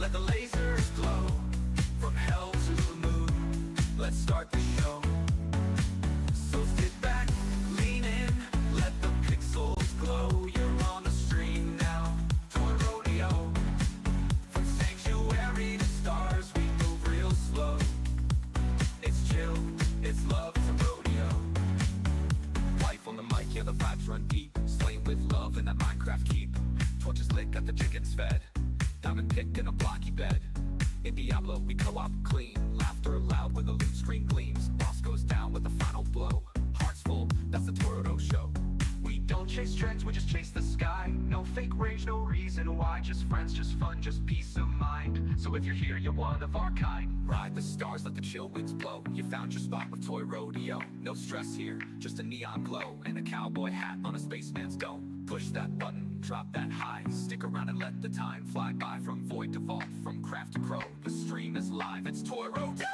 let the lasers glow. From hell to the moon, let's start the show. So sit back, lean in, let the pixels glow. You're on the stream now, Toy Rodeo. From sanctuary to stars, we move real slow. It's chill, it's love, it's a rodeo. Life on the mic, yeah, the vibes run deep. Slain with love in that Minecraft keep. Torches lit, got the chickens fed. Diamond picked in a blocky bed. In Diablo, we co-op clean. Laughter loud when the loot screen gleams. Boss goes down with the final blow. Hearts full, that's the Toro show. We don't chase trends, we just chase the sky. No fake rage, no reason why. Just friends, just fun, just peace of mind. So if you're here, you're one of our kind. Ride the stars, let the chill winds blow. You found your spot with Toy Rodeo. No stress here, just a neon glow. And a cowboy hat on a spaceman's dome. Push that button, drop that high. Stick around and let the time fly by. From void to vault, from craft to crow. The stream is live, it's Toy Rodeo!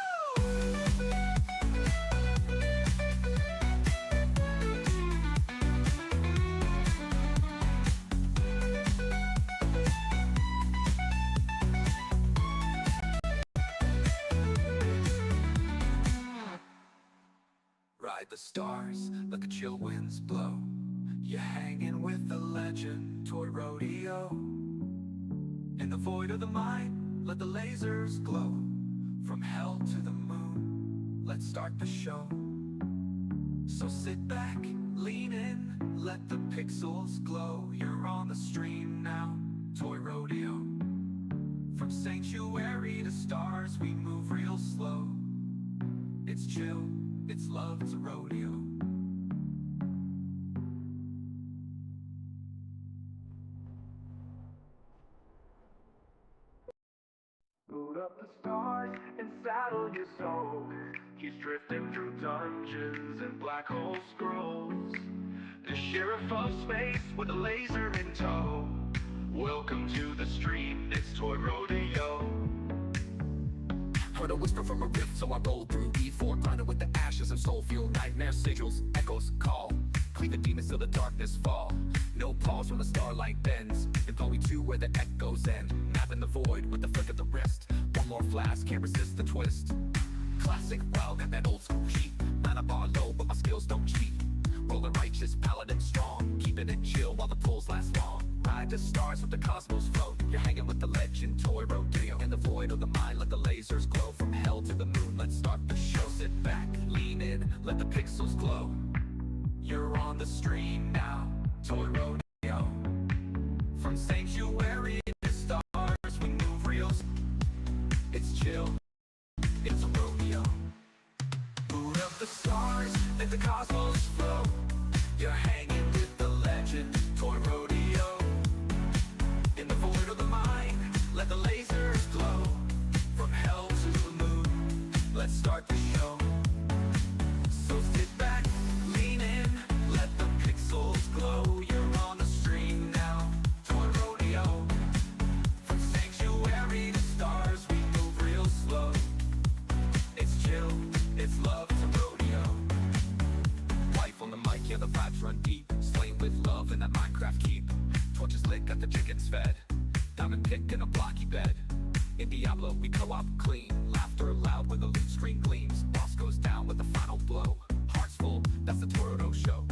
Ride the stars, let the chill winds blow. You're hanging with the legend, Toy Rodeo. In the void of the mind, let the lasers glow. From hell to the moon, let's start the show. So sit back, lean in, let the pixels glow. You're on the stream now, Toy Rodeo. From sanctuary to stars, we move real slow. It's chill, it's love, it's a rodeo. Boot up the stars and saddle your soul. He's drifting through dungeons and black hole scrolls. The sheriff of space with a laser in tow. Welcome to the stream, it's Toy Rodeo. Heard a whisper from a rift, so I rolled through E4, grinding with the ashes of soul fuel. Nightmare sigils, echoes call. Cleave the demons till the darkness fall. No pause when the starlight bends. And only two where the echoes end. Mapping the void with the flick of the wrist. One more flash, can't resist the twist. Classic, well, got that old school cheat. Mana bar low, but my skills don't cheat. Rolling righteous, paladin strong. Keeping it chill while the pulls last long. Ride the stars with the cosmos float. You're hanging with the legend, Toy Rodeo. In the void of the mind, let the lasers glow. From hell to the moon, let's start the show. Sit back, lean in, let the pixels glow. You're on the stream now, Toy Rodeo. From sanctuary to stars, we move real. It's chill, it's a rodeo. Boot up the stars, let the cosmos flow. You're hanging with the legend, Toy Rodeo. In the void of the mind, let the lasers glow. From hell to the moon, let's start the show. So sit back, lean in, let the pixels glow. You're on the stream now, Toy Rodeo. From sanctuary to stars, we move real slow. It's chill, it's love, it's a rodeo. Life on the mic, yeah, the vibes run deep. Slain with love in that Minecraft keep. Torches lit, got the chickens fed. Diamond picked in a blocky bed. In Diablo, we co-op clean. Laughter loud when the loot screen gleams. Boss goes down with the final blow. Hearts full, that's the Toro show.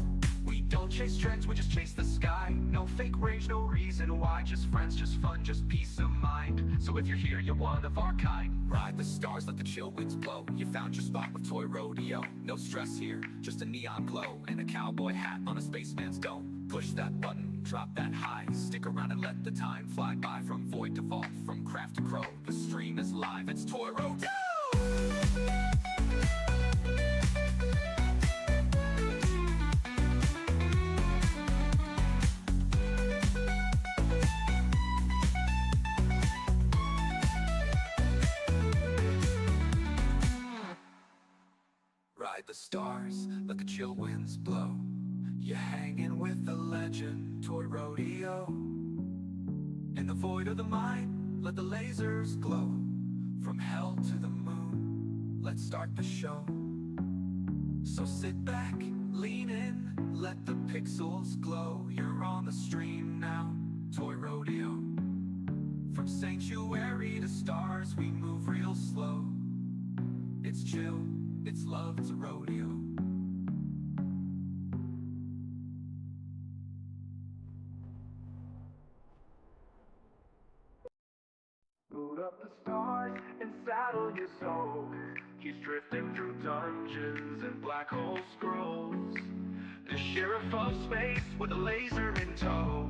We don't chase trends, we just chase the sky. No fake rage, no reason why. Just friends, just fun, just peace of mind. So if you're here, you're one of our kind. Ride the stars, let the chill winds blow. You found your spot with Toy Rodeo. No stress here, just a neon glow. And a cowboy hat on a spaceman's dome. Push that button, drop that high. Stick around and let the time fly by. From void to vault, from craft to crow. The stream is live, it's Toy Rodeo! Ride the stars, let the chill winds blow. You're hanging with the legend, Toy Rodeo. In the void of the mind, let the lasers glow. From hell to the moon, let's start the show. So sit back, lean in, let the pixels glow. You're on the stream now, Toy Rodeo. From sanctuary sanctuary to stars, we move real slow. It's chill, it's love, it's a rodeo. Boot up the stars and saddle your soul. He's drifting through dungeons and black hole scrolls. The sheriff of space with a laser in tow.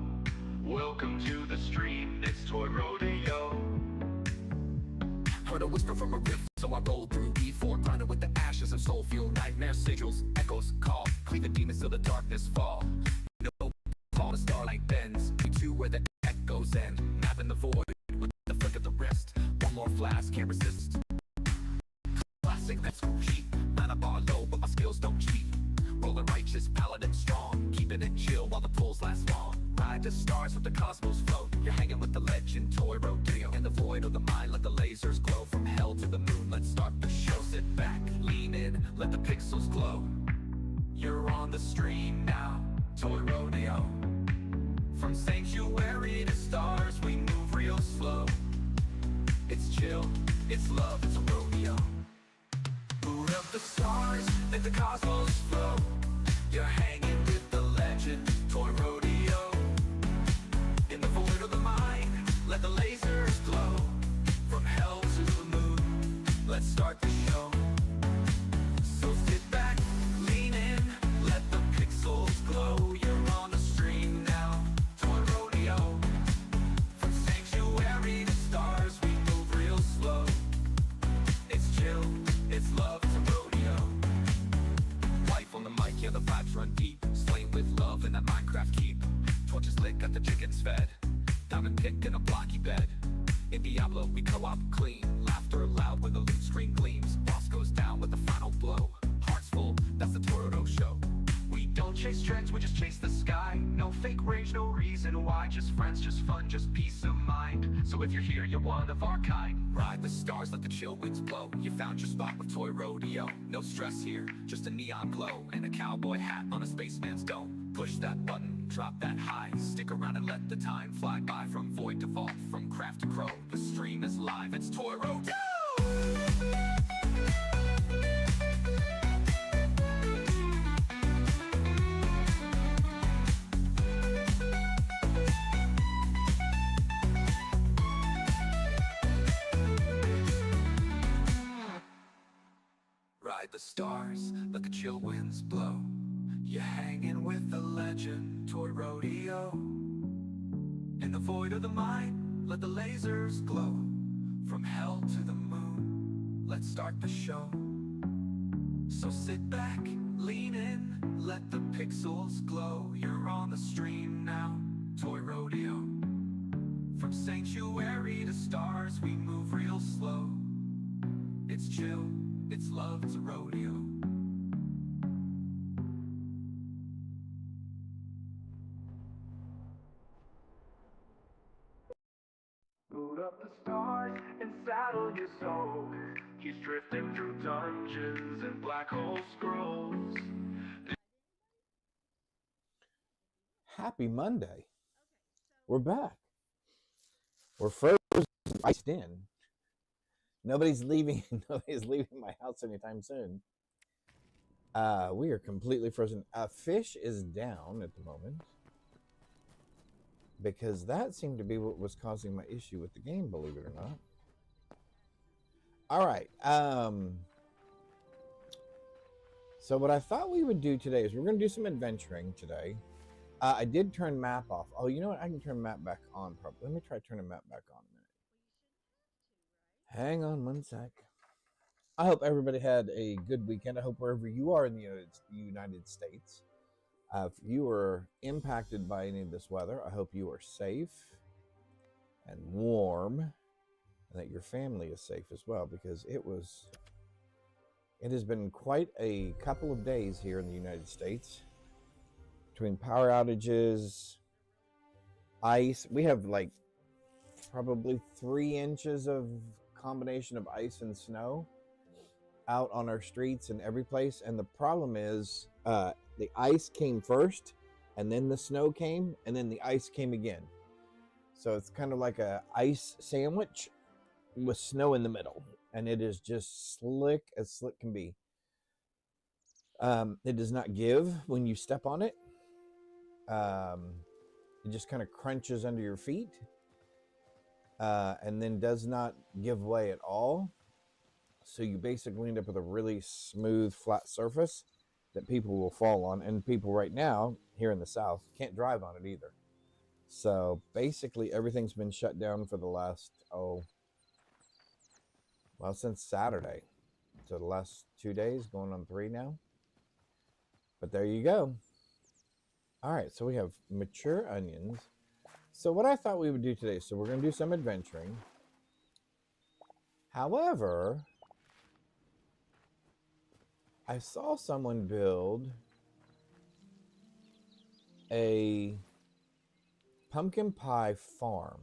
Welcome to the stream, it's Toy Rodeo. Heard a whisper from a rift, so I rolled through E4, grinding with the ashes of soul fuel, nightmare sigils, echoes call, cleave the demons till the darkness fall. No fall, the starlight bends, we two where the echoes end, mapping the void with the flick of the wrist. One more flash, can't resist. Classic, that's cheap. Mana bar low, but my skills don't cheat. Rolling righteous, paladin strong, keeping it chill while the pulls last long. Ride the stars with the cosmos float. You're hanging with the legend, Toy Rodeo. In the void of the mind, let the lasers glow. From hell to the moon, let's start the show. Sit back, lean in, let the pixels glow. You're on the stream now, Toy Rodeo. From sanctuary to stars, we move real slow. It's chill, it's love, it's a rodeo. Boot up the stars, let the cosmos flow. You're hanging with the legend, Toy Rodeo. In the void of the mind, let the lasers glow. From hell to the moon, let's start the show. So sit back, lean in, let the pixels glow. You're on the stream now, Toy Rodeo. From sanctuary to stars, we move real slow. It's chill, it's love, it's a rodeo. Life on the mic, yeah, the vibes run deep. Slain with love in that Minecraft keep. Torches lit, got the chickens fed. Diamond pick in a blocky bed. In Diablo, we co-op clean. Laughter loud when the loot screen gleams. Boss goes down with the final blow. Hearts full, that's the Toro show. We don't chase trends, we just chase the sky. No fake rage, no reason why. Just friends, just fun, just peace of mind. So if you're here, you're one of our kind. Ride the stars, let the chill winds blow. You found your spot with Toy Rodeo. No stress here, just a neon glow. And a cowboy hat on a spaceman's dome. Push that button, drop that high. Stick around and let the time fly by. From void to vault, from craft to crow. The stream is live, it's Toy Rodeo! Ride the stars, let the chill winds blow. You're hanging with the legend, Toy Rodeo. In the void of the mind, let the lasers glow. From hell to the moon, let's start the show. So sit back, lean in, let the pixels glow. You're on the stream now, Toy Rodeo. From sanctuary to stars, we move real slow. It's chill, it's love, it's a rodeo. Boot up the stars and saddle your soul. He's drifting through dungeons and black hole scrolls. Happy Monday. We're back. We're frozen, iced in. Nobody's leaving my house anytime soon. We are completely frozen. Fish is down at the moment, because that seemed to be what was causing my issue with the game, believe it or not. All right. So what I thought we would do today is we're going to do some adventuring today. I did turn map off. Oh, you know what? I can turn map back on. Probably. Let me try turning map back on a minute. Hang on one sec. I hope everybody had a good weekend. I hope wherever you are in the United States, if you were impacted by any of this weather, I hope you are safe and warm, and that your family is safe as well, because it has been quite a couple of days here in the United States, between power outages, ice. We have like probably 3 inches of combination of ice and snow out on our streets and every place. And the problem is the ice came first, and then the snow came, and then the ice came again. So it's kind of like a ice sandwich. with snow in the middle, and it is just slick as slick can be. It does not give when you step on it. It just kind of crunches under your feet, and then does not give way at all. So you basically end up with a really smooth, flat surface that people will fall on. And people right now here in the South can't drive on it either. So basically everything's been shut down for the last, since Saturday. So the last 2 days, going on 3 now. But there you go. All right, so we have mature onions. So what I thought we would do today, so we're going to do some adventuring. However, I saw someone build a pumpkin pie farm.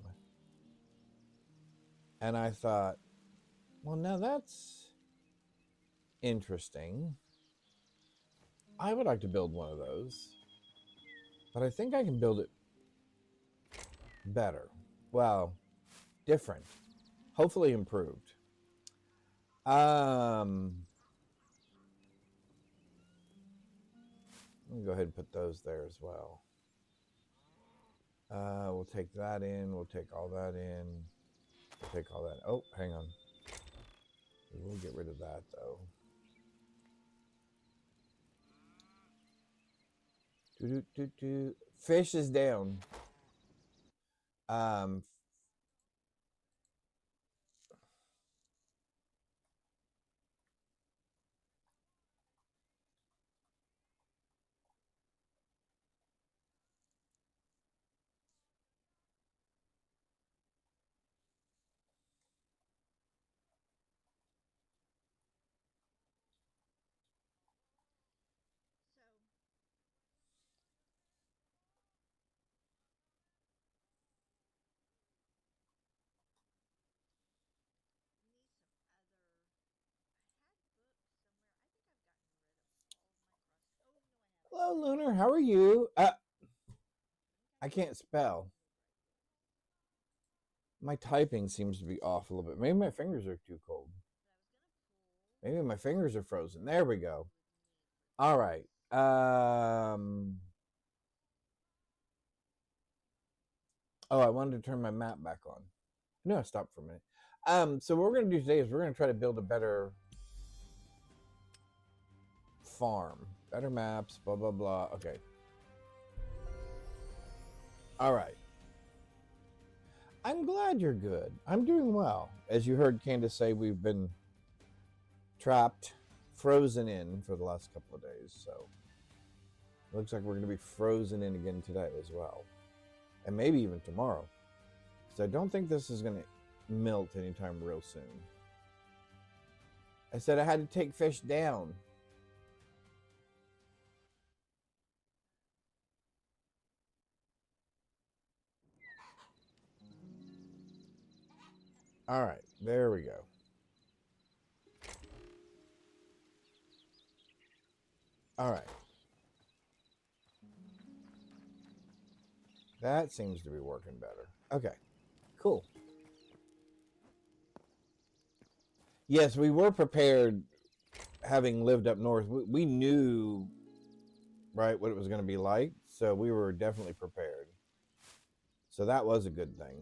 And I thought, well, now that's interesting. I would like to build one of those. But I think I can build it better. Well, different. Hopefully improved. Let me go ahead and put those there as well. We'll take that in. We'll take all that in. We'll take all that. Oh, hang on. We'll get rid of that, though. Fish is down. Hello, Lunar. How are you? I can't spell. My typing seems to be off a little bit. Maybe my fingers are too cold. Maybe my fingers are frozen. There we go. All right. I wanted to turn my map back on. No, I stopped for a minute. So what we're going to do today is we're going to try to build a better farm. Better maps, blah, blah, blah. Okay. All right. I'm glad you're good. I'm doing well. As you heard Candace say, we've been trapped, frozen in for the last couple of days. So it looks like we're going to be frozen in again today as well. And maybe even tomorrow. Because I don't think this is going to melt anytime real soon. I said I had to take fish down. All right, there we go. All right. That seems to be working better. Okay, cool. Yes, we were prepared, having lived up north. We knew, right, what it was going to be like. So we were definitely prepared. So that was a good thing.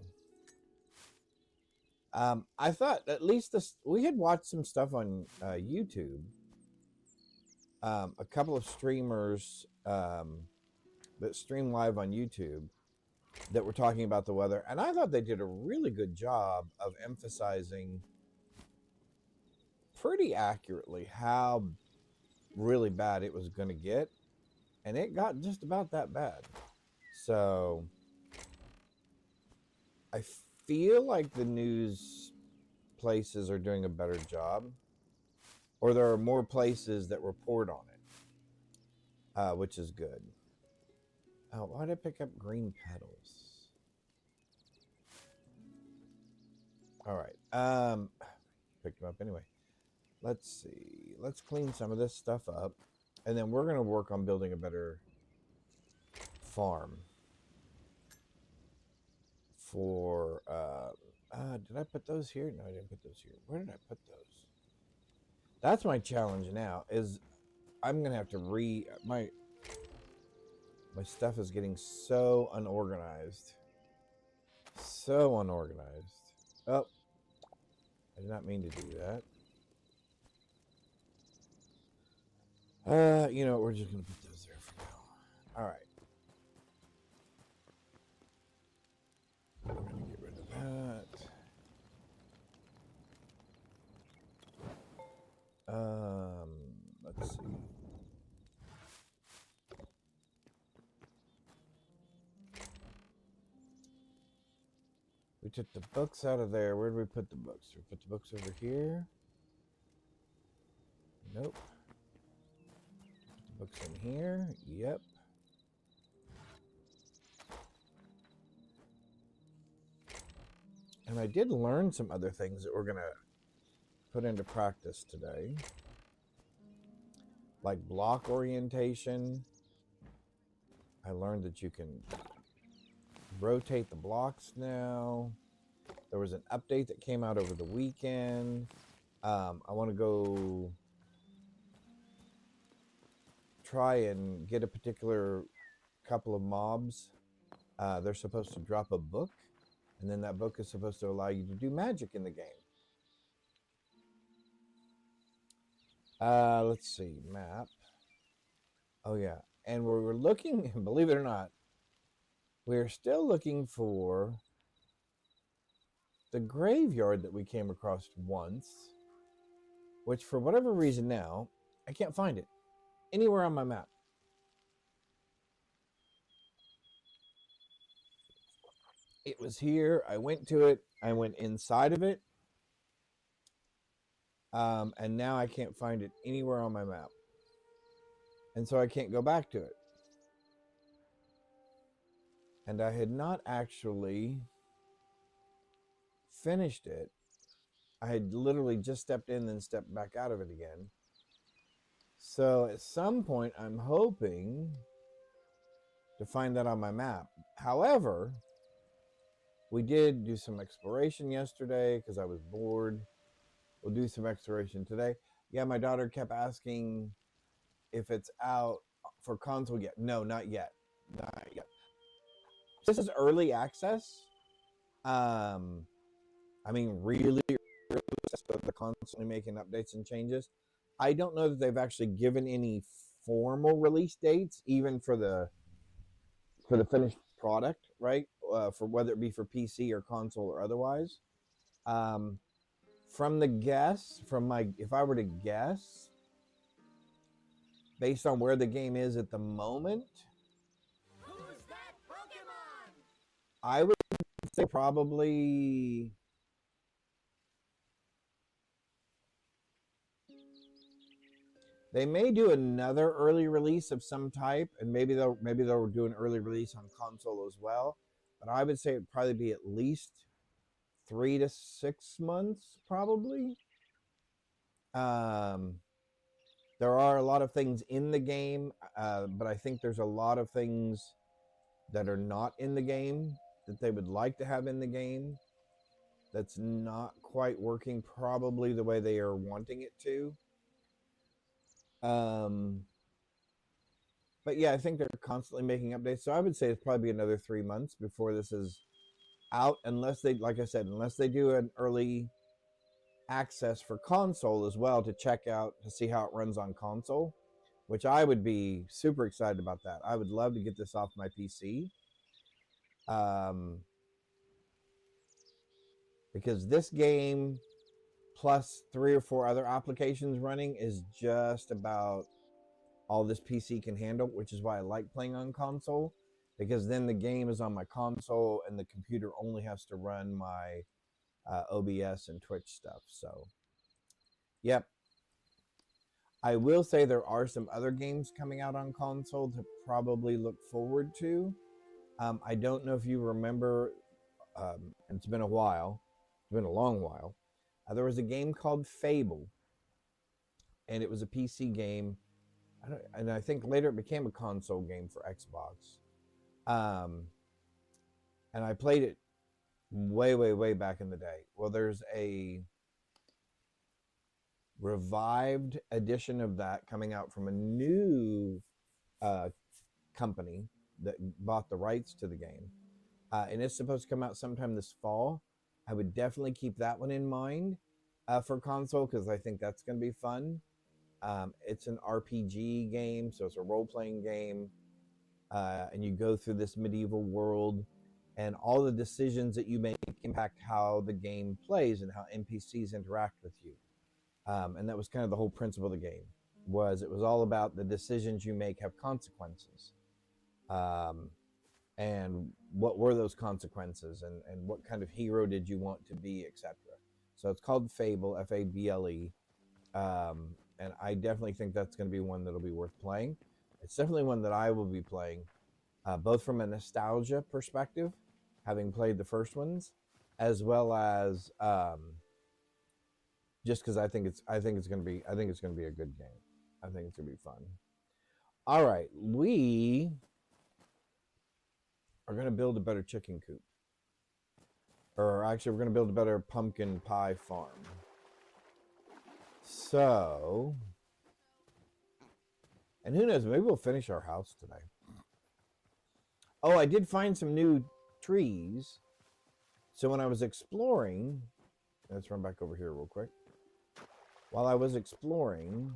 I thought at least we had watched some stuff on YouTube. A couple of streamers that stream live on YouTube that were talking about the weather, and I thought they did a really good job of emphasizing pretty accurately how really bad it was going to get, and it got just about that bad. So I feel like the news places are doing a better job, or there are more places that report on it, which is good. Oh, why did I pick up green petals? All right. Picked them up anyway. Let's see. Let's clean some of this stuff up, and then we're going to work on building a better farm for Did I put those here? No, I didn't put those here. Where did I put those? That's my challenge now. Is I'm gonna have to my stuff is getting so unorganized. So unorganized. Oh, I did not mean to do that. You know, we're just gonna put those there for now. All right. We're gonna get rid of that. Let's see. We took the books out of there. Where did we put the books? We put the books over here. Nope. Put the books in here. Yep. And I did learn some other things that we're going to put into practice today. Like block orientation. I learned that you can rotate the blocks now. There was an update that came out over the weekend. I want to go try and get a particular couple of mobs. They're supposed to drop a book, and then that book is supposed to allow you to do magic in the game. Let's see, map. Oh yeah, and we're looking, believe it or not, we're still looking for the graveyard that we came across once, which for whatever reason now, I can't find it anywhere on my map. It was here. I went to it. I went inside of it. And now I can't find it anywhere on my map. And so I can't go back to it. And I had not actually finished it. I had literally just stepped in, then stepped back out of it again. So at some point, I'm hoping to find that on my map. However, we did do some exploration yesterday because I was bored. We'll do some exploration today. Yeah, my daughter kept asking if it's out for console yet. No, not yet. Not yet. This is early access. I mean, really early access, so they're constantly making updates and changes. I don't know that they've actually given any formal release dates, even for the finished product, right? For whether it be for PC or console or otherwise. From the guess, if I were to guess, based on where the game is at the moment, Who's that Pokemon? I would say probably they may do another early release of some type, and maybe they'll do an early release on console as well. But I would say it'd probably be at least 3 to 6 months, probably. There are a lot of things in the game, but I think there's a lot of things that are not in the game that they would like to have in the game that's not quite working probably the way they are wanting it to. But yeah, I think they're constantly making updates. So I would say it's probably another 3 months before this is out, unless they, like I said, unless they do an early access for console as well to check out to see how it runs on console, which I would be super excited about that. I would love to get this off my PC. Because this game plus 3 or 4 other applications running is just about all this PC can handle, which is why I like playing on console, because then the game is on my console and the computer only has to run my OBS and Twitch stuff. So, yep. I will say there are some other games coming out on console to probably look forward to. I don't know if you remember, it's been a while. It's been a long while. There was a game called Fable, and it was a PC game. And I think later it became a console game for Xbox. And I played it way, way, way back in the day. Well, there's a revived edition of that coming out from a new uh, company that bought the rights to the game. And it's supposed to come out sometime this fall. I would definitely keep that one in mind for console because I think that's going to be fun. It's an RPG game, so it's a role-playing game, and you go through this medieval world, and all the decisions that you make impact how the game plays and how NPCs interact with you. And that was kind of the whole principle of the game. It was all about the decisions you make have consequences. And what were those consequences, and what kind of hero did you want to be, etc. So it's called Fable, Fable. And I definitely think that's going to be one that'll be worth playing. It's definitely one that I will be playing, both from a nostalgia perspective, having played the first ones, as well as just because I think it's going to be a good game. I think it's going to be fun. All right, we are going to build a better chicken coop. Or actually, we're going to build a better pumpkin pie farm. So, and who knows, maybe we'll finish our house today. Oh, I did find some new trees. So when I was exploring, let's run back over here real quick. While I was exploring,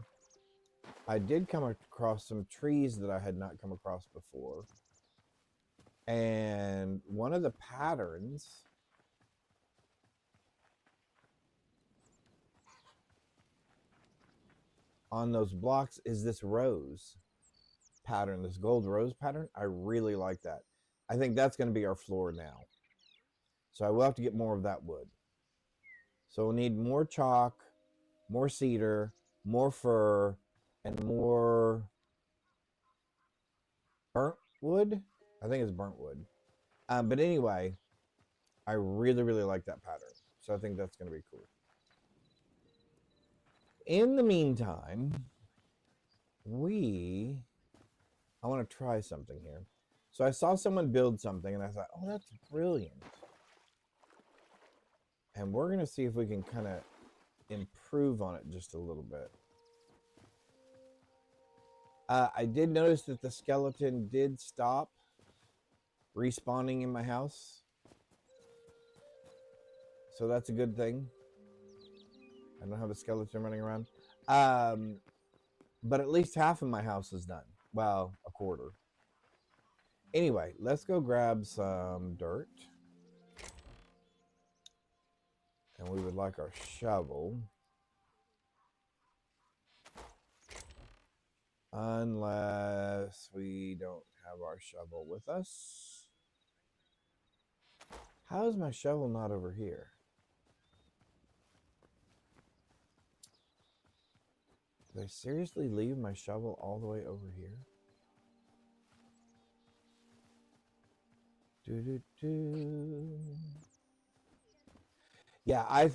I did come across some trees that I had not come across before. And one of the patterns on those blocks is this rose pattern, this gold rose pattern. I really like that. I think that's going to be our floor now. So I will have to get more of that wood. So we'll need more chalk, more cedar, more fir, and more burnt wood. I think it's burnt wood. But anyway, I really, really like that pattern. So I think that's going to be cool. In the meantime, I want to try something here. So I saw someone build something, and I thought, oh, that's brilliant. And we're going to see if we can kind of improve on it just a little bit. I did notice that the skeleton did stop respawning in my house. So that's a good thing. I don't have a skeleton running around. But at least half of my house is done. Well, a quarter. Anyway, let's go grab some dirt. And we would like our shovel. Unless we don't have our shovel with us. How is my shovel not over here? Did I seriously leave my shovel all the way over here? Yeah,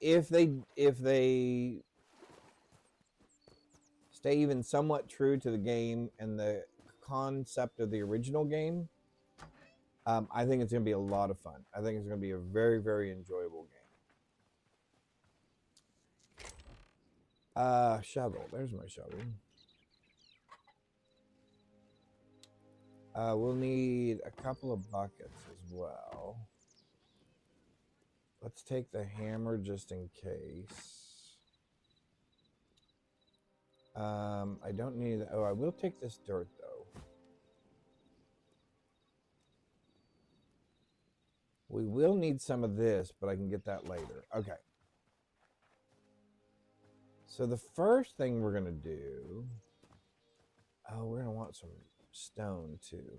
if they stay even somewhat true to the game and the concept of the original game, I think it's going to be a lot of fun. I think it's going to be a very, very enjoyable game. Shovel. There's my shovel. We'll need a couple of buckets as well. Let's take the hammer just in case. I don't need that. Oh, I will take this dirt though. We will need some of this, but I can get that later. Okay. So the first thing we're going to do... Oh, we're going to want some stone too.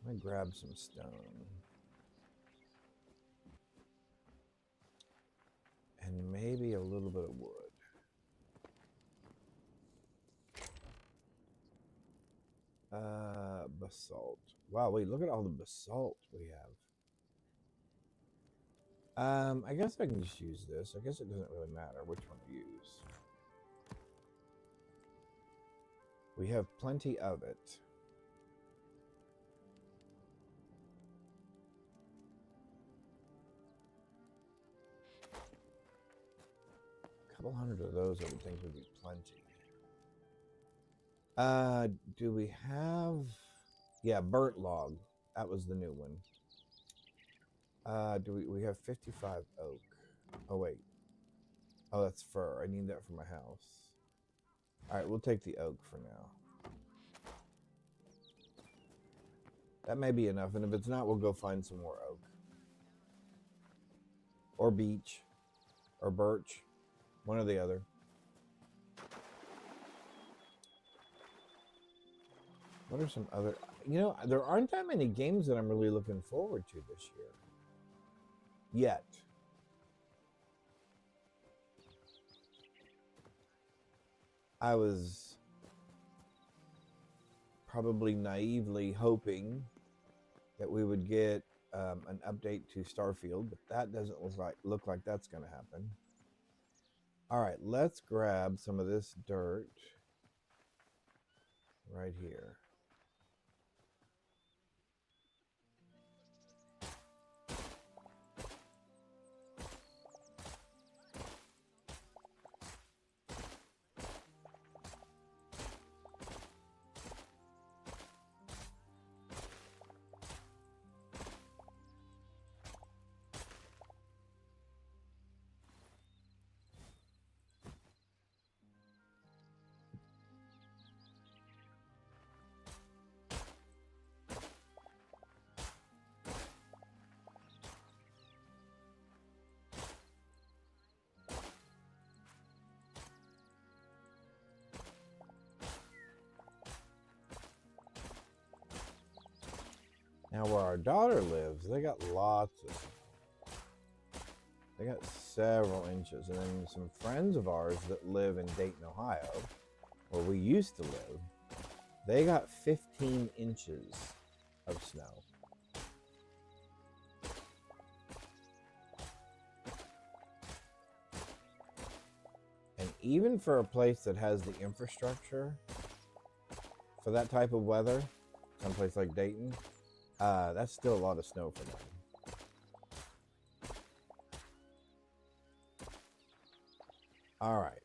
Let me grab some stone. And maybe a little bit of wood. Basalt. Wow, wait, look at all the basalt we have. I guess I can just use this. I guess it doesn't really matter which one to use. We have plenty of it. couple hundred of those I would think would be plenty. Do we have... Yeah, burnt log. That was the new one. We have 55 oak. Oh, wait. Oh, that's fir. I need that for my house. Alright, we'll take the oak for now. That may be enough, and if it's not, we'll go find some more oak. Or beech. Or birch. One or the other. What are some other... You know, there aren't that many games that I'm really looking forward to this year. Yet. I was probably naively hoping that we would get an update to Starfield, but that doesn't look like that's going to happen. All right, let's grab some of this dirt right here. Now where our daughter lives, they got lots of, they got several inches. And then some friends of ours that live in Dayton, Ohio, where we used to live, they got 15 inches of snow. And even for a place that has the infrastructure for that type of weather, someplace like Dayton, that's still a lot of snow for them. All right.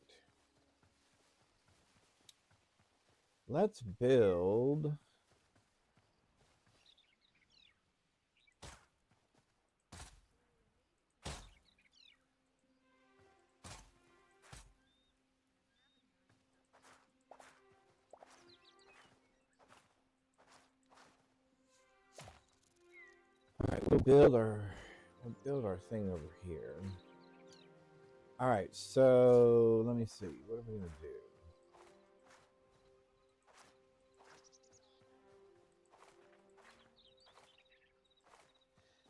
Let's build. All right, we'll build our thing over here. All right, so let me see. What are we gonna do?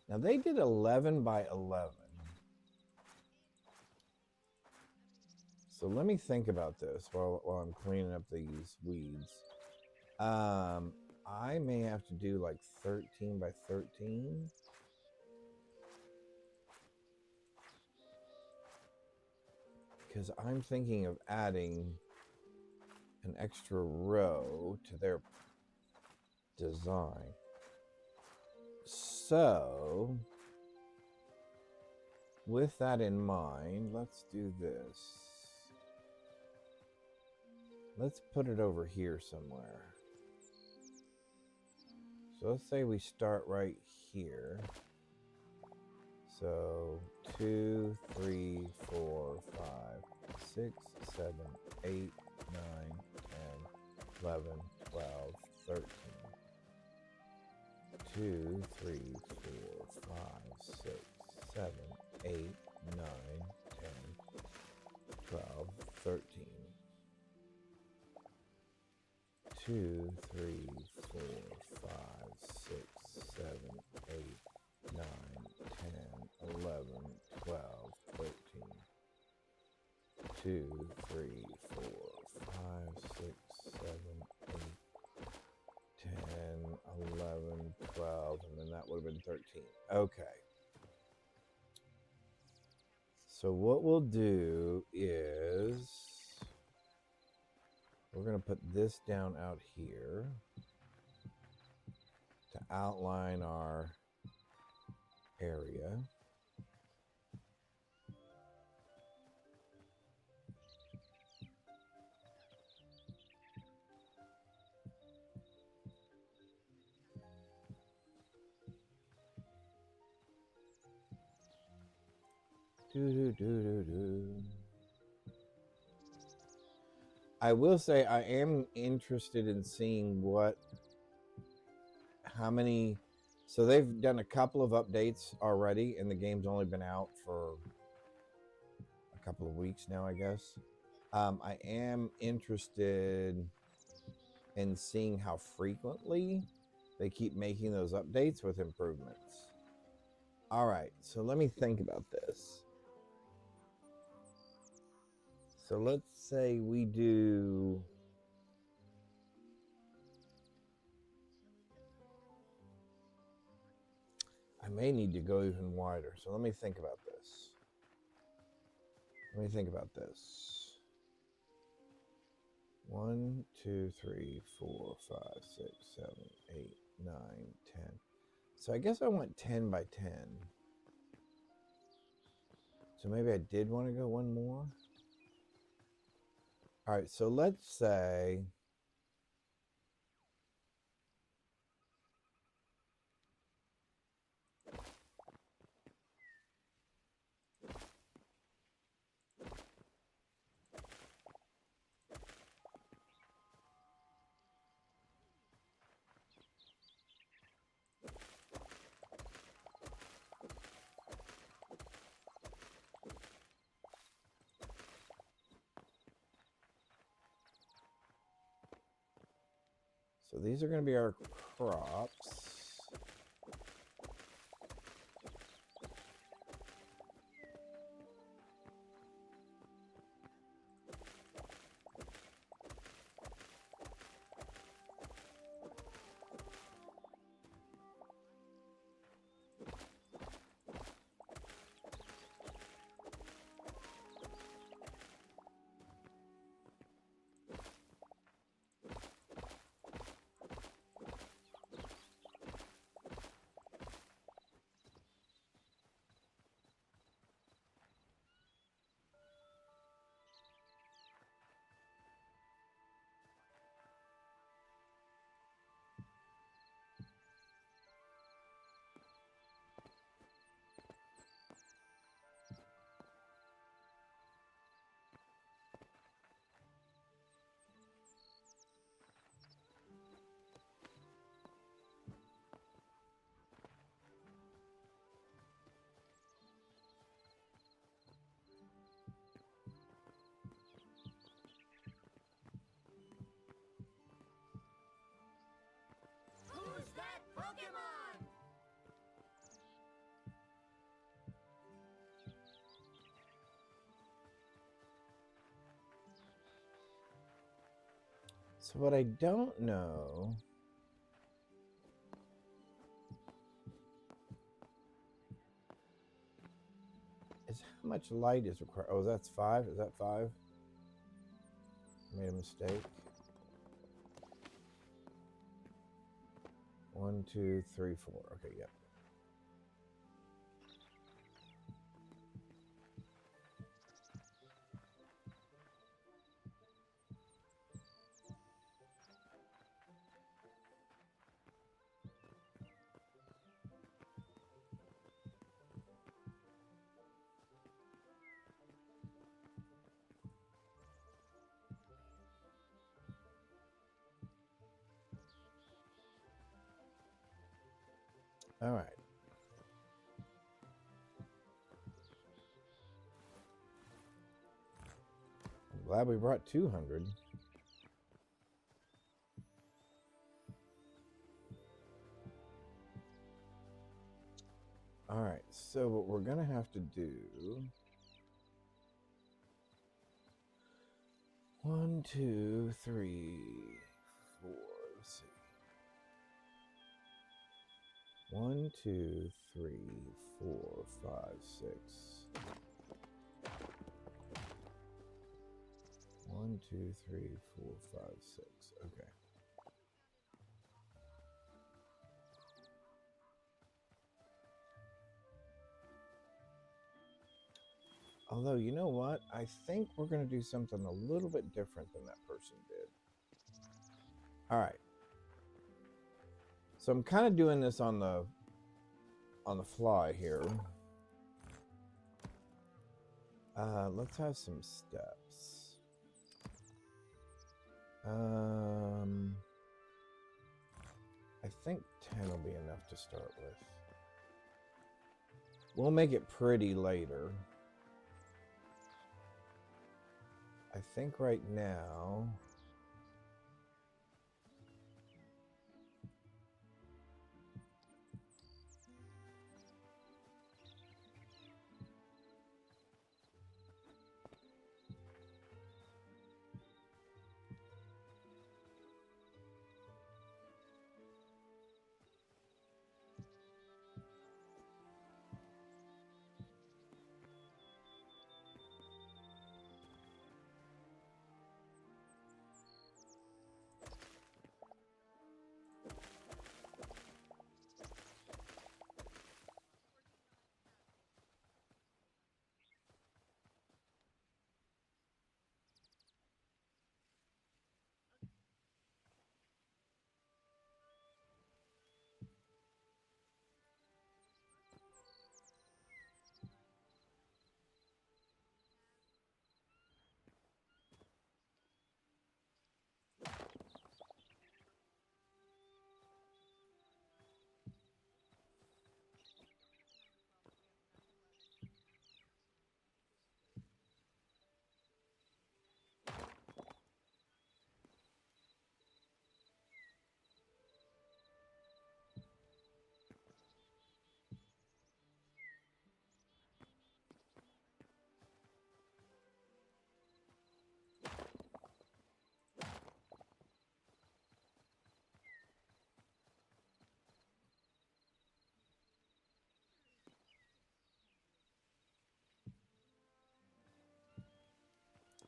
Now they did 11 by 11. So let me think about this while I'm cleaning up these weeds. I may have to do like 13 by 13. Because I'm thinking of adding an extra row to their design. So, with that in mind, let's do this. Let's put it over here somewhere. So let's say we start right here. So 2, 3, 4, 5, 6, 7, 8, 9, 10, 11, 12, 13. 2, 3, 4, 5, 6, 7, 8, 9, 10, 12, 13. 2, 3, 4, 5, 6, 7, 8, 9, 10, 11, 12, 13. 2, 3, 4, 5, 6, 7, 8, 10, 11, 12, and then that would have been 13. Okay. So what we'll do is we're going to put this down out here to outline our area. I will say I am interested in seeing how many. So they've done a couple of updates already, and the game's only been out for a couple of weeks now, I guess. I am interested in seeing how frequently they keep making those updates with improvements. All right, so let me think about this. So let's say we do. I may need to go even wider. So let me think about this. Let me think about this. 1, 2, 3, 4, 5, 6, 7, 8, 9, 10. So I guess I want 10 by 10. So maybe I did want to go one more. All right, so let's say so these are going to be our crops. Who's that Pokemon? So what I don't know is how much light is required. Oh, that's 5. Is that 5? Made a mistake. 1, 2, 3, 4. Okay, yep. All right. I'm glad we brought 200. All right, so what we're going to have to do... 1, 2, 3, 4. Let's see. 1, 2, 3, 4, 5, 6. 1, 2, 3, 4, 5, 6. Okay. Although, you know what? I think we're going to do something a little bit different than that person did. All right. So I'm kind of doing this on the fly here. Let's have some steps. I think 10 will be enough to start with. We'll make it pretty later. I think right now...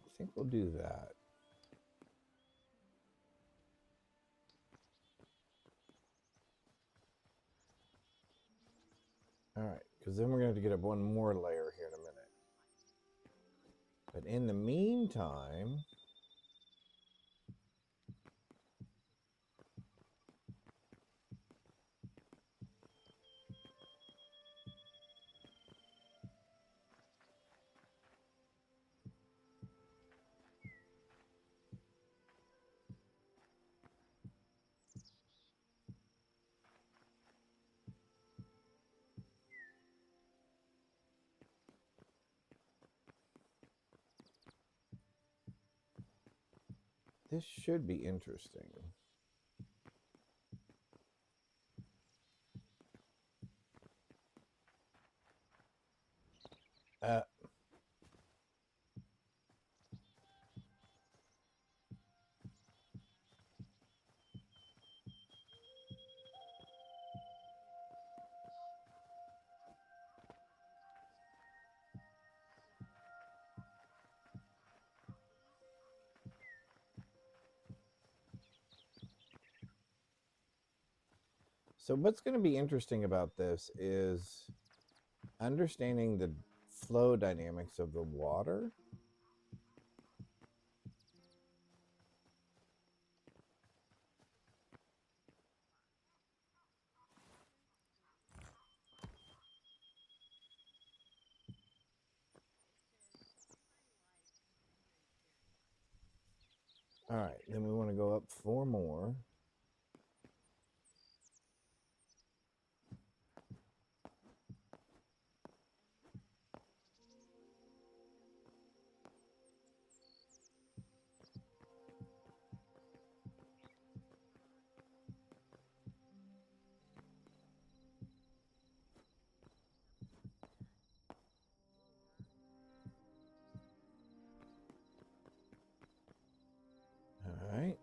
I think we'll do that. All right, because then we're going to have to get up one more layer here in a minute. But in the meantime... this should be interesting. So what's going to be interesting about this is understanding the flow dynamics of the water. All right, then we want to go up 4 more. All right.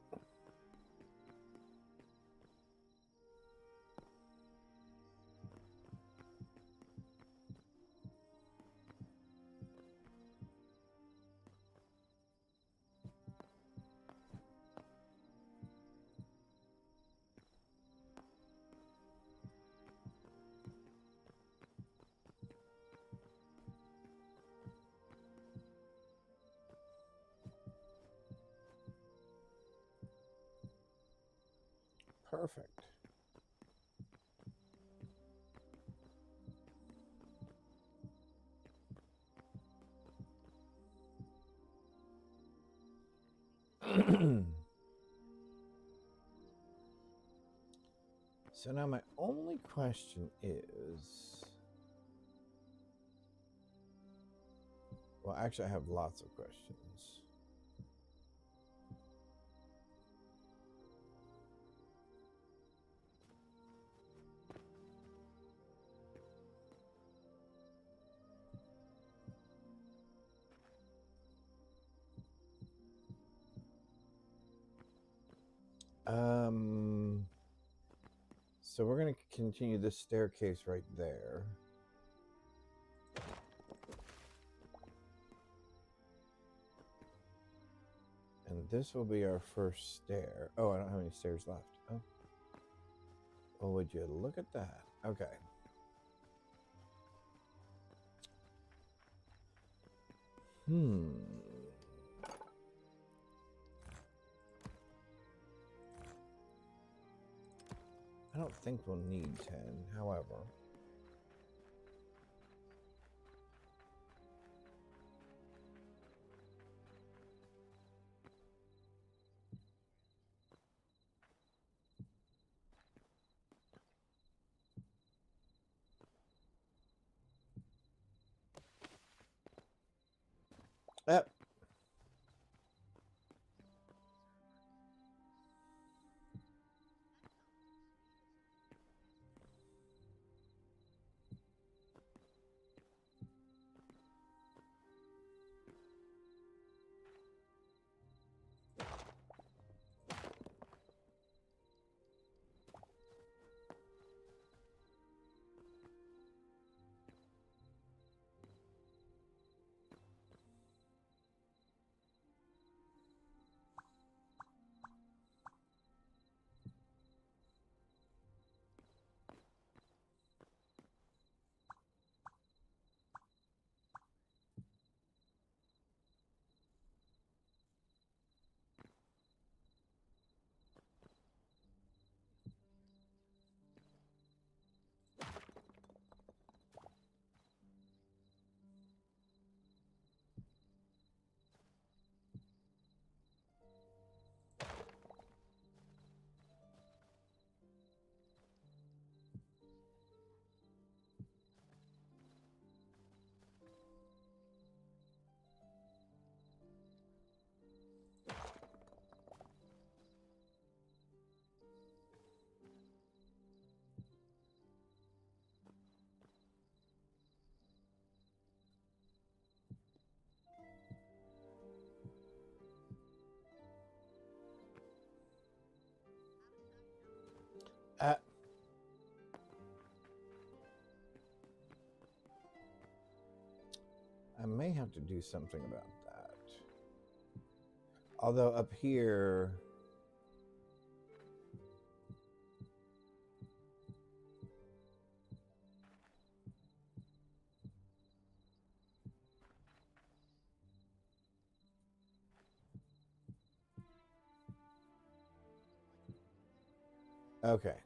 Perfect. So now my only question is, well, actually I have lots of questions. So we're going to continue this staircase right there. And this will be our first stair. Oh, I don't have any stairs left. Oh. Well, would you look at that? Okay. I don't think we'll need 10, however. Yep. I may have to do something about that. Although up here, okay.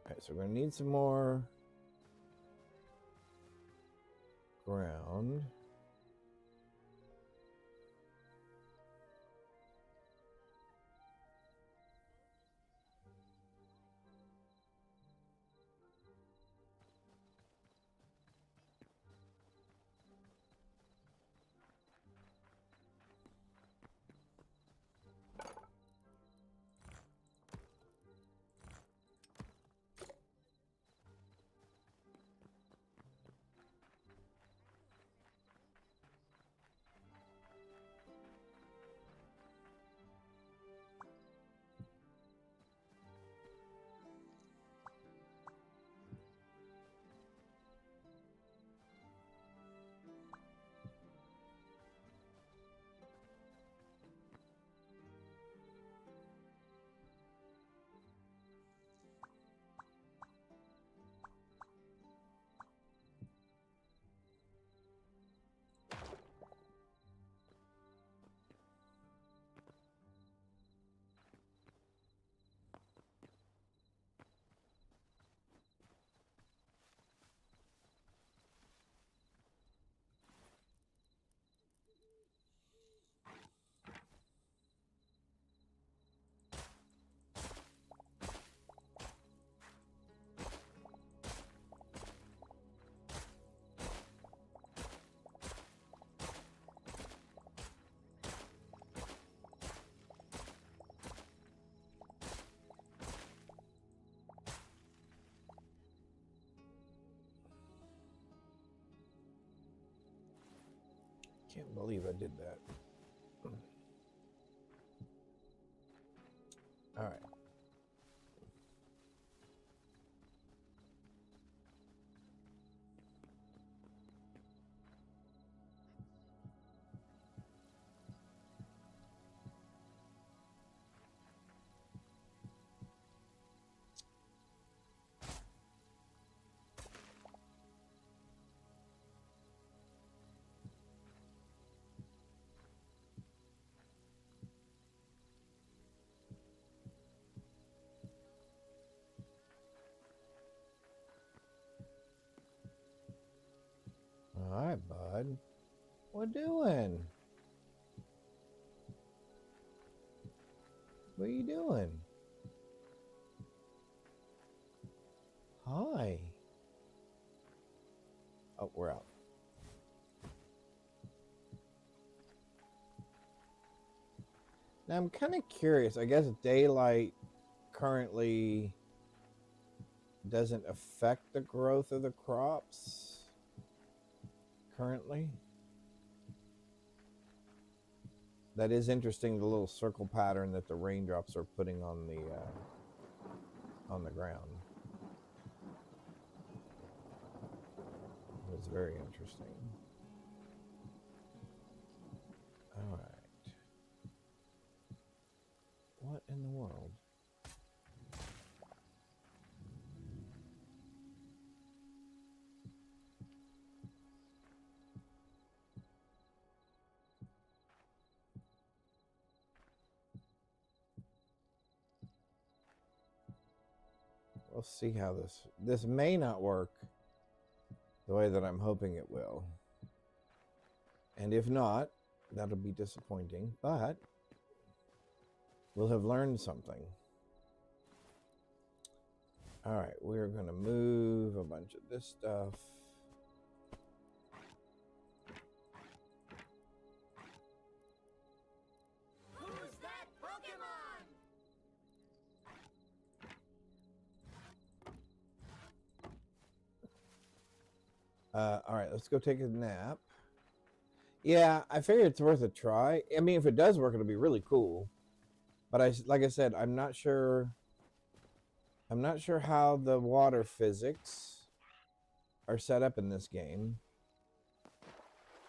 Okay, so we're going to need some more ground. Can't believe I did that. All right. All right, bud. What doing? What are you doing? Hi. Oh, we're out. Now I'm kind of curious. I guess daylight currently doesn't affect the growth of the crops currently. That is interesting, the little circle pattern that the raindrops are putting on the ground. It's very interesting. All right. What in the world? We'll see how this may not work the way that I'm hoping it will. And if not, that'll be disappointing, but we'll have learned something. All right, we're going to move a bunch of this stuff. Who's that Pokemon? All right, let's go take a nap. Yeah, I figure it's worth a try. I mean, if it does work, it'll be really cool. But like I said, I'm not sure. I'm not sure how the water physics are set up in this game.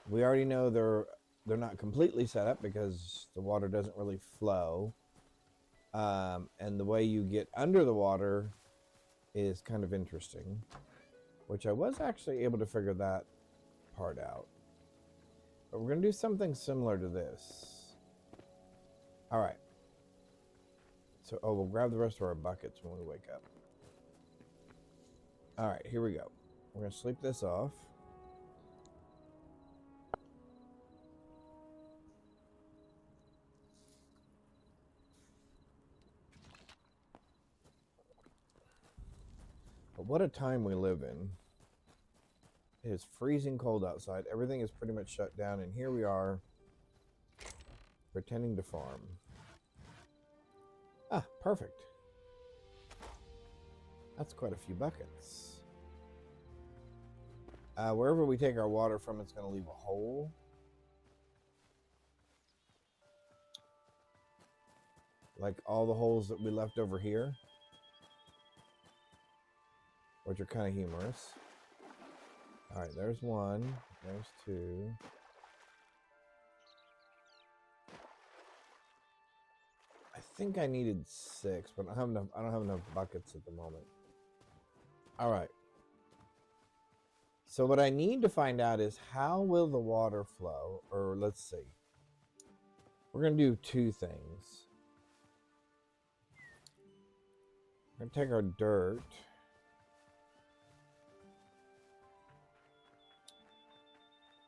We already know they're not completely set up because the water doesn't really flow. And the way you get under the water is kind of interesting, which I was actually able to figure that part out. But we're going to do something similar to this. All right. So, we'll grab the rest of our buckets when we wake up. All right, here we go. We're going to sleep this off. But what a time we live in. It is freezing cold outside. Everything is pretty much shut down, and here we are pretending to farm. Ah, perfect. That's quite a few buckets. Wherever we take our water from, it's going to leave a hole. Like all the holes that we left over here, which are kind of humorous. All right, there's one. There's two. I think I needed 6, but I don't have enough buckets at the moment. All right. So what I need to find out is how will the water flow, or let's see. We're going to do 2 things. We're going to take our dirt.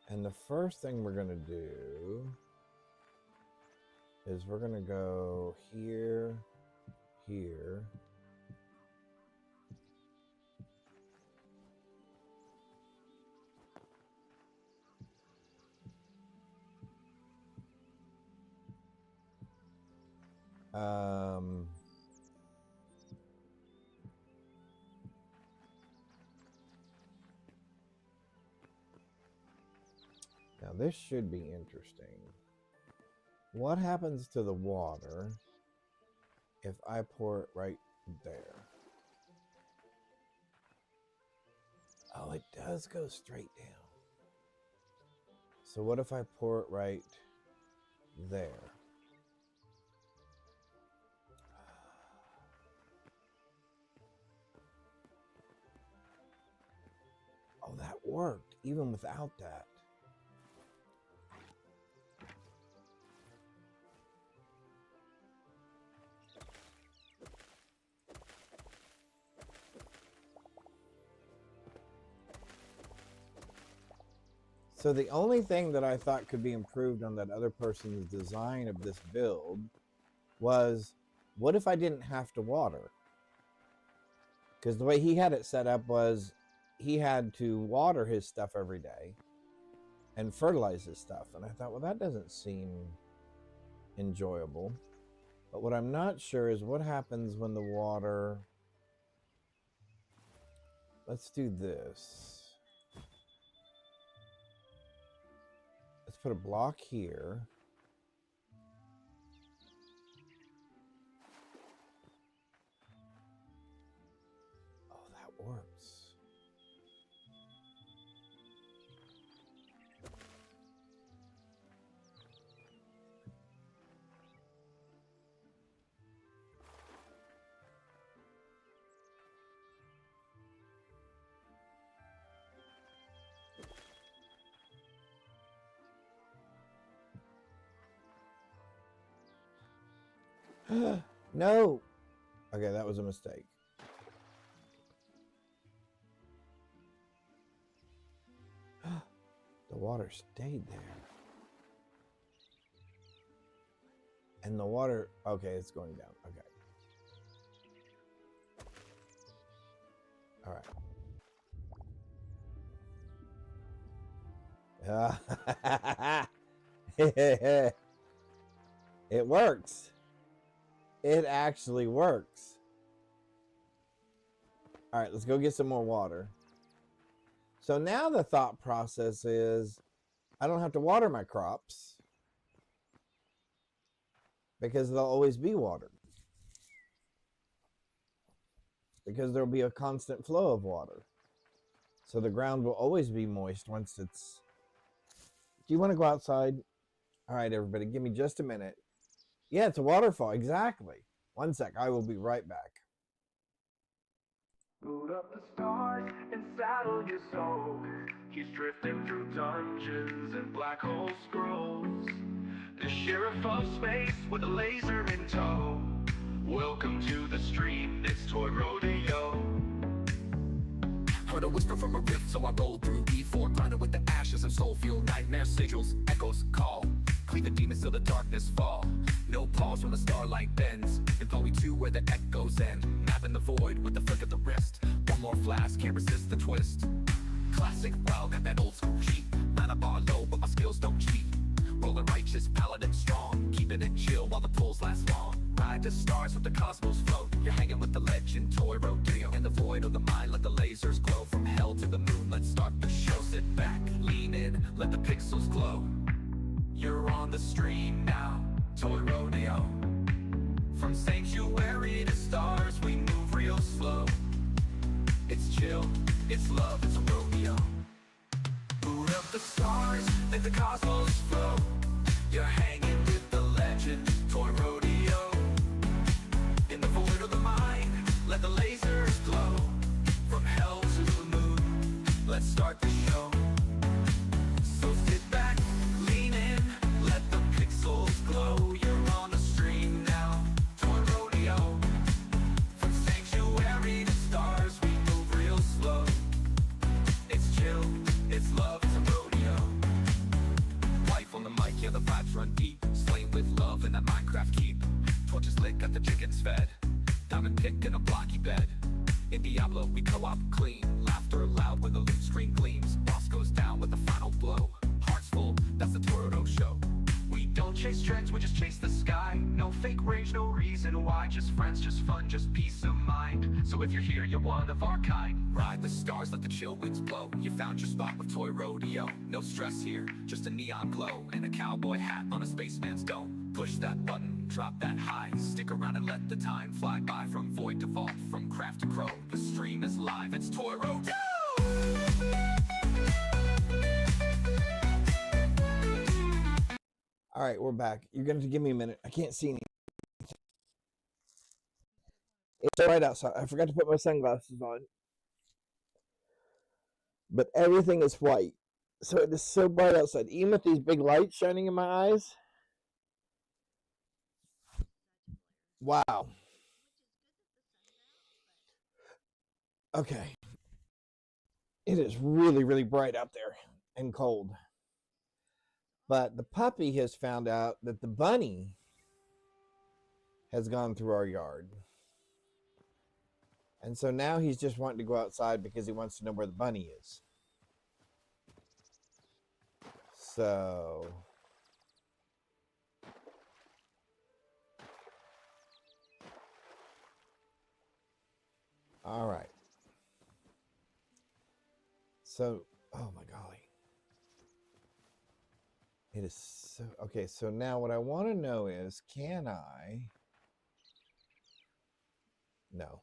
And the first thing we're going to do is we're going to go here, here. Now Now this should be interesting. What happens to the water if I pour it right there? Oh, it does go straight down. So what if I pour it right there? Oh, that worked even without that. So the only thing that I thought could be improved on that other person's design of this build was, what if I didn't have to water? Because the way he had it set up was he had to water his stuff every day and fertilize his stuff. And I thought, well, that doesn't seem enjoyable. But what I'm not sure is what happens when the water... Let's do this. Let's put a block here. Oh, that works. No. Okay, that was a mistake. The water stayed there. And the water, okay, it's going down. Okay. All right. It works. It actually works. All right, let's go get some more water. So now the thought process is I don't have to water my crops because they'll always be watered. Because there'll be a constant flow of water. So the ground will always be moist once it's... Do you want to go outside? All right, everybody, give me just a minute. Yeah, it's a waterfall, exactly. One sec, I will be right back. Boot up the stars and saddle your soul. He's drifting through dungeons and black hole scrolls. The sheriff of space with a laser in tow. Welcome to the stream, it's Toy Rodeo. Heard a whisper from a rift, so I rolled through E4, grinding with the ashes and soul fuel, nightmare sigils, echoes call. Cleave the demons till the darkness fall. No pause when the starlight bends. It's only two where the echoes end. Mapping the void with the flick of the wrist. One more flash, can't resist the twist. Classic, wow, got that old school cheat. Mana bar low, but my skills don't cheat. Rolling righteous, paladin strong. Keeping it chill while the pulls last long. Ride to stars with the cosmos float. You're hanging with the legend, Toy Rodeo. In the void of the mind, let the lasers glow. From hell to the moon, let's start the show. Sit back, lean in, let the pixels glow. You're on the stream now, Toy Rodeo. From sanctuary to stars, we move real slow. It's chill, it's love, it's a rodeo. Boot up the stars, let the cosmos flow. You're hanging with the legend, Toy Rodeo. In the void of the mind, let the lasers glow. From hell to the moon, let's start the show. So sit back, lean in, let the pixels glow. You're on the stream now, Toy Rodeo. From sanctuary to stars, we move real slow. It's chill, it's love, it's a rodeo. Wife on the mic, yeah, the vibes run deep. Slain with love in that Minecraft keep. Torches lit, got the chickens fed. Diamond picked in a blocky bed. In Diablo, we co-op clean. Laughter loud when the loot screen gleams. Boss goes down with the final blow. Hearts full, that's the Toro show. We don't chase trends, we just chase the sky. No fake rage, no reason why. Just friends, just fun, just peace of mind. So if you're here, you're one of our kind. Ride the stars, let the chill winds blow. You found your spot with Toy Rodeo. No stress here, just a neon glow and a cowboy hat on a spaceman's dome. Push that button, drop that high. Stick around and let the time fly by. From void to vault, from craft to crow. The stream is live, it's Toy Rodeo! All right, we're back. You're going to give me a minute. I can't see anything. It's right outside. I forgot to put my sunglasses on. But everything is white. So it is so bright outside. Even with these big lights shining in my eyes. Wow. Okay. It is really, really bright out there and cold. But the puppy has found out that the bunny has gone through our yard. And so now he's just wanting to go outside because he wants to know where the bunny is. So all right. So, oh my golly. It is so, okay, so now what I want to know is, can I? No.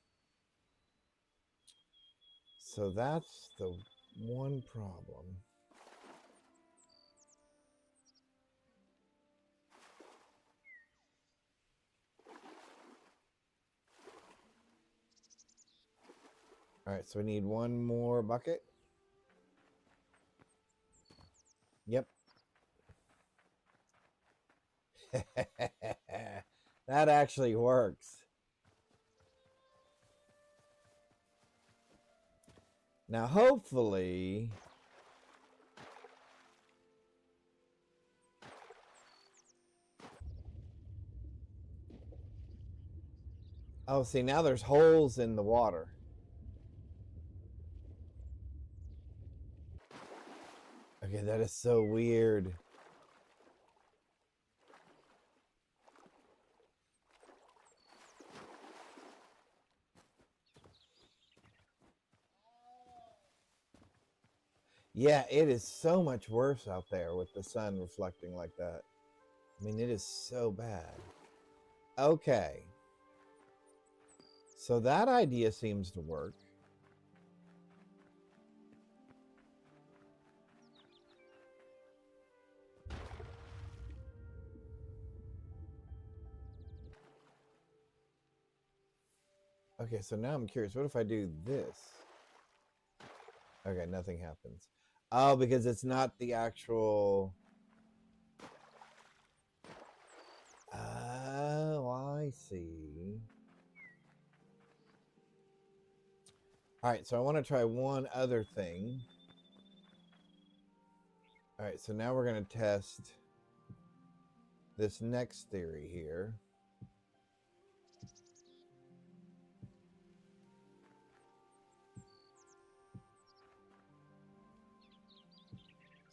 So that's the one problem. All right, so we need one more bucket. Yep. That actually works. Now, hopefully, oh, see, now there's holes in the water. Okay, that is so weird. Yeah, it is so much worse out there with the sun reflecting like that. I mean, it is so bad. Okay. So that idea seems to work. Okay, so now I'm curious. What if I do this? Okay, nothing happens. Oh, because it's not the actual... Oh, I see. All right, so I want to try one other thing. All right, so now we're going to test this next theory here.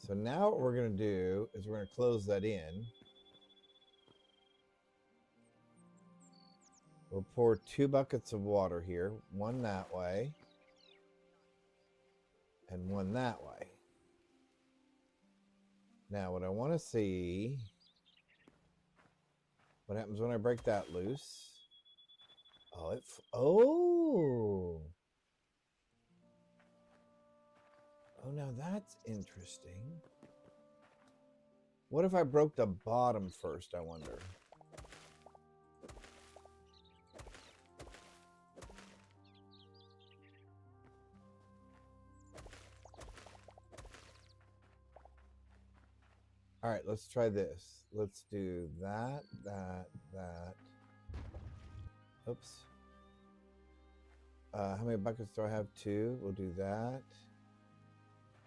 So now what we're going to do is we're going to close that in. We'll pour 2 buckets of water here, one that way and one that way. Now what I want to see, what happens when I break that loose? Oh, Oh, now that's interesting. What if I broke the bottom first, I wonder? All right, let's try this. Let's do that. Oops. How many buckets do I have? 2. We'll do that.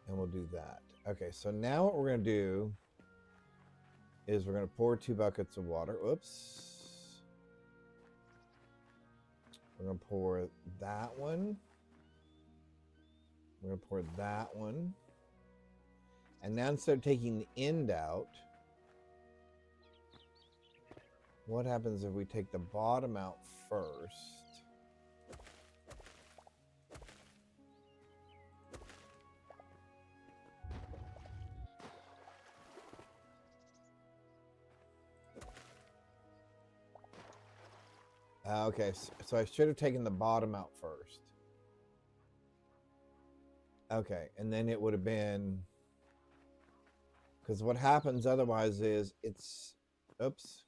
And we'll do that. Okay, so now what we're going to do is we're going to pour 2 buckets of water. Oops. We're going to pour that one. We're going to pour that one. And now instead of taking the end out, What happens if we take the bottom out first? Okay, so I should have taken the bottom out first. Okay, and then it would have been... Because what happens otherwise is it's... Oops.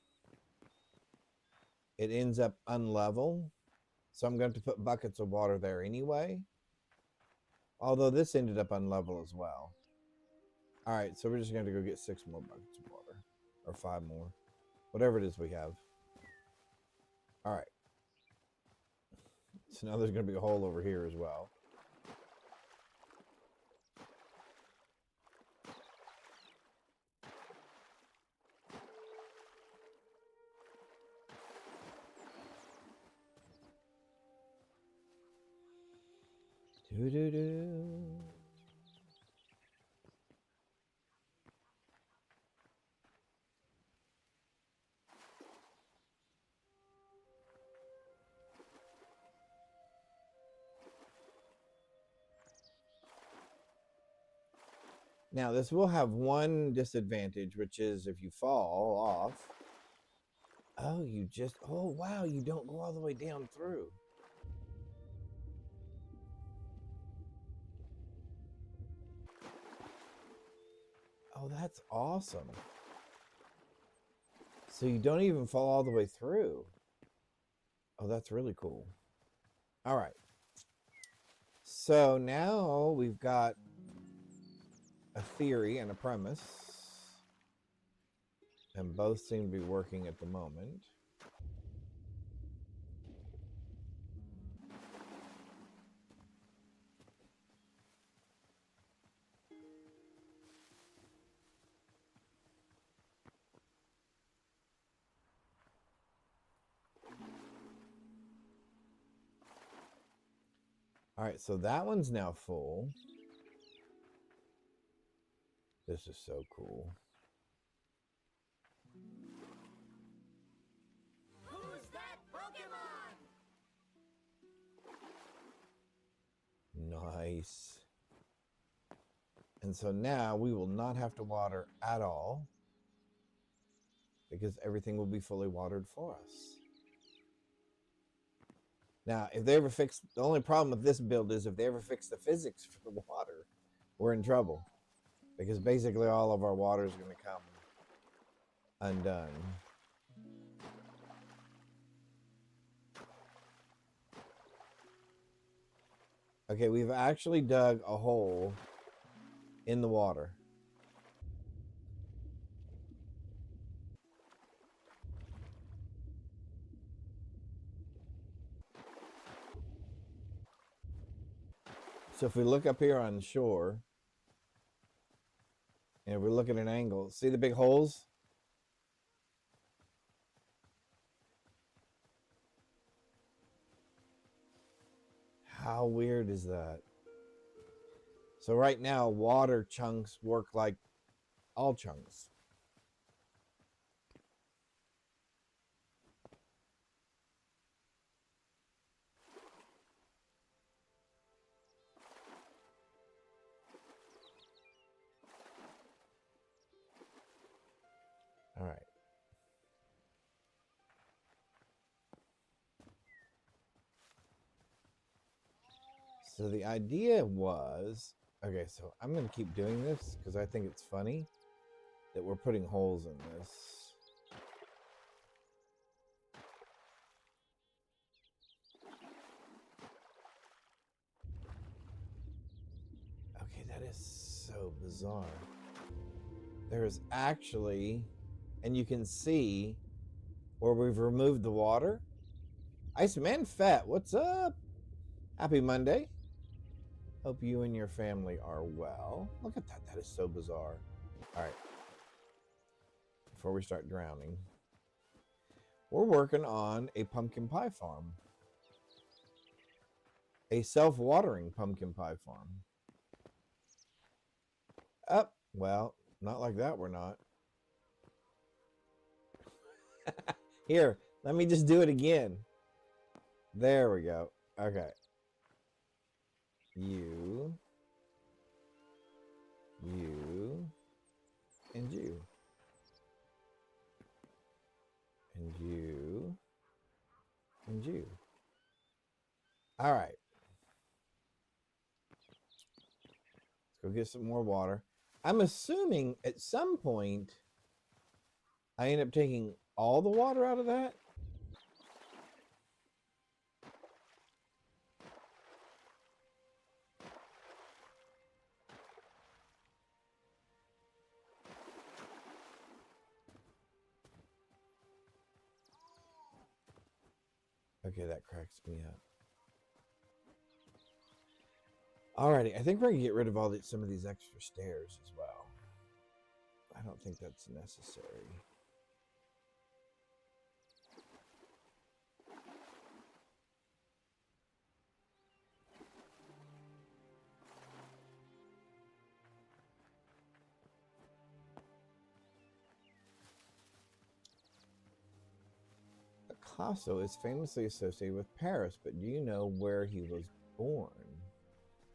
It ends up unlevel. So I'm going to put buckets of water there anyway. Although this ended up unlevel as well. All right, so we're just going to go get 6 more buckets of water. Or 5 more. Whatever it is we have. All right. So now there's going to be a hole over here as well. Doo-doo-doo. Now, this will have one disadvantage, which is if you fall off. Oh, oh, wow, you don't go all the way down through. Oh, that's awesome. So you don't even fall all the way through. Oh, that's really cool. All right. So now we've got a theory and a premise. And both seem to be working at the moment. All right, so that one's now full. This is so cool. Who's that Pokemon? Nice. And so now we will not have to water at all because everything will be fully watered for us. Now, if they ever fix, the only problem with this build is if they ever fix the physics for the water, we're in trouble. Because basically all of our water is going to come undone. Okay, we've actually dug a hole in the water. So if we look up here on shore, and if we look at an angle, see the big holes? How weird is that? So right now, water chunks work like all chunks. All right. So the idea was, okay, so I'm going to keep doing this because I think it's funny that we're putting holes in this. Okay, that is so bizarre. There is actually, and you can see where we've removed the water. Iceman Fat, what's up? Happy Monday. Hope you and your family are well. Look at that. That is so bizarre. All right. Before we start drowning, we're working on a pumpkin pie farm. A self-watering pumpkin pie farm. Up. Well, not like that, we're not. Here, let me just do it again. There we go. Okay. You, and you. And you, and you. All right. Let's go get some more water. I'm assuming at some point I end up taking all the water out of that. Okay, that cracks me up. Alrighty, I think we're gonna get rid of some of these extra stairs as well. I don't think that's necessary. Picasso is famously associated with Paris, but do you know where he was born?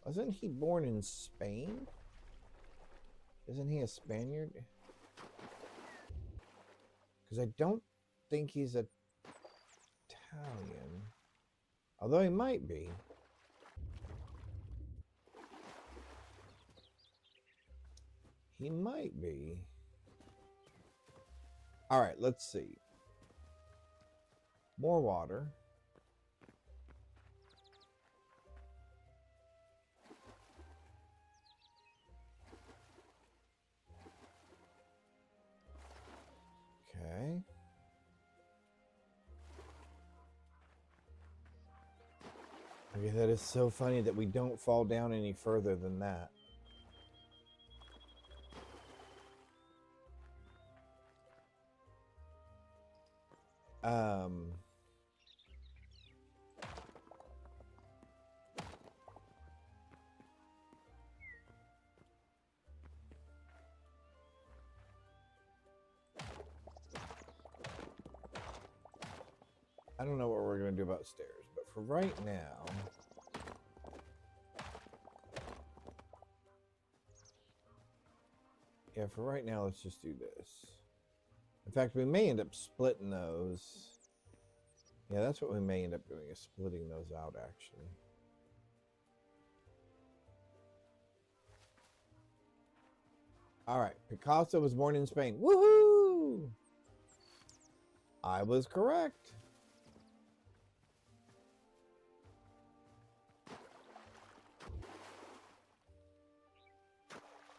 Wasn't he born in Spain? Isn't he a Spaniard? Because I don't think he's Italian. Although he might be. He might be. All right, let's see. More water. Okay. Okay, that is so funny that we don't fall down any further than that. I don't know what we're going to do about stairs, but for right now, let's just do this. In fact, we may end up splitting those. Yeah, that's what we may end up doing, is splitting those out, actually. All right, Picasso was born in Spain. Woohoo! I was correct.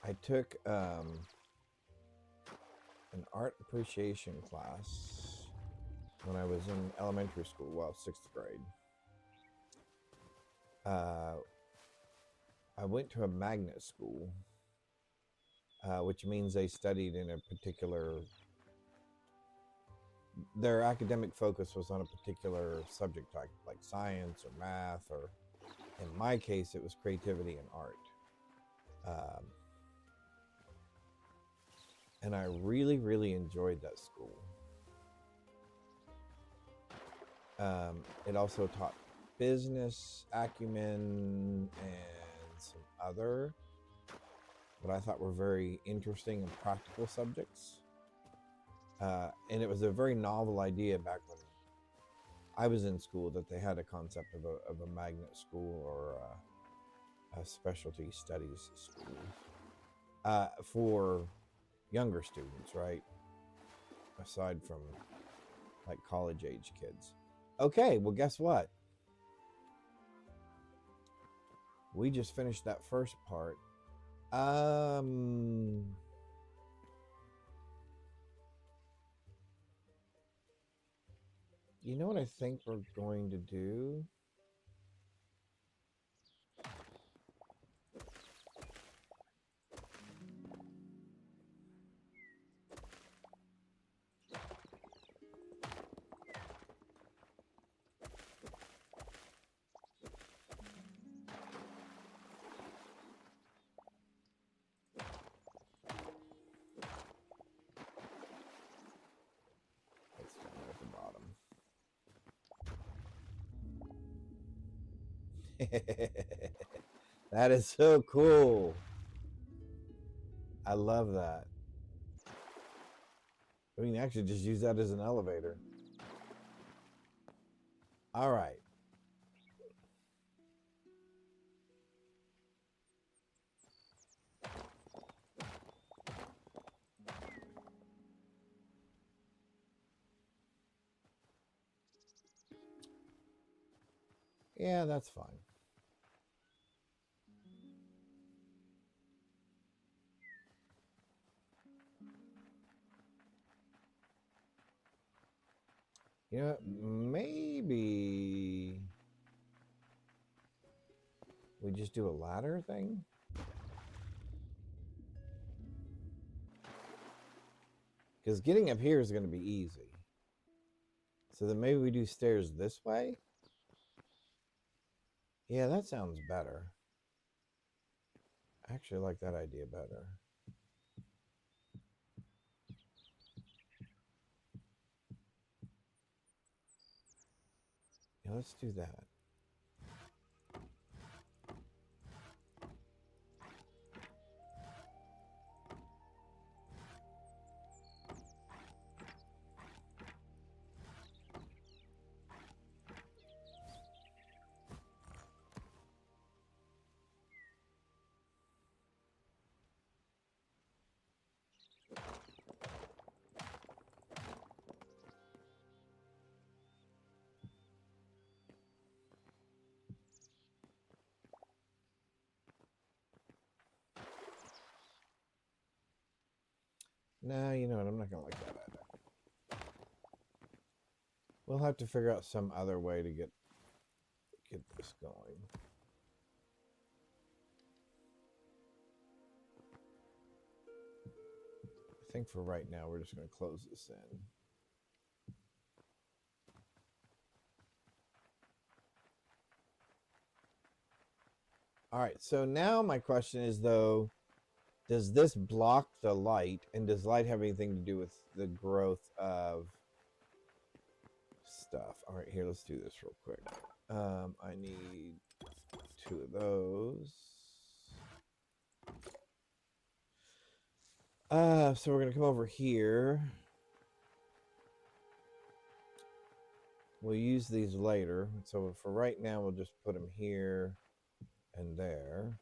I took an art appreciation class when I was in elementary school, well, 6th grade. I went to a magnet school, which means they studied in a particular, their academic focus was on a particular subject, like science or math, or in my case, it was creativity and art. And I really, really enjoyed that school. It also taught business acumen and some other, what I thought were very interesting and practical subjects. And it was a very novel idea back when I was in school, that they had a concept of a magnet school or a specialty studies school for younger students, right? Aside from like college age kids. Okay, well, guess what? We just finished that first part. You know what I think we're going to do? Let's down at the bottom. That is so cool. I love that. We can actually just use that as an elevator. All right. Yeah, that's fine. You know what? Maybe we just do a ladder thing? Because getting up here is going to be easy. So then maybe we do stairs this way? Yeah, that sounds better. I actually like that idea better. Yeah, let's do that. No, you know what? I'm not going to like that either. We'll have to figure out some other way to get this going. I think for right now, we're just going to close this in. All right, so now my question is, though, does this block the light, and does light have anything to do with the growth of stuff? All right, here, let's do this real quick. I need 2 of those. So we're going to come over here. We'll use these later. So for right now, we'll just put them here and there.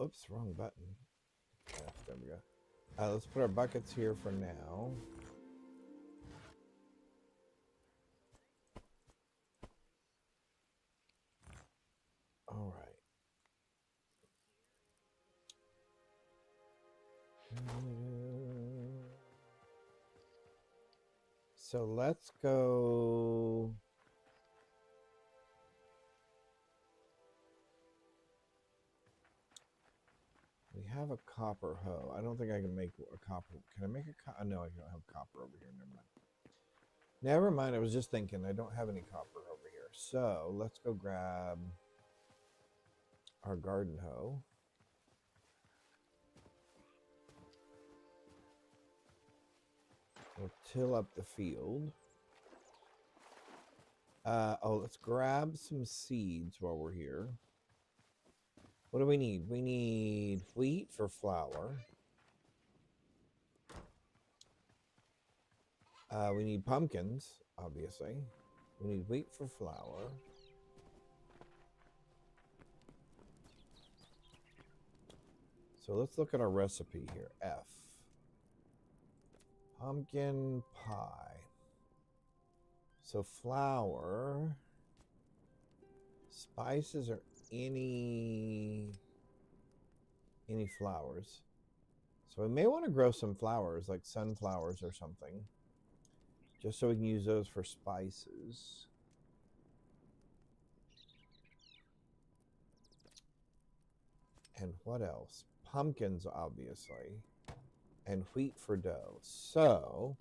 Oops, wrong button. Yes, there we go. Let's put our buckets here for now. All right. So let's go. We have a copper hoe. I don't think I can make a copper. Can I make a no, I don't have copper over here. Never mind. Never mind. I was just thinking I don't have any copper over here. So let's go grab our garden hoe. We'll till up the field. Let's grab some seeds while we're here. What do we need? We need wheat for flour. We need pumpkins, obviously. We need wheat for flour. So let's look at our recipe here. F. Pumpkin pie. So flour, spices, or any flowers. So we may want to grow some flowers, like sunflowers or something, just so we can use those for spices. And what else? Pumpkins, obviously, and wheat for dough. So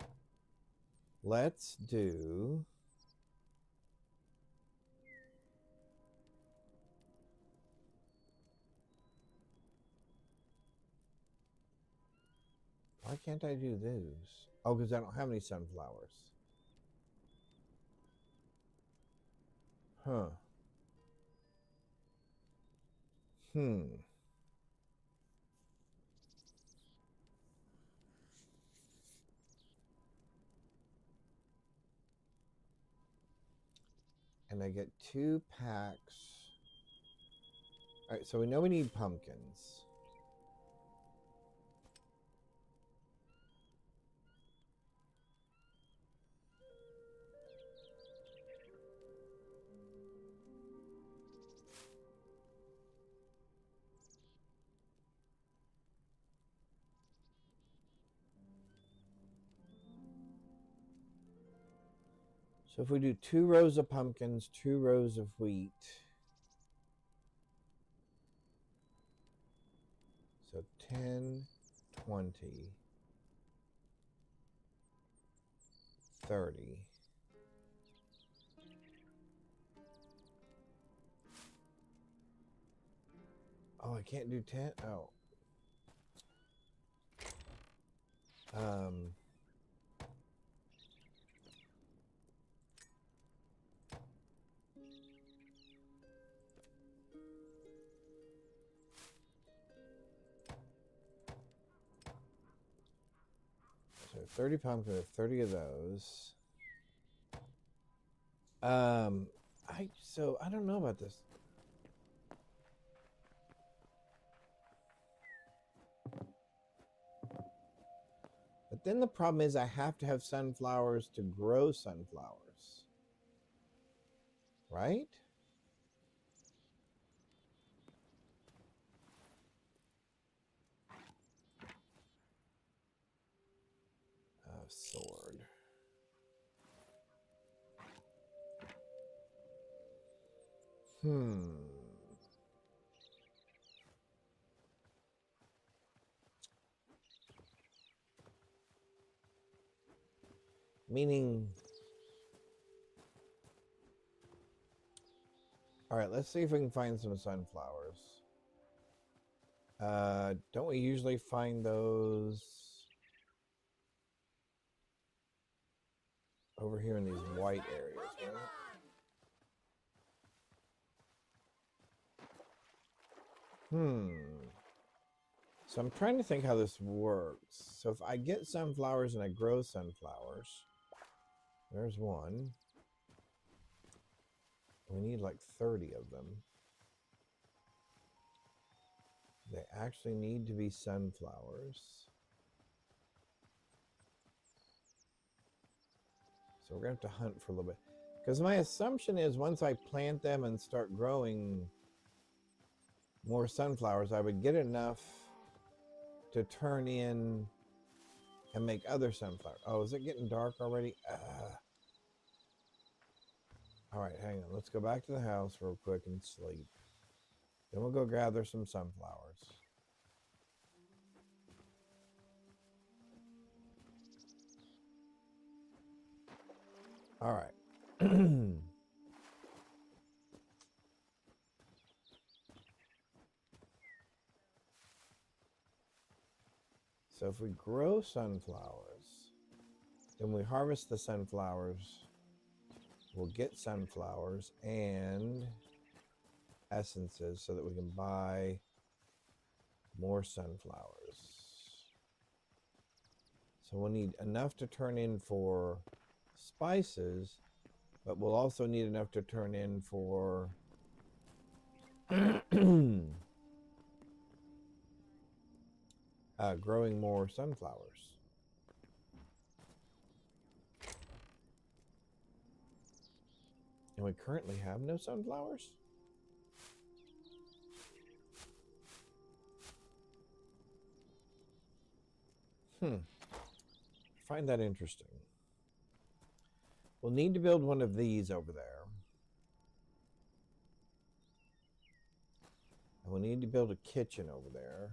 let's do why can't I do those? Oh, because I don't have any sunflowers. Huh. Hmm. And I get 2 packs. All right, so we know we need pumpkins. So if we do 2 rows of pumpkins, 2 rows of wheat. So 10, 20, 30. Oh, I can't do 10? Oh. So 30 pumpkins, 30 of those. I don't know about this. But then the problem is I have to have sunflowers to grow sunflowers. Right? Sword. Meaning, all right, let's see if we can find some sunflowers. Don't we usually find those over here in these white areas, right? So I'm trying to think how this works. So if I get sunflowers and I grow sunflowers, there's one. We need like 30 of them. They actually need to be sunflowers. So we're going to have to hunt for a little bit. Because my assumption is once I plant them and start growing more sunflowers, I would get enough to turn in and make other sunflowers. Oh, is it getting dark already? All right, hang on. Let's go back to the house real quick and sleep. Then we'll go gather some sunflowers. All right. So if we grow sunflowers, then we harvest the sunflowers, we'll get sunflowers and essences so that we can buy more sunflowers. So we'll need enough to turn in for spices, but we'll also need enough to turn in for growing more sunflowers. And we currently have no sunflowers? I find that interesting. We'll need to build one of these over there. And we'll need to build a kitchen over there.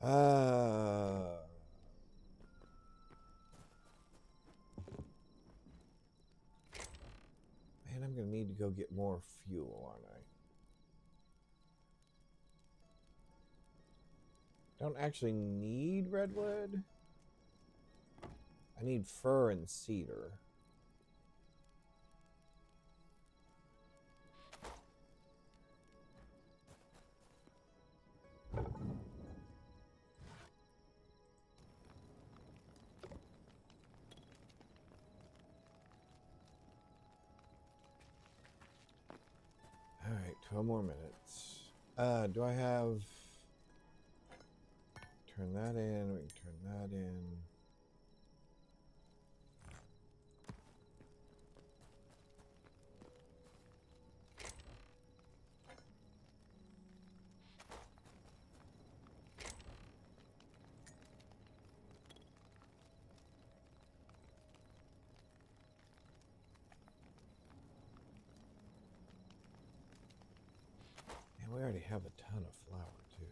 Man, I'm going to need to go get more fuel, aren't I? Don't actually need redwood. I need fir and cedar. All right, 12 more minutes. Do I have... Turn that in. We can turn that in. And we already have a ton of flour, too.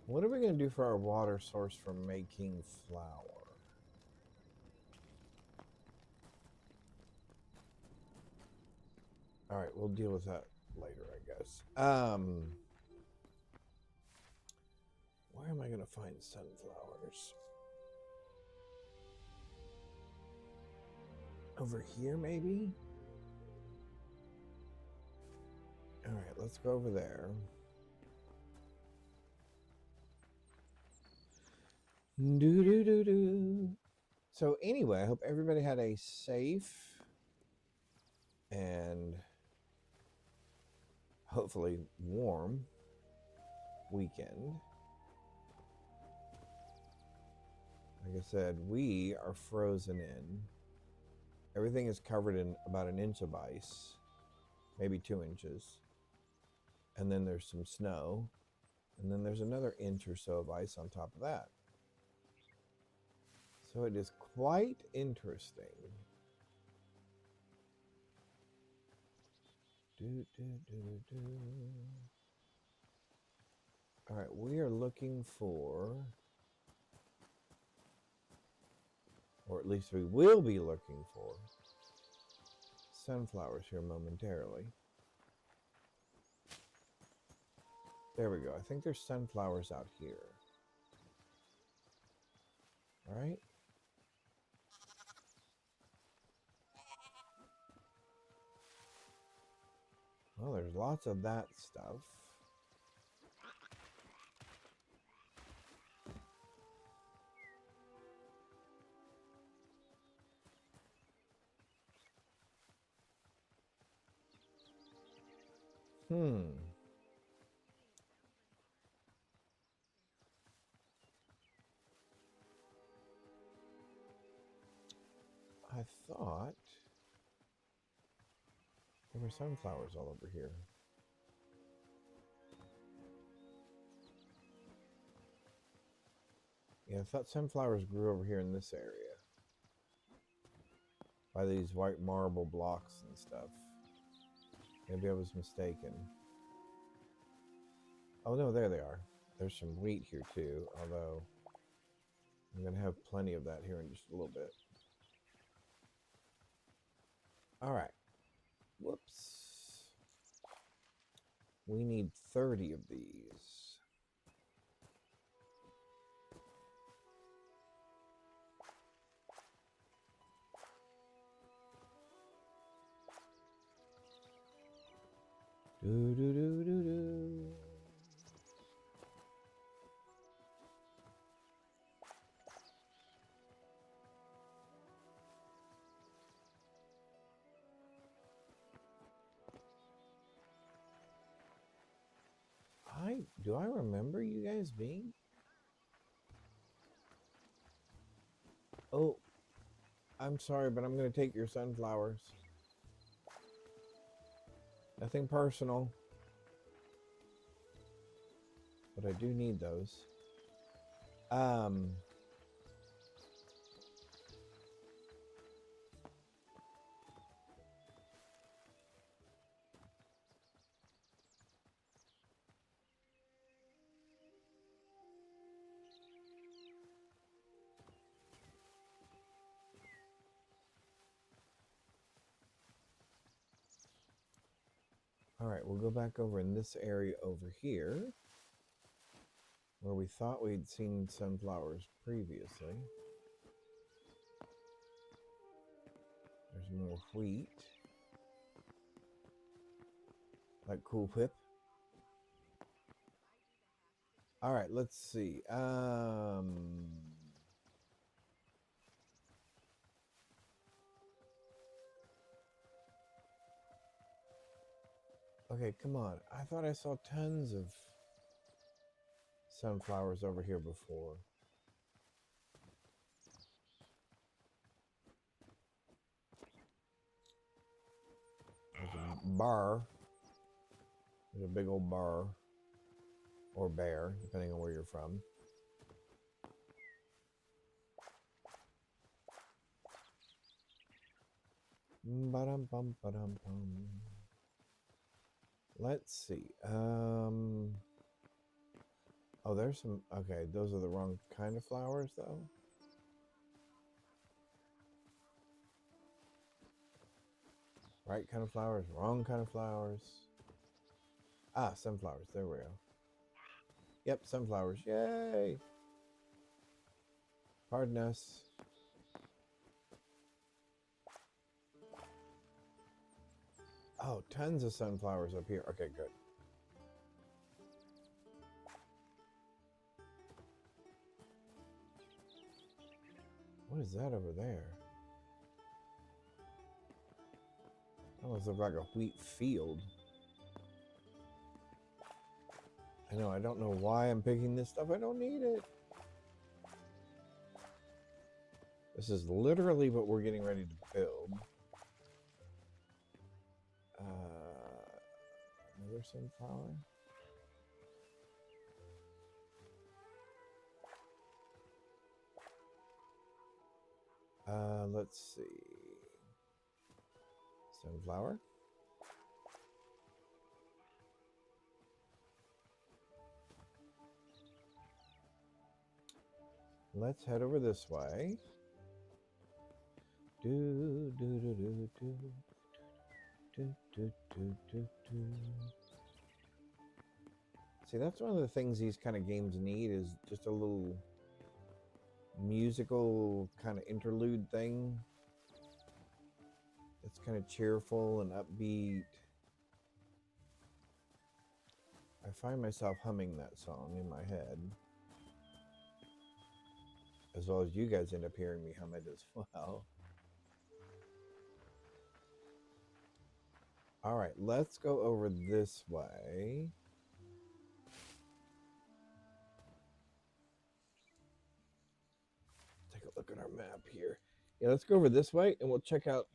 What are we going to do for our water source for making flour? All right, we'll deal with that later, I guess. Where am I going to find sunflowers? Over here, maybe? All right, let's go over there. Do. So anyway, I hope everybody had a safe and hopefully warm weekend. Like I said, we are frozen in. Everything is covered in about an inch of ice, maybe 2 inches. And then there's some snow. And then there's another inch or so of ice on top of that. So it is quite interesting. All right, we are looking for, or at least we will be looking for, sunflowers here momentarily. There we go. I think there's sunflowers out here. All right. Well, there's lots of that stuff. I thought there were sunflowers all over here. Yeah, I thought sunflowers grew over here in this area. By these white marble blocks and stuff. Maybe I was mistaken. Oh no, there they are. There's some wheat here too, although I'm going to have plenty of that here in just a little bit. All right. Whoops. We need 30 of these. Do. Do I remember you guys being? Oh, I'm sorry, but I'm going to take your sunflowers. Nothing personal. But I do need those. Um, all right, we'll go back over in this area over here where we thought we'd seen sunflowers previously. There's more wheat. Like Cool Whip. All right, let's see. Okay, come on. I thought I saw tons of sunflowers over here before. There's a bar. There's a big old bar. Or bear, depending on where you're from. Ba-dum-bum. Let's see. Oh, there's some. Okay, those are the wrong kind of flowers, though. Right kind of flowers, wrong kind of flowers. Ah, sunflowers. There we go. Yep, sunflowers. Yay! Pardon us. Oh, tons of sunflowers up here. Okay, good. What is that over there? Almost looks like a wheat field. I know, I don't know why I'm picking this stuff. I don't need it. This is literally what we're getting ready to build. Another sunflower. Let's see. Sunflower. Let's head over this way. Do do do do do do do do do do. See, that's one of the things these kind of games need, is just a little musical kind of interlude thing. It's kind of cheerful and upbeat. I find myself humming that song in my head, as well as you guys end up hearing me hum it as well. All right, let's go over this way. Take a look at our map here. Yeah, let's go over this way and we'll check out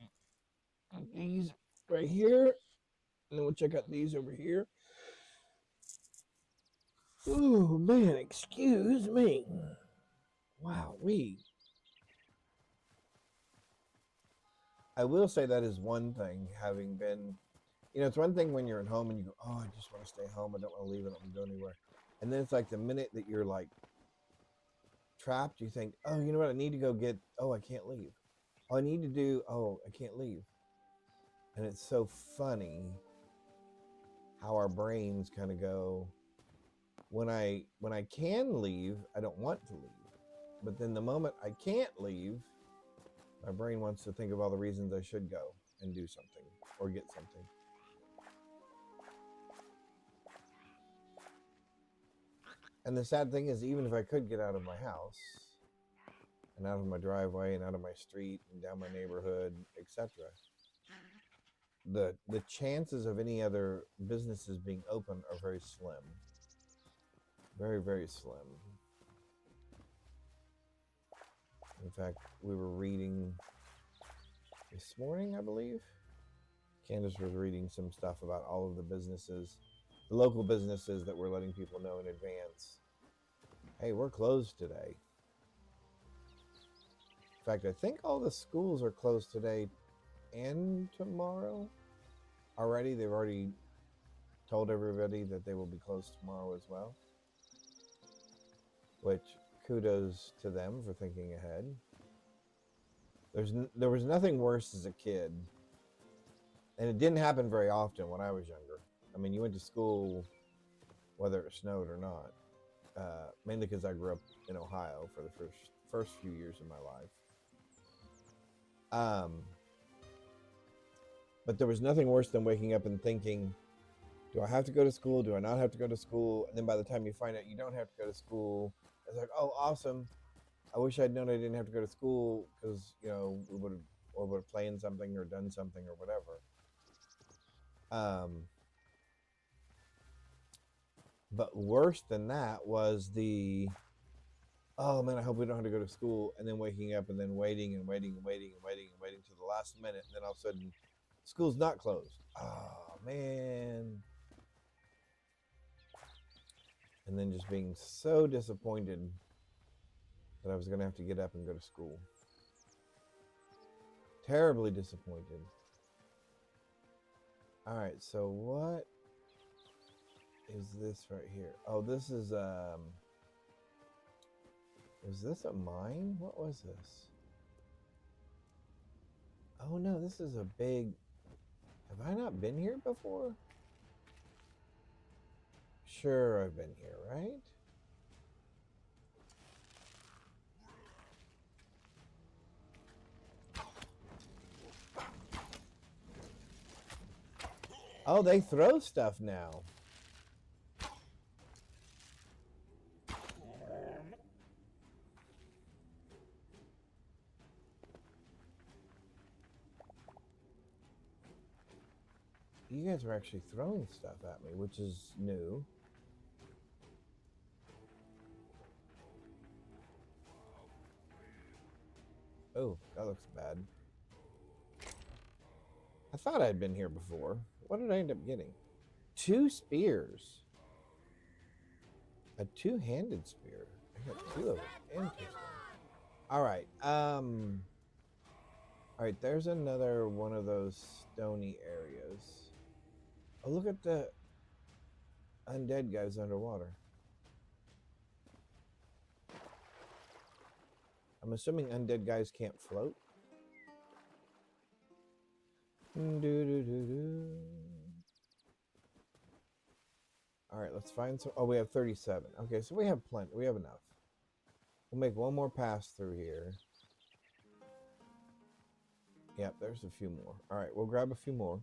these right here. And then we'll check out these over here. Oh, man, excuse me. Wow, I will say that is one thing, having been, it's one thing when you're at home and you go, oh, I just want to stay home. I don't want to leave. I don't want to go anywhere. And then it's like the minute that you're like trapped, you think, oh, you know what? I need to go get, oh, I can't leave. Oh, I need to do, oh, I can't leave. And it's so funny how our brains kind of go, when I can leave, I don't want to leave. But then the moment I can't leave, my brain wants to think of all the reasons I should go and do something or get something. And the sad thing is, even if I could get out of my house and out of my driveway and out of my street and down my neighborhood, etc., the chances of any other businesses being open are very slim. Very, very slim. In fact, we were reading this morning, I believe. Candace was reading some stuff about all of the businesses, the local businesses that were letting people know in advance Hey, we're closed today. In fact, I think all the schools are closed today and tomorrow. Already, they've already told everybody that they will be closed tomorrow as well. Which, kudos to them for thinking ahead. There was nothing worse as a kid, and it didn't happen very often when I was younger. I mean, you went to school whether it snowed or not. Mainly because I grew up in Ohio for the first few years of my life. But there was nothing worse than waking up and thinking, do I have to go to school? Do I not have to go to school? And then by the time you find out you don't have to go to school, it's like, oh, awesome. I wish I'd known I didn't have to go to school because, you know, we would have planned something or done something or whatever. But worse than that was the, oh man, I hope we don't have to go to school, and then waking up and then waiting and waiting and waiting and waiting and waiting till the last minute, and then all of a sudden, school's not closed. Oh man. And then just being so disappointed that I was going to have to get up and go to school. Terribly disappointed. All right, so what is this right here? Oh, this is this a mine? What was this? Oh no, this is a big, have I not been here before? Sure, I've been here, right? Oh, they throw stuff now. You guys are actually throwing stuff at me, which is new. Oh, that looks bad. I thought I'd been here before. What did I end up getting? 2 spears. A 2-handed spear. I got 2 of them. Interesting. Alright, alright, there's another one of those stony areas. Oh, look at the undead guys underwater. I'm assuming undead guys can't float. Alright, let's find some. Oh, we have 37. Okay, so we have plenty. We have enough. We'll make one more pass through here. Yep, there's a few more. Alright, we'll grab a few more.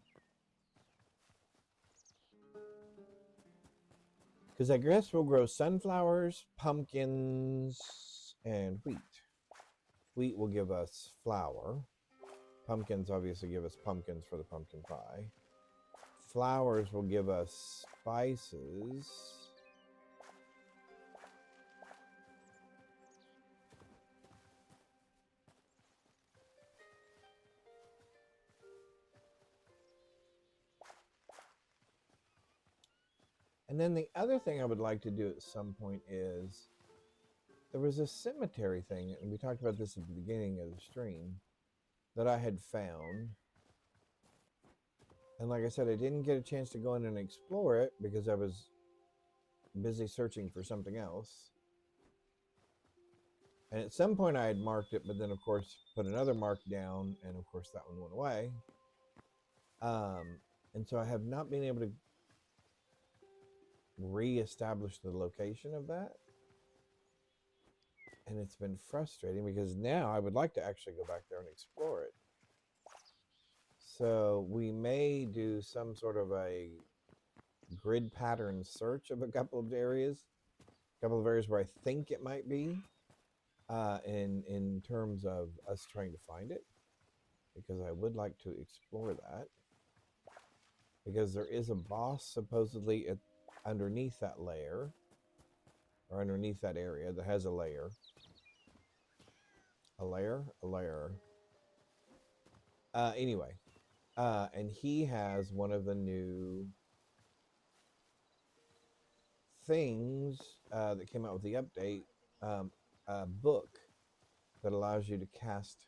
Because I guess we'll grow sunflowers, pumpkins, and wheat. Wheat will give us flour. Pumpkins obviously give us pumpkins for the pumpkin pie. Flowers will give us spices. And then the other thing I would like to do at some point is, there was a cemetery thing, and we talked about this at the beginning of the stream, that I had found. And like I said, I didn't get a chance to go in and explore it because I was busy searching for something else. And at some point I had marked it, but then of course put another mark down, and of course that one went away. And so I have not been able to re-establish the location of that. And it's been frustrating because now I would like to actually go back there and explore it. So we may do some sort of a grid pattern search of a couple of areas where I think it might be, in terms of us trying to find it, because I would like to explore that, because there is a boss supposedly underneath that layer, or underneath that area that has a layer. A layer. Anyway, and he has one of the new things that came out with the update, a book that allows you to cast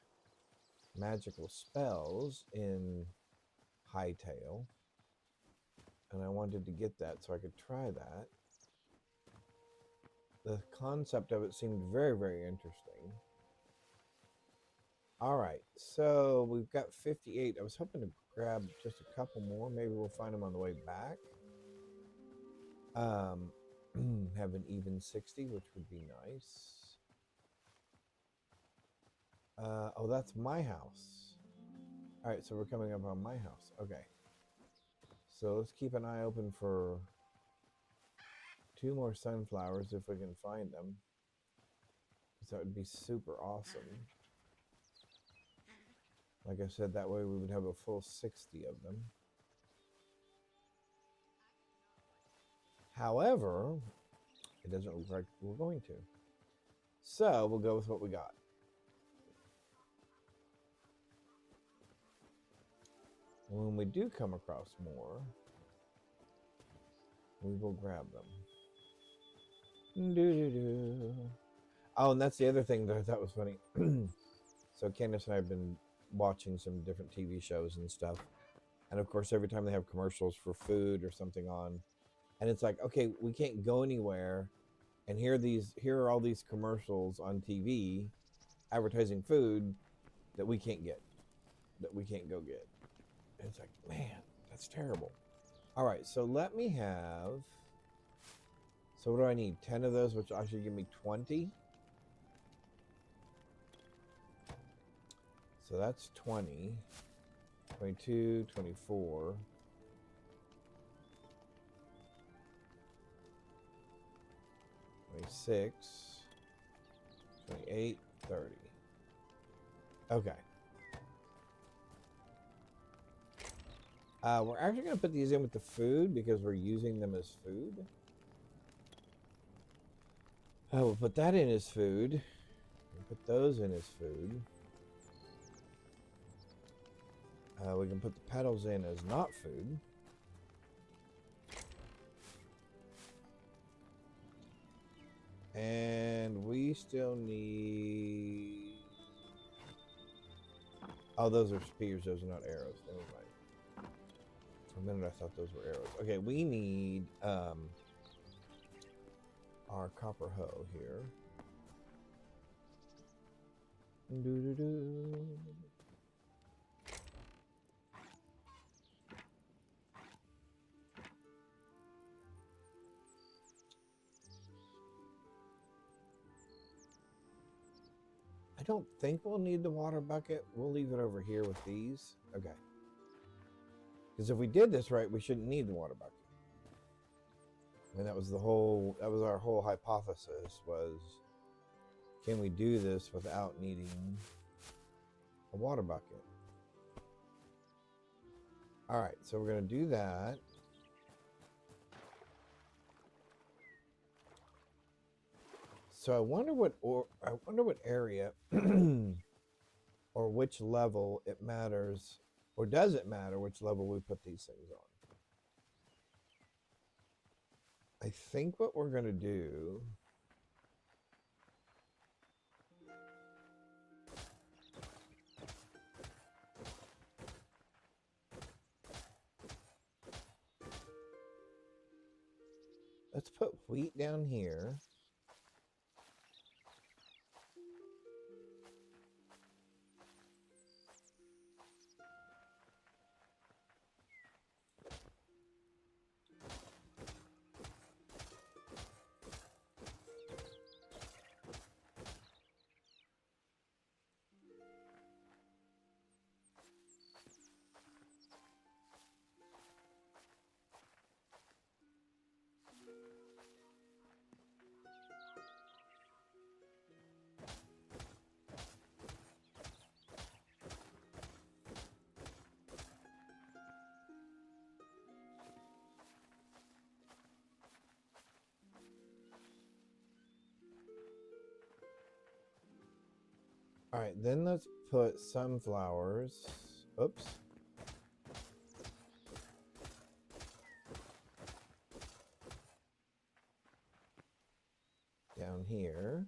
magical spells in Hytale, and I wanted to get that so I could try that. The concept of it seemed very, very interesting. All right, so we've got 58. I was hoping to grab just a couple more. Maybe we'll find them on the way back. Have an even 60, which would be nice. Oh, that's my house. All right, so we're coming up on my house. Okay. So let's keep an eye open for 2 more sunflowers if we can find them. Because that would be super awesome. Like I said, that way we would have a full 60 of them. However, it doesn't look like we're going to. So we'll go with what we got. When we do come across more, we will grab them. Oh, and that's the other thing that I thought was funny. So Candace and I have been watching some different TV shows and stuff. And of course, every time they have commercials for food or something on, and it's like, okay, we can't go anywhere. And here are all these commercials on TV advertising food that we can't get, that we can't go get. And it's like, man, that's terrible. All right, so let me have, so what do I need? 10 of those, which actually give me 20. So that's 20, 22, 24. 26, 28, 30. Okay. We're actually going to put these in with the food because we're using them as food. We'll put that in as food. We'll put those in as food. We can put the petals in as not food. And we still need... Oh, those are spears. Those are not arrows. Never mind. For a minute I thought those were arrows. Okay, we need our copper hoe here. Doo-doo-doo. I don't think we'll need the water bucket. We'll leave it over here with these. Okay. Because if we did this right, we shouldn't need the water bucket. And that was our whole hypothesis was, can we do this without needing a water bucket? All right, so we're going to do that. So I wonder what area or which level it matters, or does it matter which level we put these things on? I think what we're going to do let's put wheat down here. All right, then let's put sunflowers. Oops. down here.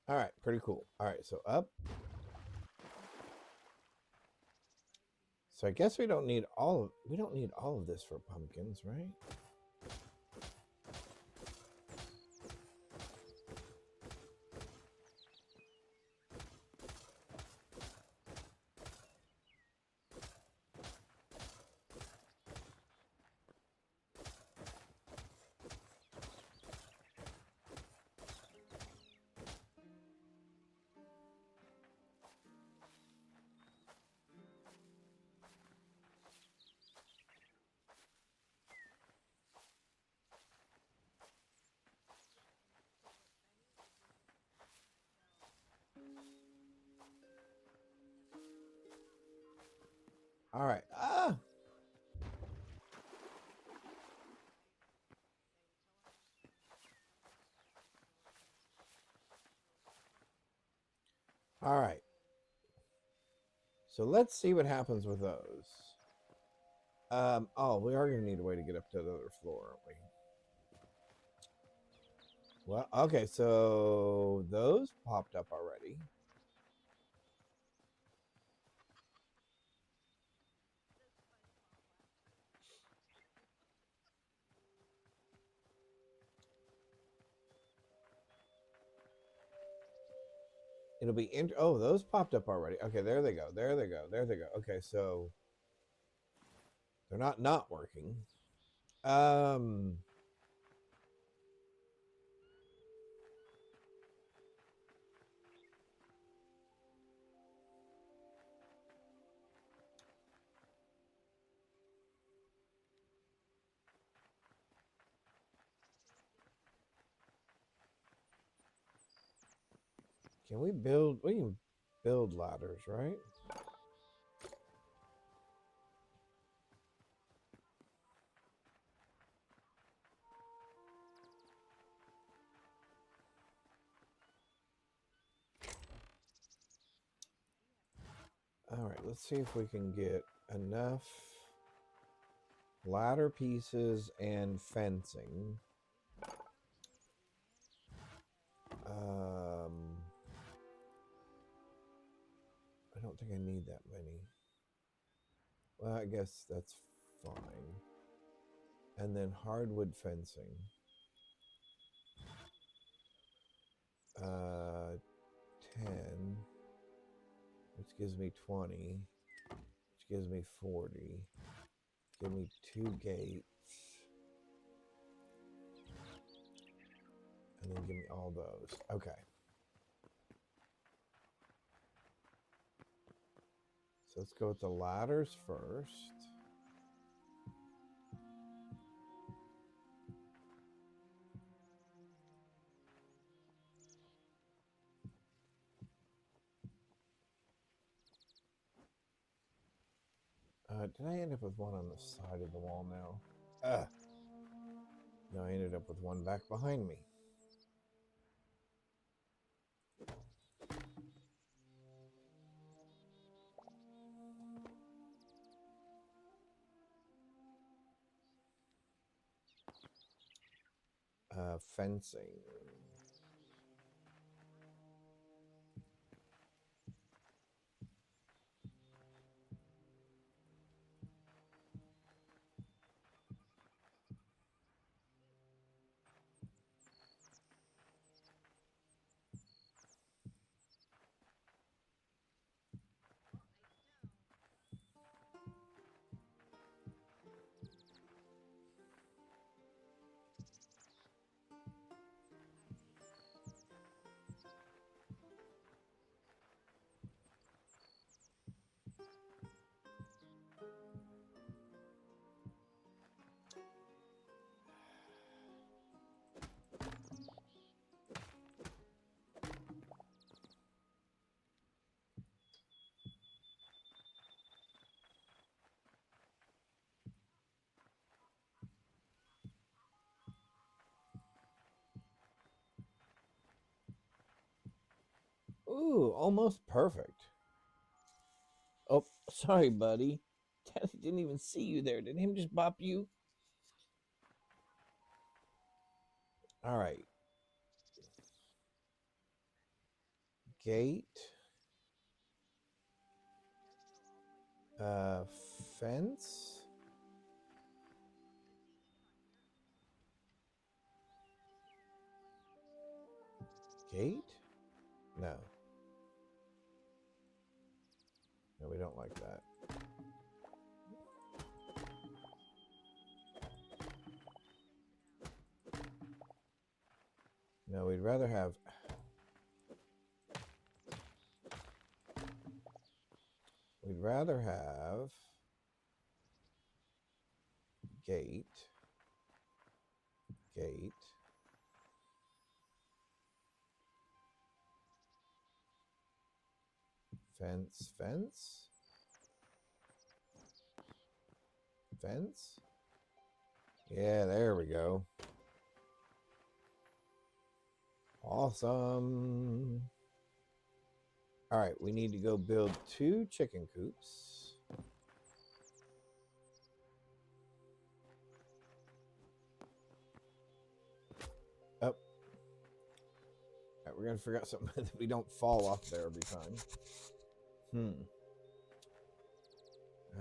All right, pretty cool. All right, so up. So I guess we don't need all of this for pumpkins, right? All right. All right. So let's see what happens with those. Oh, we are going to need a way to get up to the other floor, aren't we? Well, okay, so those popped up already. It'll be oh, those popped up already. Okay, there they go. There they go. There they go. Okay, so they're not working. Can we build? We can build ladders, right? All right, let's see if we can get enough ladder pieces and fencing. I don't think I need that many. Well, I guess that's fine. And then hardwood fencing. 10, which gives me 20, which gives me 40. Give me 2 gates. And then give me all those. Okay. So let's go with the ladders first. Did I end up with one on the side of the wall now? No, I ended up with one back behind me. Fencing. Ooh, almost perfect. Oh, sorry, buddy. Daddy didn't even see you there. Did him just bop you? All right. Gate. Fence. Gate? No. No, we don't like that. No, we'd rather have... We'd rather have... Gate. Gate. Fence. Fence. Fence. Yeah, there we go. Awesome. All right, we need to go build 2 chicken coops. Oh. All right, we're going to figure out something that we don't fall off there every time. All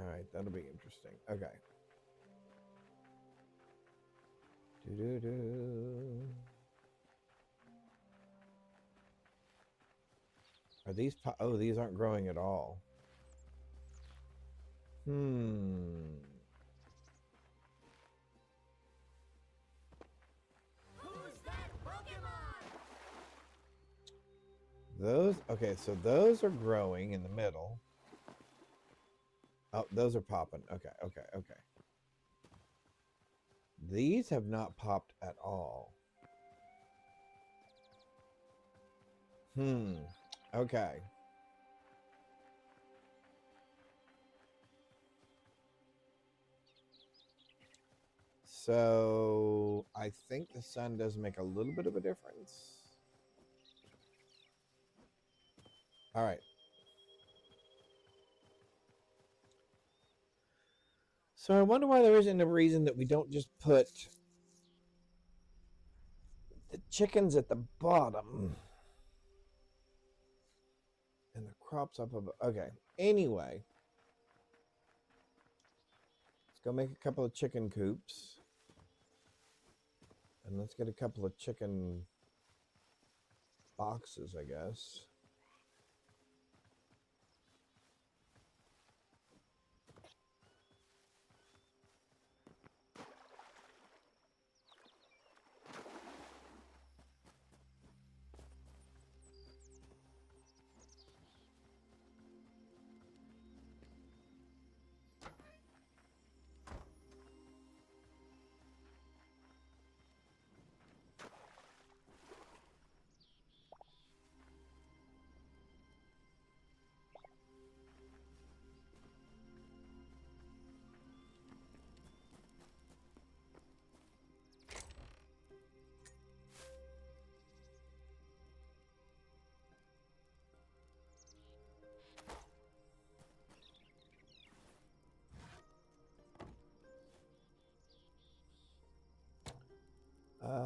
right, that'll be interesting. Okay. Doo-doo-doo. Are these... Oh, these aren't growing at all. Who's that Pokemon? Those... Okay, so those are growing in the middle. Oh, those are popping. Okay, okay, okay. These have not popped at all. Okay. So I think the sun does make a little bit of a difference. All right. So I wonder why there isn't a reason that we don't just put the chickens at the bottom and the crops up above. Okay. Anyway, let's go make a couple of chicken coops. And let's get a couple of chicken boxes, I guess.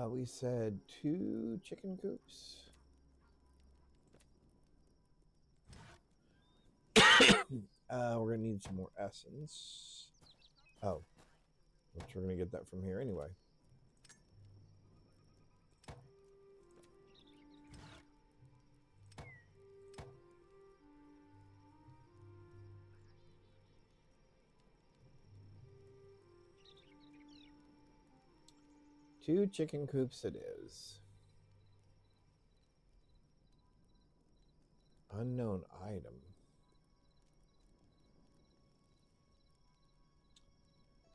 We said 2 chicken coops. We're gonna need some more essence. Oh, which we're gonna get that from here anyway. Two chicken coops it is. Unknown item.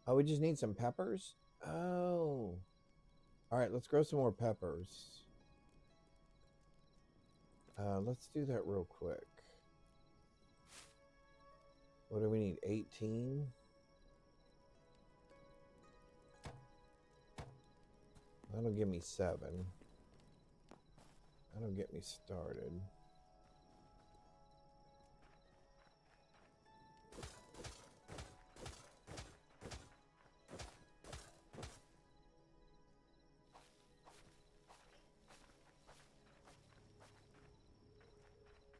Oh, we just need some peppers? Oh. All right, let's grow some more peppers. Let's do that real quick. What do we need? 18? That'll give me 7. That'll get me started.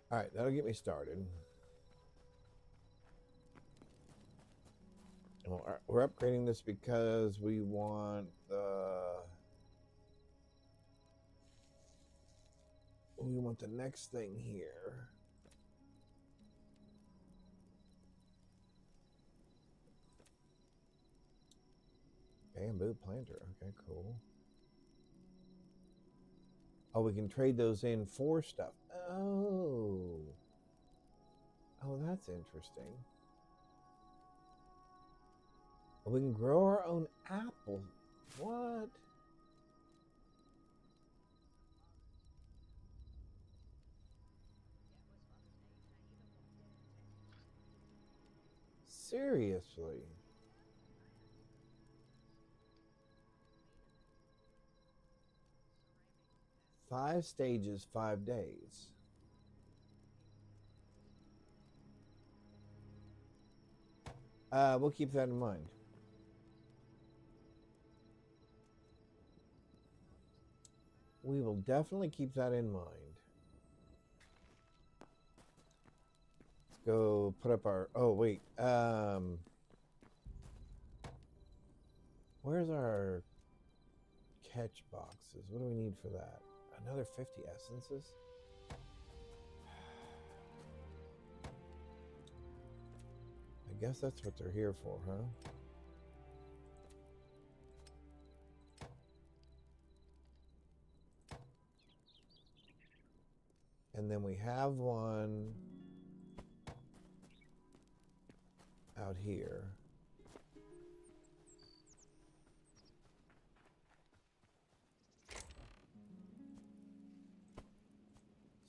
All right, that'll get me started. Well, we're upgrading this because we want the next thing here. Bamboo planter. Okay, cool. Oh, we can trade those in for stuff. Oh, that's interesting. We can grow our own apple. What? Seriously? Five stages, 5 days. We'll keep that in mind. We will definitely keep that in mind. Let's go put up our... Oh, wait. Where's our catch boxes? What do we need for that? Another 50 essences? I guess that's what they're here for, huh? And then we have one out here.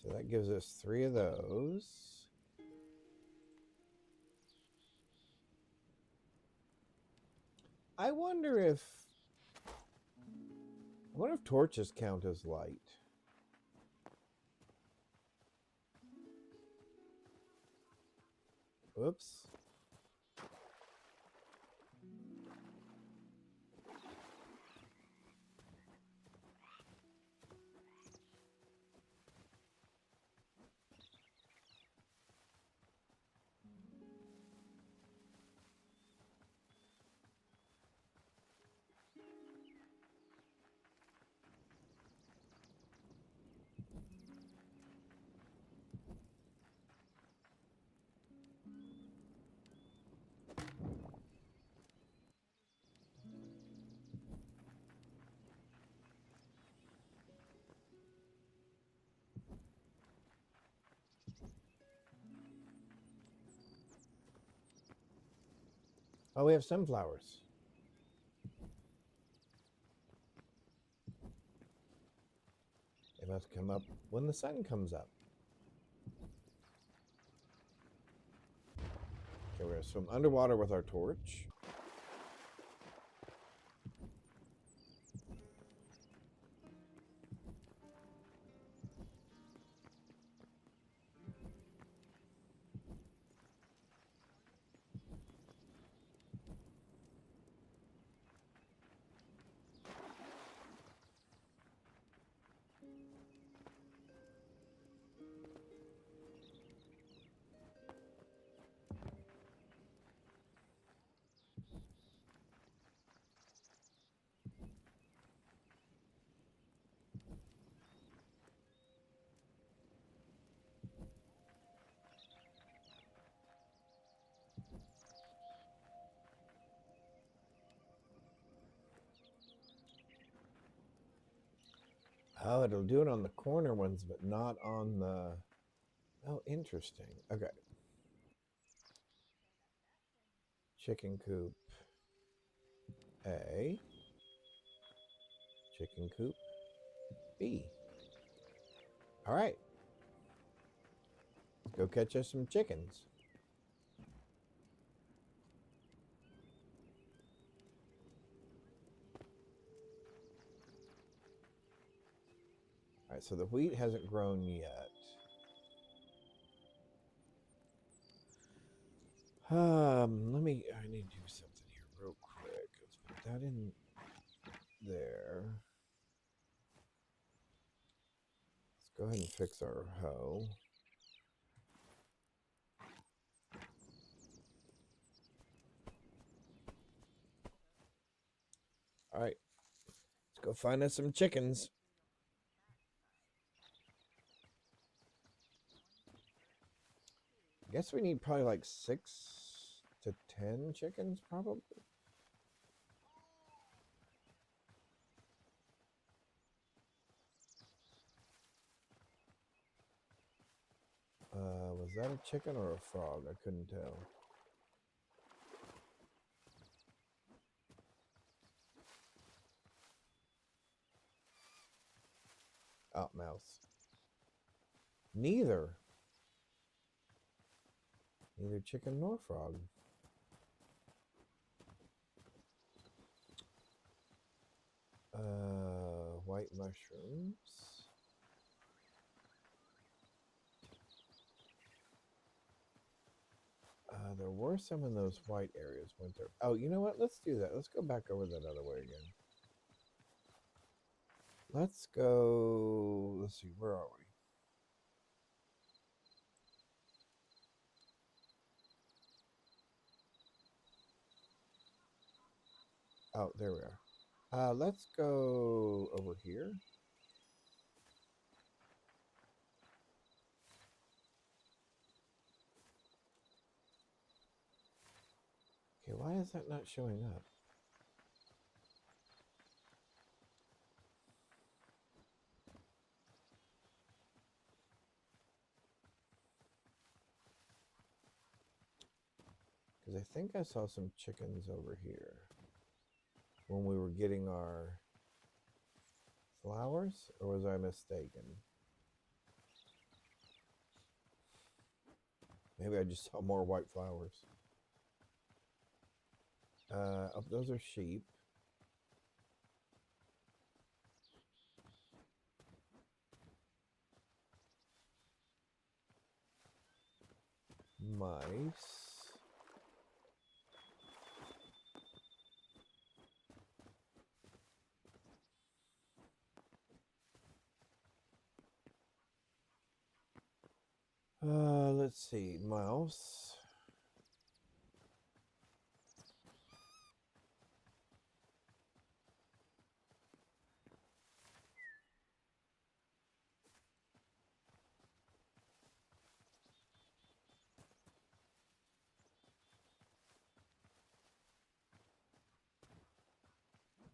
So that gives us 3 of those. I wonder if torches count as light. Whoops. Oh, we have sunflowers. They must come up when the sun comes up. Okay, we're going to swim underwater with our torch. Oh, it'll do it on the corner ones, but not on the... Oh, interesting. Okay. Chicken coop A. Chicken coop B. All right. Let's go catch us some chickens. All right, so the wheat hasn't grown yet. I need to do something here real quick. Let's put that in there. Let's go ahead and fix our hoe. All right, let's go find us some chickens. I guess we need probably like 6 to 10 chickens, probably. Was that a chicken or a frog? I couldn't tell. Oh, mouse. Neither chicken nor frog. White mushrooms. There were some in those white areas, weren't there? Oh, you know what? Let's do that. Let's go back over that other way again. Let's go. Let's see. Where are we? Oh, there we are. Let's go over here. Okay, why is that not showing up? Because I think I saw some chickens over here when we were getting our flowers, or was I mistaken? Maybe I just saw more white flowers. Oh, those are sheep. Mice. Let's see. Mouse.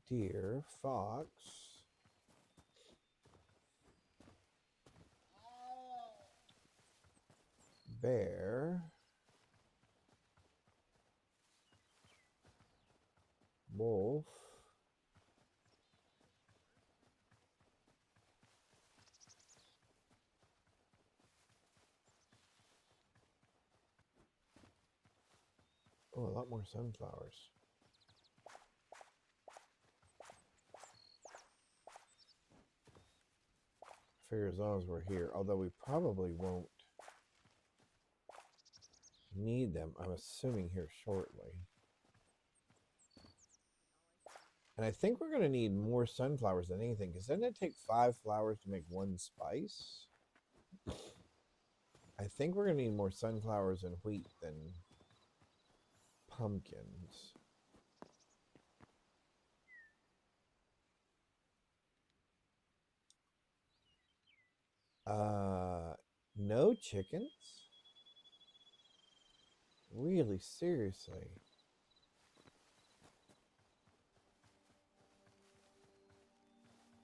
Deer. Fox. Bear. Wolf. Oh, a lot more sunflowers. Figure as long as we're here, although we probably won't need them, I'm assuming, here shortly. And I think we're going to need more sunflowers than anything, because doesn't it take 5 flowers to make 1 spice? I think we're going to need more sunflowers and wheat than pumpkins. No chickens? Really, seriously?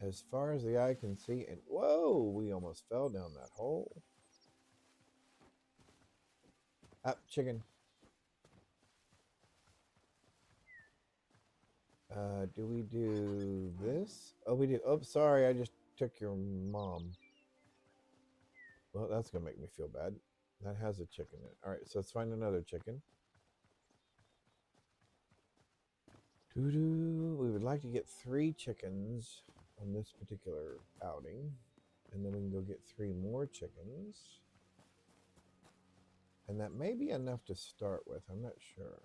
As far as the eye can see, and whoa, we almost fell down that hole. Up, chicken. Do we do this? Oh, we do. Oh, sorry, I just took your mom. Well, that's gonna make me feel bad. That has a chicken in it. All right, so let's find another chicken. Doo-doo. We would like to get 3 chickens on this particular outing. And then we can go get 3 more chickens. And that may be enough to start with. I'm not sure.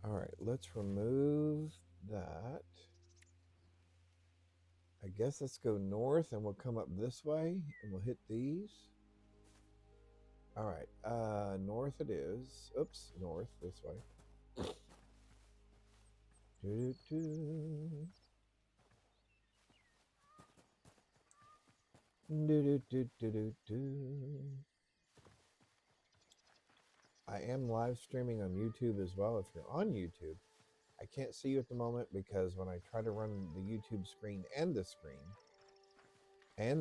All right, let's remove that. I guess let's go north and we'll come up this way and we'll hit these. All right, north it is. Oops, north this way. Do-do-do. Do-do-do-do-do-do. I am live streaming on YouTube as well. If you're on YouTube, I can't see you at the moment because when I try to run the YouTube screen and the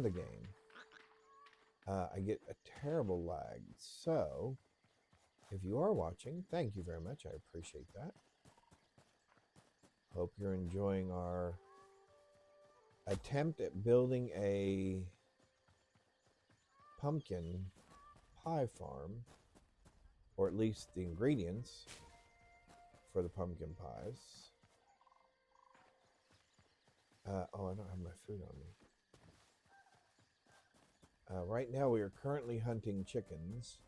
game, I get a terrible lag. So, if you are watching, thank you very much. I appreciate that. Hope you're enjoying our attempt at building a pumpkin pie farm, or at least the ingredients for the pumpkin pies. Oh, I don't have my food on me. Right now we are currently hunting chickens.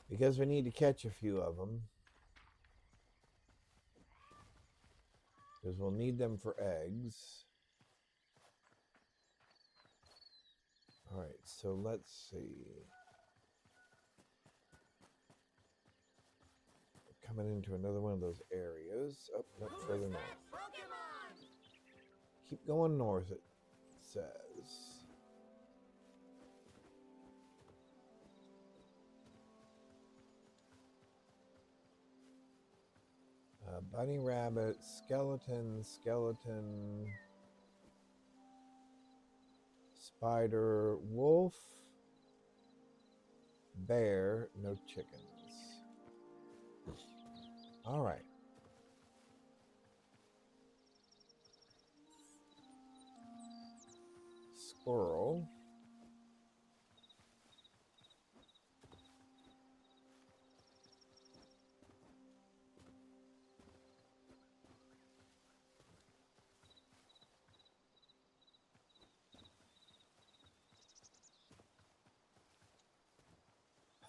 Because we need to catch a few of them. Because we'll need them for eggs. Alright, so let's see. Coming into another one of those areas. Oh, no, further north. Pokemon? Keep going north, it says. Bunny rabbit, skeleton, spider, wolf, bear, no chickens. All right. Squirrel.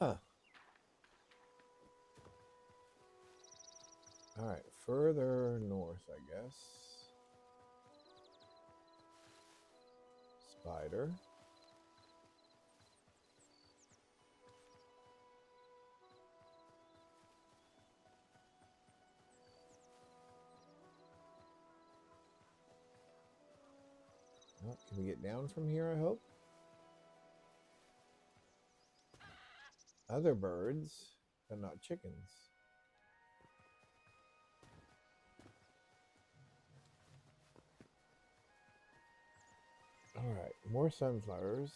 Huh. All right, further north, I guess. Spider. Oh, can we get down from here, I hope? Other birds, but not chickens. All right, more sunflowers.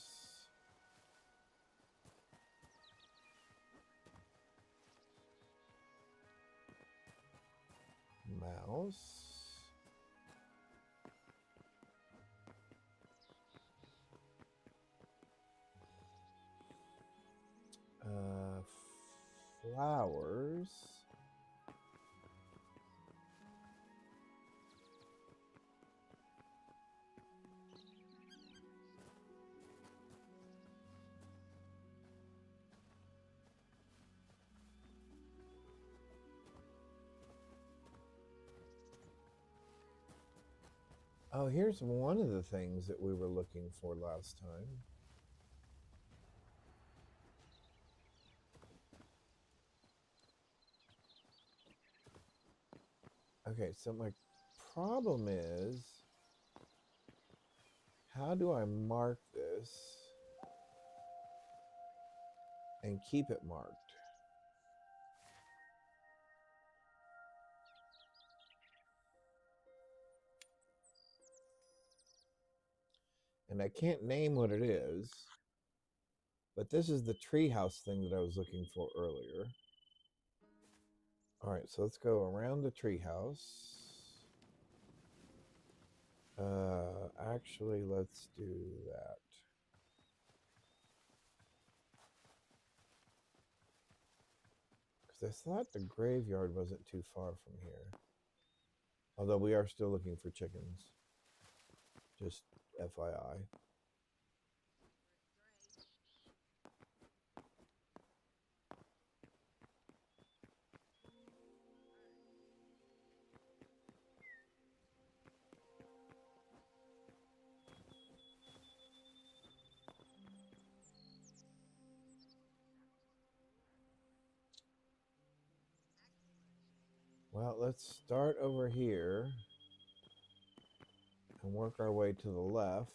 Mouse. Flowers. Oh, here's one of the things that we were looking for last time. Okay, so my problem is, how do I mark this and keep it marked? And I can't name what it is, but this is the treehouse thing that I was looking for earlier. All right, so let's go around the treehouse. Actually, let's do that. Because I thought the graveyard wasn't too far from here. Although we are still looking for chickens. Just FYI. Well, let's start over here and work our way to the left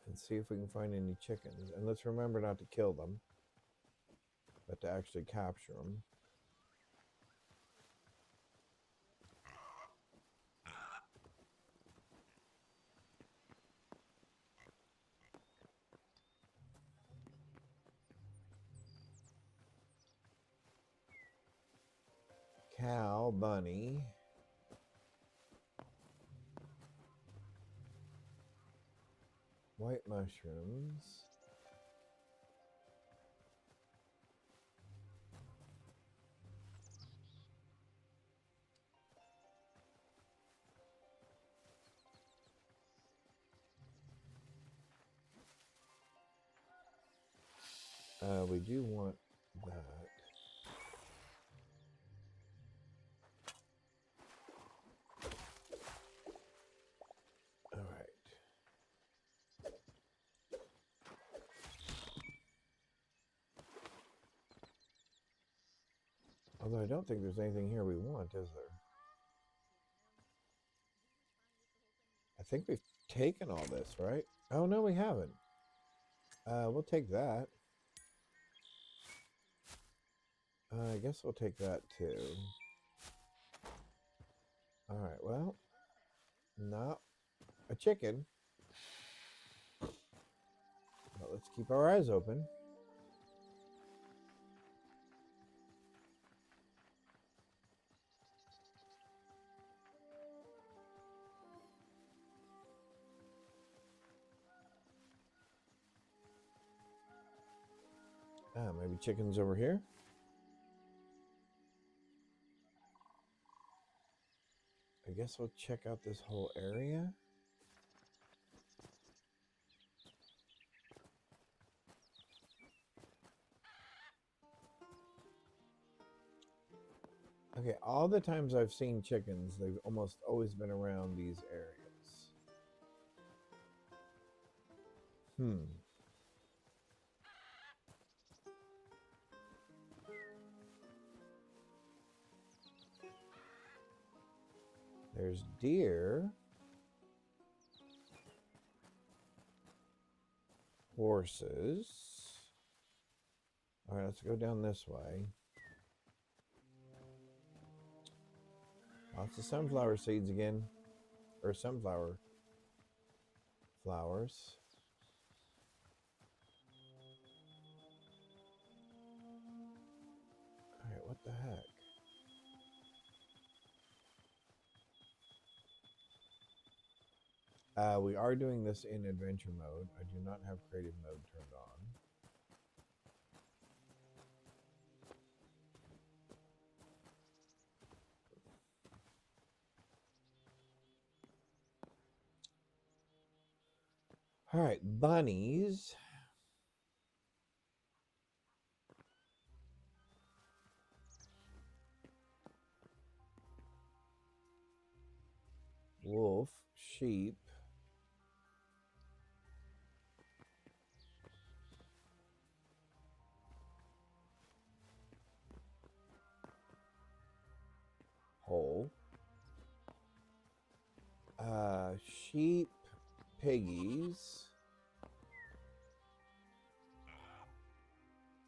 and see if we can find any chickens. And let's remember not to kill them, but to actually capture them. Cow, bunny. White mushrooms. We do want that. All right. Although I don't think there's anything here we want, is there? I think we've taken all this, right? Oh, no, we haven't. We'll take that. I guess we'll take that too. All right, well, not a chicken. But let's keep our eyes open. Maybe chickens over here. I guess we'll check out this whole area. Okay, all the times I've seen chickens, they've almost always been around these areas. There's deer. Horses. All right, let's go down this way. Lots of sunflower seeds again. Or sunflower flowers. All right, what the heck? We are doing this in adventure mode. I do not have creative mode turned on. All right, bunnies. Wolf, sheep. Whole. Sheep, piggies.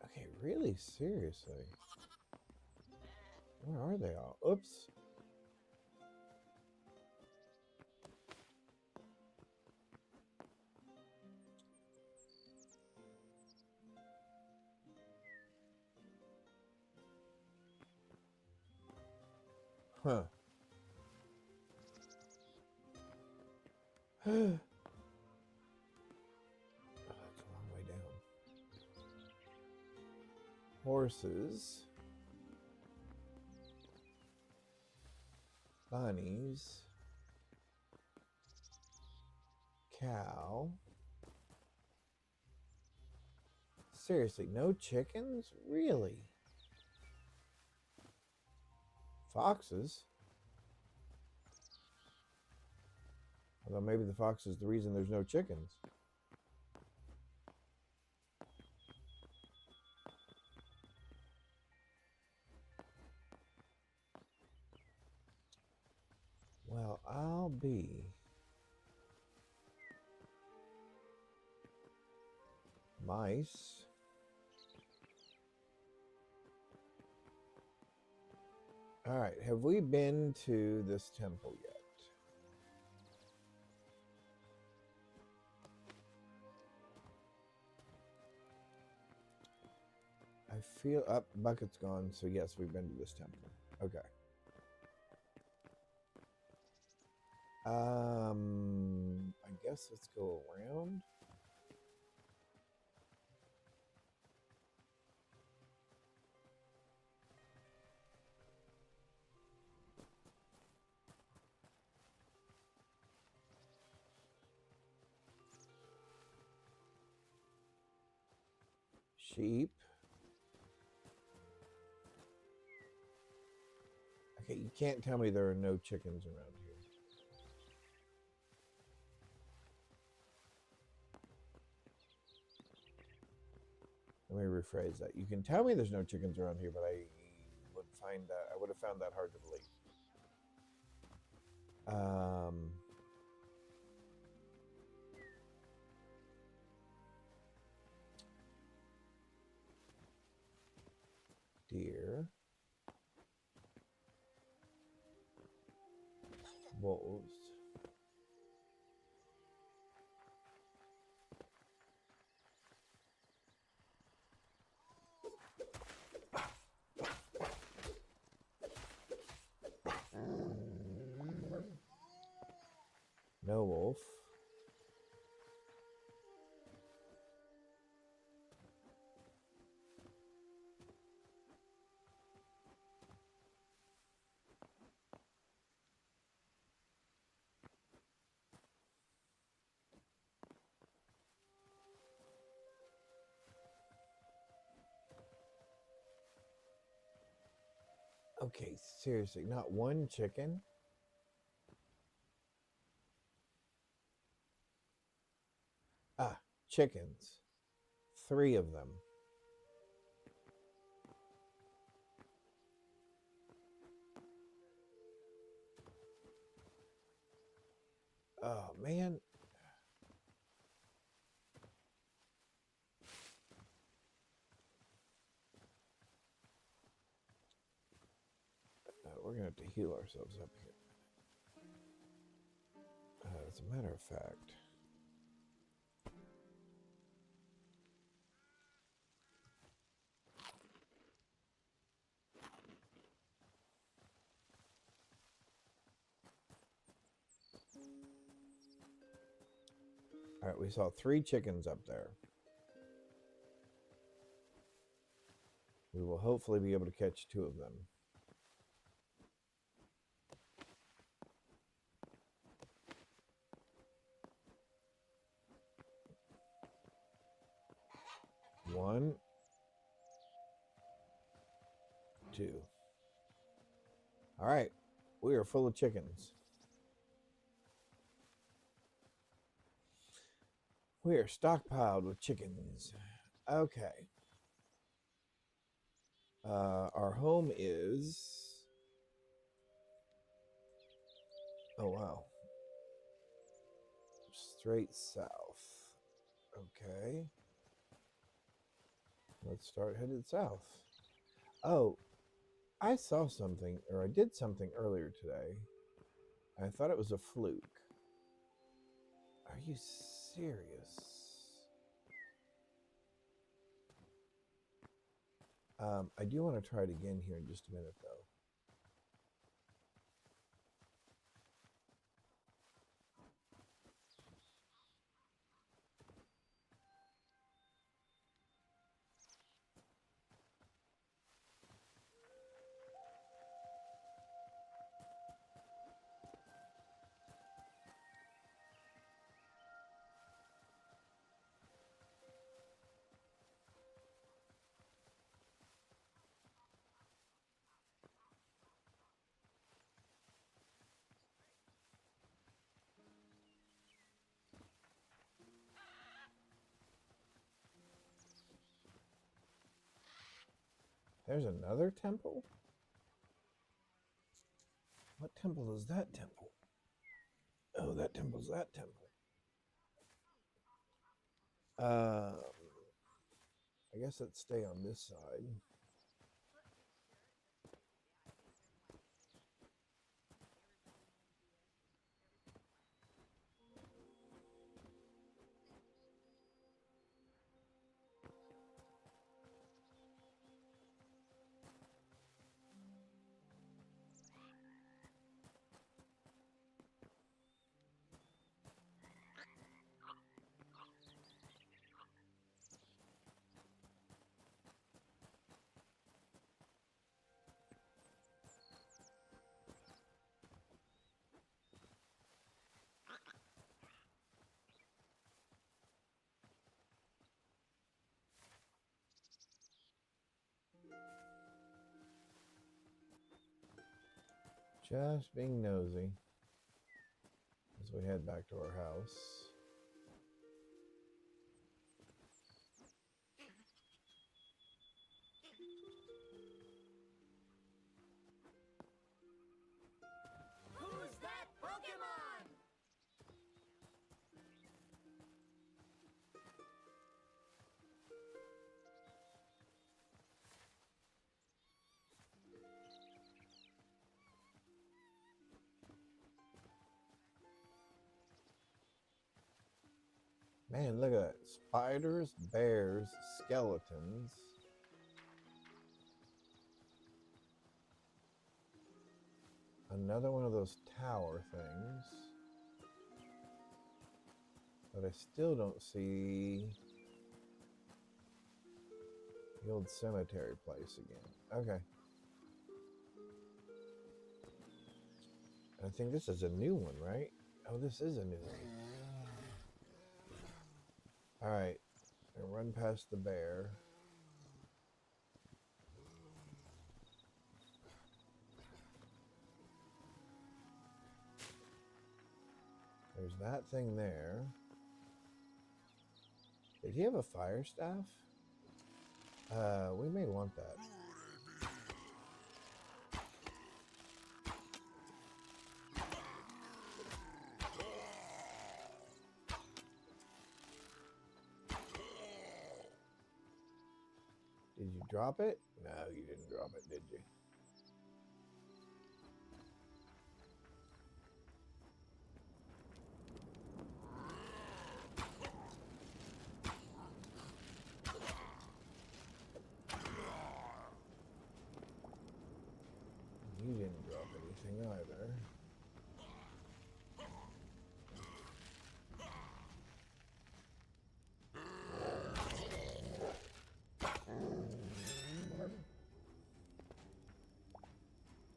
Okay, really? Seriously? Where are they all? Oops. Huh. Oh, that's a long way down. Horses. Bunnies. Cow. Seriously, no chickens? Really? Foxes? Although maybe the fox is the reason there's no chickens. Well, I'll be. Mice. All right, have we been to this temple yet? I feel up. Bucket's gone, so yes, we've been to this temple. Okay. I guess let's go around. Sheep. Okay, you can't tell me there are no chickens around here. Let me rephrase that. You can tell me there's no chickens around here, but I would have found that hard to believe. Deer. Wolves. No wolf. Okay, seriously, not one chicken? Ah, chickens. 3 of them. Oh, man. We're going to have to heal ourselves up here. As a matter of fact. All right, we saw 3 chickens up there. We will hopefully be able to catch 2 of them. One, 2. All right, we are full of chickens. We are stockpiled with chickens. Okay. Our home is... Oh, wow. Straight south. Okay. Let's start headed south. Oh, I saw something, or I did something earlier today. I thought it was a fluke. Are you serious? I do want to try it again here in just a minute, though. There's another temple? What temple is that temple? that temple's that temple. I guess let's stay on this side. Just being nosy as we head back to our house. Who's that Pokemon? Man, look at that. Spiders, bears, skeletons. Another one of those tower things. But I still don't see the old cemetery place again. Okay. I think this is a new one, right? Oh, this is a new one. Alright. I'm gonna run past the bear. There's that thing there. Did he have a fire staff? We may want that. Did you drop it? No, you didn't drop it, did you? You didn't drop anything either.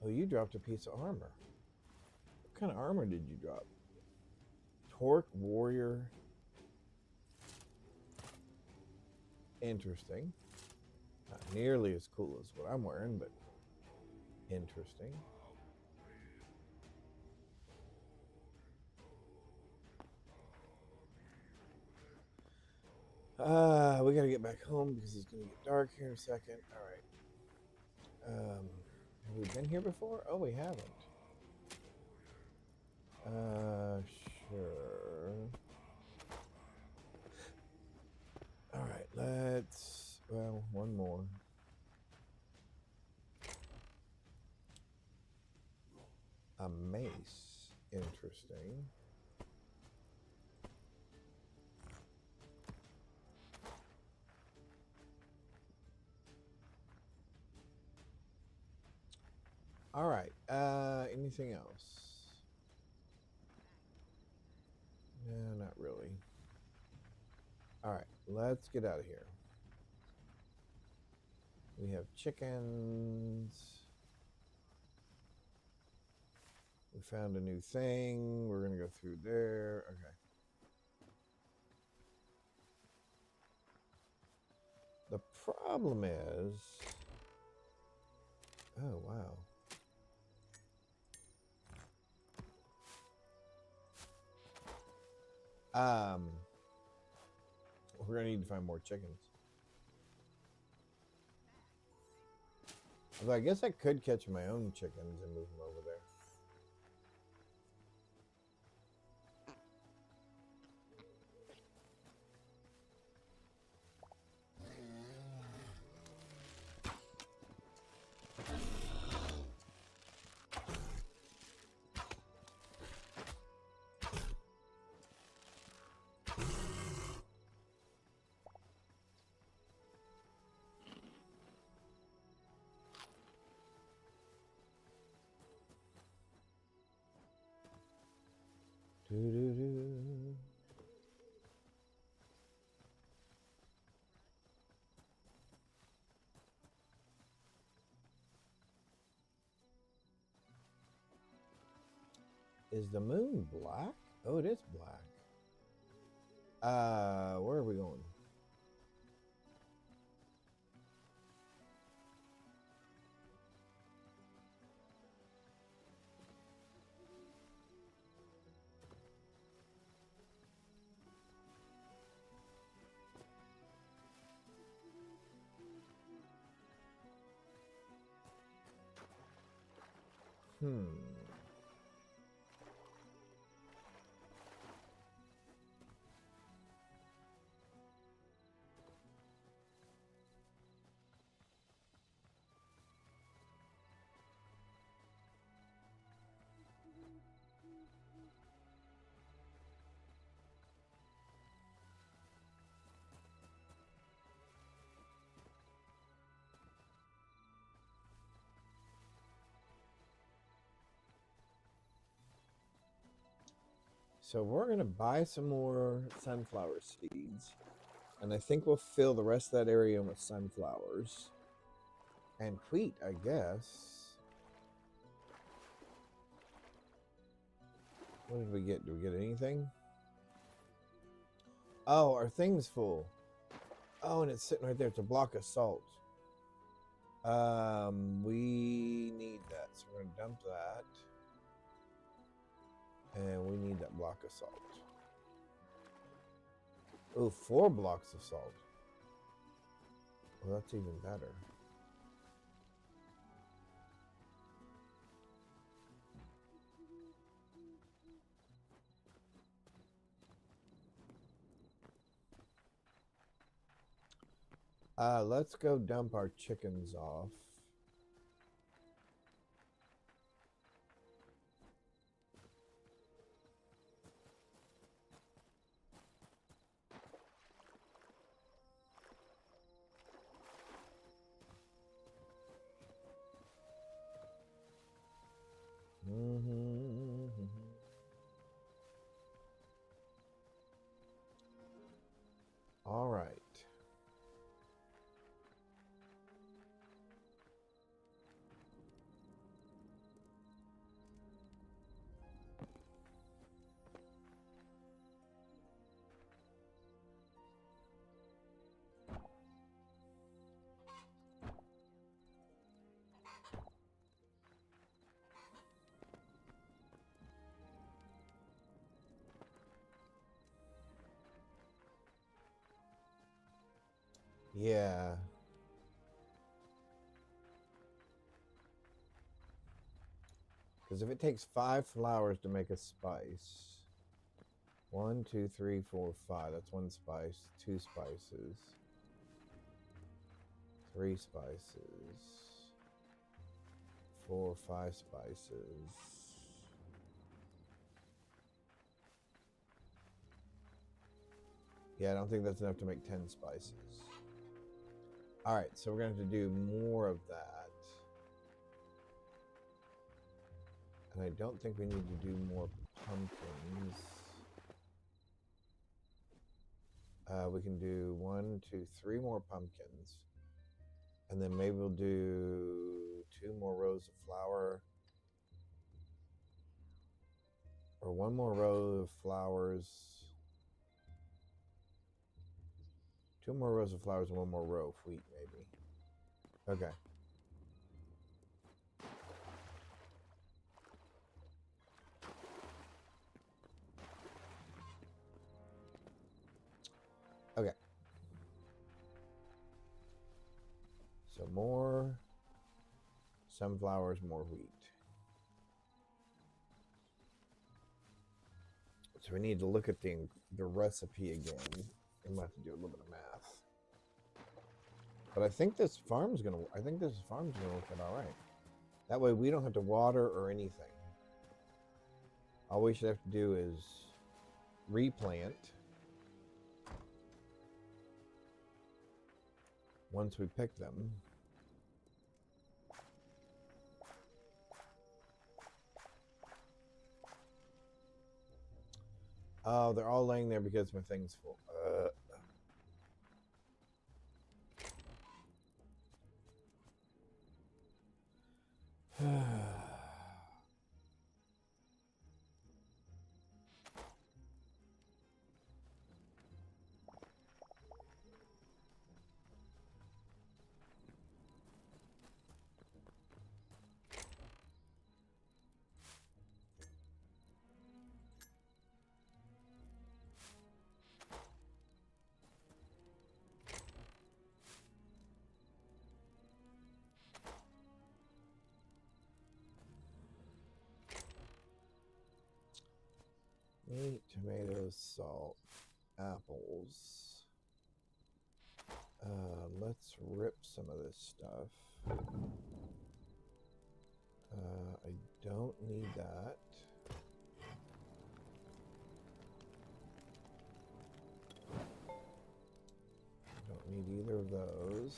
Oh, you dropped a piece of armor. What kind of armor did you drop? Torque Warrior. Interesting. Not nearly as cool as what I'm wearing, but interesting. We gotta get back home because it's gonna get dark here in a second. All right. Have we been here before? Oh, we haven't. Sure. All right, let's, well, one more. A mace. Interesting. All right. Anything else? No, not really. All right, let's get out of here. We have chickens. We found a new thing. We're going to go through there. Okay. The problem is... Oh, wow. We're going to need to find more chickens. Although I guess I could catch my own chickens and move them over there. Doo-doo-doo. Is the moon black? Oh, it is black. Where are we going? So we're going to buy some more sunflower seeds. And I think we'll fill the rest of that area with sunflowers. And wheat, I guess. What did we get? Did we get anything? Oh, our thing's full. Oh, and it's sitting right there. It's a block of salt. We need that. So we're going to dump that. And we need that block of salt. Oh, 4 blocks of salt. Well, that's even better. Let's go dump our chickens off. All right. Yeah. Because if it takes 5 flowers to make a spice, 1, 2, 3, 4, 5. That's 1 spice. 2 spices. 3 spices. 4, 5 spices. Yeah, I don't think that's enough to make 10 spices. Alright, so we're going to have to do more of that. And I don't think we need to do more pumpkins. We can do 1, 2, 3 more pumpkins. And then maybe we'll do 2 more rows of flour. Or 1 more row of flowers. 2 more rows of flowers and 1 more row of wheat, maybe. Okay. Okay. So more sunflowers, more wheat. So we need to look at the recipe again. We might have to do a little bit of math. But I think this farm's gonna work out all right. That way we don't have to water or anything. All we should have to do is replant once we pick them. Oh, they're all laying there because my thing's full. Meat, tomatoes, salt, apples. Let's rip some of this stuff. I don't need that. Don't need either of those.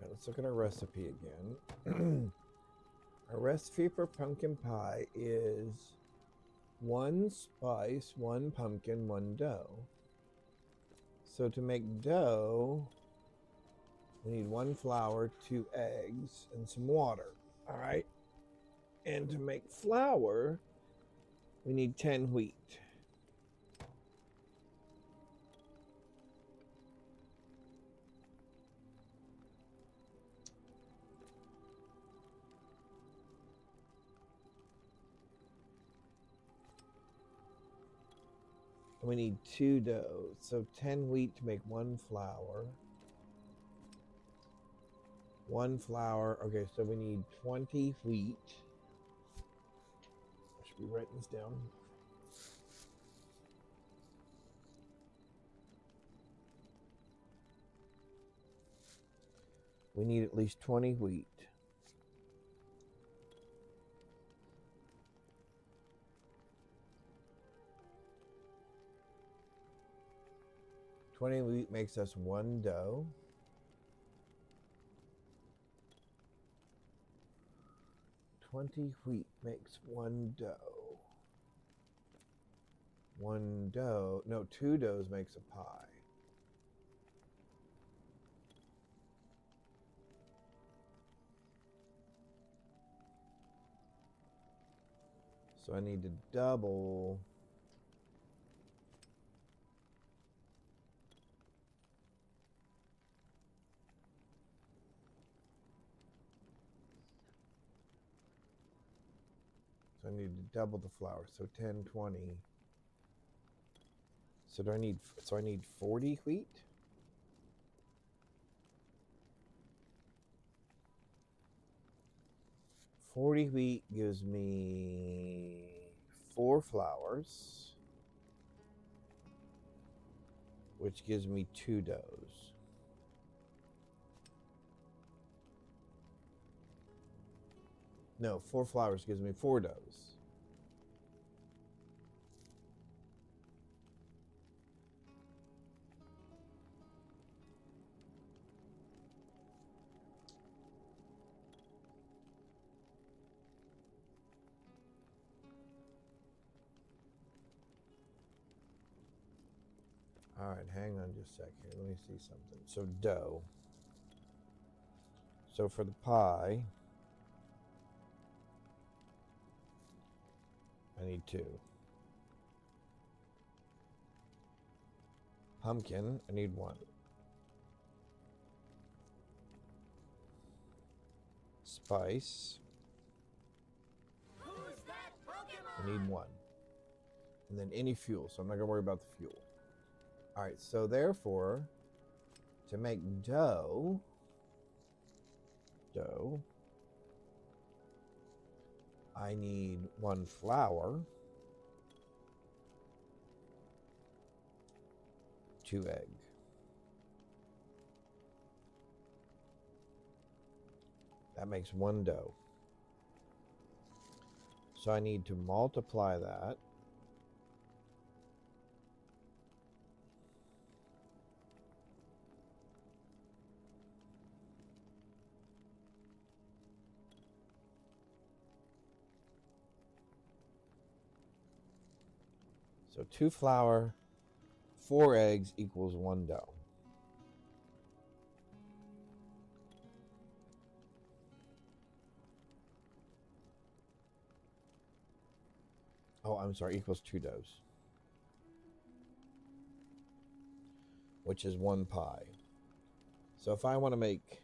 Let's look at our recipe again. Our recipe for pumpkin pie is 1 spice, 1 pumpkin, 1 dough. So to make dough, we need 1 flour, 2 eggs, and some water. All right. And to make flour, we need 10 wheat. We need 2 doughs, so 10 wheat to make 1 flour. 1 flour, okay, so we need 20 wheat. I should be writing this down. We need at least 20 wheat. Wheat makes us 1 dough. $20 wheat makes 1 dough. 1 dough, no, 2 doughs makes a pie. So I need to double. So I need to double the flour. So 10, 20. So I need 40 wheat? $40 wheat gives me 4 flours, which gives me 2 doughs. No, 4 flours gives me 4 doughs. All right, hang on just a sec here. Let me see something. So dough. So for the pie, I need 2. Pumpkin, I need 1. Spice, Who's that I Pokemon? need 1. And then any fuel, so I'm not going to worry about the fuel. All right, so therefore, to make dough, I need 1 flour, 2 egg. That makes 1 dough. So I need to multiply that. So 2 flour, 4 eggs equals 1 dough. Oh, I'm sorry, equals 2 doughs, which is 1 pie. So if I want to make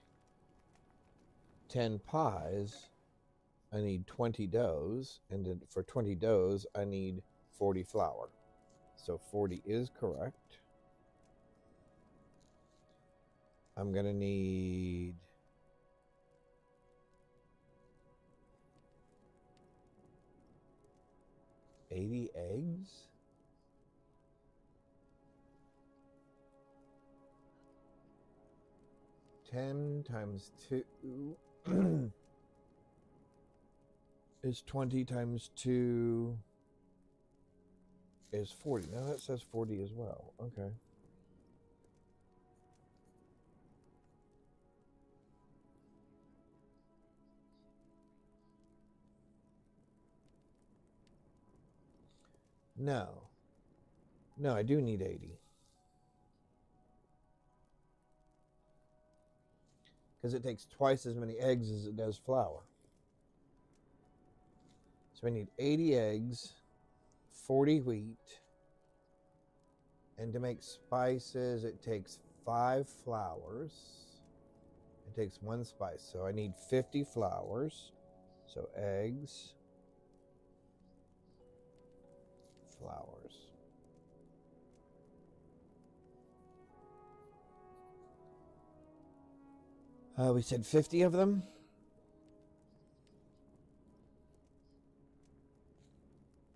10 pies, I need 20 doughs, and for 20 doughs, I need 40 flour. So 40 is correct. I'm going to need 80 eggs. Ten times 2 is 20 times 2 is 40. Now that says 40 as well. Okay. No. No, I do need 80. Because it takes twice as many eggs as it does flour. So I need 80 eggs, 40 wheat, and to make spices, it takes 5 flours. It takes 1 spice, so I need 50 flours. So eggs, flours. We said 50 of them.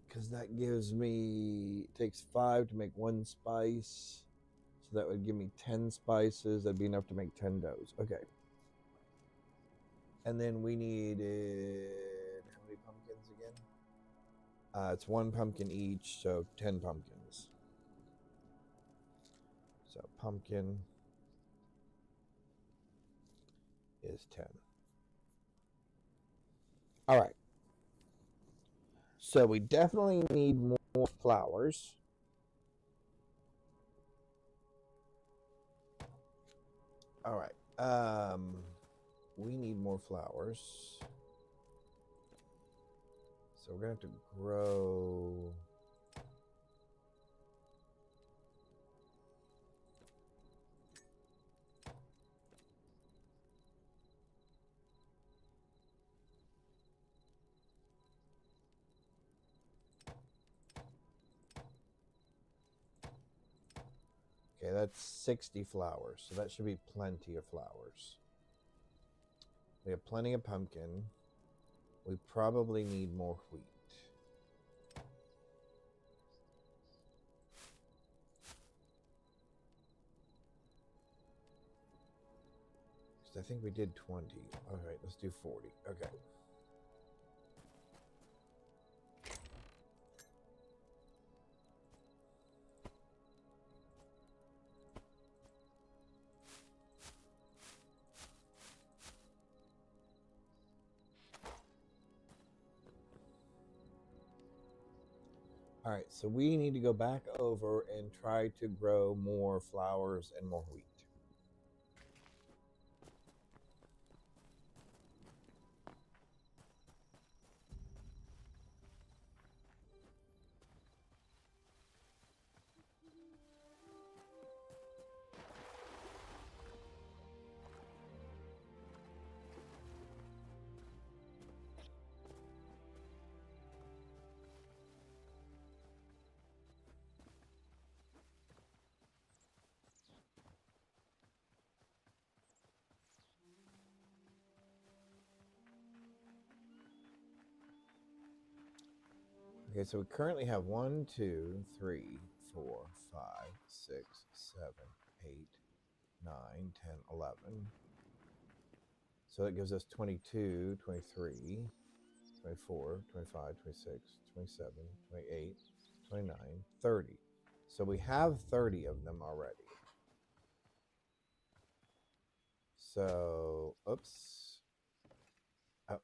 Because that gives me, it takes 5 to make 1 spice. So that would give me 10 spices. That'd be enough to make 10 doughs. Okay. And then we needed, how many pumpkins again? It's 1 pumpkin each, so 10 pumpkins. So pumpkin is 10. All right. So we definitely need more flours. All right. We need more flours. So we're going to have to grow. Okay, that's 60 flowers, so that should be plenty of flowers. We have plenty of pumpkin. We probably need more wheat. Because I think we did 20. All right, let's do 40. Okay. All right, so we need to go back over and try to grow more flowers and more wheat. Okay, so we currently have 1, 2, 3, 4, 5, 6, 7, 8, 9, 10, 11. So that gives us 22, 23, 24, 25, 26, 27, 28, 29, 30. So we have 30 of them already. So, oops. Oh.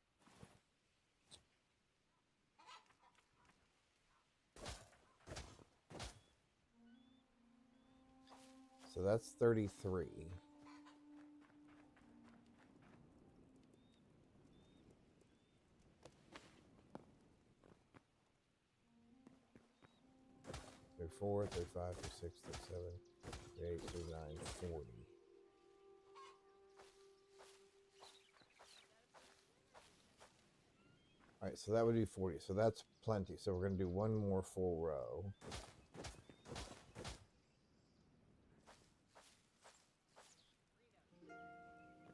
So that's 33. Four, 35, 36, 37, 38, 39, 40. All right, so that would be 40. So that's plenty. So we're going to do one more full row.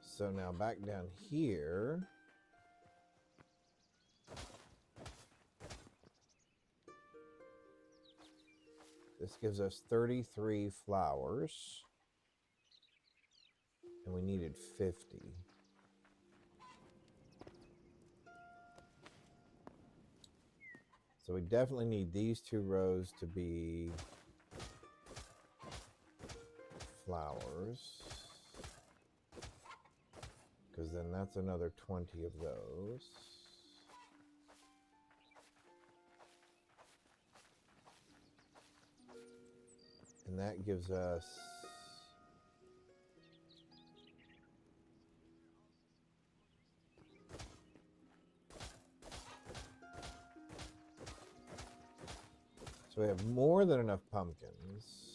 So now back down here. This gives us 33 flowers. And we needed 50. So we definitely need these two rows to be flowers. Because then that's another 20 of those. And that gives us so we have more than enough pumpkins.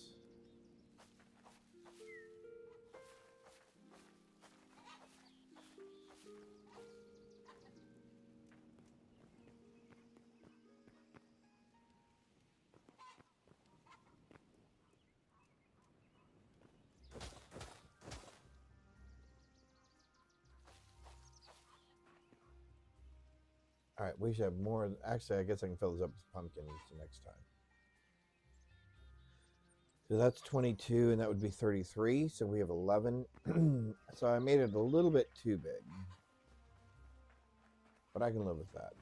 All right, we should have more. Actually, I guess I can fill this up with pumpkins next time. So that's 22, and that would be 33. So we have 11. So I made it a little bit too big. But I can live with that.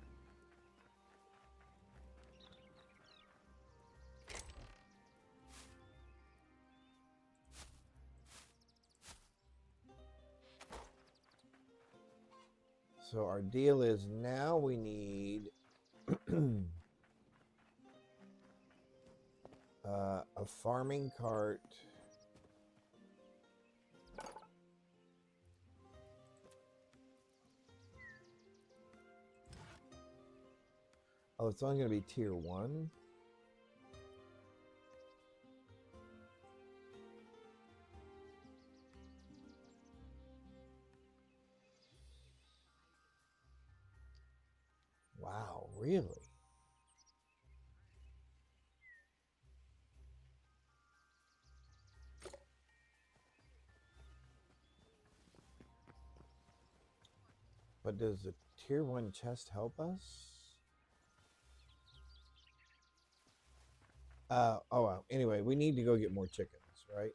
So our deal is now we need a farming cart. Oh, it's only going to be tier 1. Wow, really? But does the tier 1 chest help us? Oh, well. Anyway, we need to go get more chickens, right?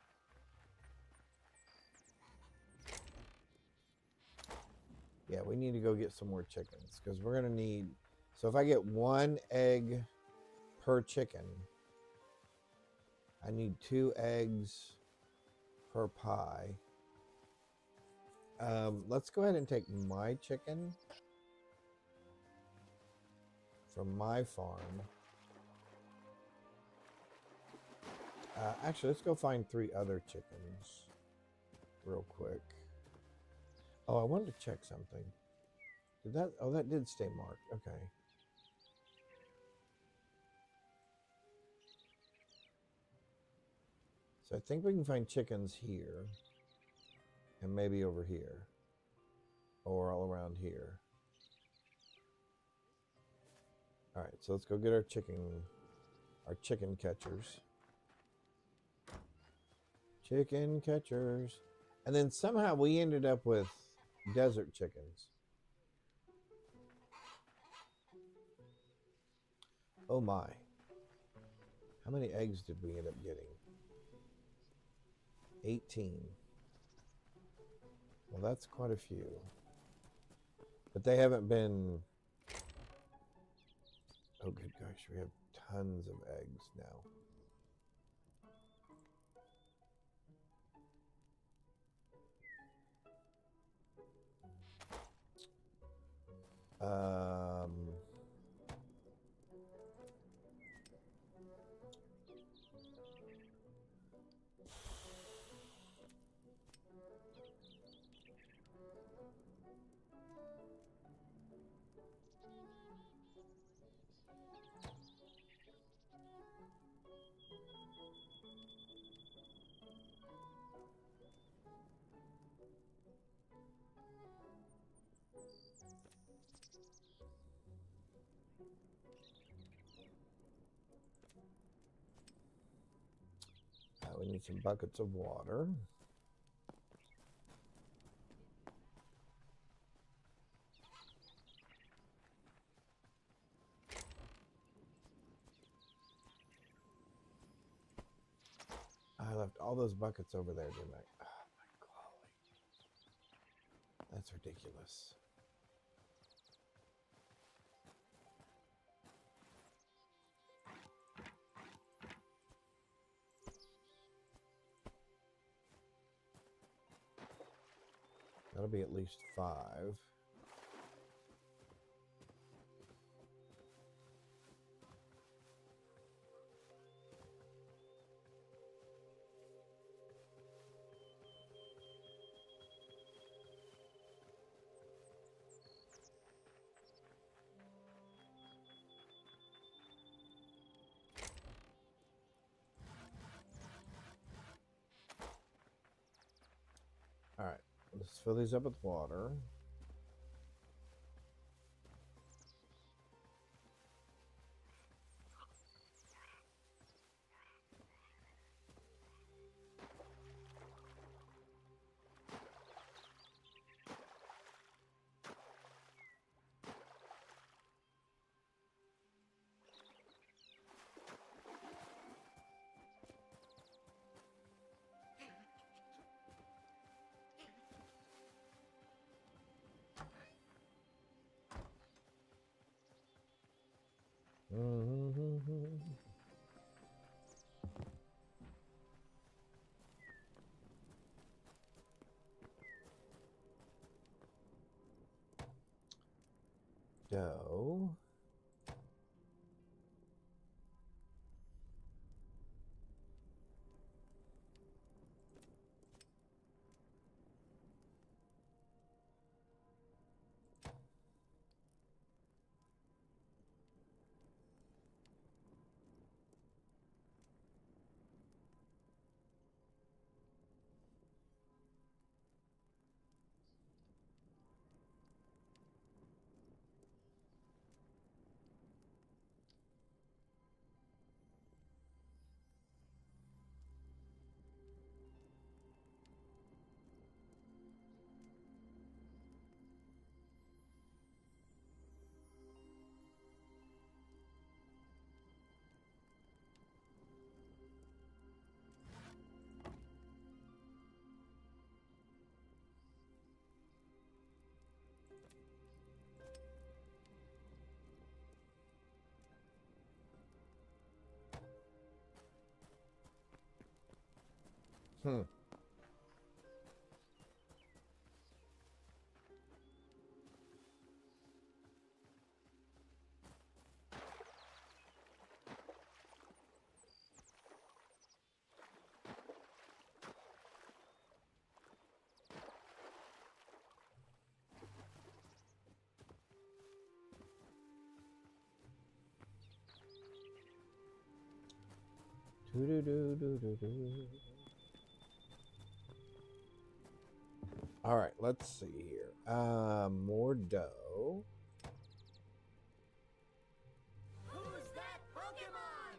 Yeah, we need to go get some more chickens because we're going to need... So if I get 1 egg per chicken, I need 2 eggs per pie. Let's go ahead and take my chicken from my farm. Actually, let's go find 3 other chickens real quick. Oh, I wanted to check something. Did that? Oh, that did stay marked. Okay. So I think we can find chickens here. And maybe over here. Or all around here. Alright, so let's go get our chicken catchers. Chicken catchers. And then somehow we ended up with desert chickens. Oh my. How many eggs did we end up getting? 18. Well, that's quite a few. But they haven't been... Oh, good gosh, we have tons of eggs now. We need some buckets of water. I left all those buckets over there, didn't I? Oh my golly. That's ridiculous. That'll be at least 5. All right, let's fill these up with water. Dough. Hmm. Doo-doo-doo-doo-doo-doo. All right, let's see here. More dough. Who's that Pokemon?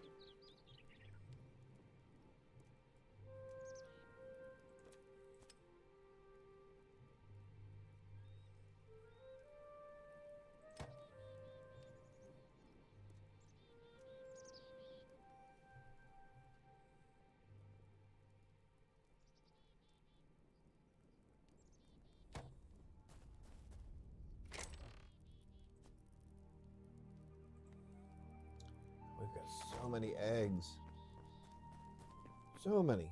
We've got so many eggs. So many.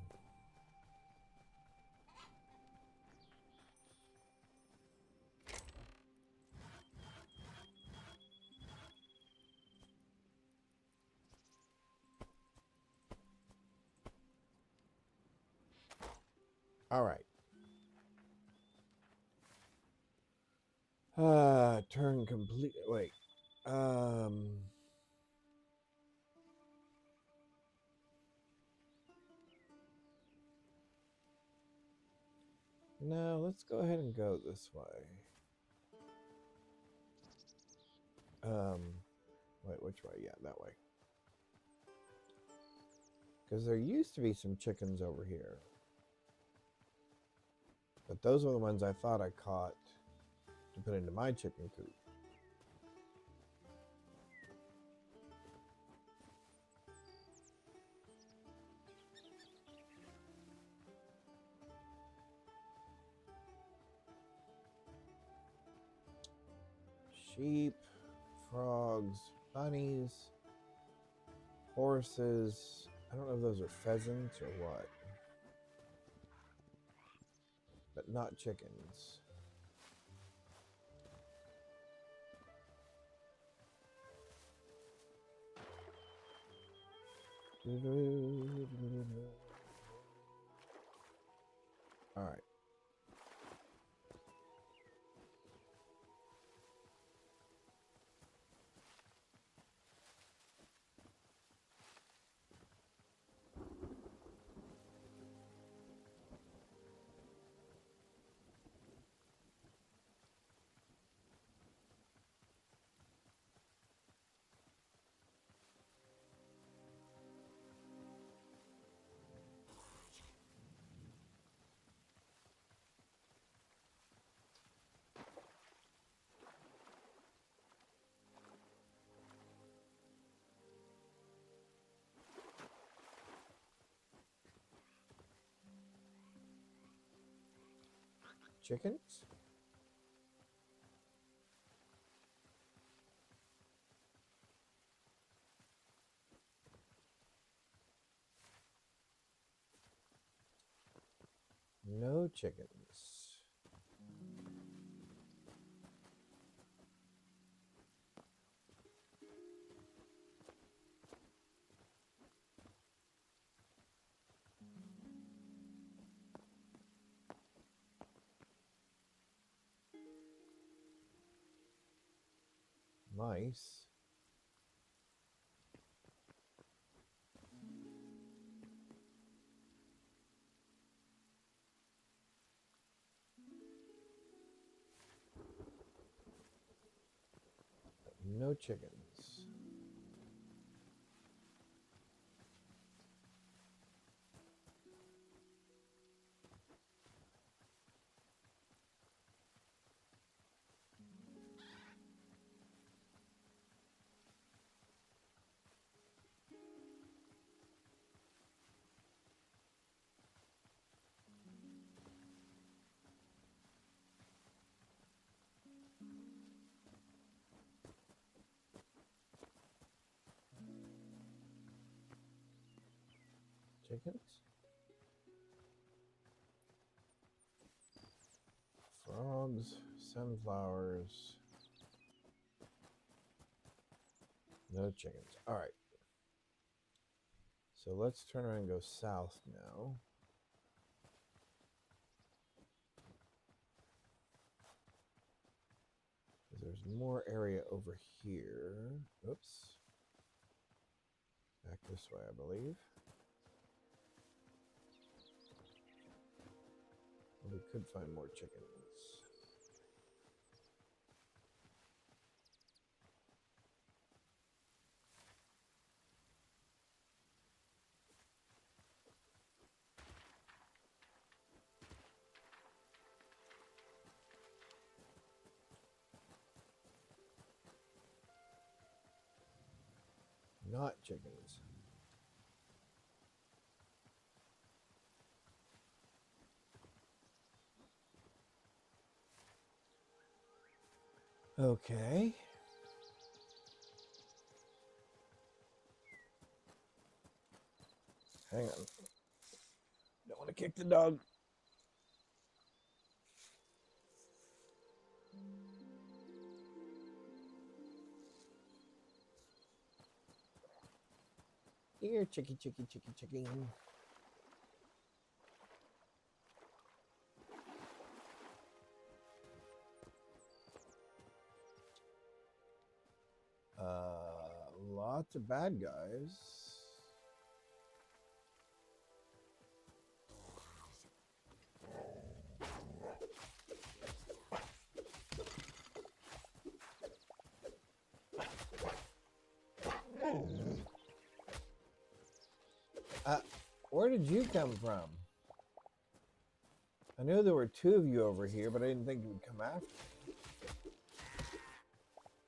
All right. Turn complete. Wait. No, let's go ahead and go this way. Wait, which way? Yeah, that way. Because there used to be some chickens over here. But those are the ones I thought I caught to put into my chicken coop. Sheep, frogs, bunnies, horses. I don't know if those are pheasants or what. But not chickens. All right. Chickens? No chickens. Mice. But no chickens. Chickens? Frogs, sunflowers. No chickens. All right. So let's turn around and go south now. There's more area over here. Oops. Back this way, I believe. We could find more chickens. Not chickens. Okay. Hang on. Don't want to kick the dog. Here, chicky. Lots of bad guys. Where did you come from? I knew there were two of you over here, but I didn't think you would come after me.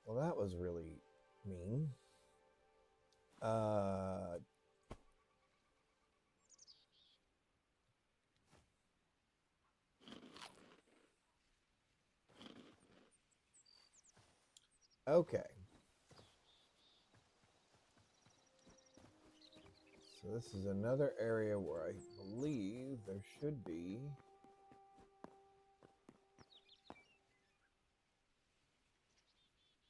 Well, that was really mean. Okay. So this is another area where I believe there should be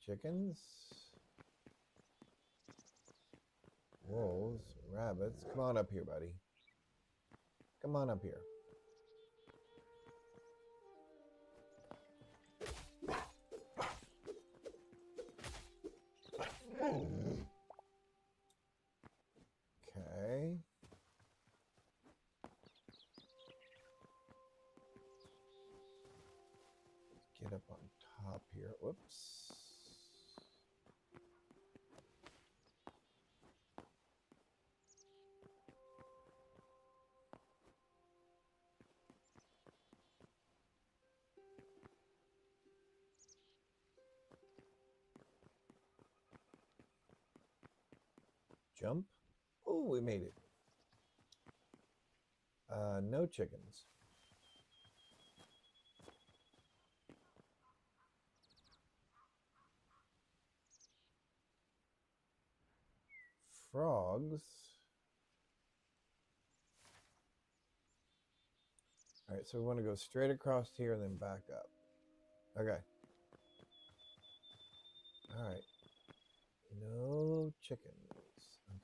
chickens, wolves, rabbits. Come on up here, buddy. Come on up here. Okay. Get up on top here. Whoops. Jump. Oh, we made it. No chickens. Frogs. All right, so we want to go straight across here and then back up. Okay. All right. No chickens.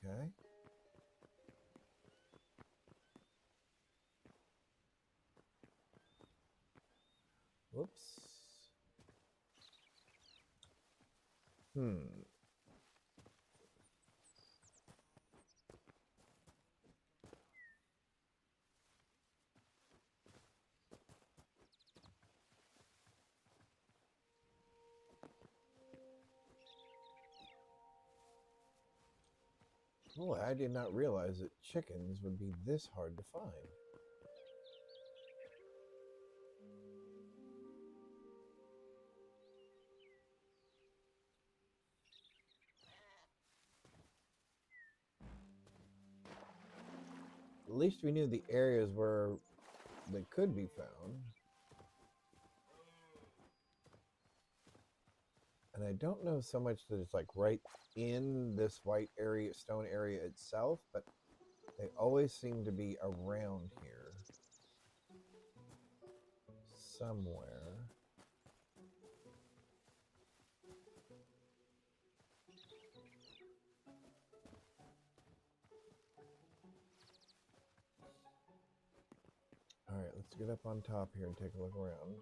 Okay. Whoops. Boy, I did not realize that chickens would be this hard to find. At least we knew the areas where they could be found. And I don't know so much that it's like right in this white area, stone area itself, but they always seem to be around here somewhere. All right, let's get up on top here and take a look around.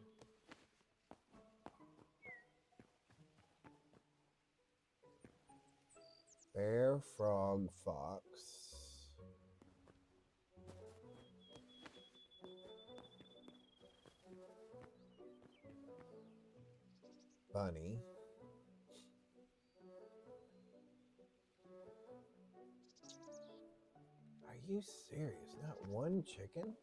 Bear, frog, fox. bunny. Are you serious? Not one chicken?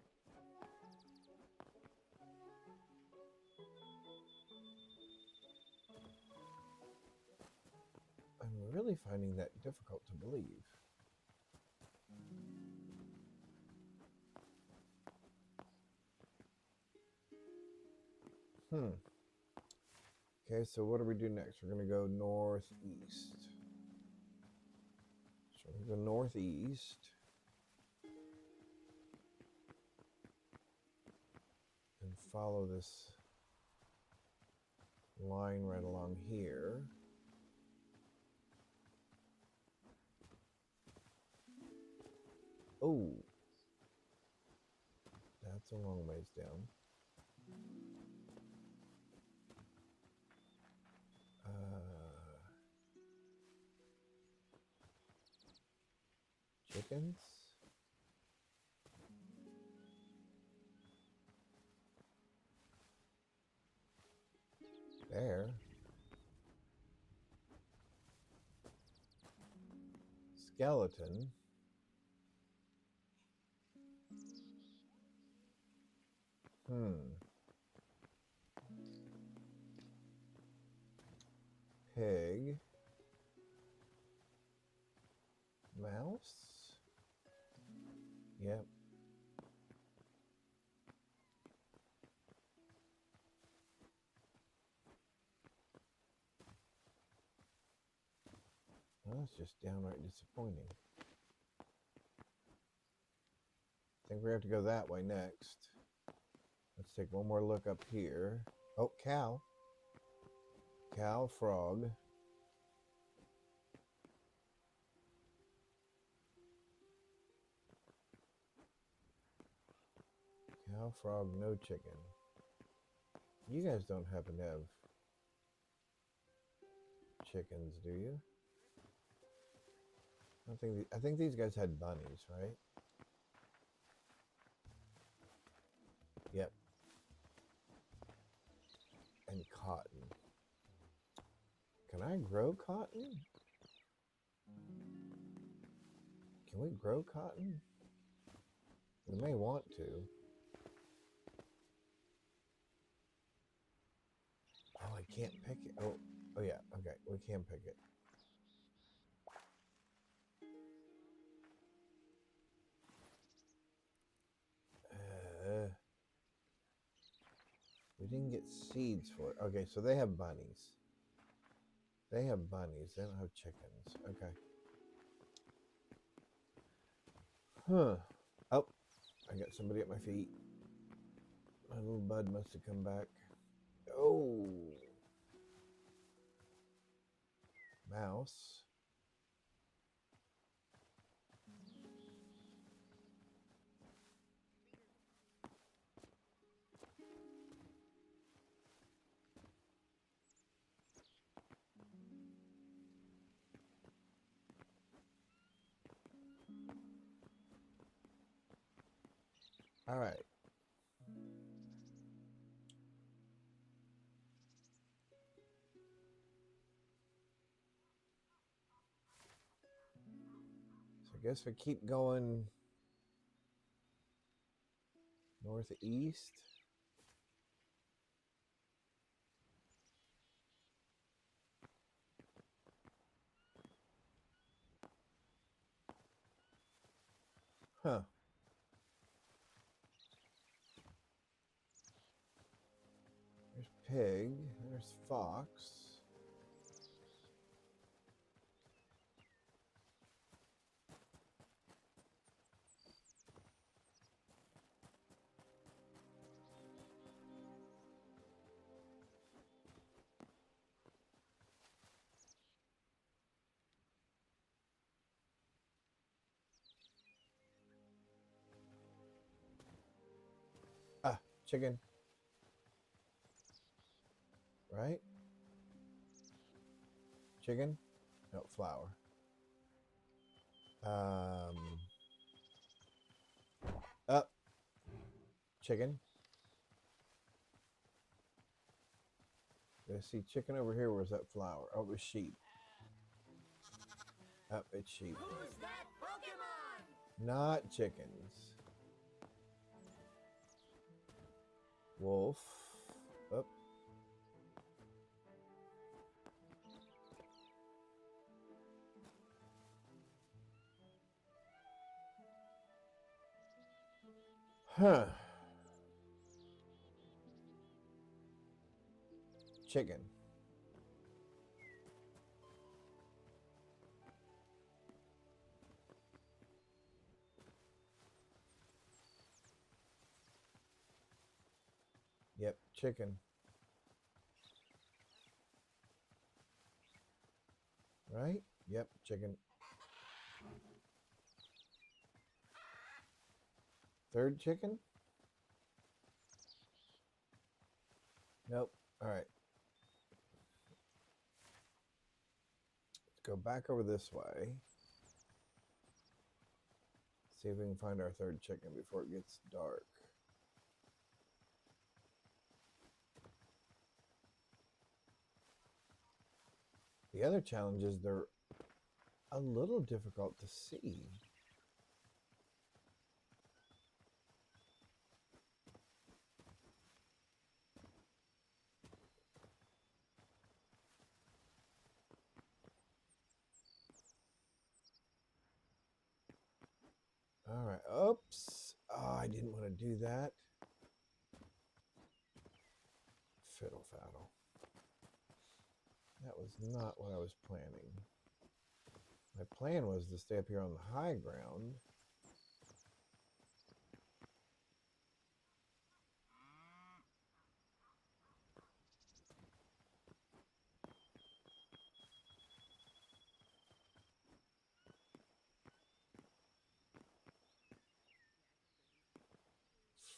I'm really finding that difficult to believe. Okay, so what do we do next? We're going to go northeast. So we're going to go northeast. And follow this line right along here. Oh, that's a long ways down. Chickens? There. Skeleton. Pig. Mouse? Yep. Well, that's just downright disappointing. I think we have to go that way next. Let's take one more look up here. Oh, cow. Cow, frog. Cow, frog, no chicken. You guys don't happen to have chickens, do you? I think these guys had bunnies, right? Yep. And cotton. Can I grow cotton? Can we grow cotton? We may want to. Oh, I can't pick it. Oh yeah. Okay, we can pick it. We didn't get seeds for it. Okay, so they have bunnies. They have bunnies. They don't have chickens. Okay. Huh. Oh, I got somebody at my feet. My little bud must have come back. Oh. Mouse. All right. So I guess we keep going northeast. Huh. There's pig. There's fox. Ah, chicken. Right? Chicken? No, flour. Up. Chicken. I see chicken over here. Where's that flower? Oh, it was sheep. Oh, it's sheep. Who's that Pokemon? Not chickens. Wolf. Up. Huh. Chicken. Yep, chicken. Right? Yep, chicken. Third chicken? Nope. All right. Let's go back over this way. See if we can find our third chicken before it gets dark. The other challenge is they're a little difficult to see. All right. Oops. Oh, I didn't want to do that. Fiddle faddle. That was not what I was planning. My plan was to stay up here on the high ground.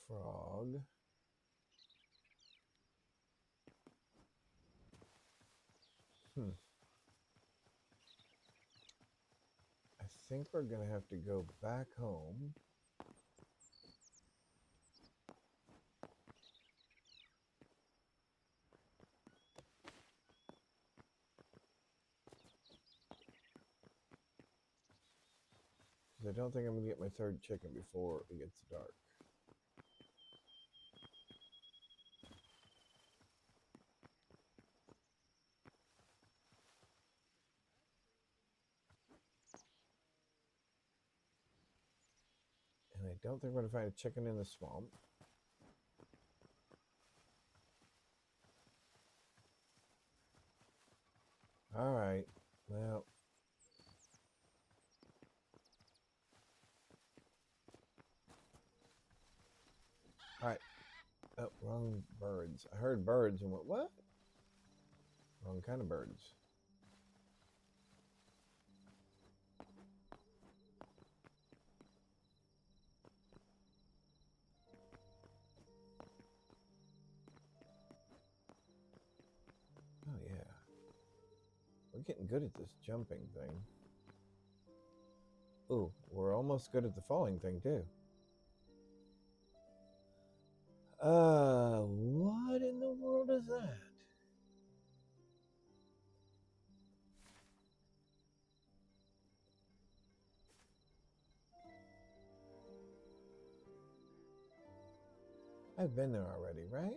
Frog. I think we're going to have to go back home. Because I don't think I'm going to get my third chicken before it gets dark. And I don't think we're going to find a chicken in the swamp. All right. Well. All right. Oh, wrong birds. I heard birds and went, what? Wrong kind of birds. Oh, yeah. We're getting good at this jumping thing. Ooh, we're almost good at the falling thing, too. What in the world is that? I've been there already, right?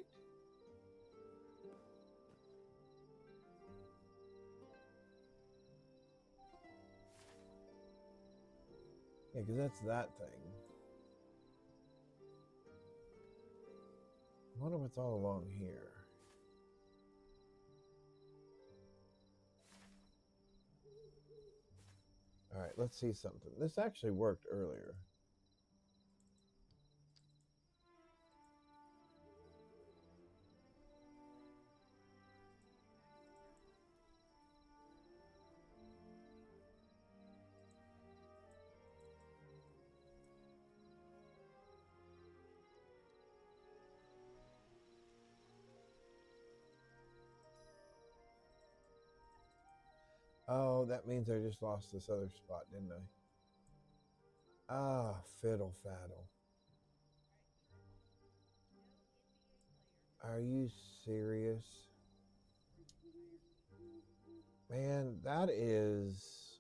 Yeah, because that's that thing. I wonder what's all along here. All right, let's see something. This actually worked earlier. Oh, that means I just lost this other spot, didn't I? Ah, fiddle faddle. Are you serious? Man, that is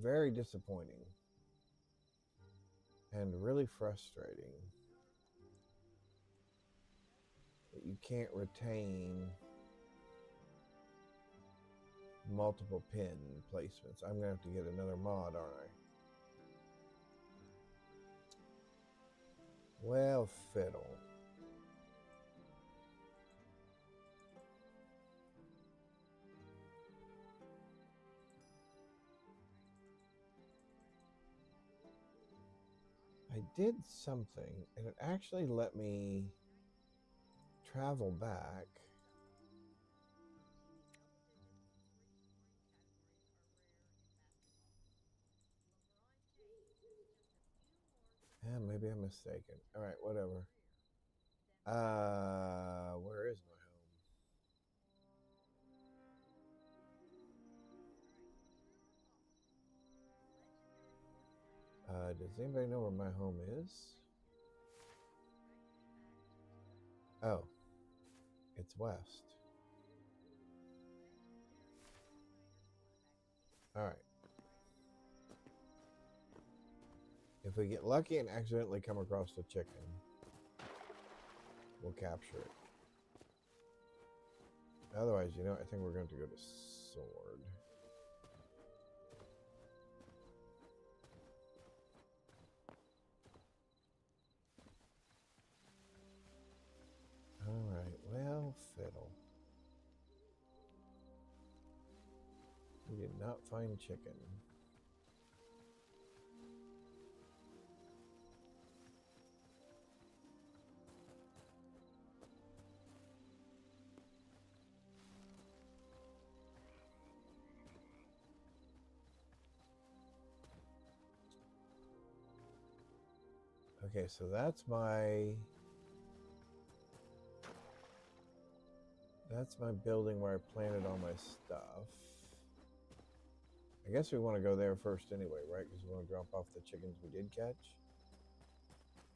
very disappointing and really frustrating that you can't retain multiple pin placements. I'm gonna have to get another mod, aren't I? Well, fiddle. I did something and it actually let me travel back. Yeah, maybe I'm mistaken. All right, whatever. Where is my home? Does anybody know where my home is? Oh, it's west. All right. If we get lucky and accidentally come across the chicken, we'll capture it. Otherwise, you know, I think we're going to go to sword. All right, well, fiddle. We did not find chicken. Okay, so that's my building where I planted all my stuff. I guess we want to go there first anyway, right? Because we want to drop off the chickens we did catch.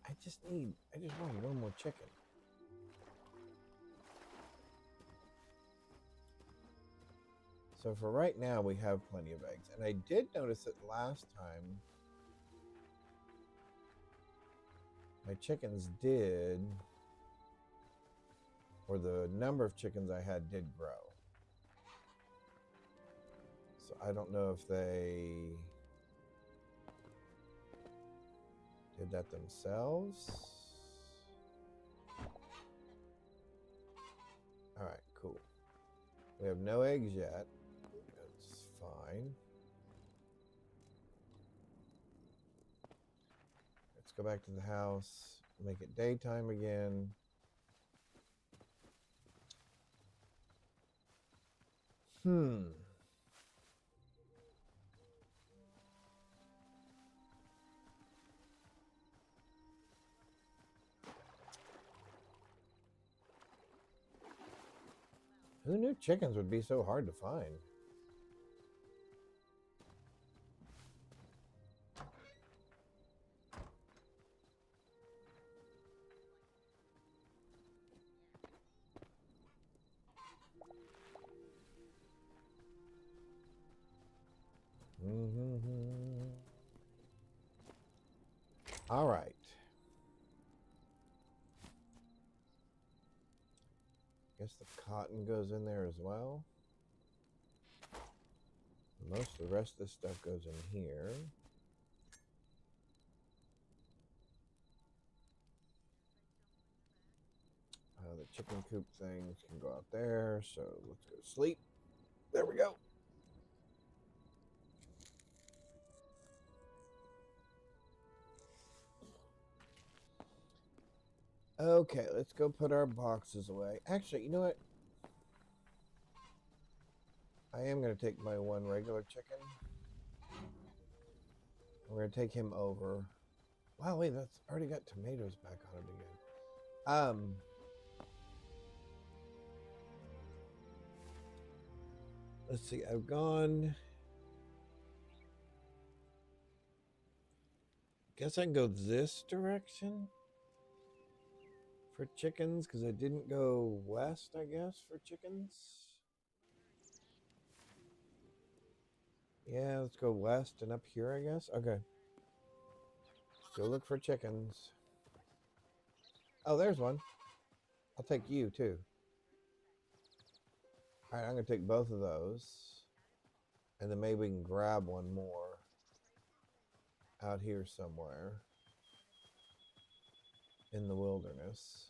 I just want one more chicken. So for right now, we have plenty of eggs. And I did notice that last time, my chickens did, or the number of chickens I had did grow. So I don't know if they did that themselves. All right, cool. We have no eggs yet. That's fine. Let's go back to the house, make it daytime again. Who knew chickens would be so hard to find? All right. Guess the cotton goes in there as well. Most of the rest of this stuff goes in here. The chicken coop things can go out there, so let's go to sleep. There we go. Okay, let's go put our boxes away. Actually, you know what? I am going to take my one regular chicken. We're going to take him over. Wow, wait, that's already got tomatoes back on it again. Let's see, I've gone. Guess I can go this direction for chickens because I didn't go west, I guess, for chickens. Yeah, let's go west and up here, I guess. Okay. Go look for chickens. Oh, there's one. I'll take you too. All right, I'm gonna take both of those, and then maybe we can grab one more out here somewhere in the wilderness.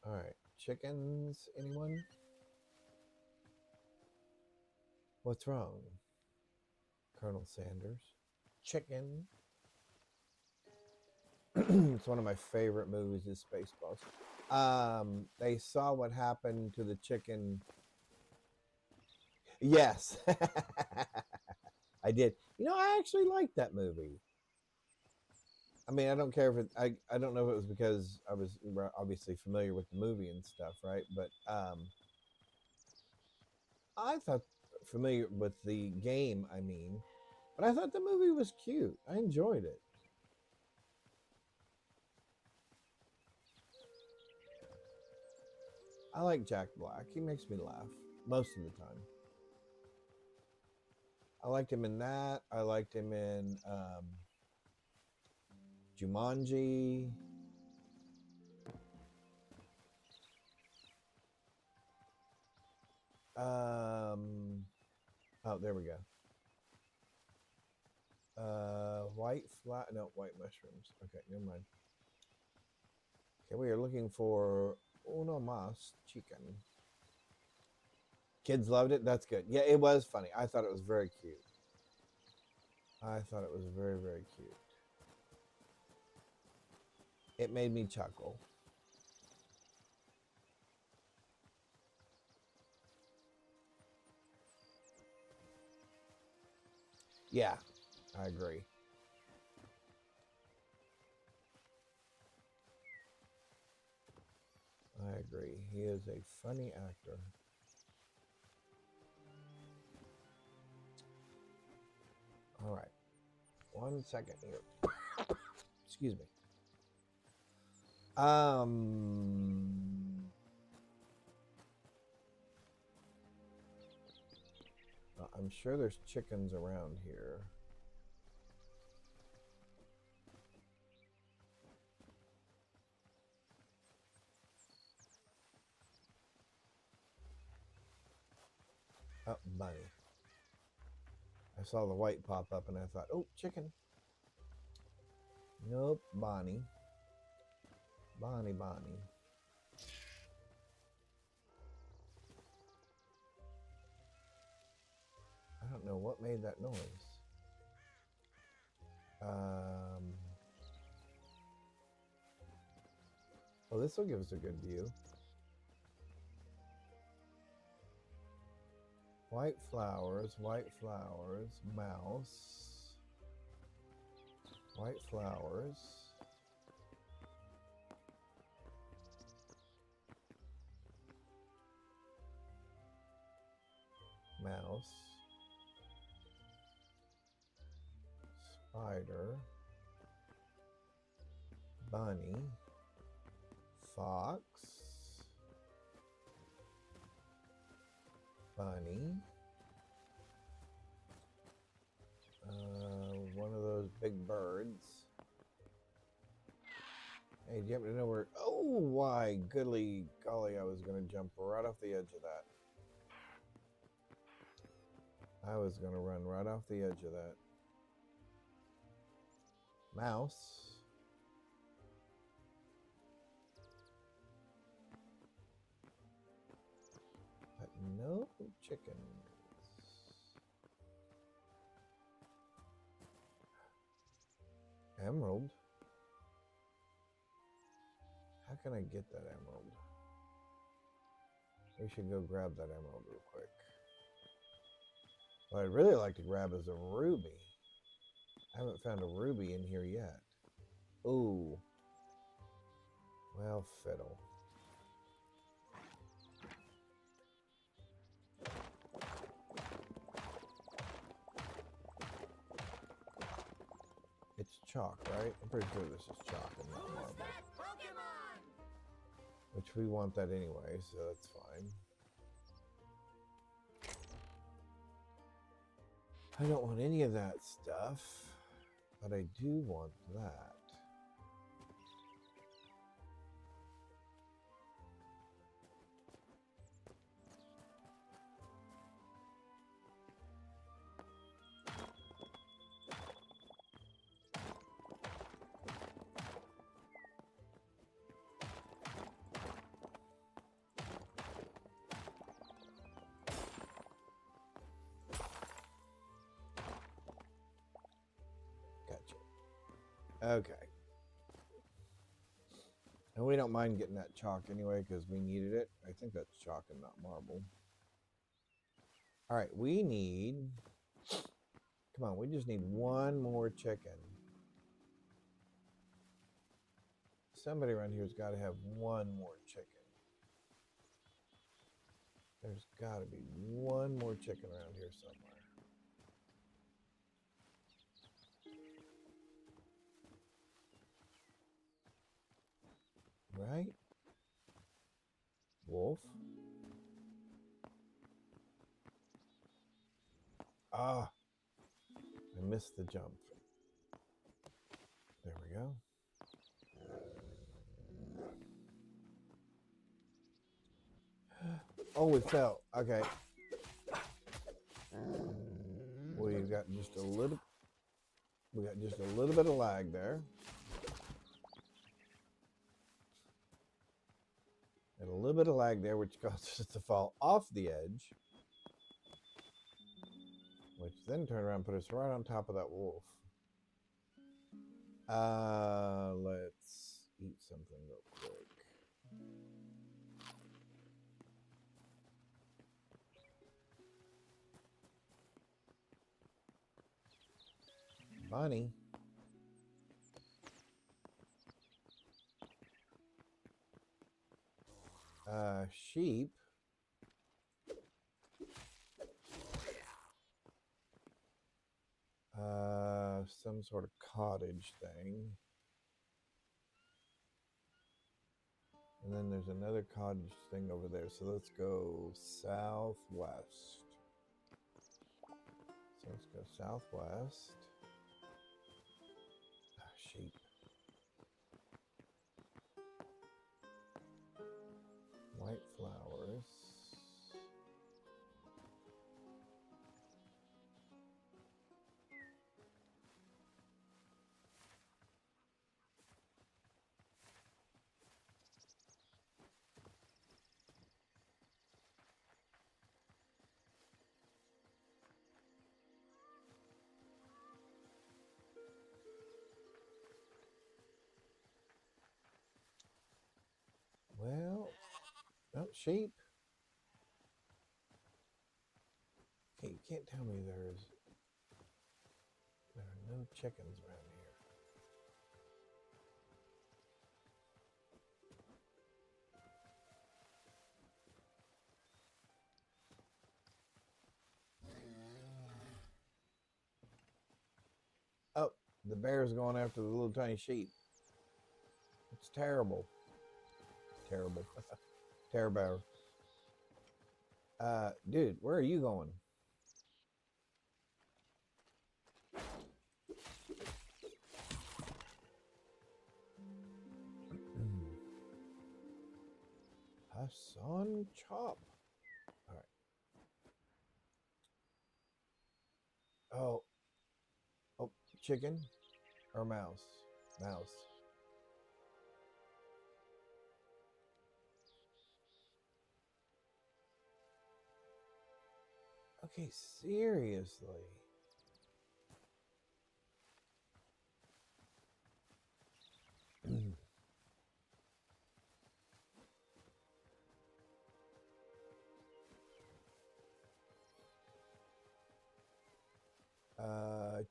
All right, chickens, anyone? What's wrong? Colonel Sanders. Chicken. It's one of my favorite movies is Spaceballs. They saw what happened to the chicken. Yes. I did. You know, I actually liked that movie. I mean, I don't care if it, I don't know if it was because I was obviously familiar with the movie and stuff, right? But I thought familiar with the game, I mean, but I thought the movie was cute. I enjoyed it. I like Jack Black. He makes me laugh most of the time. I liked him in that. I liked him in Jumanji. Oh, there we go. White white mushrooms. Okay, never mind. Okay, we are looking for uno más chicken. Kids loved it. That's good. Yeah, it was funny. I thought it was very cute. I thought it was very, very cute. It made me chuckle. Yeah, I agree. I agree. He is a funny actor. All right. 1 second here. Excuse me. I'm sure there's chickens around here. Oh, bunny. I saw the white pop up and I thought, oh, chicken. Nope, Bonnie. Bonnie. I don't know what made that noise. Well, this will give us a good view. White flowers, mouse. White flowers. Mouse. Spider. Bunny. Fox. Bunny. One of those big birds. Hey, do you happen to know where? Oh, why, goodly golly, I was going to jump right off the edge of that. I was going to run right off the edge of that. Mouse. But no chickens. Emerald. How can I get that emerald? We should go grab that emerald real quick. What I'd really like to grab is a ruby. I haven't found a ruby in here yet. Ooh. Well, fiddle. chalk, right? I'm pretty sure this is chalk and not Who's marble. that Pokemon? Which we want that anyway, so that's fine. I don't want any of that stuff, but I do want that. Okay. And we don't mind getting that chalk anyway because we needed it. I think that's chalk and not marble. All right, we need... Come on, we just need one more chicken. Somebody around here's got to have one more chicken. There's got to be one more chicken around here somewhere. Right? Wolf? Ah! I missed the jump. There we go. Oh, we fell. Okay. We've got just a little... We got just a little bit of lag there. And a little bit of lag there, which caused us to fall off the edge. Which then turned around and put us right on top of that wolf. Let's eat something real quick. Bunny. Sheep. Some sort of cottage thing. And then there's another cottage thing over there. So let's go southwest. So let's go southwest. Sheep. White flowers. Well, oh, sheep. Okay, you can't tell me there are no chickens around here. Oh, the bear's going after the little tiny sheep. It's terrible. Terrible. Terrible. Dude, where are you going? Hassan Chop. All right. Oh. Oh, chicken or mouse? Mouse. Okay, seriously.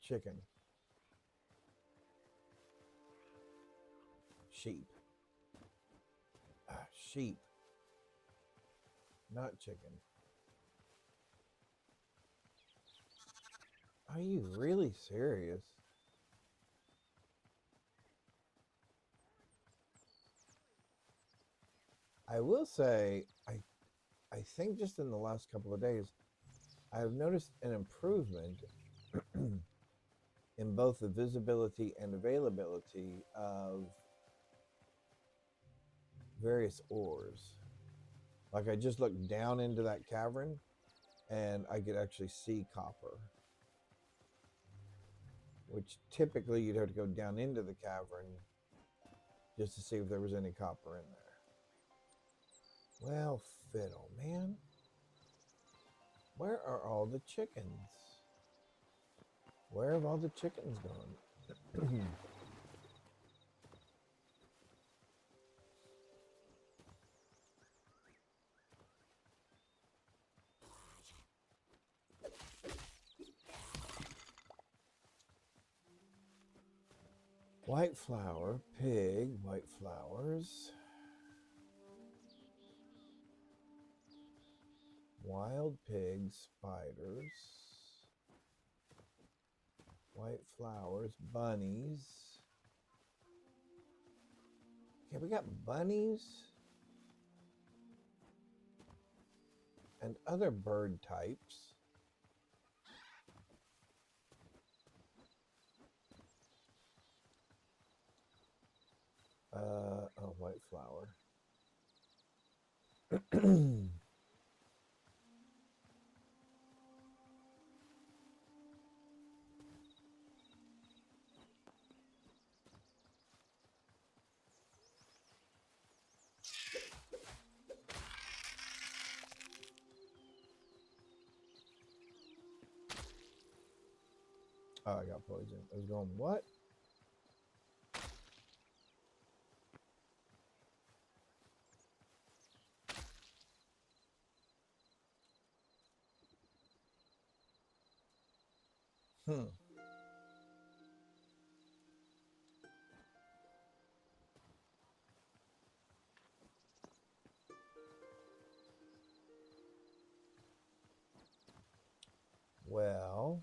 Chicken. Sheep. Sheep. Not chicken. Are you really serious? I will say, I think just in the last couple of days, I've noticed an improvement in both the visibility and availability of various ores. Like I just looked down into that cavern and I could actually see copper, which typically you'd have to go down into the cavern just to see if there was any copper in there. Well, fiddle, man. Where are all the chickens? Where have all the chickens gone? White flower, pig, white flowers. Wild pigs, spiders. White flowers, bunnies. Okay, we got bunnies and other bird types. Oh, white flower. Oh, I got poison. I was going, what? Well,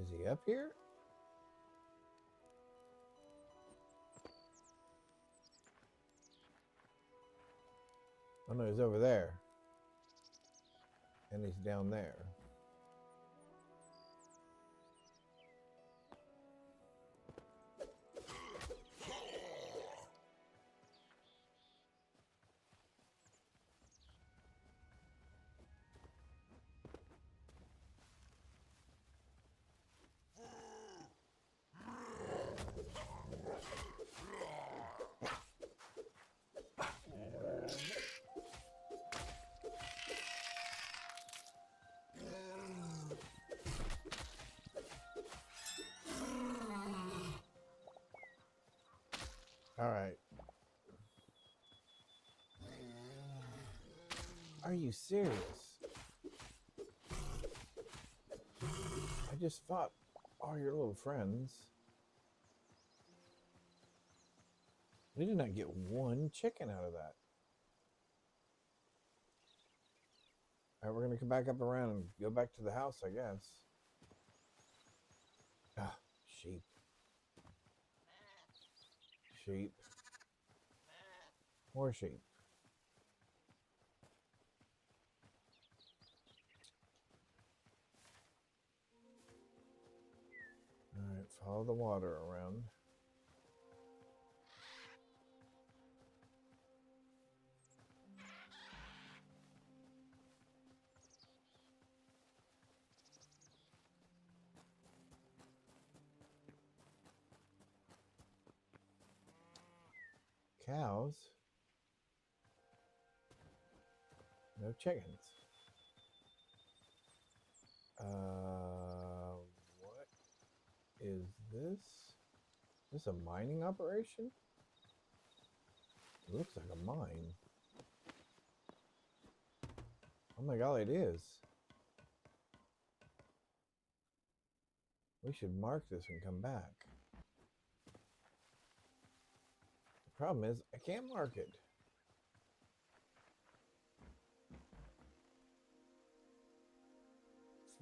is he up here? Oh no, he's over there. And he's down there. All right. Are you serious? I just fought all your little friends. We did not get one chicken out of that. All right, we're going to come back up around and go back to the house, I guess. Ah, sheep. Sheep. More sheep. All right, follow the water around. cows. No chickens. What is this? Is this a mining operation? It looks like a mine. Oh my god, it is. We should mark this and come back. The problem is, I can't mark it.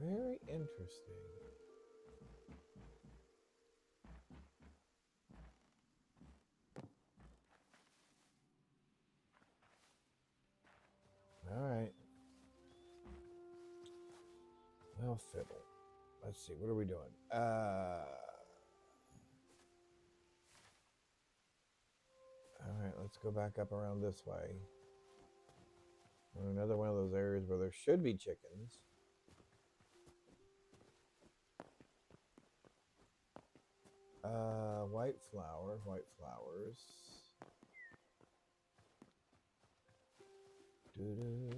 Very interesting. All right. Well, fiddle. Let's see. What are we doing? All right. Let's go back up around this way. Another one of those areas where there should be chickens. White flowers. Doo-doo.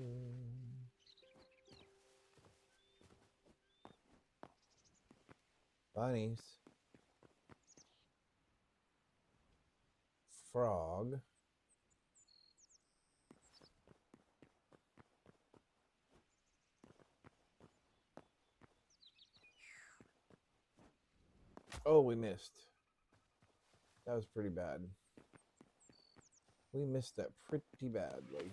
Bunnies. Frog. Oh, we missed. That was pretty bad. We missed that pretty badly.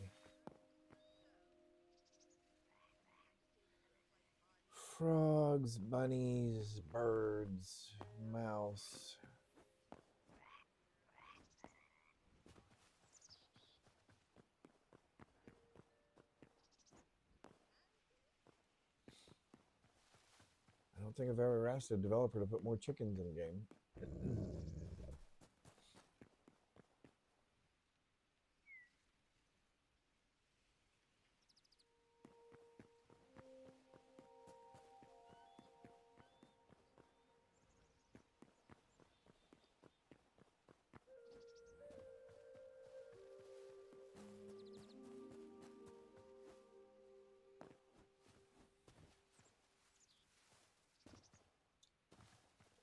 Frogs, bunnies, birds, mouse. I don't think I've ever asked a developer to put more chickens in a game.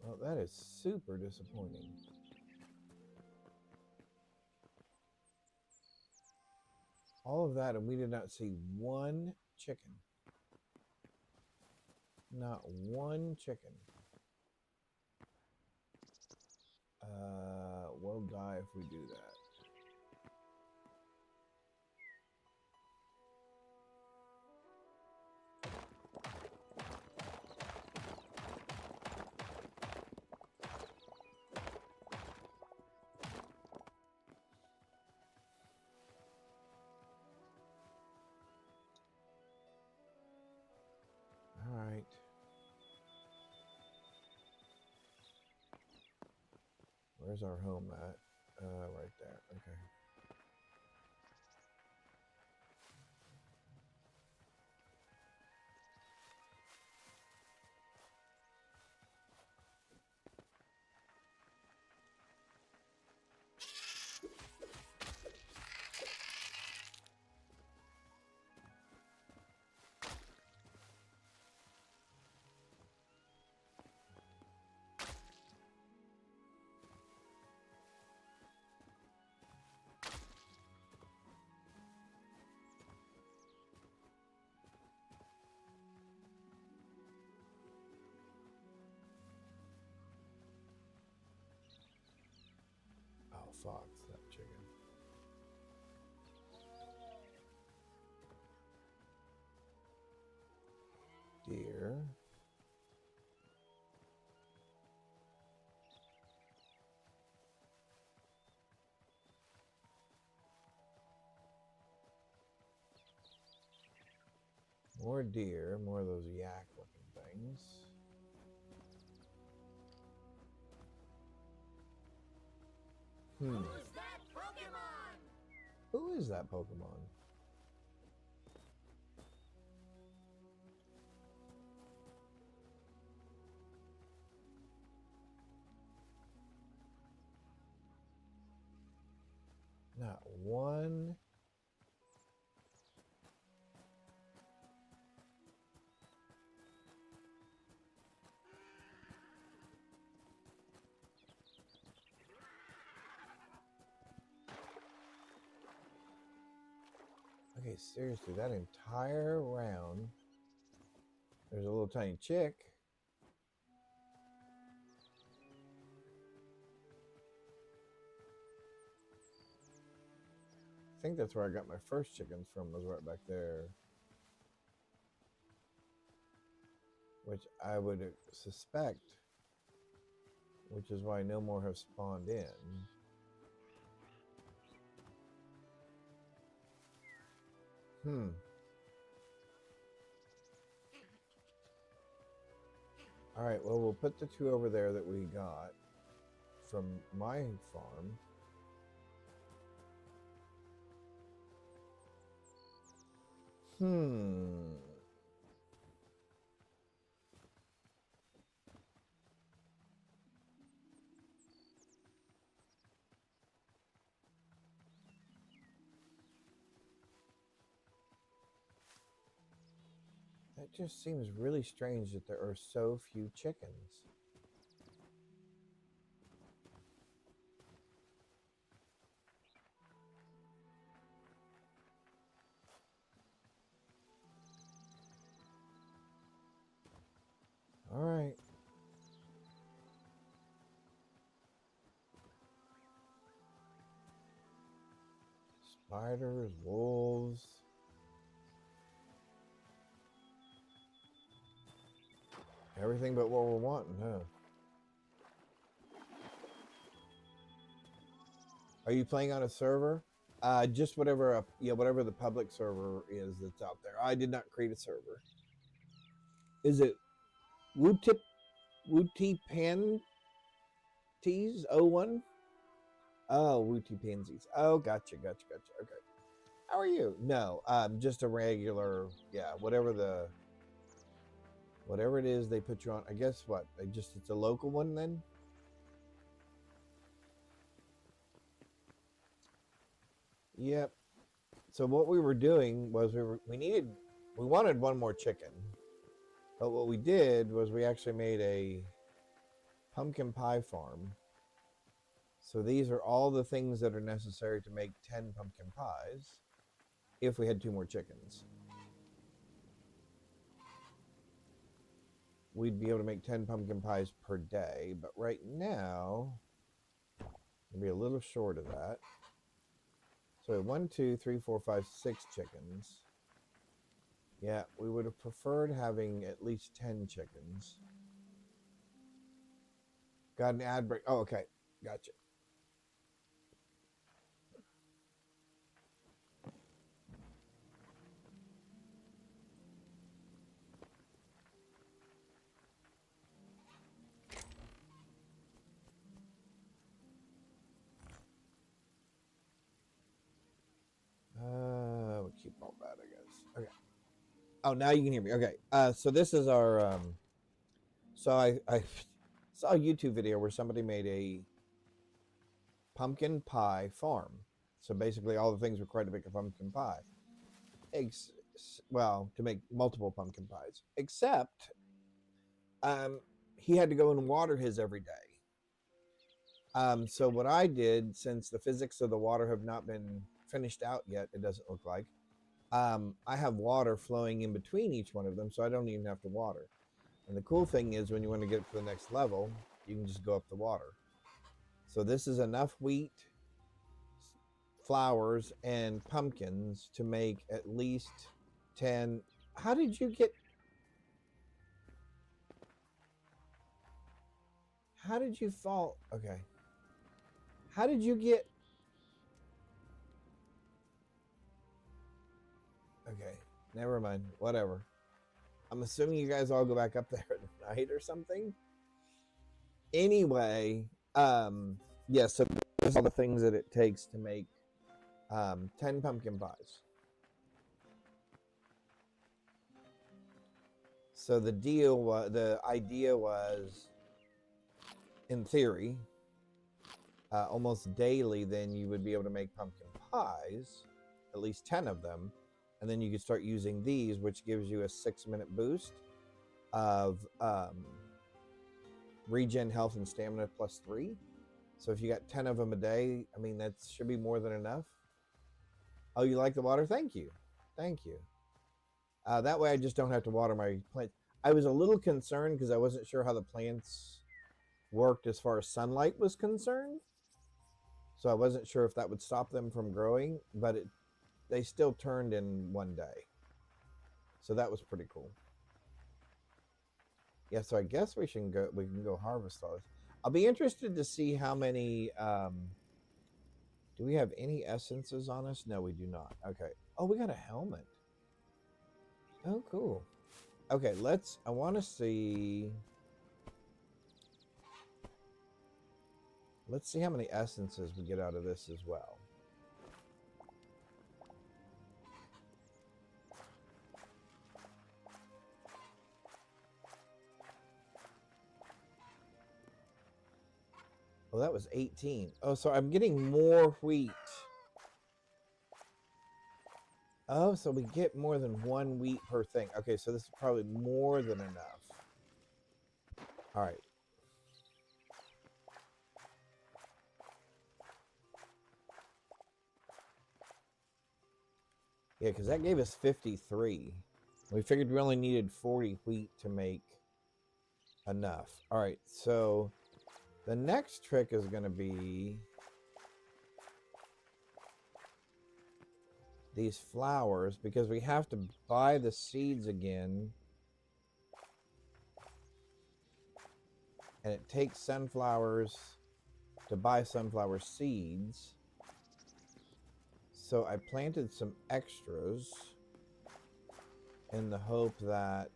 Well, that is super disappointing. All of that, and we did not see one chicken. Not one chicken. We'll die if we do that. All right. Where's our home at? Right there. Okay. Oh, fox, that chicken. Deer. More deer, more of those yak looking things. Who's that Pokemon? Who is that Pokemon? Not one. Okay, seriously, that entire round, there's a little tiny chick. I think that's where I got my first chickens from, was right back there. Which I would suspect, which is why no more have spawned in. All right, well, we'll put the two over there that we got from my farm. That just seems really strange that there are so few chickens. All right. Spiders, wolves. Everything but what we're wanting, huh? Are you playing on a server? Just whatever, whatever the public server is that's out there. I did not create a server. Is it Wooty Panties 01? Oh, Wooty Pansies. Oh, gotcha. Okay. How are you? No, just a regular, whatever it is they put you on. I guess what? It's a local one then? Yep. So what we were doing was we wanted one more chicken. But what we did was we actually made a pumpkin pie farm. So these are all the things that are necessary to make 10 pumpkin pies if we had 2 more chickens. We'd be able to make 10 pumpkin pies per day, but right now we'll be a little short of that. So 1, 2, 3, 4, 5, 6 chickens. Yeah, we would have preferred having at least 10 chickens. Got an ad break. Oh, okay. Gotcha. We'll keep all that, I guess. Okay. Oh, now you can hear me. Okay. So this is our. So I saw a YouTube video where somebody made a pumpkin pie farm. So basically, all the things required to make a pumpkin pie. To make multiple pumpkin pies. Except, he had to go and water his every day. So what I did, since the physics of the water have not been finished out yet, it doesn't look like, I have water flowing in between each one of them, so I don't even have to water. And the cool thing is, when you want to get to the next level, you can just go up the water. So this is enough wheat, flowers, and pumpkins to make at least 10. How did you fall? Okay. How did you get? Okay, never mind. Whatever. I'm assuming you guys all go back up there at night or something. Anyway, so there's all the things that it takes to make 10 pumpkin pies. So the idea was, in theory, almost daily, then you would be able to make pumpkin pies, at least 10 of them. And then you could start using these, which gives you a 6-minute boost of regen, health, and stamina +3. So if you got 10 of them a day, I mean, that should be more than enough. Oh, you like the water? Thank you. Thank you. That way I just don't have to water my plants. I was a little concerned because I wasn't sure how the plants worked as far as sunlight was concerned. So I wasn't sure if that would stop them from growing, but they still turned in one day. So that was pretty cool. Yeah, so I guess we can go harvest those. I'll be interested to see how many do we have any essences on us? No, we do not. Okay. Oh, we got a helmet. Oh, cool. Okay, I want to see. Let's see how many essences we get out of this as well. Oh, that was 18. Oh, so I'm getting more wheat. Oh, so we get more than 1 wheat per thing. Okay, so this is probably more than enough. All right. Yeah, because that gave us 53. We figured we only needed 40 wheat to make enough. All right, so the next trick is going to be these flowers, because we have to buy the seeds again. And it takes sunflowers to buy sunflower seeds. So I planted some extras in the hope that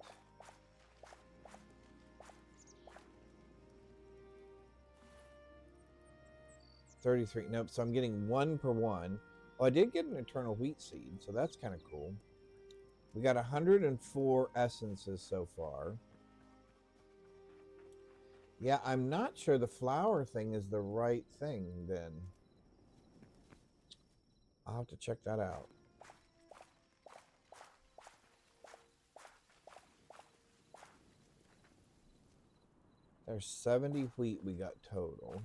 $33. Nope, so I'm getting 1 per 1. Oh, I did get an eternal wheat seed, so that's kind of cool. We got 104 essences so far. Yeah, I'm not sure the flower thing is the right thing then. I'll have to check that out. There's 70 wheat we got total.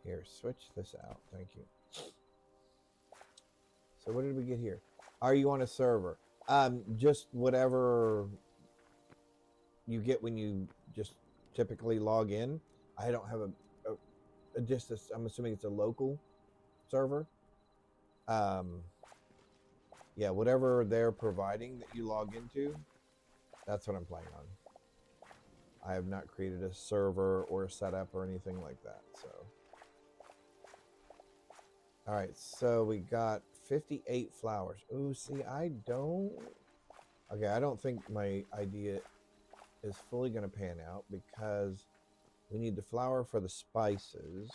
Here, switch this out. Thank you. So what did we get here? Are you on a server? Just whatever you get when you just typically log in. I don't have I'm assuming it's a local server. Yeah, whatever they're providing that you log into, that's what I'm playing on. I have not created a server or a setup or anything like that, so. All right, so we got 58 flowers. Ooh, see, I don't think my idea is fully going to pan out because we need the flour for the spices.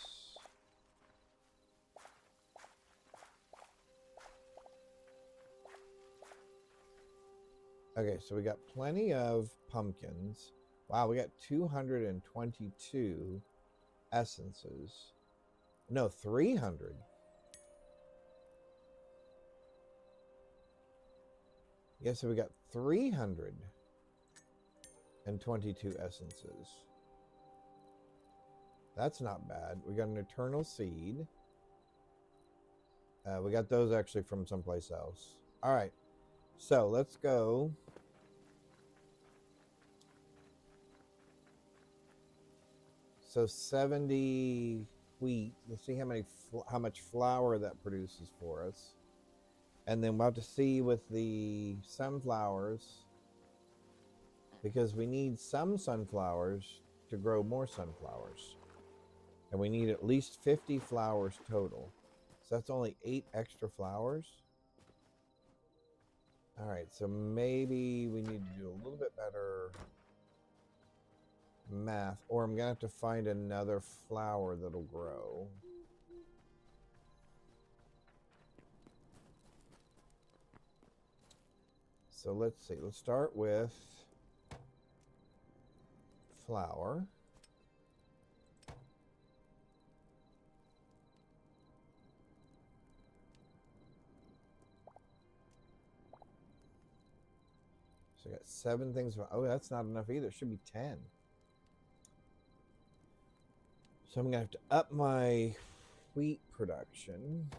Okay, so we got plenty of pumpkins. Wow, we got 222 essences. No, 300. Yeah, so we got 322 essences. That's not bad. We got an eternal seed. We got those actually from someplace else. All right, so let's go. So 70 wheat. Let's see how much flour that produces for us. And then we'll have to see with the sunflowers, because we need some sunflowers to grow more sunflowers. And we need at least 50 flowers total. So that's only 8 extra flowers. All right, so maybe we need to do a little bit better math, or I'm gonna have to find another flower that'll grow. So let's see, let's start with flour. So I got 7 things. Oh, that's not enough either. It should be 10. So I'm going to have to up my wheat production.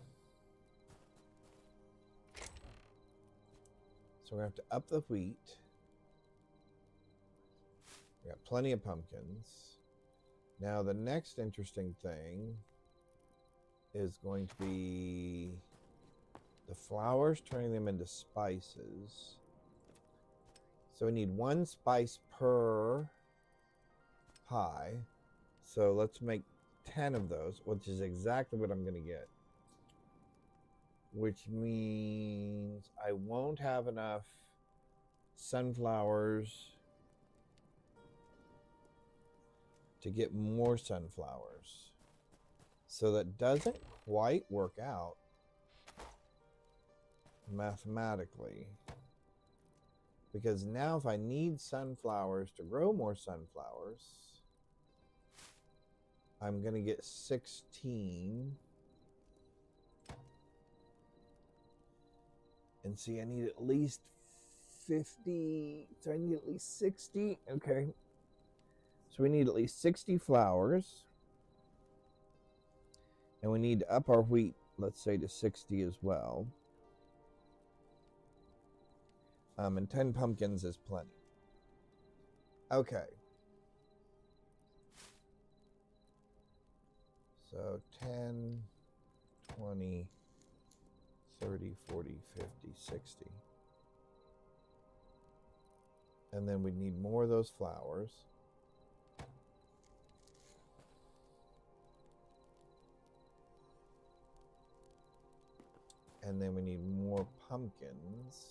So we're going to have to up the wheat. We got plenty of pumpkins. Now the next interesting thing is going to be the flowers, turning them into spices. So we need 1 spice per pie. So let's make 10 of those, which is exactly what I'm going to get. Which means I won't have enough sunflowers to get more sunflowers. So that doesn't quite work out mathematically. Because now if I need sunflowers to grow more sunflowers, I'm going to get 16. And see, I need at least 50. So I need at least 60. Okay. So we need at least 60 flowers. And we need to up our wheat, let's say, to 60 as well. And 10 pumpkins is plenty. Okay. So 10, 20, 30, 40, 50, 60. And then we need more of those flowers. And then we need more pumpkins.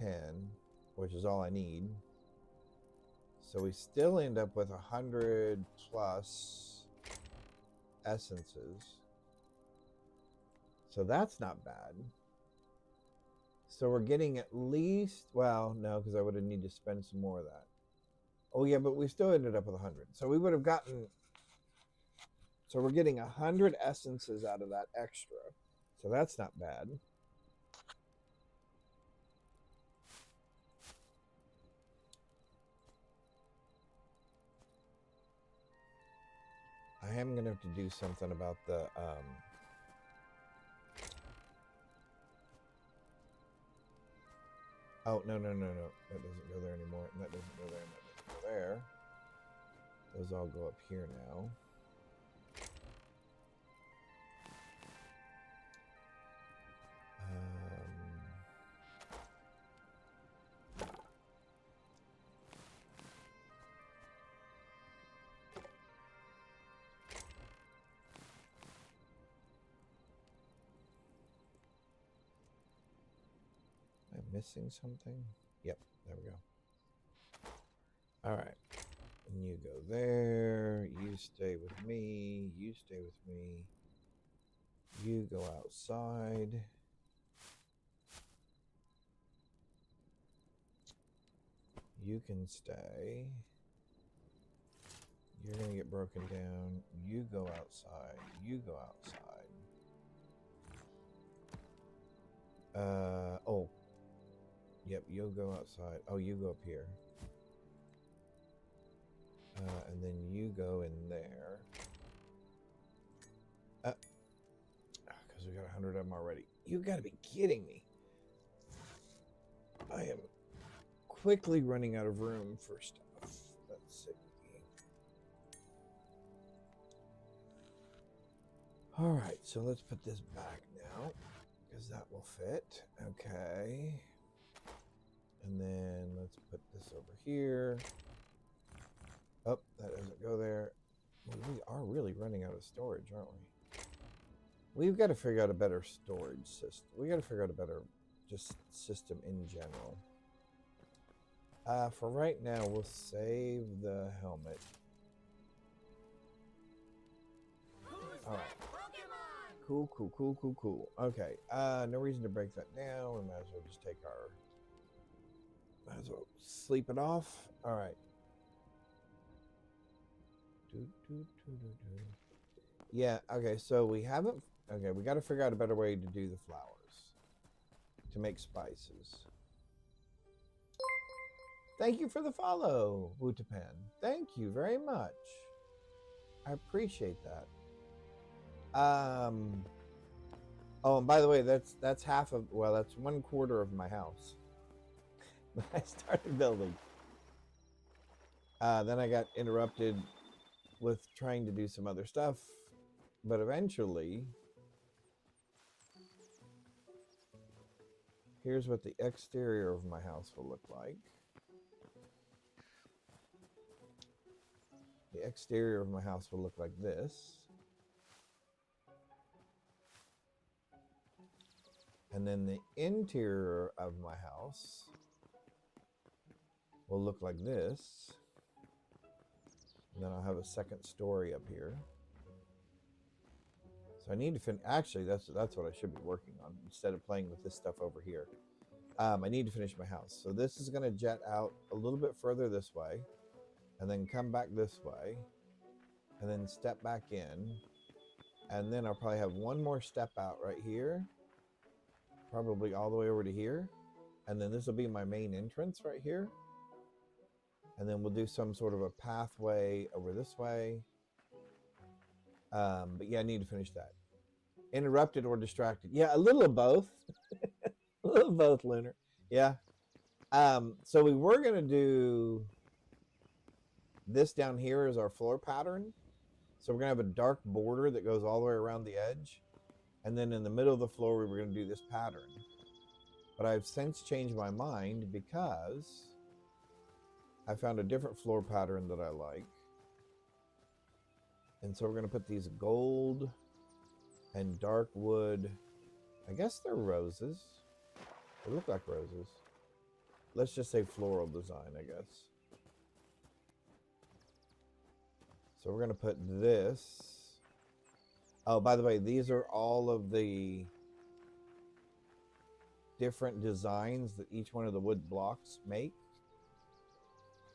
10, which is all I need. So we still end up with 100 plus essences. So that's not bad. So we're getting at least, well, no, because I would have needed to spend some more of that. Oh yeah, but we still ended up with 100. So we would have gotten, so we're getting 100 essences out of that extra. So that's not bad. I am going to have to do something about the, oh, no. That doesn't go there anymore. And that doesn't go there, and that doesn't go there. Those all go up here now. Am I missing something? Yep, there we go. All right. And you go there. You stay with me. You stay with me. You go outside. You can stay. You're going to get broken down. You go outside. You go outside. Oh. Yep, you'll go outside. Oh, you go up here. And then you go in there. Because we got 100 of them already. You got to be kidding me. I am quickly running out of room for stuff. Let's see. All right, so let's put this back now because that will fit. Okay. And then let's put this over here. Oh, that doesn't go there. Well, we are really running out of storage, aren't we? We've got to figure out a better storage system. We got to figure out a better just system in general. For right now, we'll save the helmet. All right. Cool. Okay. No reason to break that down. We might as well just take our. Might as well sleep it off. All right. Yeah. Okay. So we haven't. Okay. We got to figure out a better way to do the flowers to make spices. Thank you for the follow, Wootapan. Thank you very much. I appreciate that. Oh, and by the way, that's half of, well, that's 1/4 of my house that I started building. Then I got interrupted with trying to do some other stuff, but eventually, here's what the exterior of my house will look like. The exterior of my house will look like this. And then the interior of my house will look like this. And then I'll have a second story up here. So I need to finish. Actually, that's what I should be working on instead of playing with this stuff over here. I need to finish my house. So this is going to jet out a little bit further this way, and then come back this way, and then step back in, and then I'll probably have one more step out right here, probably all the way over to here, and then this will be my main entrance right here, and then we'll do some sort of a pathway over this way. But yeah, I need to finish that. Interrupted or distracted? Yeah, a little of both. A little of both, Leonard. Yeah. So we were gonna do this down here as our floor pattern. So we're gonna have a dark border that goes all the way around the edge, and then in the middle of the floor we were gonna do this pattern. But I've since changed my mind because I found a different floor pattern that I like. And so we're going to put these gold and dark wood. I guess they're roses. They look like roses. Let's just say floral design, I guess. So we're going to put this. Oh, by the way, these are all of the different designs that each one of the wood blocks make.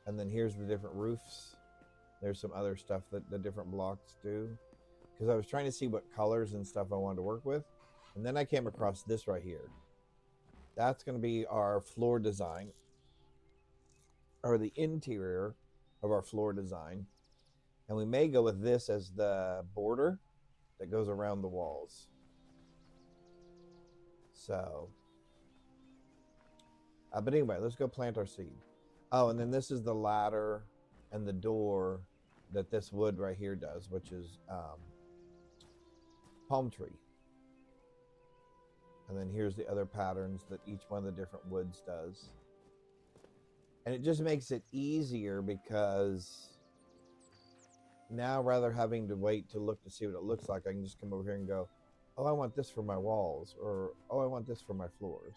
And then here's the different roofs. There's some other stuff that the different blocks do. Because I was trying to see what colors and stuff I wanted to work with. And then I came across this right here. That's going to be our floor design. Or the interior of our floor design. And we may go with this as the border that goes around the walls. So. But anyway, let's go plant our seed. Oh, and then this is the ladder and the door that this wood right here does, which is palm tree. And then here's the other patterns that each one of the different woods does. And it just makes it easier because now rather having to wait to look to see what it looks like, I can just come over here and go, oh, I want this for my walls, or oh, I want this for my floors.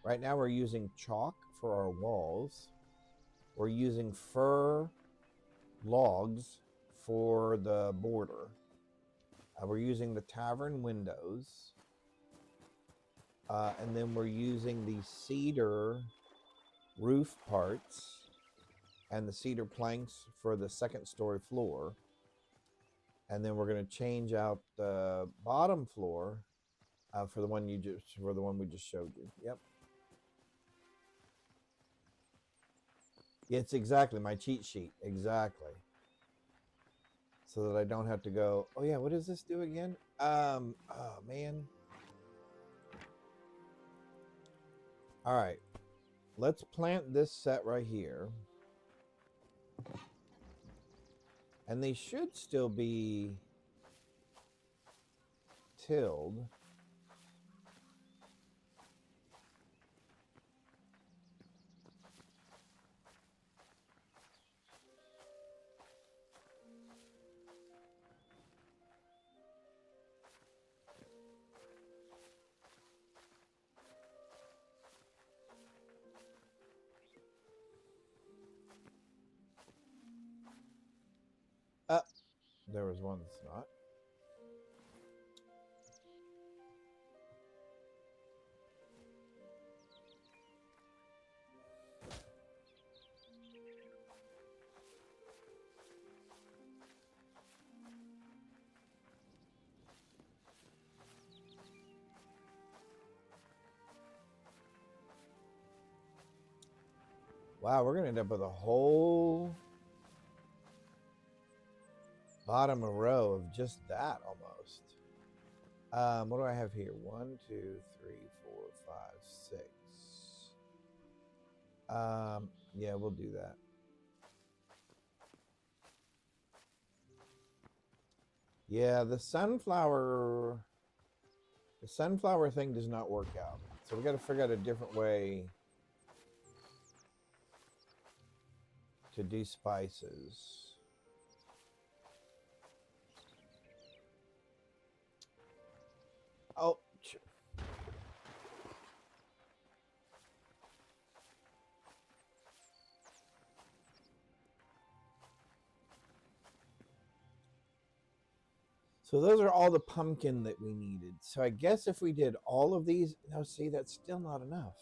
Right now we're using chalk for our walls. We're using fir logs for the border. We're using the tavern windows. And then we're using the cedar roof parts and the cedar planks for the second story floor. And then we're going to change out the bottom floor for the one we just showed you. Yep. It's exactly my cheat sheet. Exactly. So that I don't have to go, oh yeah, what does this do again? Oh man. All right. Let's plant this set right here. And they should still be tilled. There was one that's not. Wow, we're going to end up with a whole bottom row of just that almost. What do I have here? 1, 2, 3, 4, 5, 6. Yeah, we'll do that. Yeah, the sunflower thing does not work out. So we got to figure out a different way to do spices. Oh, so those are all the pumpkin that we needed. So I guess if we did all of these, no, see, that's still not enough.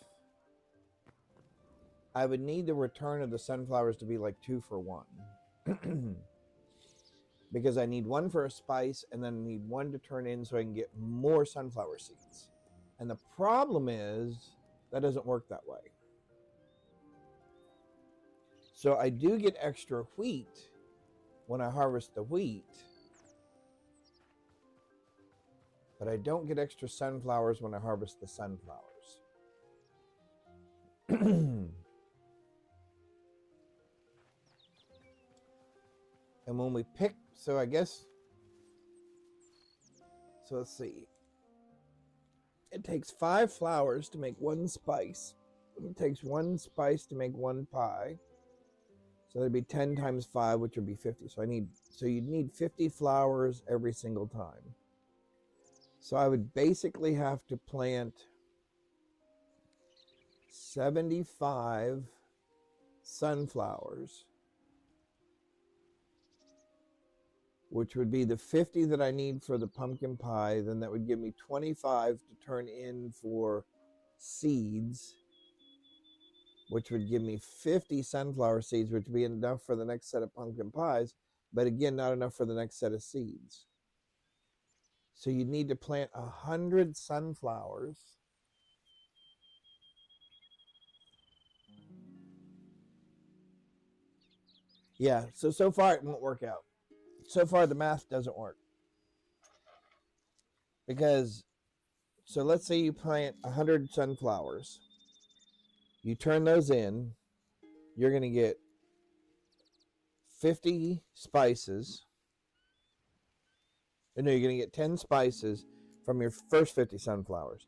I would need the return of the sunflowers to be like 2 for 1. Because I need 1 for a spice, and then I need 1 to turn in so I can get more sunflower seeds. And the problem is that doesn't work that way. So I do get extra wheat when I harvest the wheat, but I don't get extra sunflowers when I harvest the sunflowers. And when we pick, so I guess, so let's see. It takes 5 flowers to make 1 spice. It takes 1 spice to make 1 pie. So that'd be 10 times 5, which would be 50. So you'd need 50 flowers every single time. So I would basically have to plant 75 sunflowers, which would be the 50 that I need for the pumpkin pie. Then that would give me 25 to turn in for seeds, which would give me 50 sunflower seeds, which would be enough for the next set of pumpkin pies, but again, not enough for the next set of seeds. So you need to plant 100 sunflowers. Yeah, so far it won't work out. So far the math doesn't work. Because, so let's say you plant 100 sunflowers. You turn those in, you're going to get 50 spices. No, you're going to get 10 spices from your first 50 sunflowers.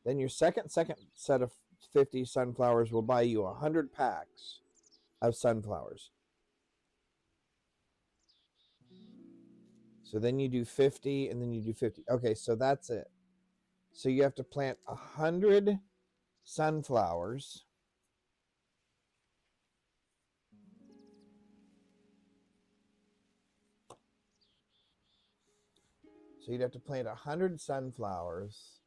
Then your second set of 50 sunflowers will buy you 100 packs of sunflowers. So then you do 50 and then you do 50. Okay, so that's it. So you have to plant 100 sunflowers. So you'd have to plant 100 sunflowers.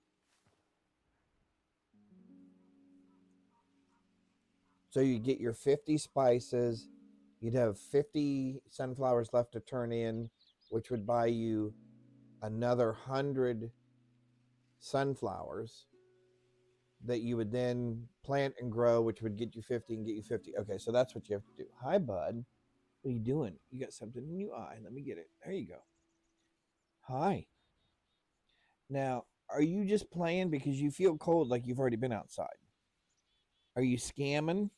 So you get your 50 spices. You'd have 50 sunflowers left to turn in, which would buy you another 100 sunflowers that you would then plant and grow, which would get you 50 and get you 50. Okay, so that's what you have to do. Hi, bud. What are you doing? You got something in your eye. Let me get it. There you go. Hi. Now, are you just playing because you feel cold like you've already been outside? Are you scamming?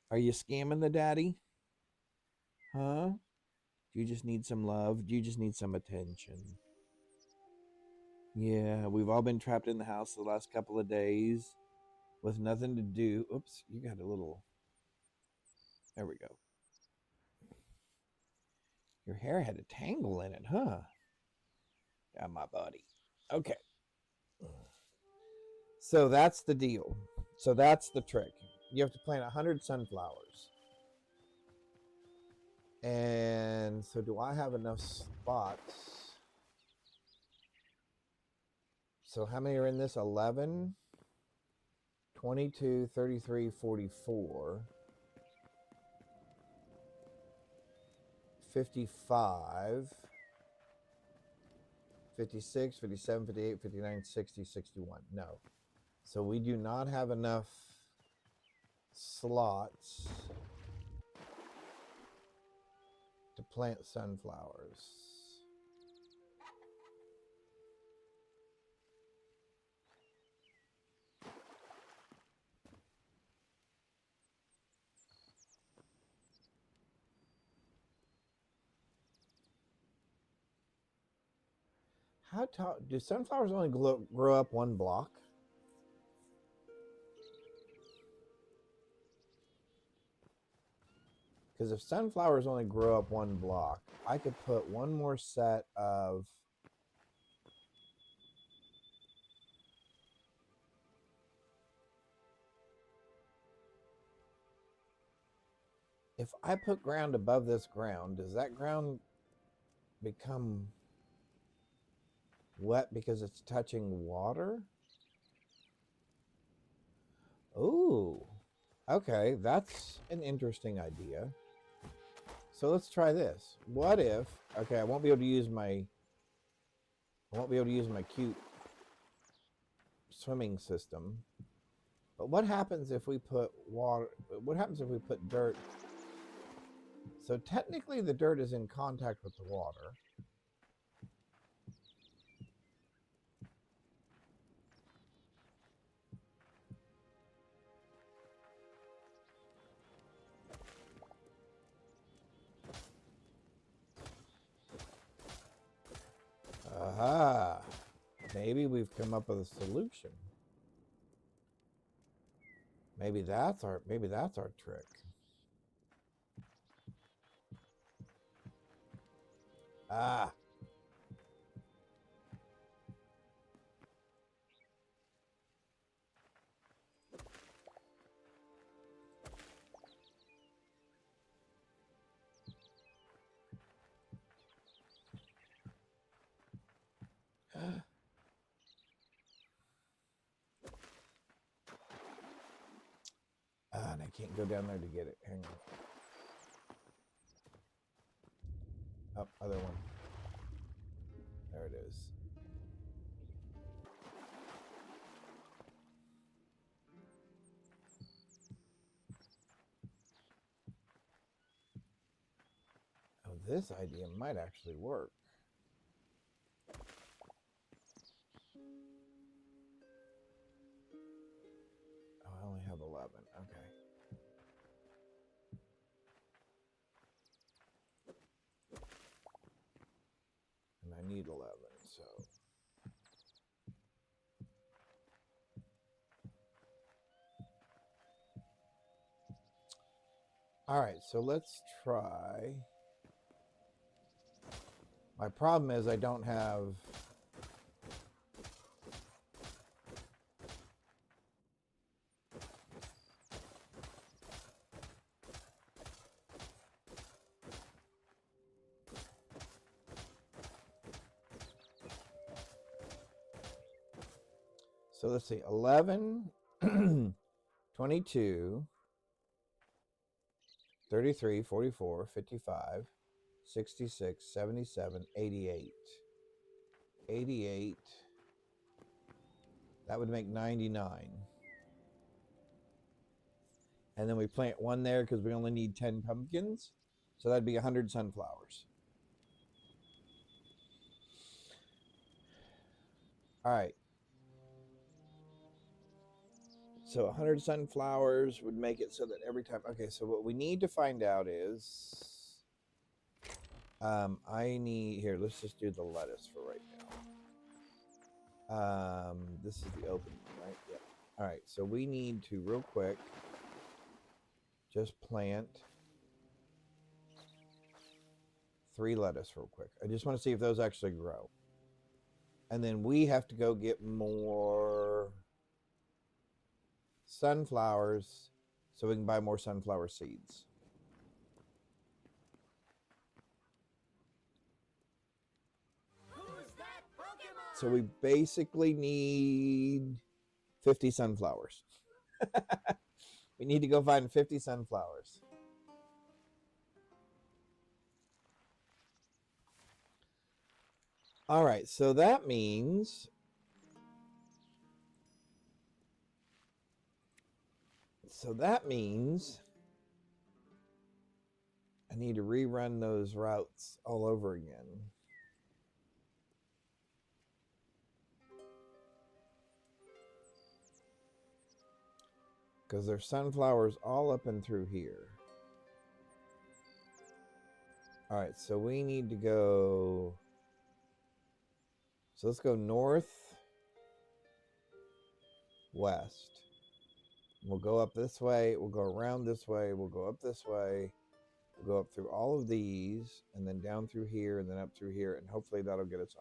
Are you scamming the daddy? Huh? Do you just need some love? Do you just need some attention? Yeah, we've all been trapped in the house the last couple of days with nothing to do. Oops, you got a little... There we go. Your hair had a tangle in it, huh? Down my body. Okay. So that's the deal. So that's the trick. You have to plant 100 sunflowers. And so do I have enough spots? So how many are in this? 11, 22, 33, 44, 55, 56, 57, 58, 59, 60, 61. No. So we do not have enough slots to plant sunflowers. How tall do sunflowers only grow up one block? Because if sunflowers only grow up one block, I could put one more set of if I put ground above this ground, does that ground become wet because it's touching water? Ooh, okay, that's an interesting idea. So let's try this. What if, okay, I won't be able to use my cute swimming system. But what happens if we put water, what happens if we put dirt? So technically the dirt is in contact with the water. Aha, maybe we've come up with a solution. Maybe that's our trick. Ah. And I can't go down there to get it. Hang on. Oh, other one. There it is. Oh, this idea might actually work. Oh, I only have 11. Okay. And I need 11, so. All right, so let's try. My problem is I don't have. So let's see, 11, 22, 33, 44, 55, 66, 77, 88. 88. That would make 99. And then we plant one there because we only need 10 pumpkins. So that'd be 100 sunflowers. All right. So 100 sunflowers would make it so that every time. Okay, so what we need to find out is, I need, here, let's just do the lettuce for right now. This is the open one, right? Yep. All right, so we need to real quick just plant 3 lettuce real quick. I just want to see if those actually grow. And then we have to go get more sunflowers so we can buy more sunflower seeds. Who's that Pokemon? So we basically need 50 sunflowers. We need to go find 50 sunflowers. All right, so that means So that means I need to rerun those routes all over again. Because there's sunflowers all up and through here. All right, so we need to go. So let's go north, west. We'll go up this way. We'll go around this way. We'll go up this way. We'll go up through all of these, and then down through here, and then up through here, and hopefully that'll get us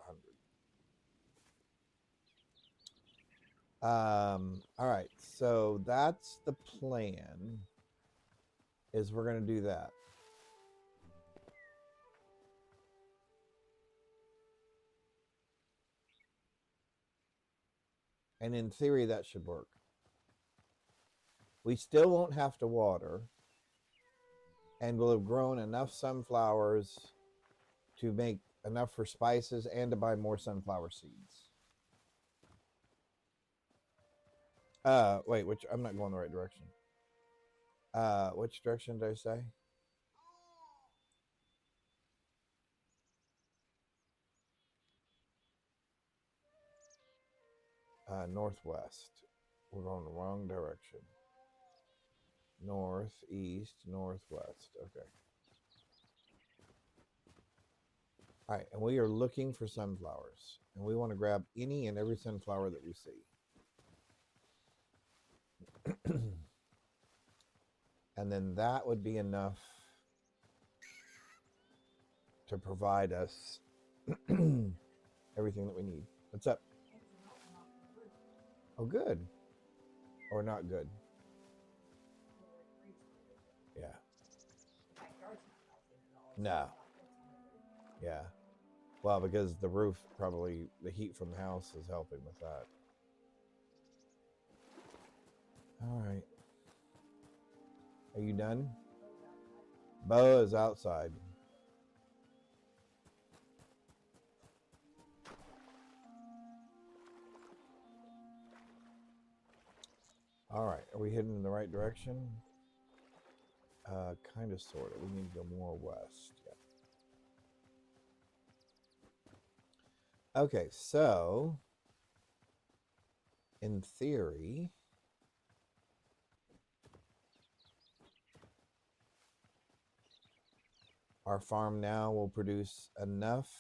100. All right, so that's the plan, is we're going to do that. And in theory, that should work. We still won't have to water, and we'll have grown enough sunflowers to make enough for spices and to buy more sunflower seeds. Wait, which I'm not going the right direction. Which direction did I say? Northwest. We're going the wrong direction. North, east, northwest. Okay. All right, and we are looking for sunflowers, and we want to grab any and every sunflower that we see. And then that would be enough to provide us everything that we need. What's up? Oh, good. Or not good. Yeah. No. Yeah. Well, because the roof, probably the heat from the house is helping with that. All right. Are you done? Bo is outside. All right. Are we heading in the right direction? Kind of, sort of. We need to go more west. Yeah. Okay, so in theory, our farm now will produce enough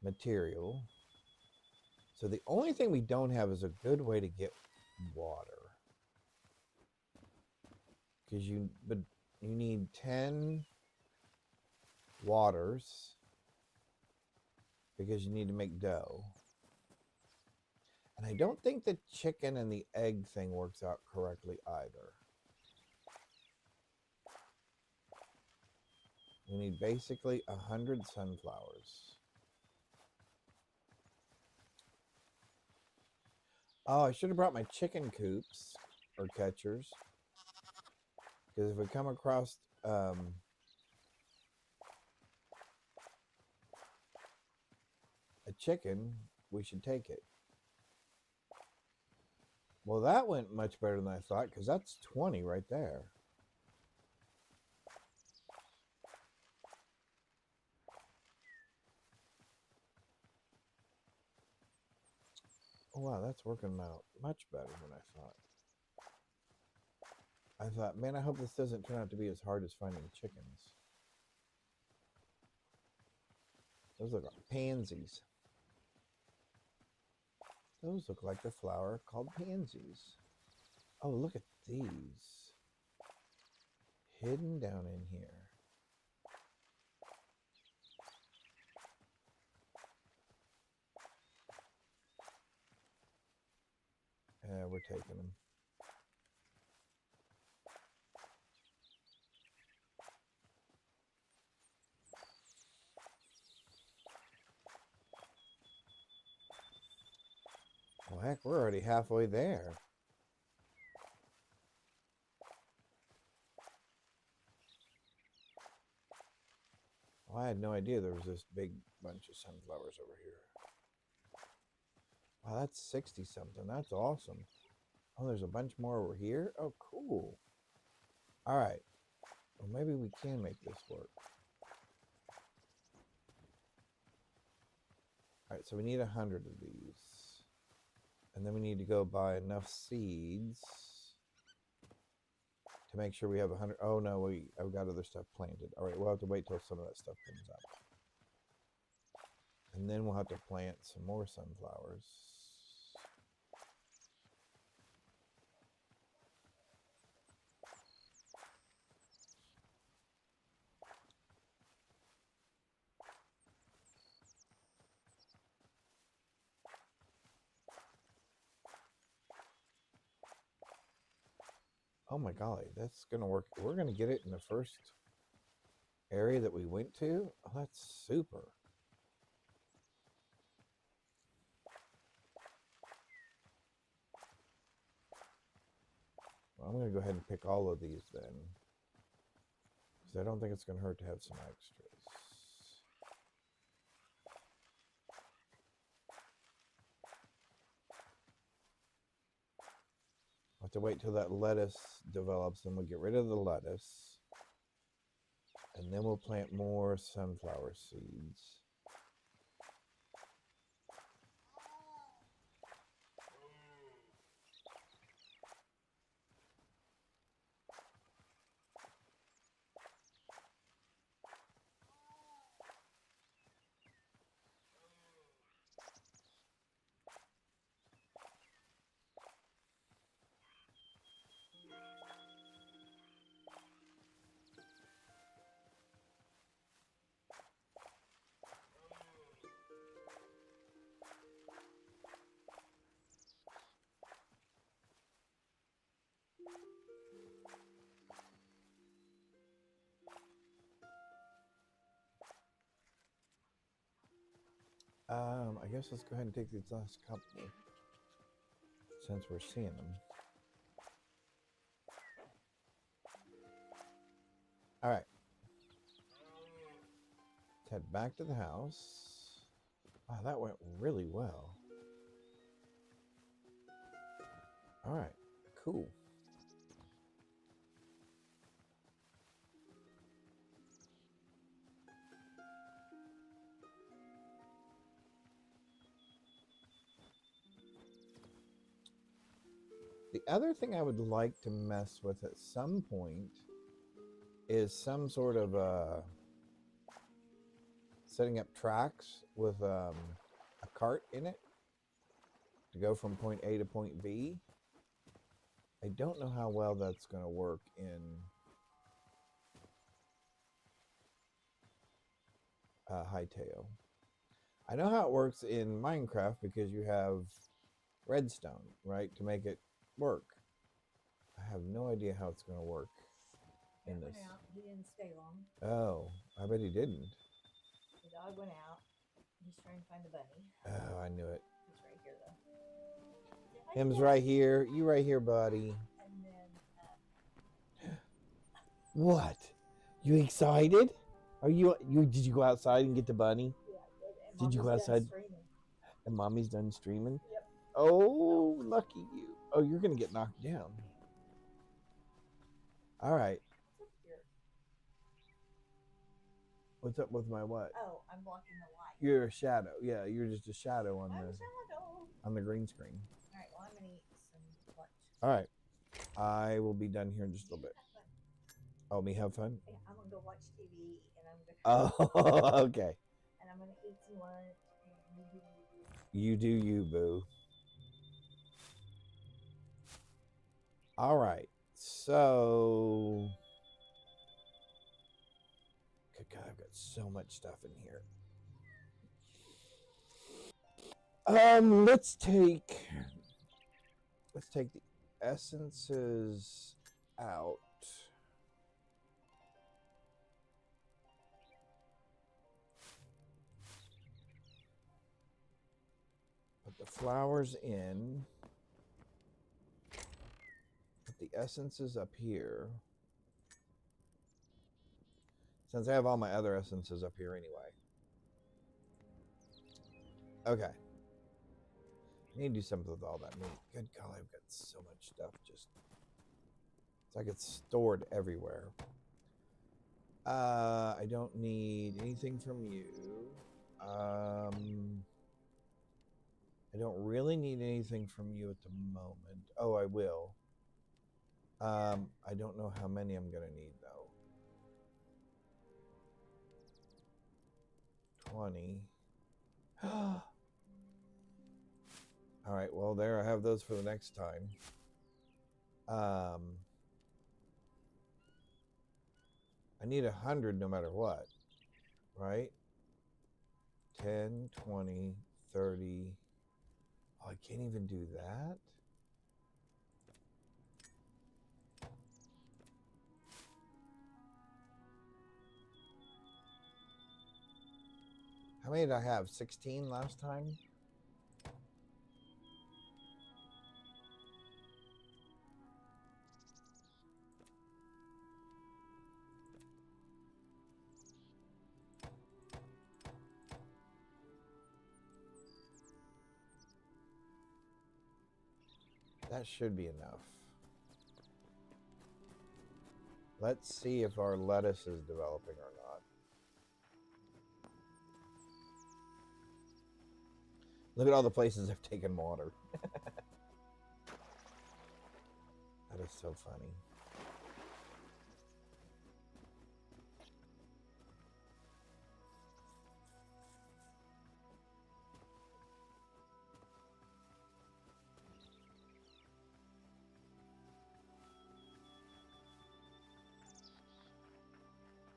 material. So the only thing we don't have is a good way to get water. Because you need 10 waters because you need to make dough. And I don't think the chicken and the egg thing works out correctly either. We need basically 100 sunflowers. Oh, I should have brought my chicken coops or catchers. Because if we come across a chicken, we should take it. Well, that went much better than I thought, because that's 20 right there. Oh, wow, that's working out much better than I thought. I thought, man, I hope this doesn't turn out to be as hard as finding chickens. Those look like pansies. Those look like the flower called pansies. Oh, look at these. Hidden down in here. We're taking them. Well, heck, we're already halfway there. Well, I had no idea there was this big bunch of sunflowers over here. Wow, that's 60 something. That's awesome. Oh, there's a bunch more over here. Oh, cool. All right. Well, maybe we can make this work. All right, so we need 100 of these. And then we need to go buy enough seeds to make sure we have 100. Oh, no, I've got other stuff planted. All right, we'll have to wait till some of that stuff comes up. And then we'll have to plant some more sunflowers. Oh my golly, that's gonna work. We're gonna get it in the first area that we went to. Oh, that's super. Well, I'm gonna go ahead and pick all of these then, because I don't think it's gonna hurt to have some extras. I'll have to wait till that lettuce develops, and we'll get rid of the lettuce. And then we'll plant more sunflower seeds. I guess let's go ahead and take these last couple since we're seeing them. All right. Let's head back to the house. Wow, that went really well. All right, cool. The other thing I would like to mess with at some point is some sort of setting up tracks with a cart in it to go from point A to point B. I don't know how well that's going to work in Hytale. I know how it works in Minecraft because you have redstone, right, to make it work. I have no idea how it's going to work in this. Went out. He didn't stay long. Oh, I bet he didn't. The dog went out. He's trying to find the bunny. Oh, I knew it. He's right here, though. Him's right here. You right here, buddy. And then, What? You excited? Are you? Did you go outside and get the bunny? yeah, and Did you go Mommy's done outside? screaming. And mommy's done streaming? Yep. Oh, lucky you. Oh, you're going to get knocked down. All right. What's up here? What's up with my what? Oh, I'm blocking the light. You're a shadow. Yeah, you're just a shadow on I'm a the shadow. green screen. All right, well, I'm going to eat some lunch. All right. I will be done here in just a little bit. Oh, me have fun? Yeah, I'm going to go watch TV, and I'm going to Oh, okay. and I'm going to eat some lunch. And You do you, boo. All right. So, good God, I've got so much stuff in here. Let's take the essences out. Put the flowers in. Put the essences up here. Since I have all my other essences up here anyway. Okay. I need to do something with all that meat. Good golly, I've got so much stuff. Just it's like it's stored everywhere. I don't need anything from you. I don't really need anything from you at the moment. Oh, I will. I don't know how many I'm gonna need though. 20. All right, well there, I have those for the next time. I need 100 no matter what, right? 10, 20, 30. Oh, I can't even do that? How many did I have? 16 last time? That should be enough. Let's see if our lettuce is developing or not. Look at all the places I've taken water. That is so funny.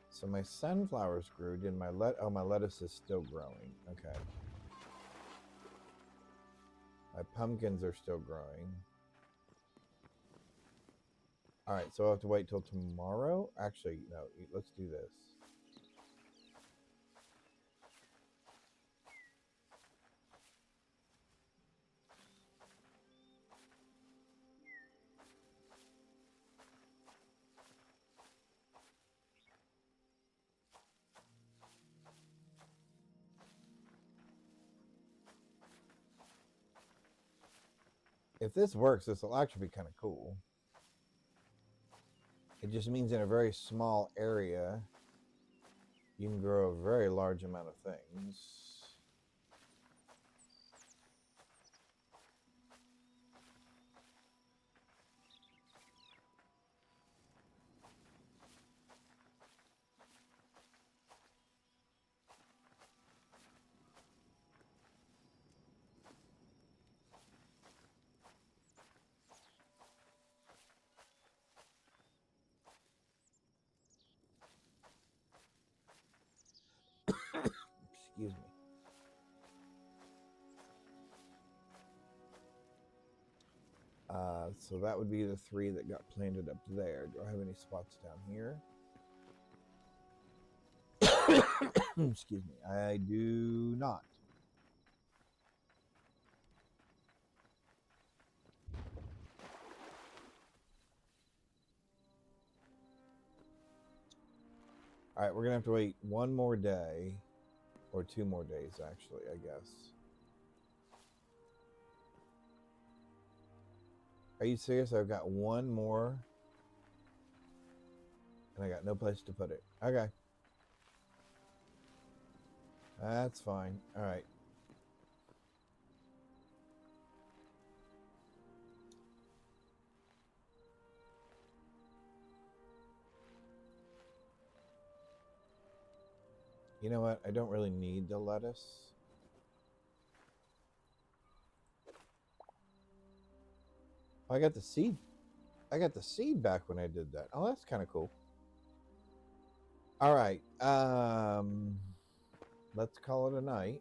So my sunflowers grew. Did my my lettuce is still growing. Okay. My pumpkins are still growing. All right, so I'll have to wait till tomorrow. Actually, no, let's do this. If this works, this will actually be kind of cool. It just means in a very small area, you can grow a very large amount of things. Excuse me. So that would be the 3 that got planted up there. Do I have any spots down here? Excuse me. I do not. All right, we're gonna have to wait one more day, or 2 more days, actually, I guess. Are you serious? I've got 1 more, and I got no place to put it. Okay. That's fine. All right. You know what? I don't really need the lettuce. I got the seed. I got the seed back when I did that. Oh, that's kind of cool. All right. Let's call it a night.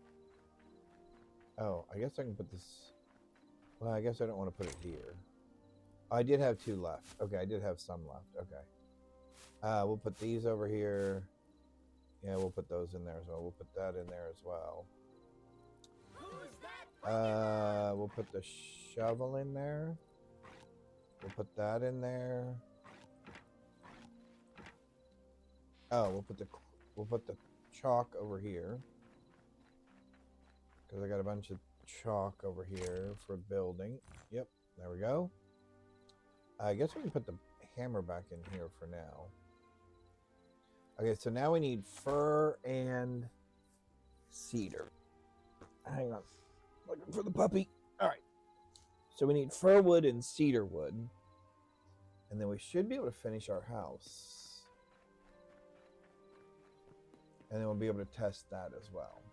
Oh, I guess I can put this. Well, I guess I don't want to put it here. Oh, I did have 2 left. Okay, I did have some left. Okay. We'll put these over here. Yeah, we'll put those in there as well. We'll put that in there as well. Who's that? We'll put the shovel in there. We'll put that in there. Oh, we'll put the chalk over here. because I got a bunch of chalk over here for building. Yep, there we go. I guess we can put the hammer back in here for now. Okay, so now we need fir and cedar. Hang on. Looking for the puppy. All right. So we need fir wood and cedar wood. And then we should be able to finish our house. And then we'll be able to test that as well.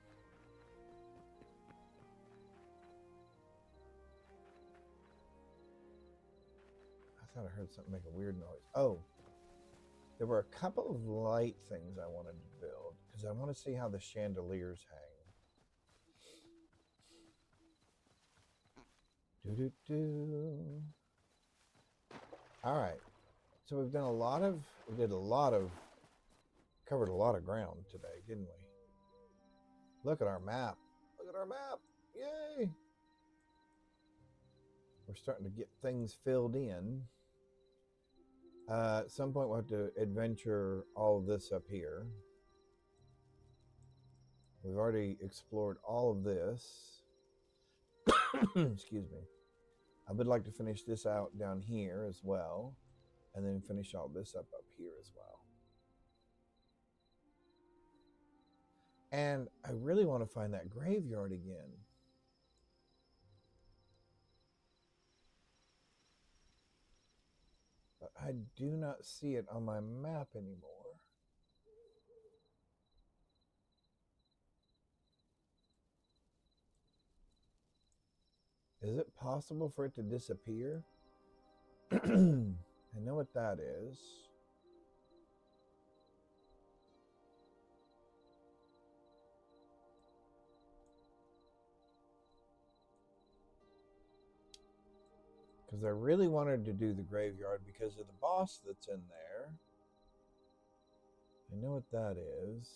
I thought I heard something make a weird noise. Oh, there were a couple of light things I wanted to build because I want to see how the chandeliers hang. All right, so we've done covered a lot of ground today, didn't we? Look at our map. Look at our map. Yay! We're starting to get things filled in. At some point we'll have to adventure all of this up here. We've already explored all of this. Excuse me. I would like to finish this out down here as well, and then finish all this up here as well. And I really want to find that graveyard again. But I do not see it on my map anymore. Is it possible for it to disappear? I know what that is. Because I really wanted to do the graveyard because of the boss that's in there. I know what that is.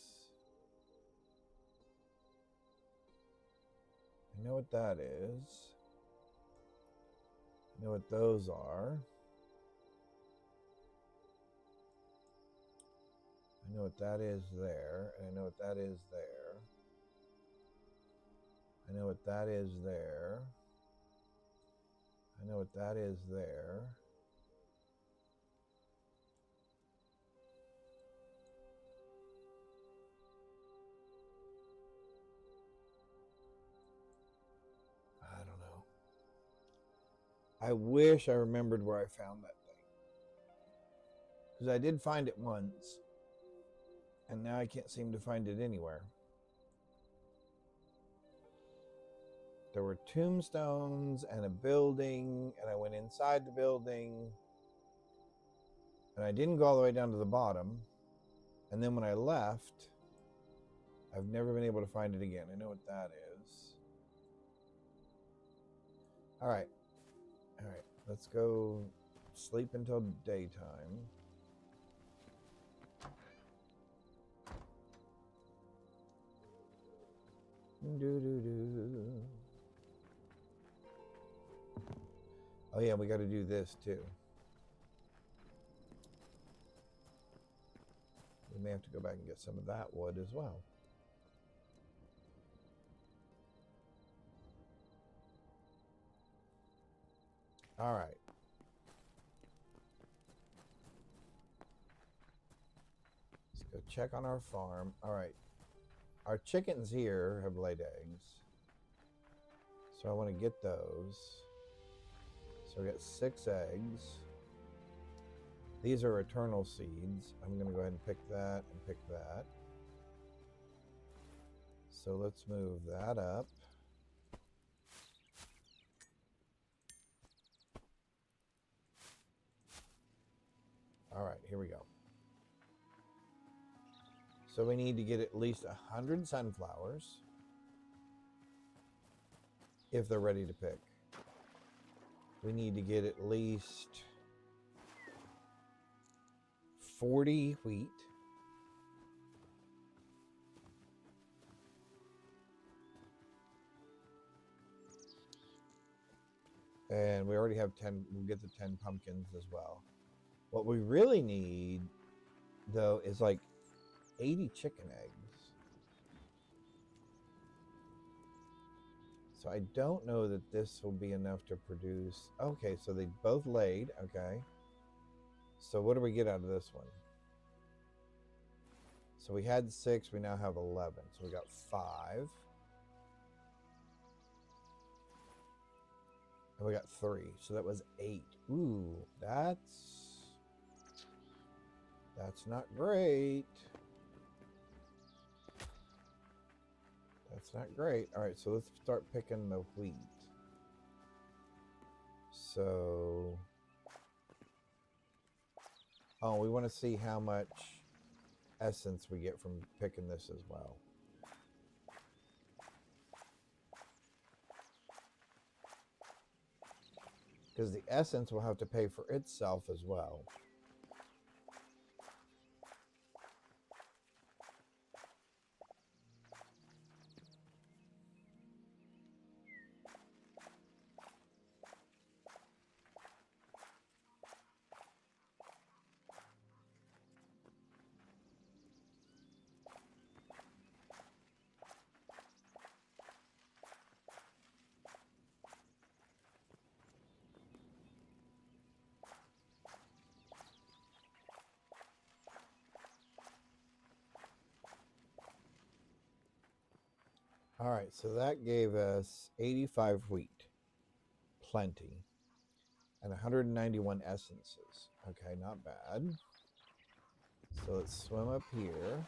I know what that is. I know what those are. I know what that is there, and I know what that is there. I know what that is there. I know what that is there. I don't know. I wish I remembered where I found that thing. Because I did find it once. And now I can't seem to find it anywhere. There were tombstones and a building, and I went inside the building. And I didn't go all the way down to the bottom. And then when I left, I've never been able to find it again. I know what that is. All right. All right. Let's go sleep until daytime. Oh yeah, we got to do this too. We may have to go back and get some of that wood as well. All right. Let's go check on our farm. All right. Our chickens here have laid eggs. So I want to get those. So we got 6 eggs. These are eternal seeds. I'm going to go ahead and pick that and pick that. So let's move that up. All right, here we go. So we need to get at least 100 sunflowers if they're ready to pick. We need to get at least 40 wheat. And we already have 10, we'll get the 10 pumpkins as well. What we really need, though, is like 80 chicken eggs. So I don't know that this will be enough to produce. Okay, so they both laid. Okay. So what do we get out of this one? So we had 6, we now have 11. So we got 5. And we got 3. So that was 8. Ooh, that's not great. That's not great. All right, so let's start picking the wheat. So, oh, we want to see how much essence we get from picking this as well. Because the essence will have to pay for itself as well. All right, so that gave us 85 wheat, plenty, and 191 essences. Okay, not bad. So let's swim up here.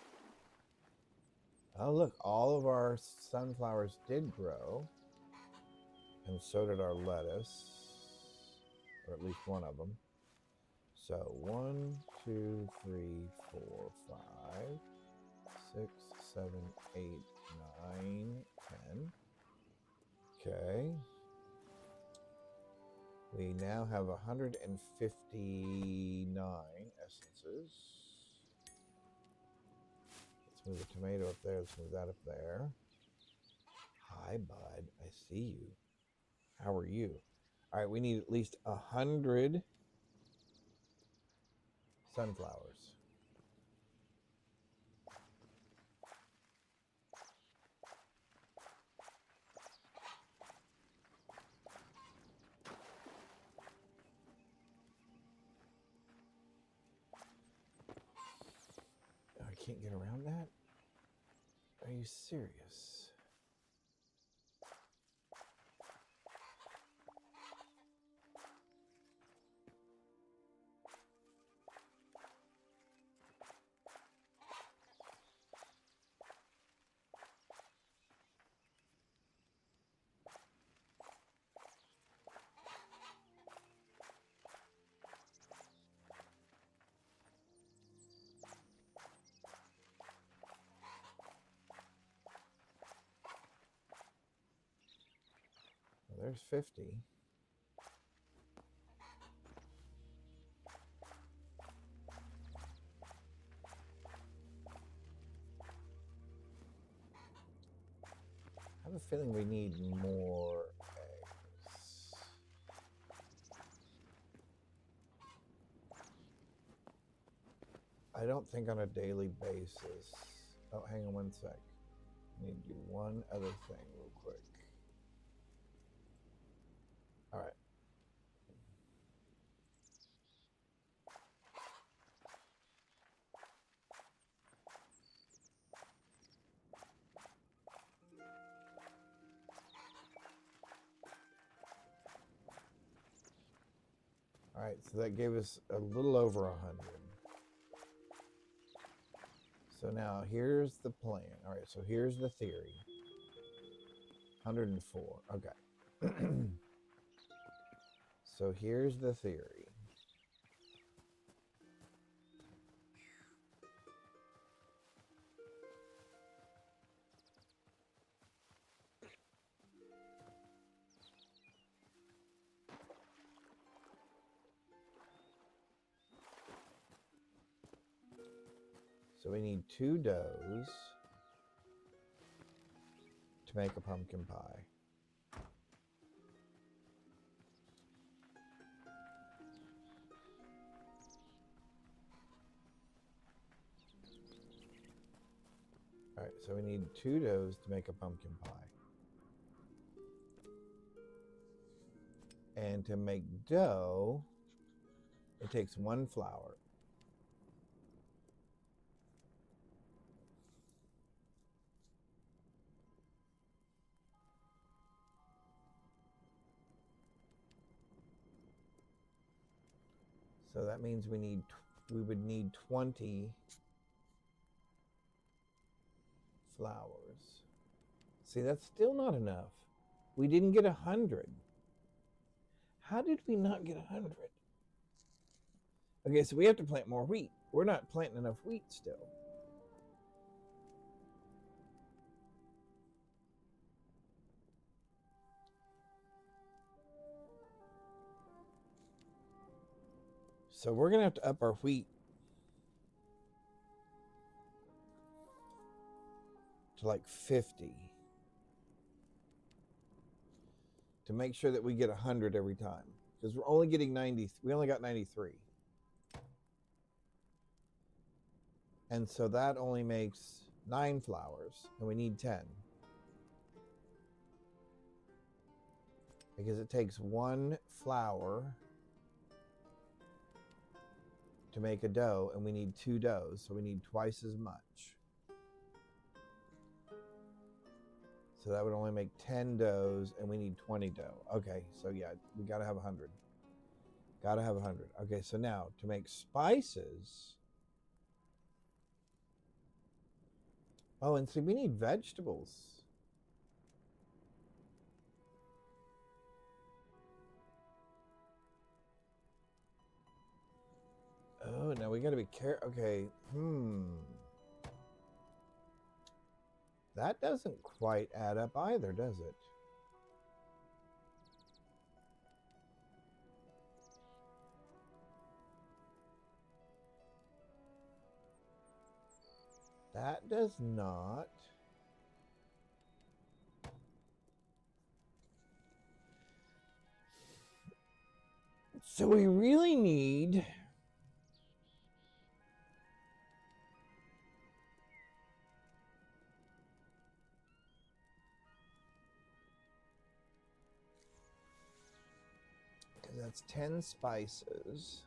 Oh, look, all of our sunflowers did grow, and so did our lettuce, or at least one of them. So 1, 2, 3, 4, 5, 6, 7, 8, 9, 10. Okay. We now have 159 essences. Let's move the tomato up there. Let's move that up there. Hi, bud. I see you. How are you? All right, we need at least 100 sunflowers. I can't get around that? Are you serious? Well, there's 50. I have a feeling we need more eggs. I don't think on a daily basis. Oh, hang on one sec. I need to do one other thing real quick. All right. All right, so that gave us a little over 100. So now here's the plan. All right, so here's the theory. 104, okay. So here's the theory. So we need 2 doughs to make a pumpkin pie. All right, so we need 2 doughs to make a pumpkin pie. And to make dough, it takes 1 flour. So that means we would need 20 flours. See, that's still not enough. We didn't get 100. How did we not get 100? Okay, so we have to plant more wheat. We're not planting enough wheat still. So we're going to have to up our wheat to like 50 to make sure that we get 100 every time, because we're only getting 90. We only got 93. And so that only makes 9 flours, and we need 10. Because it takes 1 flour to make a dough, and we need 2 doughs, so we need twice as much. So that would only make 10 doughs, and we need 20 dough. Okay, so yeah, we gotta have 100. Gotta have 100. Okay, so now to make spices. Oh, and see, we need vegetables. Oh, now we gotta be careful. Okay, That doesn't quite add up either, does it? That does not. So we really need that's 10 spices.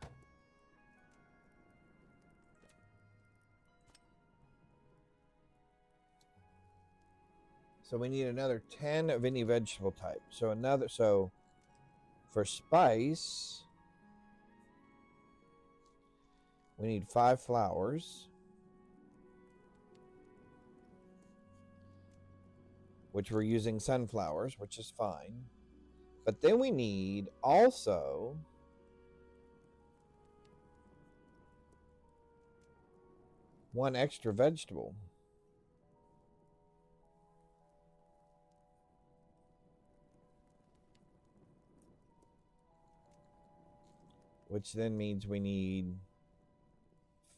So we need another 10 of any vegetable type. So for spice, we need 5 flours, which we're using sunflowers, which is fine. But then we need also one extra vegetable. Which then means we need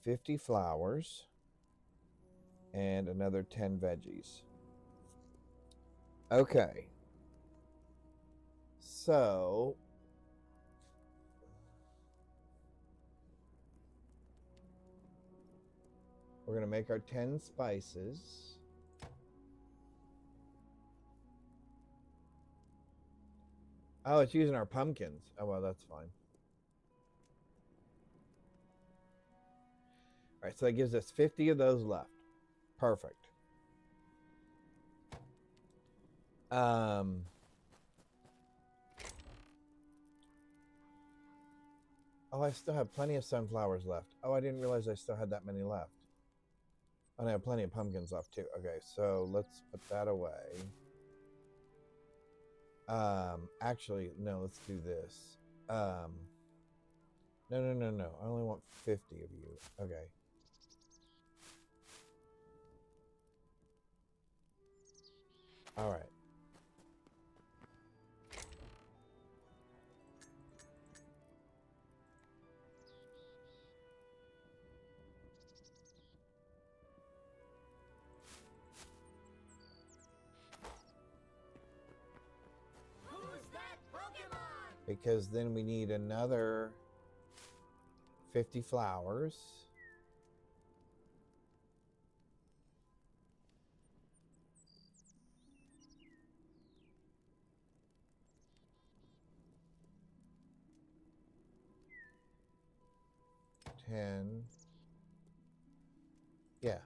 50 flours and another 10 veggies. Okay. So we're going to make our 10 spices. Oh, it's using our pumpkins. Oh, well, that's fine. All right, so that gives us 50 of those left. Perfect. Oh, I still have plenty of sunflowers left. Oh, I didn't realize I still had that many left. And I have plenty of pumpkins left too. Okay, so let's put that away. Actually, no, let's do this. No. I only want 50 of you. Okay. All right. Because then we need another 50 flours. 10. Yeah,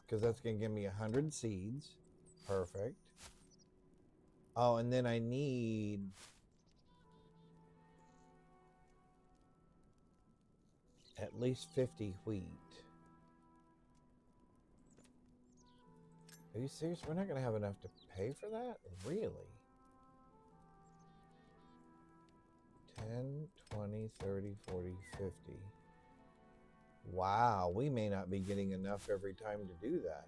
because that's going to give me 100 seeds. Perfect. Oh, and then I need at least 50 wheat. Are you serious? We're not going to have enough to pay for that? Really? 10, 20, 30, 40, 50. Wow, we may not be getting enough every time to do that.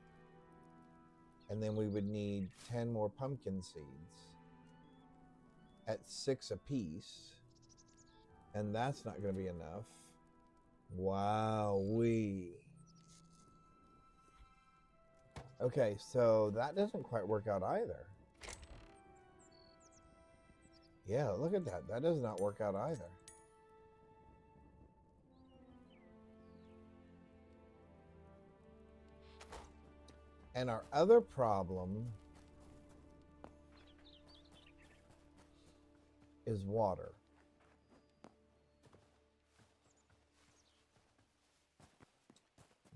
And then we would need 10 more pumpkin seeds at 6 apiece. And that's not going to be enough. Wow, okay, so that doesn't quite work out either. Yeah, look at that. That does not work out either. And our other problem is water.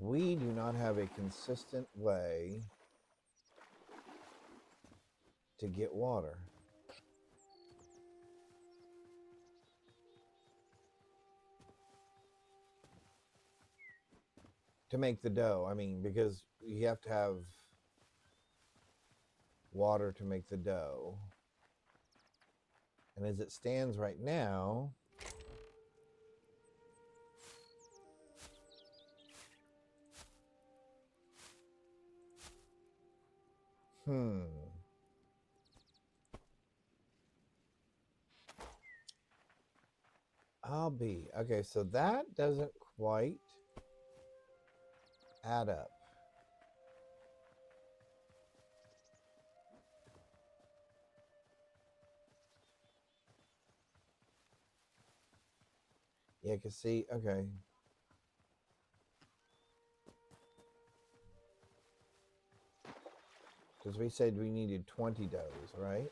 We do not have a consistent way to get water. To make the dough, I mean, because you have to have water to make the dough. And as it stands right now, okay, so that doesn't quite add up. Yeah, because see, okay. Because we said we needed 20 doughs, right?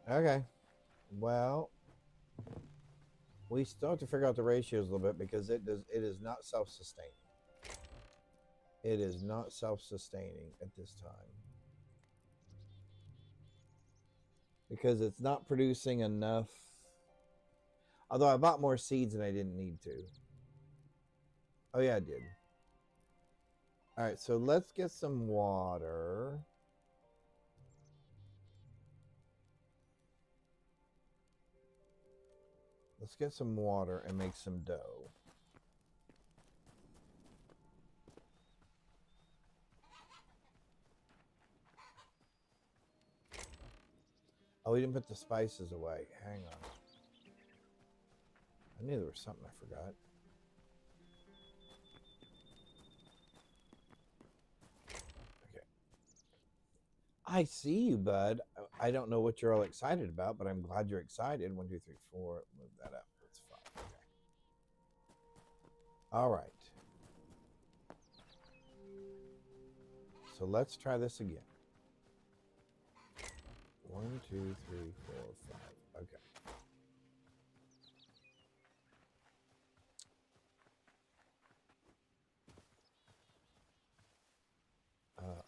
Okay. Well, we still have to figure out the ratios a little bit because it is not self-sustaining. It is not self-sustaining at this time. Because it's not producing enough. Although I bought more seeds than I didn't need to. Oh yeah, I did. All right, so let's get some water. Let's get some water and make some dough. Oh, we didn't put the spices away. Hang on. I knew there was something I forgot. Okay. I see you, bud. I don't know what you're all excited about, but I'm glad you're excited. 1, 2, 3, 4. Move that up. That's fine. Okay. All right. So let's try this again. 1, 2, 3, 4, 5. Okay.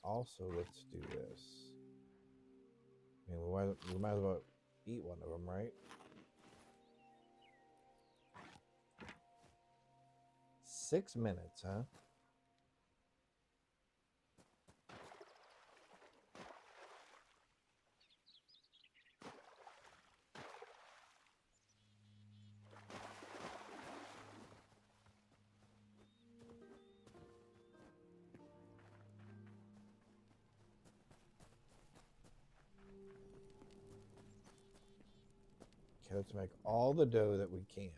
Also, let's do this. I mean, we might as well eat one of them, right? 6 minutes, huh? Okay, let's make all the dough that we can.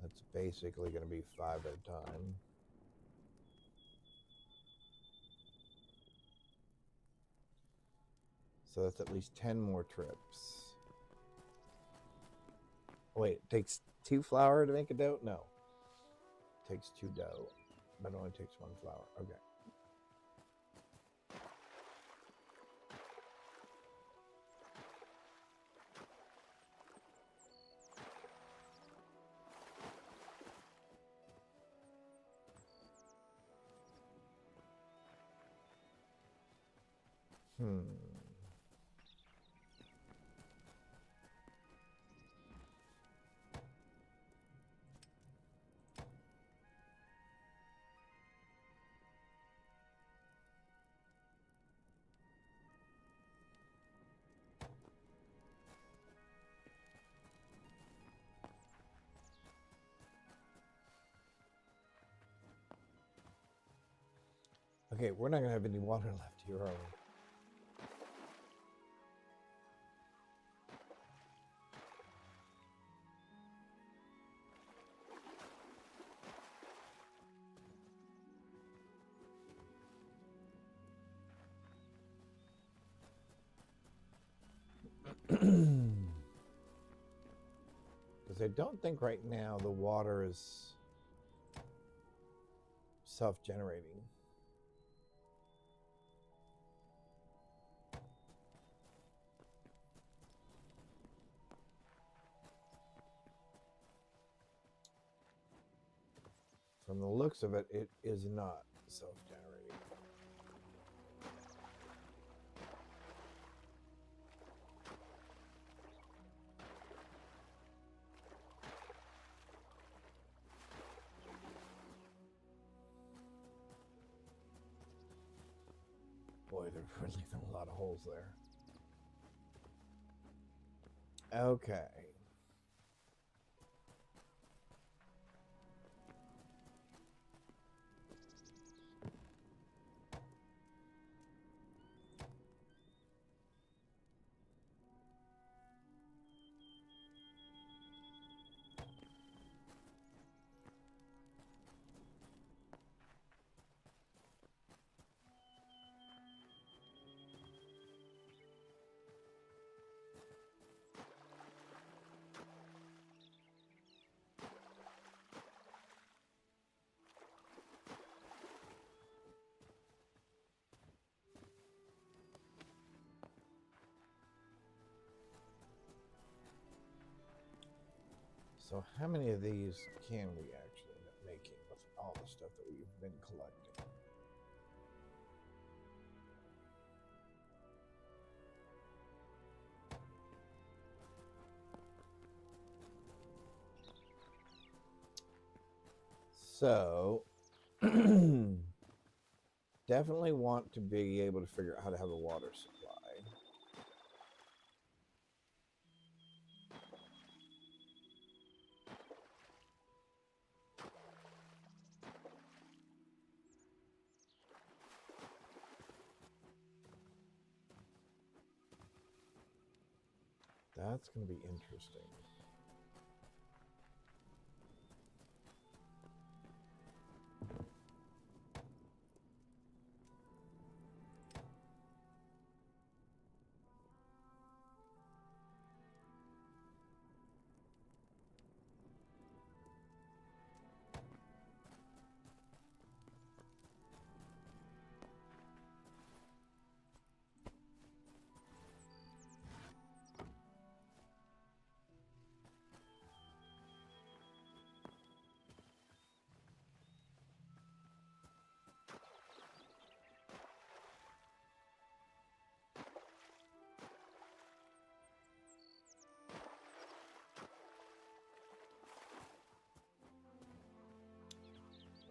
That's basically going to be 5 at a time. So that's at least 10 more trips. Wait, it takes 2 flour to make a dough? No. It takes 2 dough, but it only takes 1 flour. Okay. Okay, we're not going to have any water left here, are we? Because I don't think right now the water is self-generating. From the looks of it, it is not self-generating. Boy, they're leaving a lot of holes there. Okay. So how many of these can we actually end up making with all the stuff that we've been collecting? So definitely want to be able to figure out how to have a water supply. That's going to be interesting.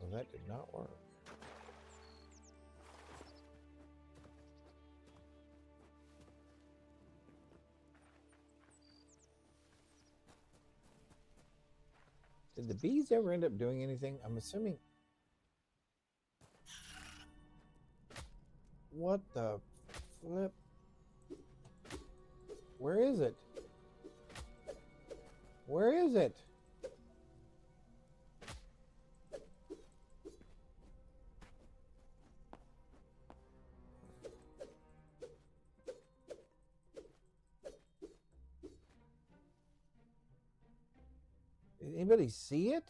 Well, that did not work. Did the bees ever end up doing anything? I'm assuming. What the flip? Where is it? Where is it? Anybody see it?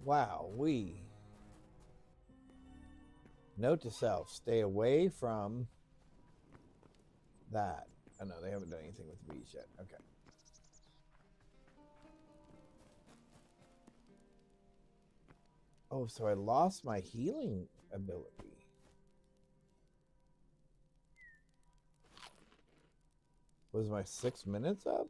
Wow, note to self, stay away from that. Oh no, they haven't done anything with the bees yet. Okay. Oh, so I lost my healing ability. Was my 6 minutes up?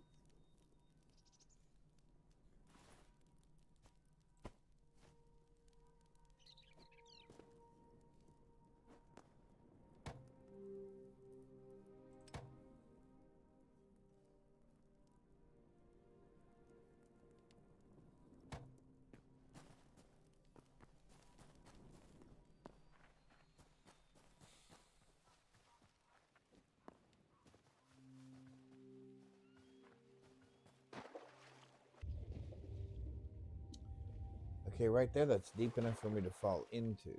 Okay, right there, that's deep enough for me to fall into.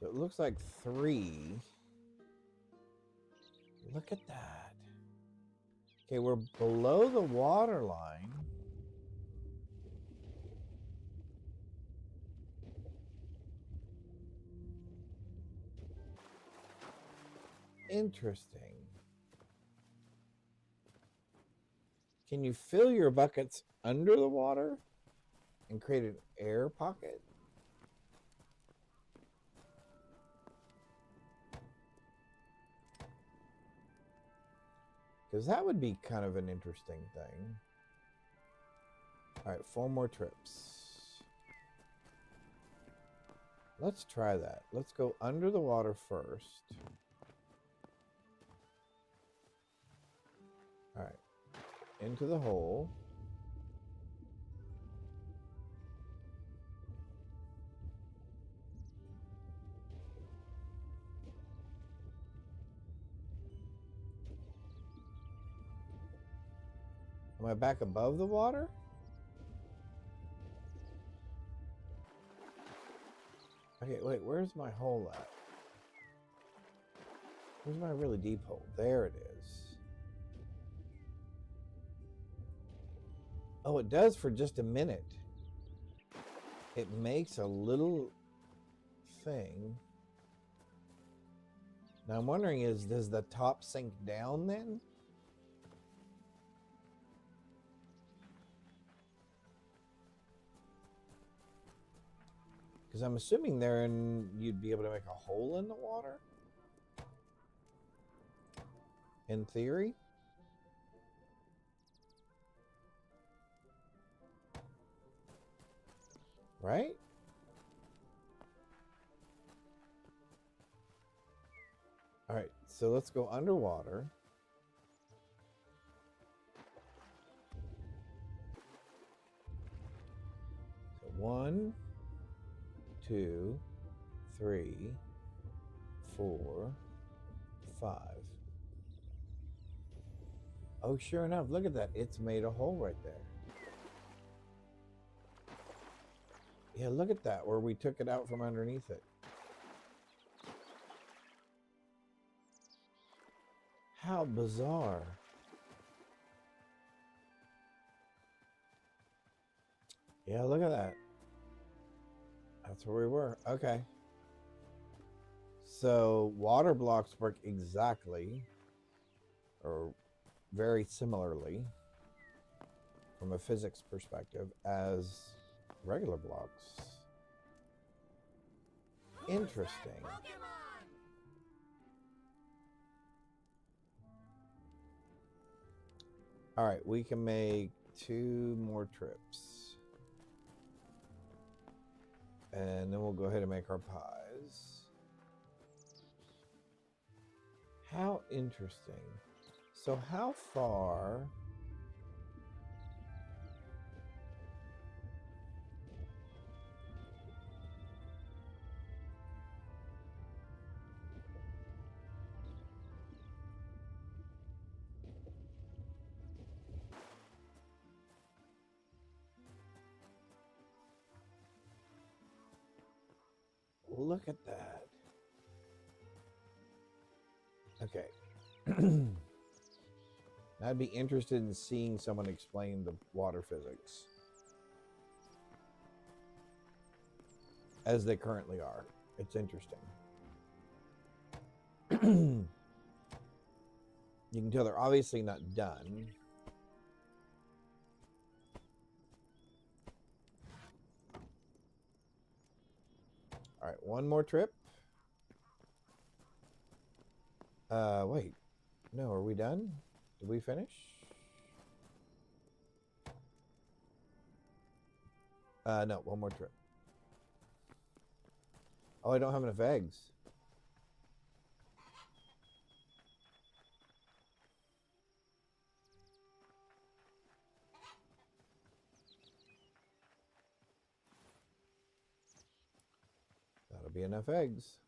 So it looks like 3. Look at that. Okay, we're below the water line. Interesting. Can you fill your buckets under the water and create an air pocket? Because that would be kind of an interesting thing. All right, 4 more trips. Let's try that. Let's go under the water first. All right, into the hole. Am I back above the water? Okay, wait, where's my hole at? Where's my really deep hole? There it is. Oh, it does for just a minute. It makes a little thing. Now I'm wondering does the top sink down then? Because I'm assuming therein you'd be able to make a hole in the water? In theory? Right? All right, so let's go underwater. So 1, 2, 3, 4, 5. Oh, sure enough, look at that. It's made a hole right there. Yeah, look at that, where we took it out from underneath it. How bizarre. Yeah, look at that. That's where we were. Okay. So water blocks work exactly, or very similarly, from a physics perspective, as regular blocks. Interesting. All right, we can make 2 more trips. And then we'll go ahead and make our pies. How interesting. So how far... Look at that. Okay. I'd be interested in seeing someone explain the water physics as they currently are. It's interesting. You can tell they're obviously not done. All right, one more trip. Wait. No, are we done? Did we finish? No, one more trip. Oh, I don't have enough eggs. That'll be enough eggs.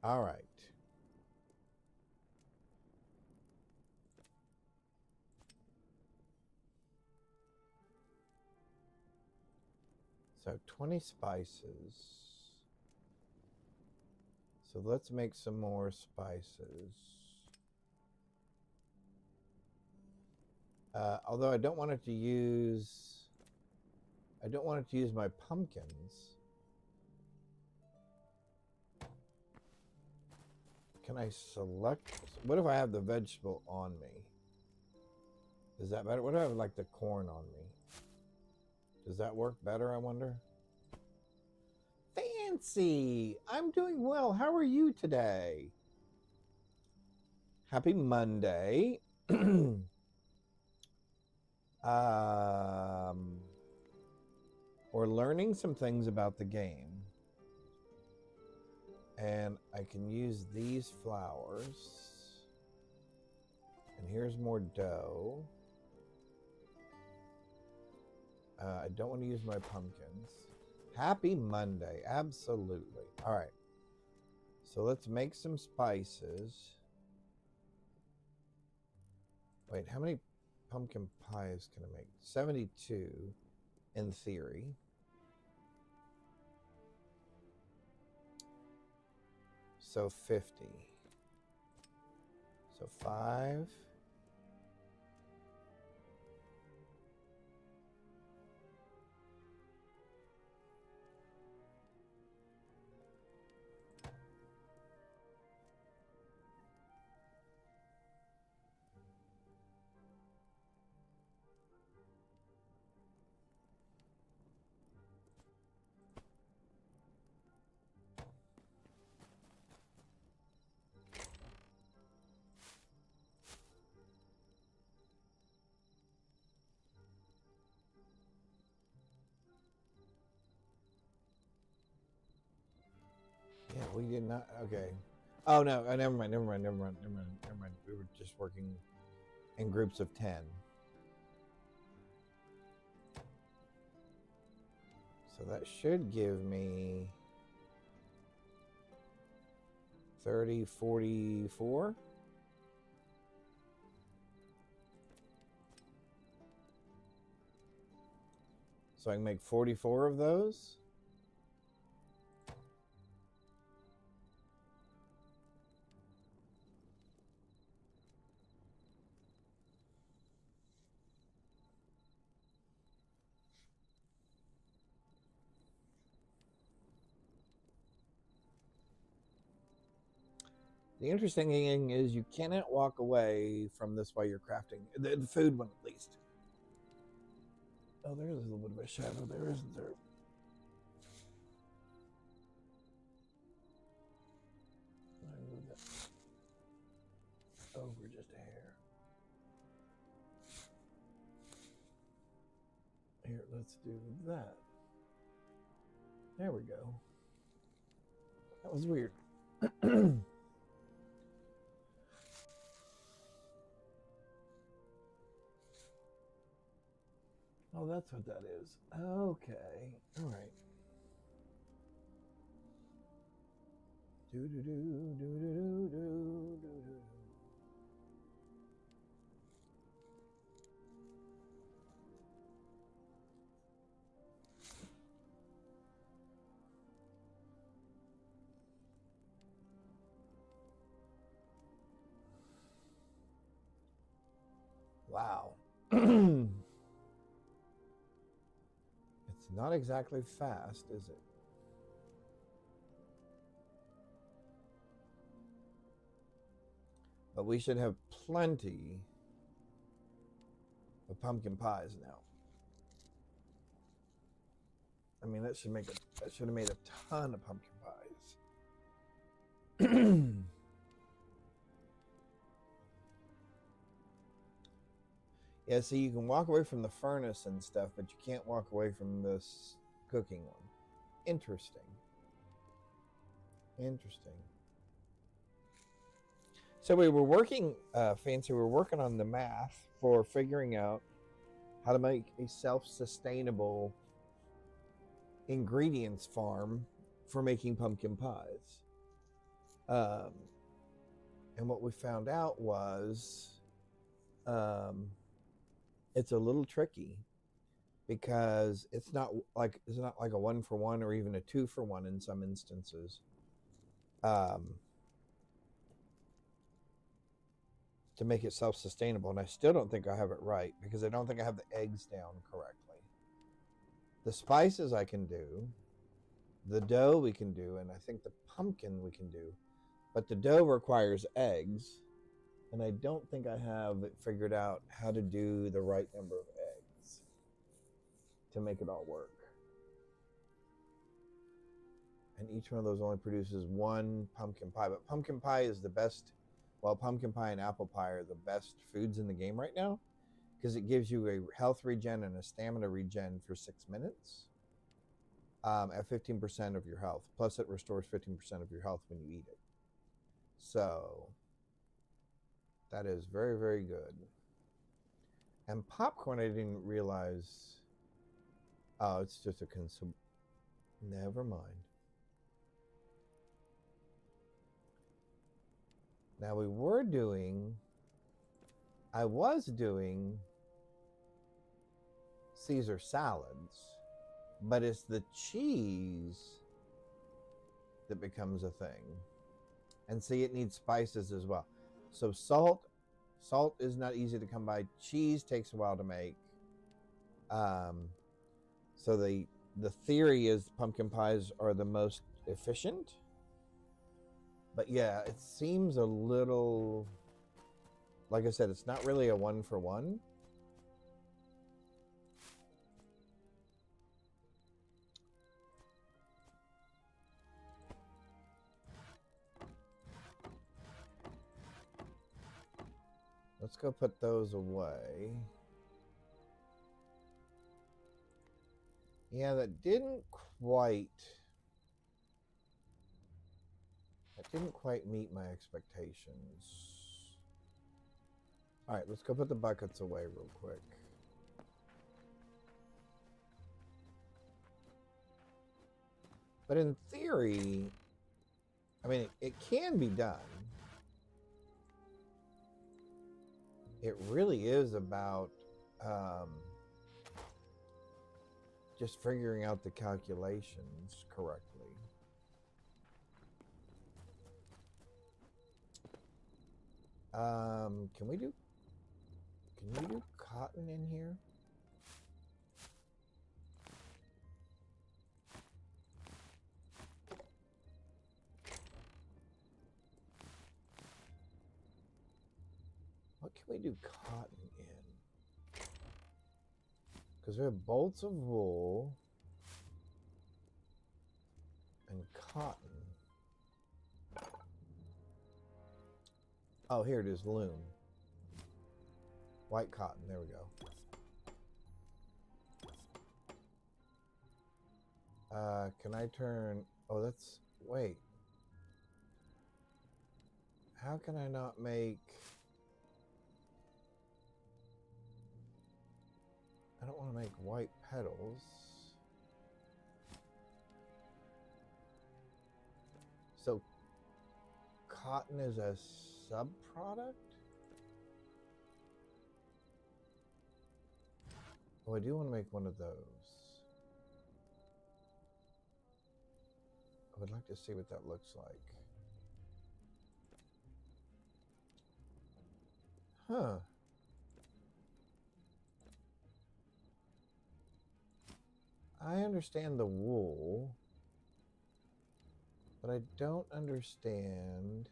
All right. So 20 spices. So let's make some more spices. Although I don't want it to use my pumpkins. Can I select? What if I have the vegetable on me? Is that better? What if I have like the corn on me? Does that work better, I wonder? Fancy! I'm doing well. How are you today? Happy Monday. We're learning some things about the game. And I can use these flours. And here's more dough. I don't want to use my pumpkins. Happy Monday. Absolutely. All right. So let's make some spices. Wait, how many pumpkin pies can I make? 72 in theory. So 50. So 5. Yeah, we did not. Okay. Oh no! Never mind. We were just working in groups of 10. So that should give me 30, 44. So I can make 44 of those. The interesting thing is you cannot walk away from this while you're crafting. The food one, at least. Oh, there's a little bit of a shadow there, isn't there? I move that over just a hair. Here, let's do that. There we go. That was weird. Oh, that's what that is. Okay. All right. Do do do do do do do do. Wow. It's not exactly fast, is it? But we should have plenty of pumpkin pies now. I mean, that should have made a ton of pumpkin pies. Yeah, see, you can walk away from the furnace and stuff, but you can't walk away from this cooking one. Interesting. Interesting. So we were working, Fancy, we were working on the math for figuring out how to make a self-sustainable ingredients farm for making pumpkin pies. And what we found out was it's a little tricky because it's not like a 1-for-1 or even a 2-for-1 in some instances. To make it self-sustainable, and I still don't think I have it right because I don't think I have the eggs down correctly. The spices I can do, the dough we can do, and I think the pumpkin we can do, but the dough requires eggs, and I don't think I have it figured out how to do the right number of eggs to make it all work. And each one of those only produces one pumpkin pie, but pumpkin pie is the best. Well, pumpkin pie and apple pie are the best foods in the game right now because it gives you a health regen and a stamina regen for 6 minutes at 15% of your health. Plus, it restores 15% of your health when you eat it. So, that is very, very good. And popcorn, I didn't realize. Oh, it's just a never mind. Now I was doing Caesar salads, but it's the cheese that becomes a thing. And see, it needs spices as well. So salt is not easy to come by. Cheese takes a while to make. So the theory is pumpkin pies are the most efficient. But yeah, it seems a little, like I said, it's not really a 1-for-1. Let's go put those away. Yeah, that didn't quite meet my expectations. All right, let's go put the buckets away real quick. But in theory, I mean, it can be done. It really is about just figuring out the calculations correctly. Can we do cotton in here? we do cotton in? Because we have bolts of wool and cotton. Oh, here it is, loom. White cotton, there we go. Can I turn, oh, that's, wait. How can I not make, I don't want to make white petals. So cotton is a subproduct? Oh, I do want to make one of those. I would like to see what that looks like. Huh. I understand the wool, but I don't understand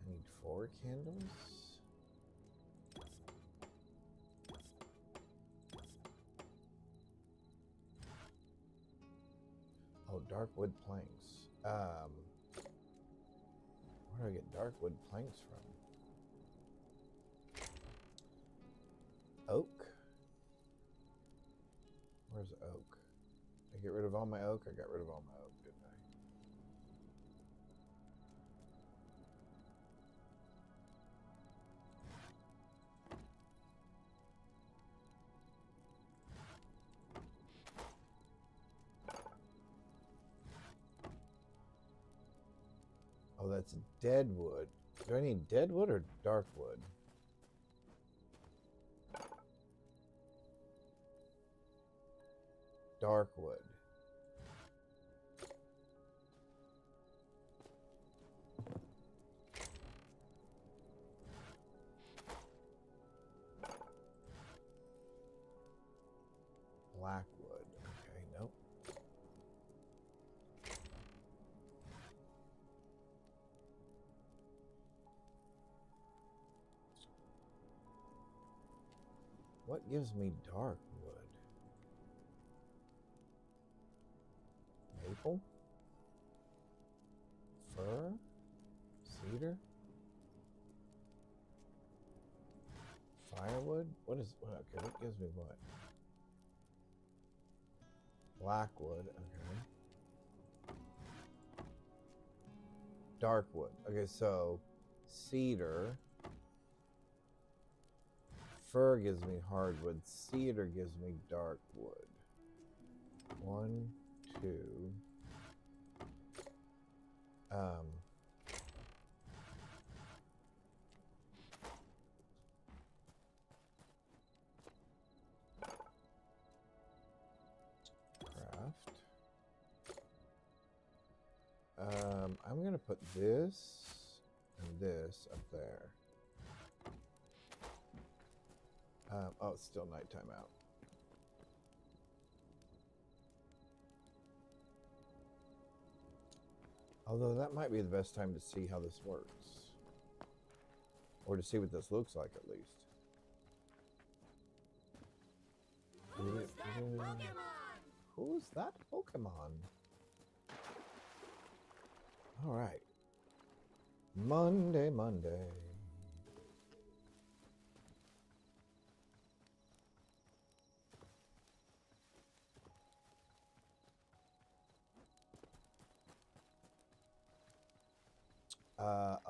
I need 4 candles. Oh, dark wood planks. Where do I get dark wood planks from? Oak? Where's oak? Did I get rid of all my oak? I got rid of all my oak, didn't I? Oh, that's dead wood. Do I need dead wood or dark wood? Dark wood. Black wood. Okay, nope. What gives me dark wood? Maple? Fir? Cedar? Firewood? What is, okay, what gives me what? Blackwood, okay. Darkwood. Okay, so cedar. Fir gives me hardwood. Cedar gives me dark wood. 1, 2. Craft. I'm gonna put this and this up there. Oh, it's still nighttime out. Although that might be the best time to see how this works. Or to see what this looks like at least. Who's that Pokemon? Who's that Pokemon? Alright. Monday.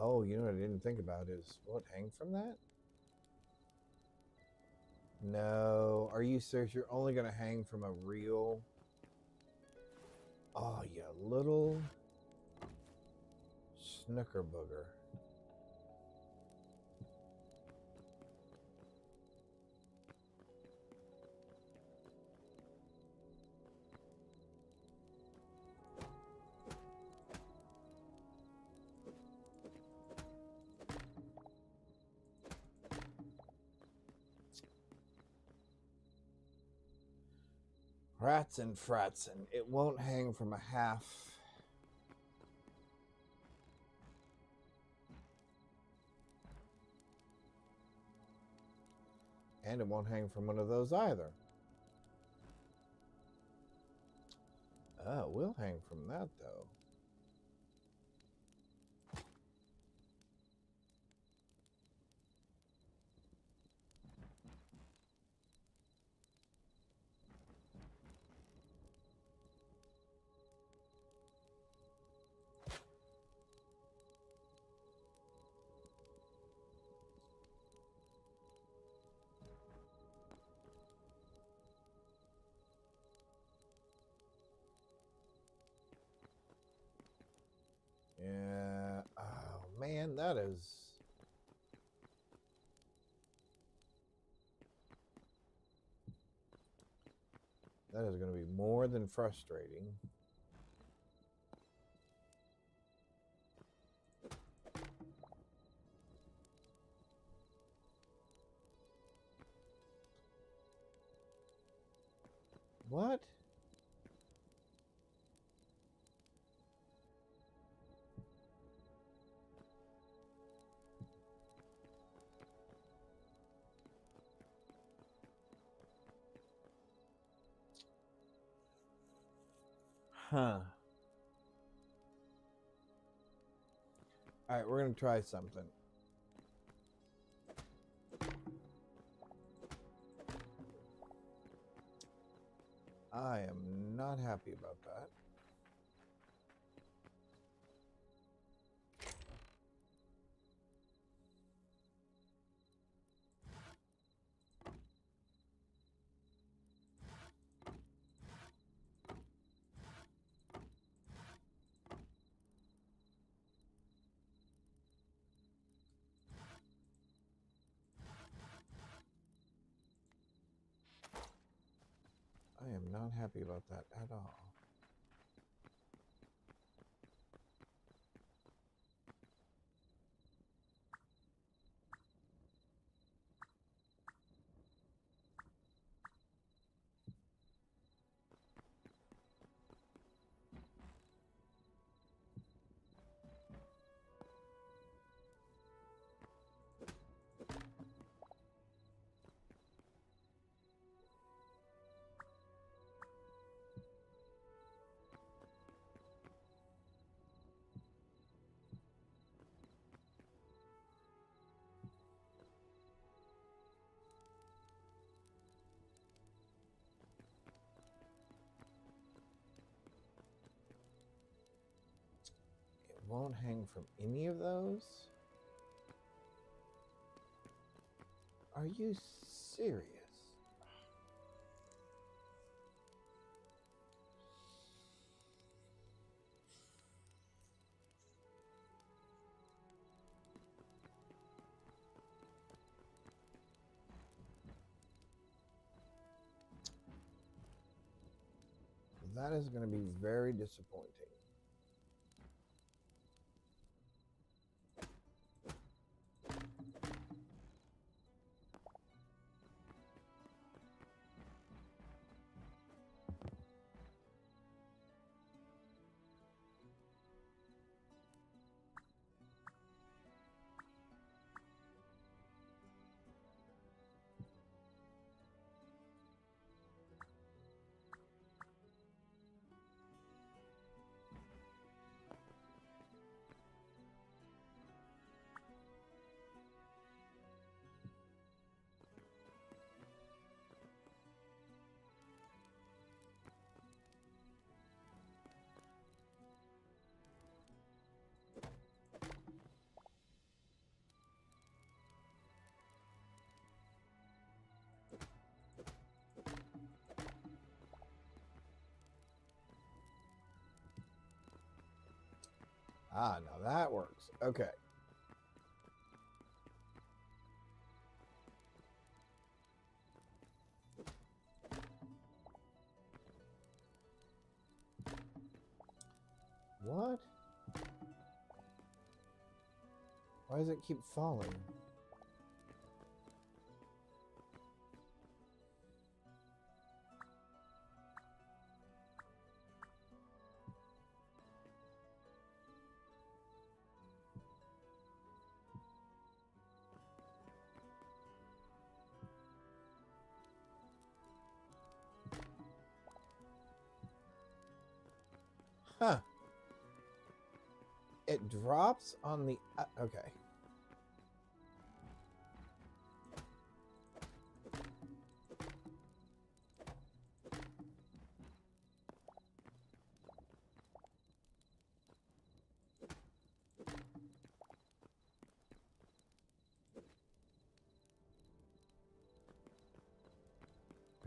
Oh, you know what I didn't think about is what hang from that? No, are you serious? You're only gonna hang from a real? Oh, you little snooker booger. Rats and Fratson. It won't hang from a half. And it won't hang from one of those either. Oh, it will hang from that though. Yeah. Oh man, that is. That is going to be more than frustrating. What? Huh. All right, we're going to try something. I am not happy about that. I am not happy about that at all. It won't hang from any of those? Are you serious? That is going to be very disappointing. Ah, now that works. Okay. What? Why does it keep falling? Huh. It drops on the... okay.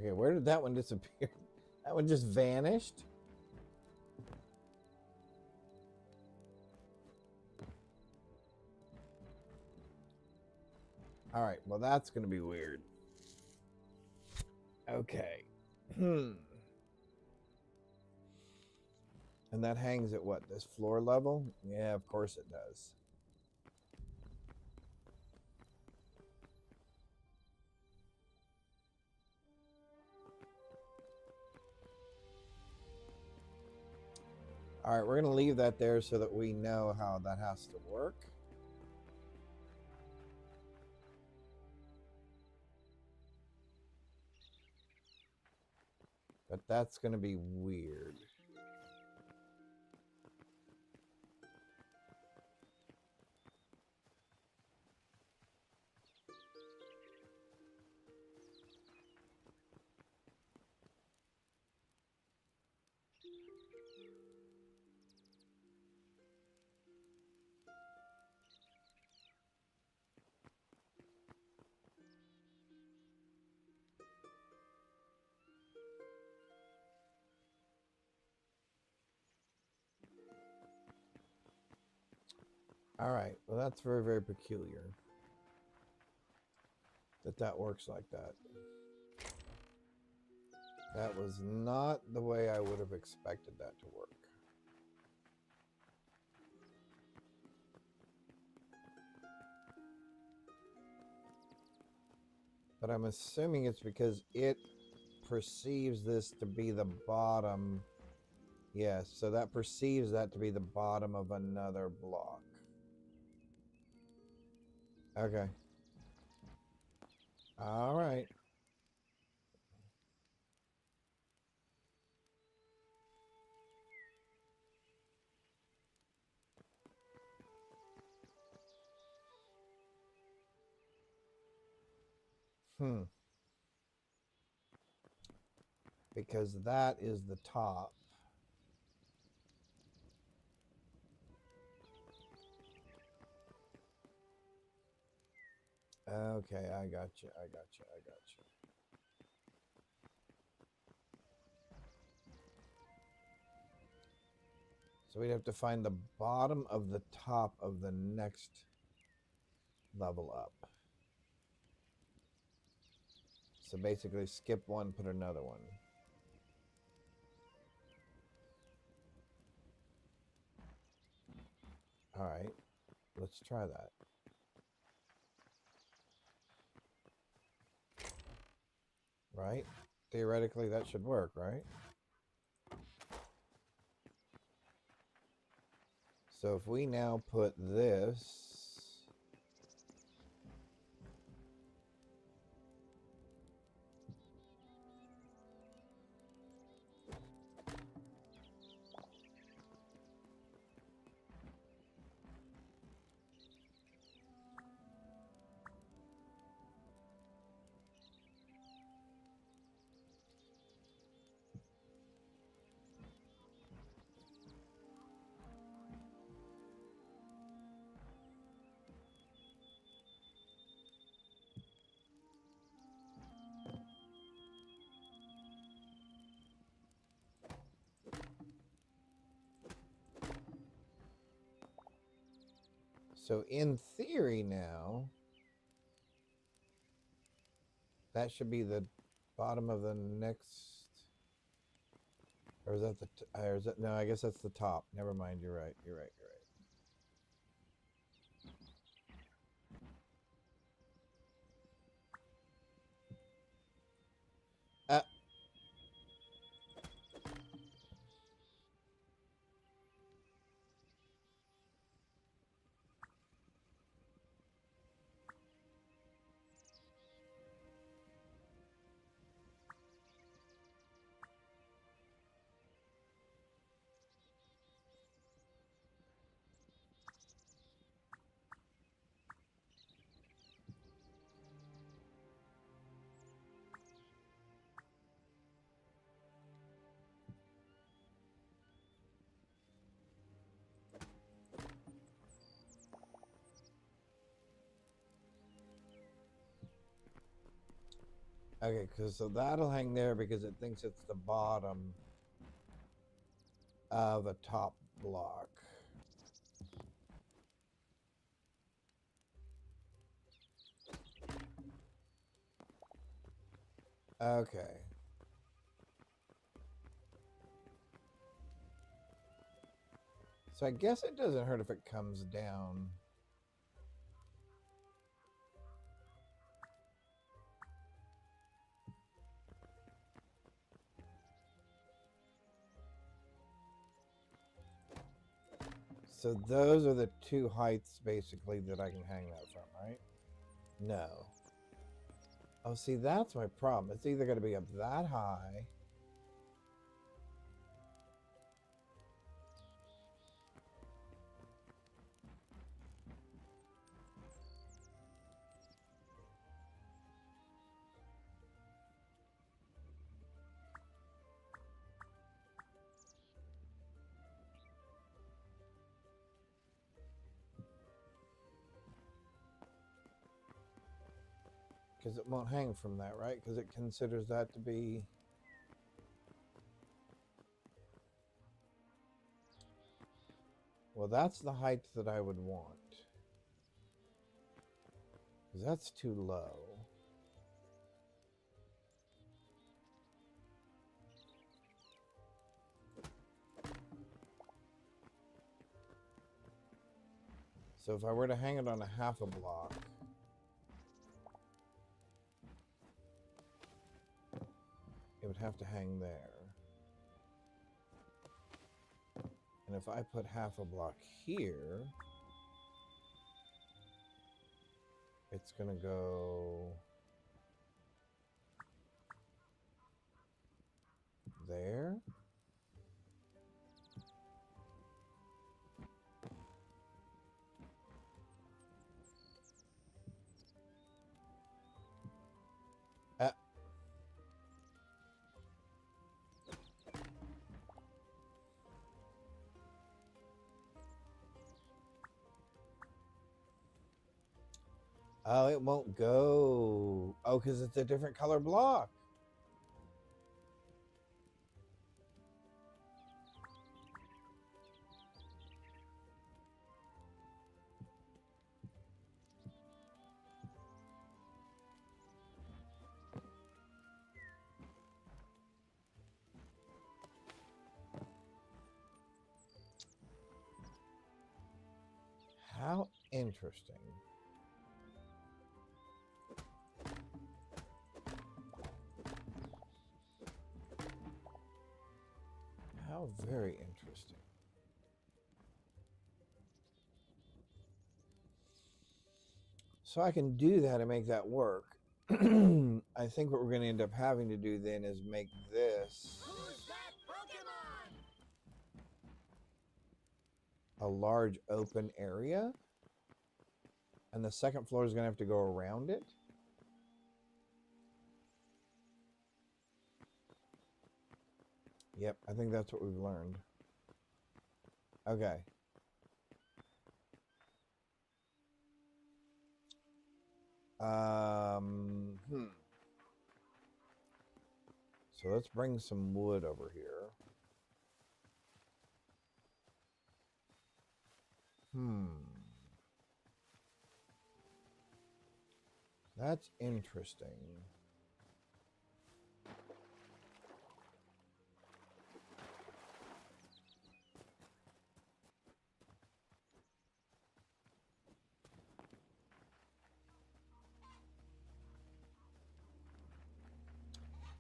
Okay, where did that one disappear? That one just vanished? All right, well, that's going to be weird. Okay. And that hangs at what, this floor level? Yeah, of course it does. All right, we're going to leave that there so that we know how that has to work. But that's going to be weird. All right, well, that's very, very peculiar that works like that. That was not the way I would have expected that to work. But I'm assuming it's because it perceives this to be the bottom. Yes, so that perceives that to be the bottom of another block. Okay. All right. Because that is the top. Okay, I got you. So we'd have to find the bottom of the top of the next level up. So basically skip one, put another one. All right, let's try that. Right? Theoretically, that should work, right? So if we now put this... So in theory now, that should be the bottom of the next, or is that the, or is that, no, I guess that's the top. Never mind, you're right, you're right, you're right. Okay, because so that'll hang there because it thinks it's the bottom of a top block. Okay. So I guess it doesn't hurt if it comes down. So those are the two heights basically that I can hang that from, right? No. Oh, see, that's my problem. It's either going to be up that high. Because it won't hang from that, right? Because it considers that to be... Well, that's the height that I would want. Because that's too low. So if I were to hang it on a half a block... it would have to hang there. And if I put half a block here, it's going to go there. Oh, it won't go. Oh, because it's a different color block. How interesting. How very interesting. So I can do that and make that work. I think what we're going to end up having to do then is make this a large open area. And the second floor is going to have to go around it. Yep, I think that's what we've learned. Okay. So let's bring some wood over here. That's interesting.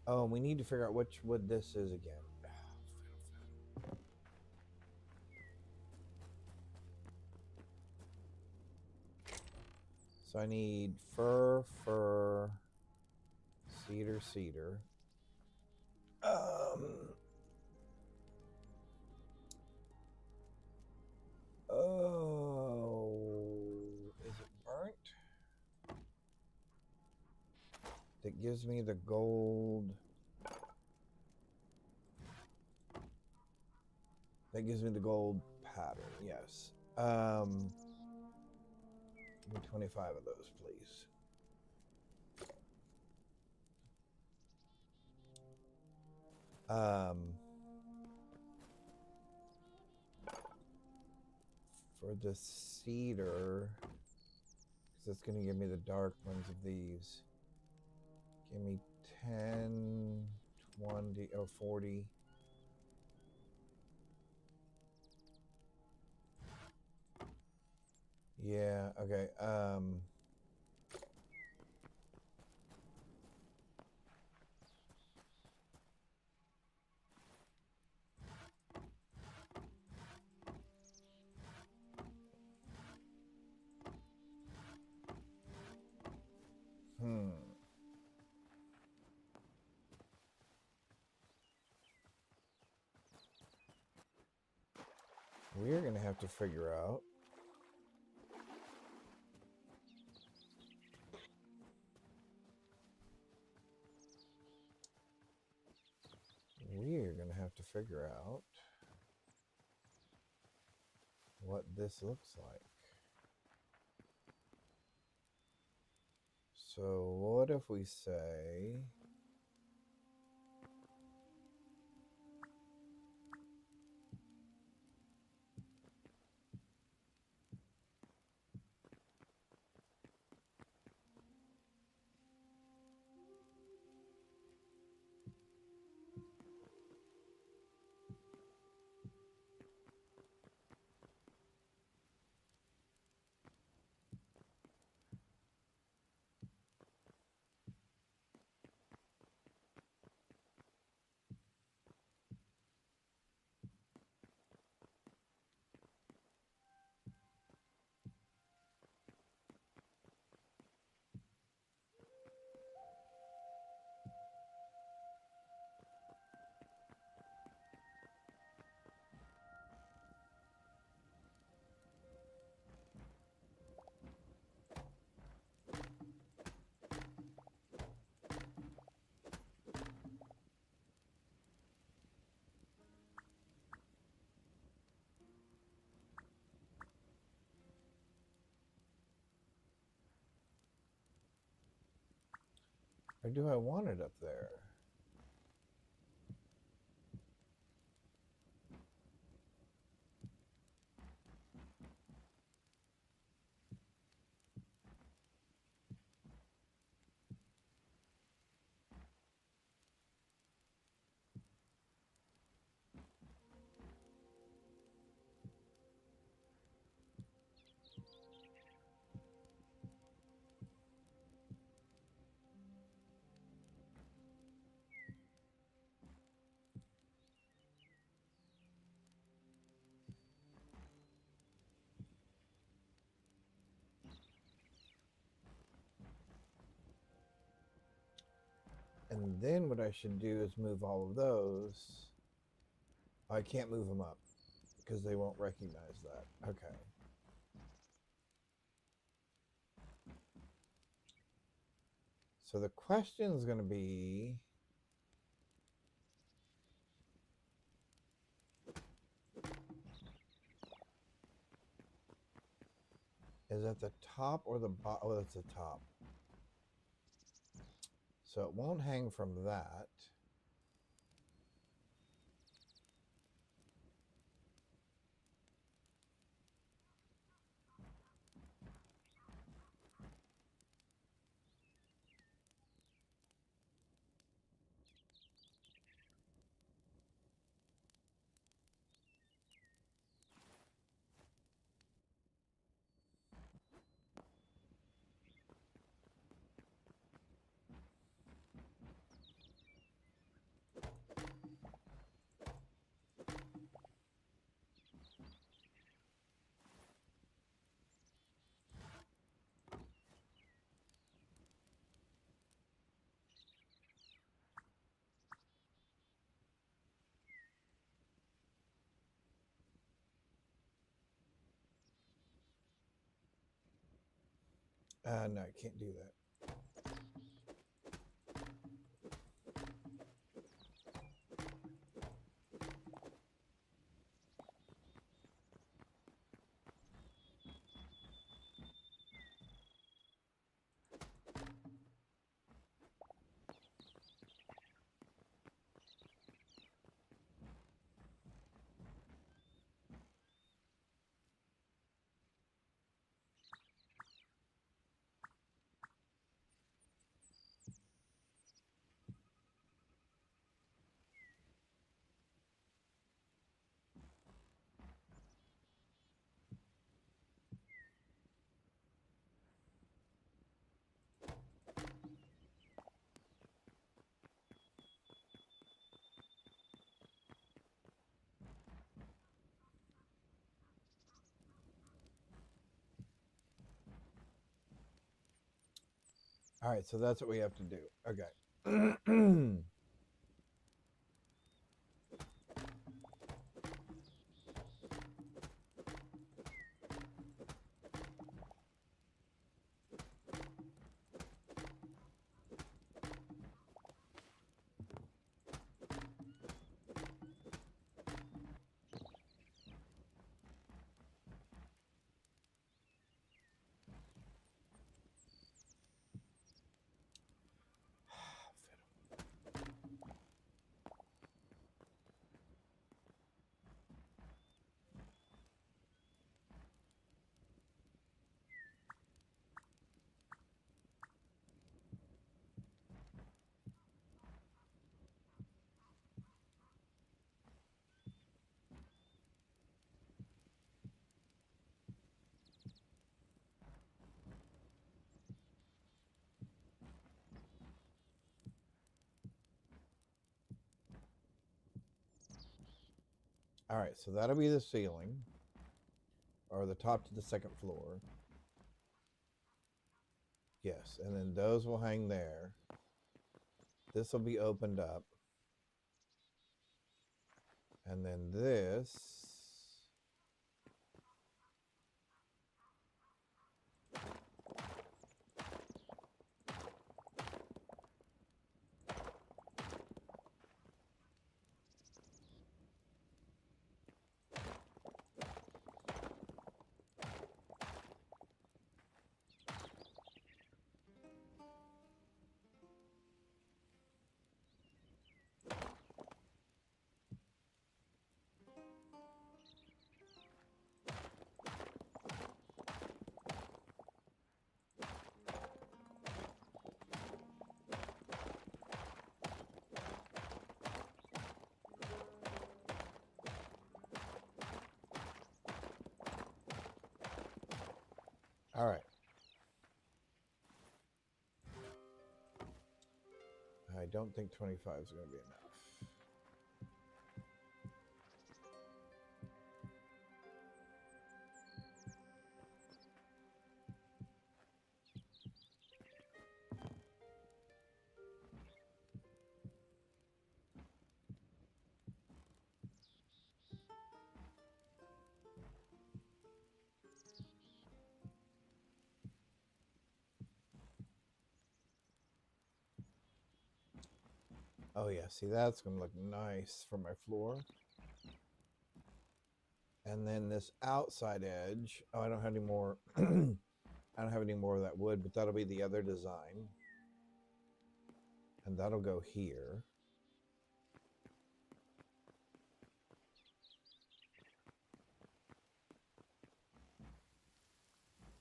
Oh, we need to figure out which wood this is again. So I need fir, cedar. Oh, is it burnt? That gives me the gold. That gives me the gold pattern, yes. Give me 25 of those, please. For the cedar, because it's going to give me the dark ones of these. Give me 10, 20, oh, 40. Yeah, okay. We're going to have to figure out what this looks like. So what if we say or do I want it up there? And then what I should do is move all of those. I can't move them up because they won't recognize that. Okay. So the question is going to be, is that the top or the bottom? Oh, that's the top. So it won't hang from that. No, I can't do that. All right, so that's what we have to do. Okay. All right, so that'll be the ceiling, or the top to the second floor. Yes, and then those will hang there. This will be opened up. And then this. All right. I don't think 25 is going to be enough. Oh yeah, see, that's going to look nice for my floor. And then this outside edge, oh, I don't have any more. I don't have any more of that wood, but that'll be the other design. And that'll go here.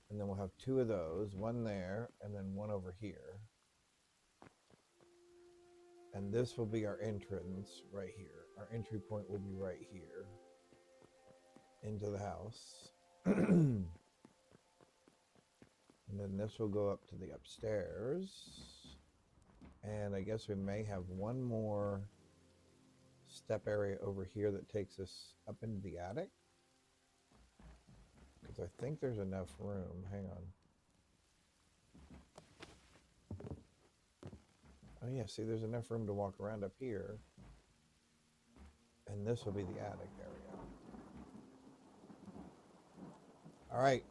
And then we'll have two of those, one there and then one over here. And this will be our entrance right here. Our entry point will be right here into the house. And then this will go up to the upstairs. And I guess we may have one more step area over here that takes us up into the attic. Because I think there's enough room. Hang on. Oh yeah, see, there's enough room to walk around up here. And this will be the attic area. All right.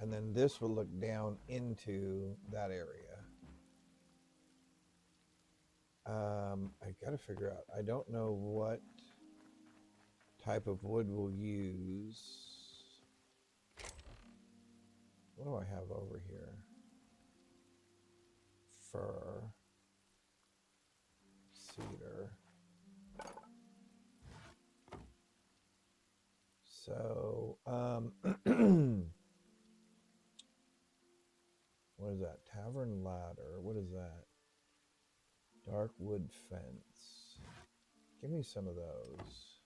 And then this will look down into that area. I gotta figure out, I don't know what type of wood we'll use. What do I have over here? Fir, cedar. So, what is that? Tavern ladder. What is that? Dark wood fence. Give me some of those.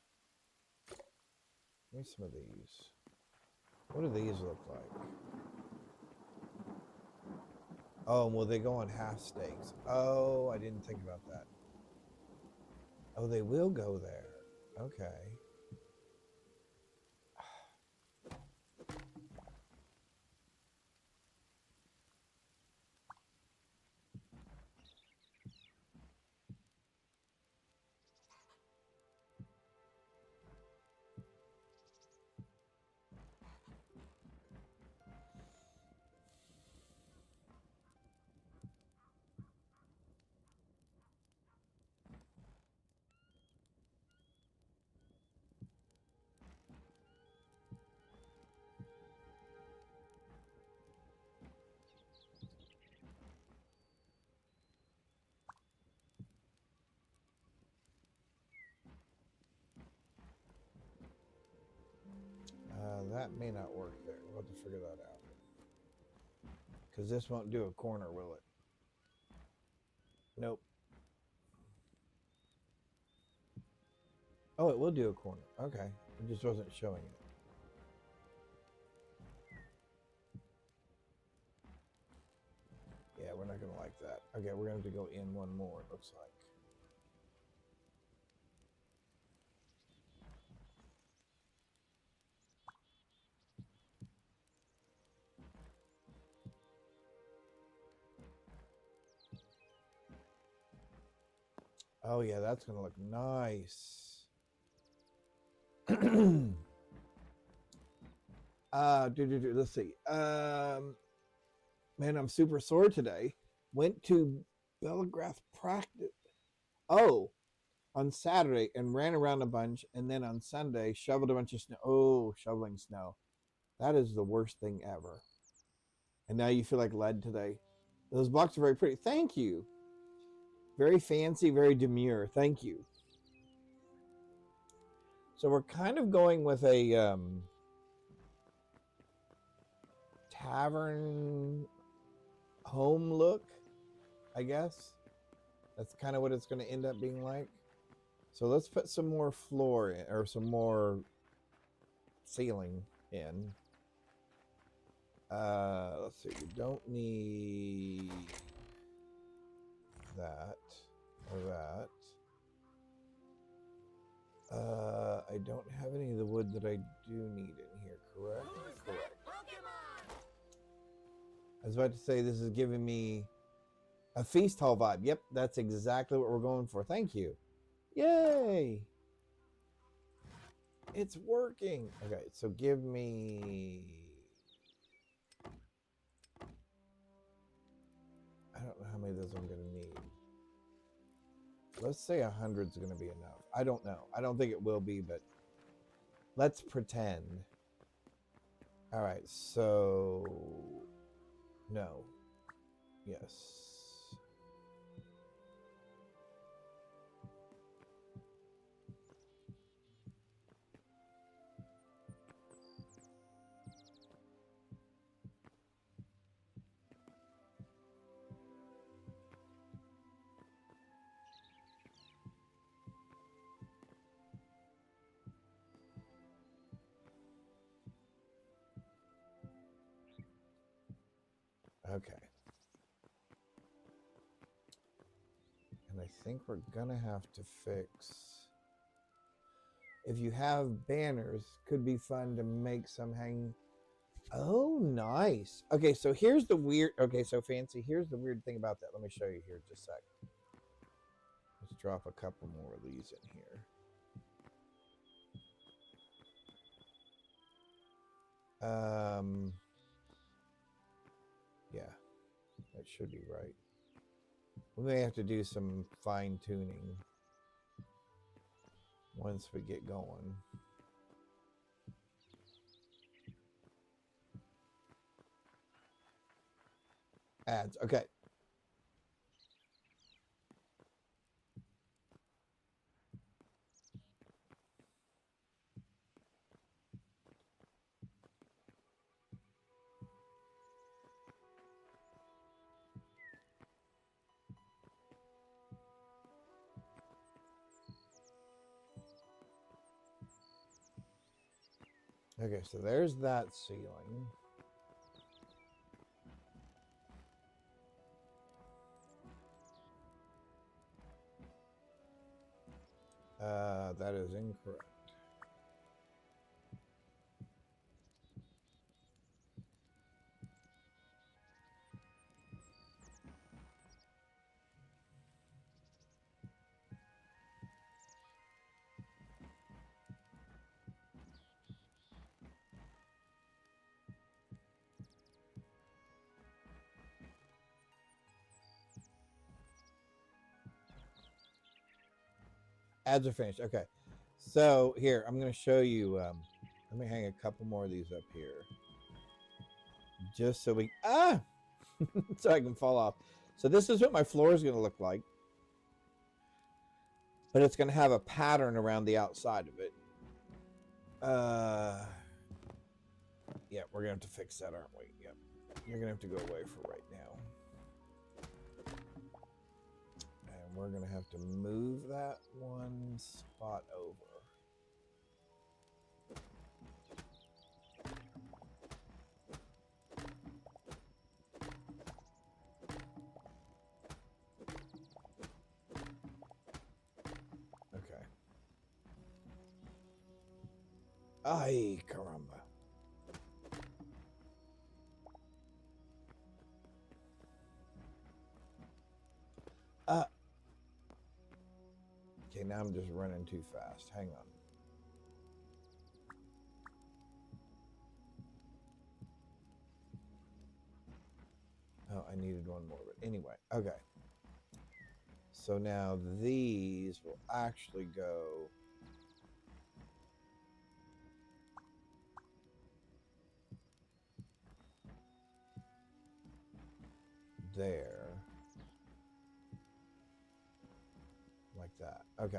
Give me some of these. What do these look like? Oh, well, they go on half stakes. Oh, I didn't think about that. Oh, they will go there. Okay. That may not work there. We'll have to figure that out. Because this won't do a corner, will it? Nope. Oh, it will do a corner. Okay. It just wasn't showing it. Yeah, we're not going to like that. Okay, we're going to have to go in one more, it looks like. Oh, yeah, that's going to look nice. Let's see. Man, I'm super sore today. Went to Belgrath practice. Oh, on Saturday and ran around a bunch. And then on Sunday, shoveled a bunch of snow. Oh, shoveling snow. That is the worst thing ever. And now you feel like lead today. Those blocks are very pretty. Thank you. Very fancy, very demure. Thank you. So we're kind of going with a tavern home look, I guess. That's kind of what it's going to end up being like. So let's put some more floor in, or some more ceiling in. Let's see, we don't need that or that. I don't have any of the wood that I do need in here, correct? Correct. I was about to say this is giving me a feast hall vibe. Yep, that's exactly what we're going for. Thank you. Yay! It's working. Okay, so give me... I don't know how many of those I'm going to need. Let's say 100 is going to be enough. I don't know. I don't think it will be, but let's pretend. All right, so no. Yes. Okay. And I think we're gonna have to fix, if you have banners, could be fun to make some hang. Oh, nice. Okay, so here's the weird, okay, so Fancy, here's the weird thing about that. Let me show you here just a sec. Let's drop a couple more of these in here. should be right. We may have to do some fine tuning once we get going. Ads. Okay. Okay, so there's that ceiling. That is incorrect. Ads are finished. Okay. So here, I'm going to show you. Let me hang a couple more of these up here. Just so we... so I can fall off. So this is what my floor is going to look like. But it's going to have a pattern around the outside of it. Yeah, we're going to have to fix that, aren't we? Yep. You're going to have to go away for right now. And we're going to have to move that one spot over. Okay. Ay, caramba. Okay, now I'm just running too fast. Hang on. Oh, I needed one more, but anyway, okay. So now these will actually go there. Like that. Okay.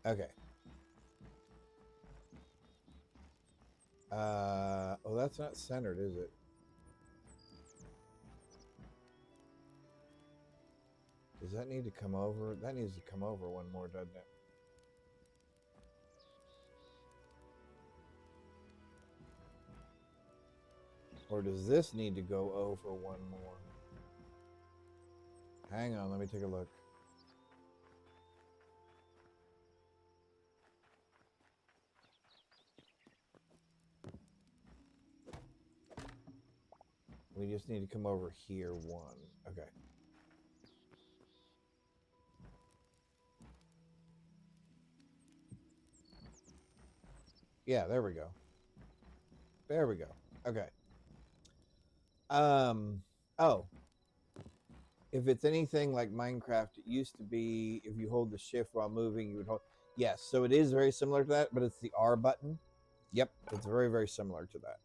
Okay. Oh, that's not centered, is it? Does that need to come over? That needs to come over one more, doesn't it? Or does this need to go over one more? Hang on, let me take a look. We just need to come over here one. Okay. Yeah, there we go. There we go. Okay. Oh. If it's anything like Minecraft, it used to be if you hold the shift while moving, you would hold. Yes, so it is very similar to that, but it's the R button. Yep, it's very, very similar to that.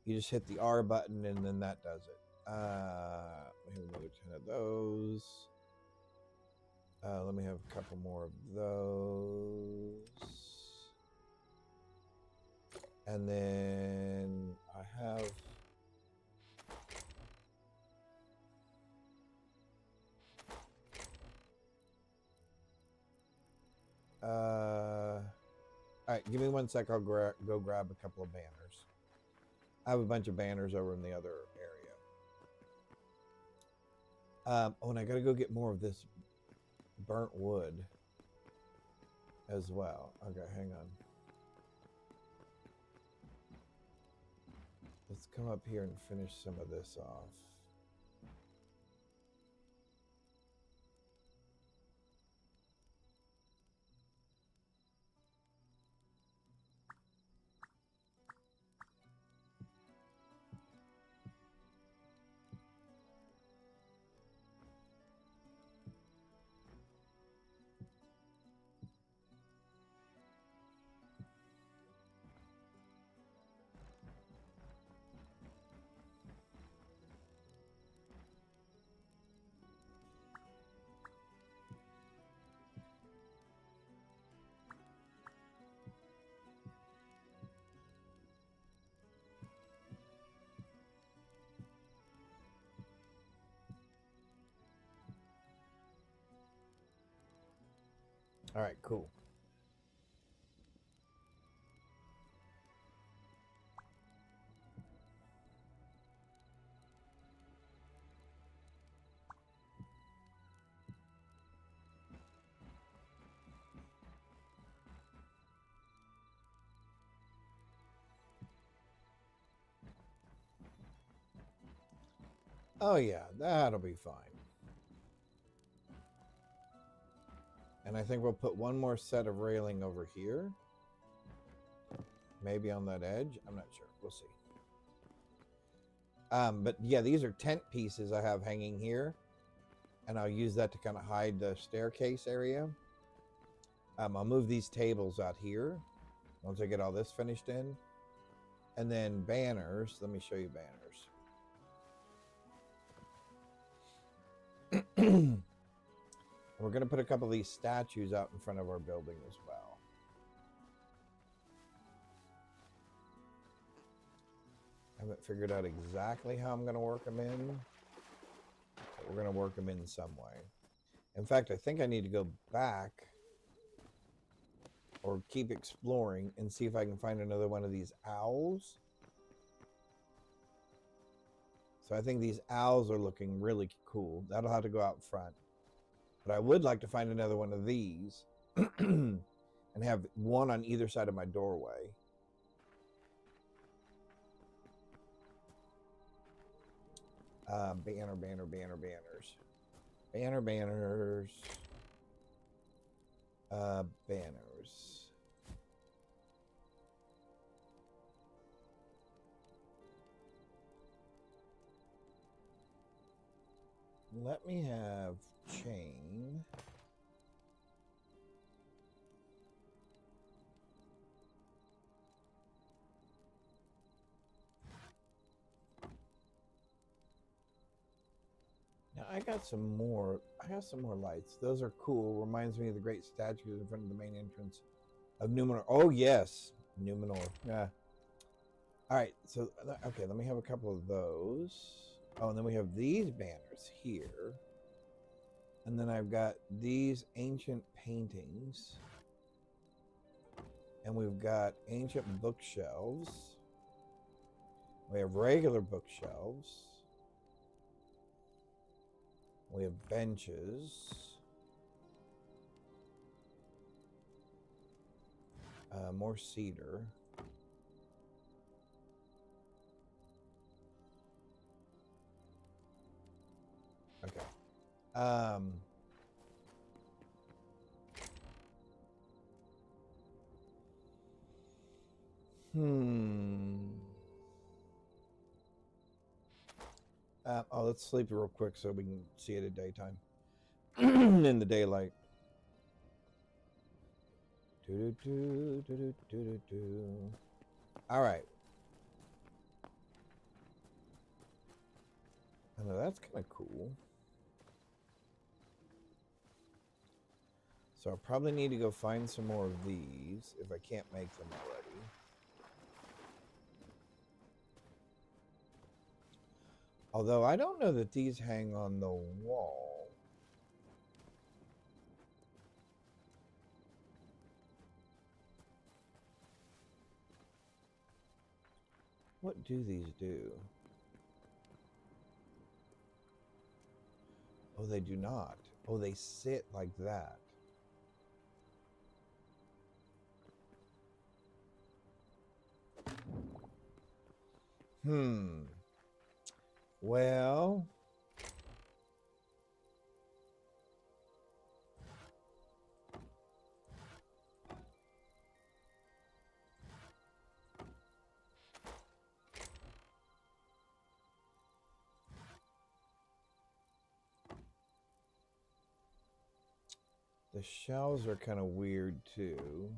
You just hit the R button and then that does it. We have another 10 of those. Let me have a couple more of those. And then I have... all right, give me 1 sec. I'll go grab a couple of banners. I have a bunch of banners over in the other area. Oh, and I gotta go get more of this burnt wood as well. Okay, hang on. Let's come up here and finish some of this off. All right, cool. Oh yeah, that'll be fine. And I think we'll put one more set of railing over here. Maybe on that edge. I'm not sure. We'll see. But yeah, these are tent pieces I have hanging here. And I'll use that to kind of hide the staircase area. I'll move these tables out here once I get all this finished in. And then banners. Let me show you banners. We're going to put a couple of these statues out in front of our building as well. I haven't figured out exactly how I'm going to work them in. But we're going to work them in some way. In fact, I think I need to go back or keep exploring and see if I can find another one of these owls. So I think these owls are looking really cool. That'll have to go out front. But I would like to find another one of these and have one on either side of my doorway. Banners. Banners. Let me have chain. Now I got some more lights. Those are cool. Reminds me of the great statues in front of the main entrance of Numenor. Oh yes, Numenor. Yeah. All right. So okay, let me have a couple of those. Oh, and then we have these banners here. And then I've got these ancient paintings. And we've got ancient bookshelves. We have regular bookshelves. We have benches. More cedar. Okay. Oh, let's sleep real quick so we can see it at daytime. In the daylight. All right. I know that's kind of cool. So I probably need to go find some more of these if I can't make them already. Although I don't know that these hang on the wall. What do these do? Oh, they do not. Oh, they sit like that. Well, the shells are kind of weird too.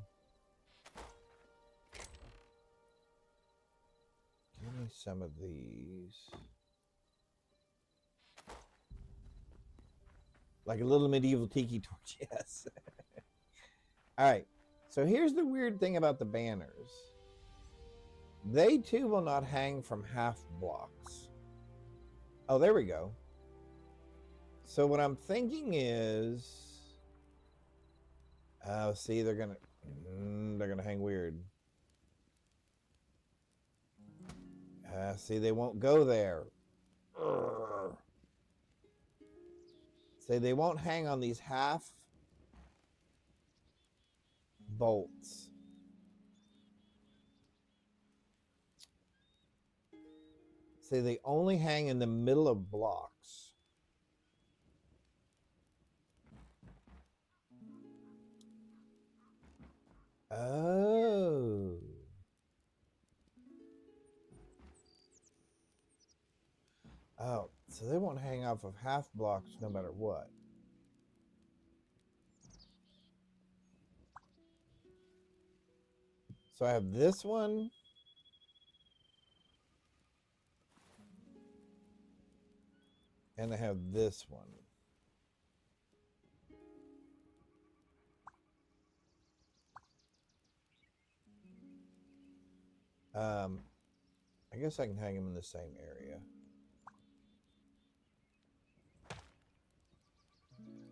Give me some of these. Like a little medieval tiki torch, yes. All right, so here's the weird thing about the banners. They too will not hang from half blocks. Oh, there we go. So what I'm thinking is, Oh, see, they're gonna hang weird. See, they won't go there. Urgh. See, they won't hang on these half bolts. See, they only hang in the middle of blocks. Oh. Oh, so they won't hang off of half blocks no matter what. So I have this one. And I have this one. I guess I can hang them in the same area.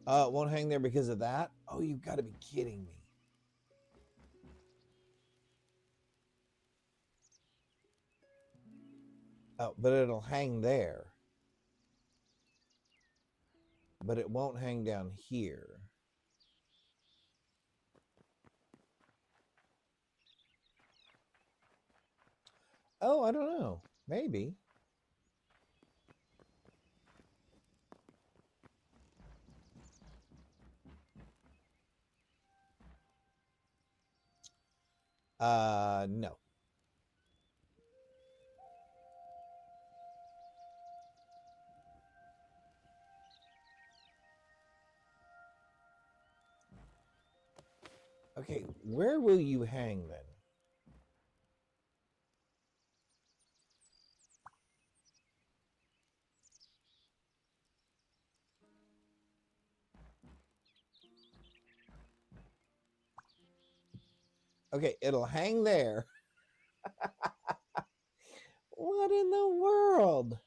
It won't hang there because of that? Oh, you've got to be kidding me. Oh, but it'll hang there. But it won't hang down here. Oh, I don't know. Maybe. No. Okay, where will you hang then? Okay, it'll hang there. What in the world?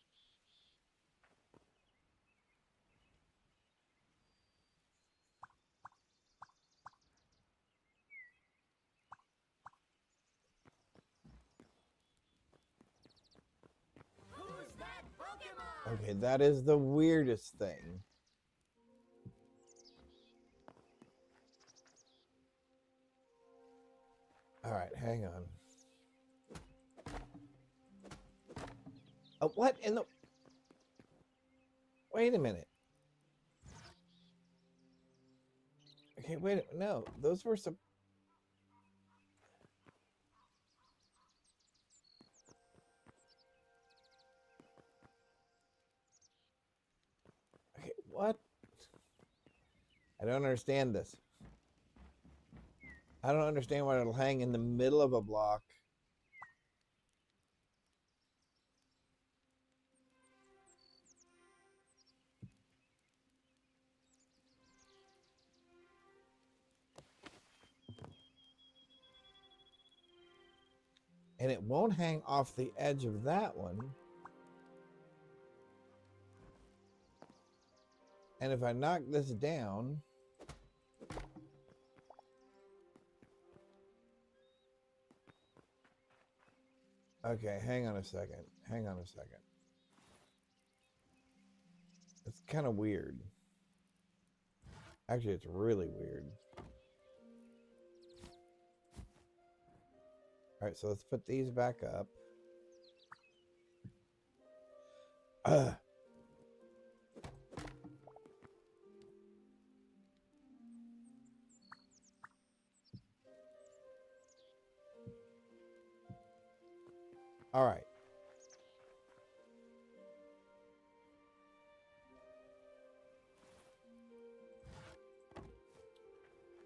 Who's that Pokemon? Okay, that is the weirdest thing. All right, hang on. Oh, what in the... Wait a minute. Okay, wait. No, those were some... Okay, what? I don't understand this. I don't understand why it'll hang in the middle of a block. And it won't hang off the edge of that one. And if I knock this down... Okay, hang on a second. Hang on a second. It's kind of weird. Actually, it's really weird. All right, so let's put these back up. All right.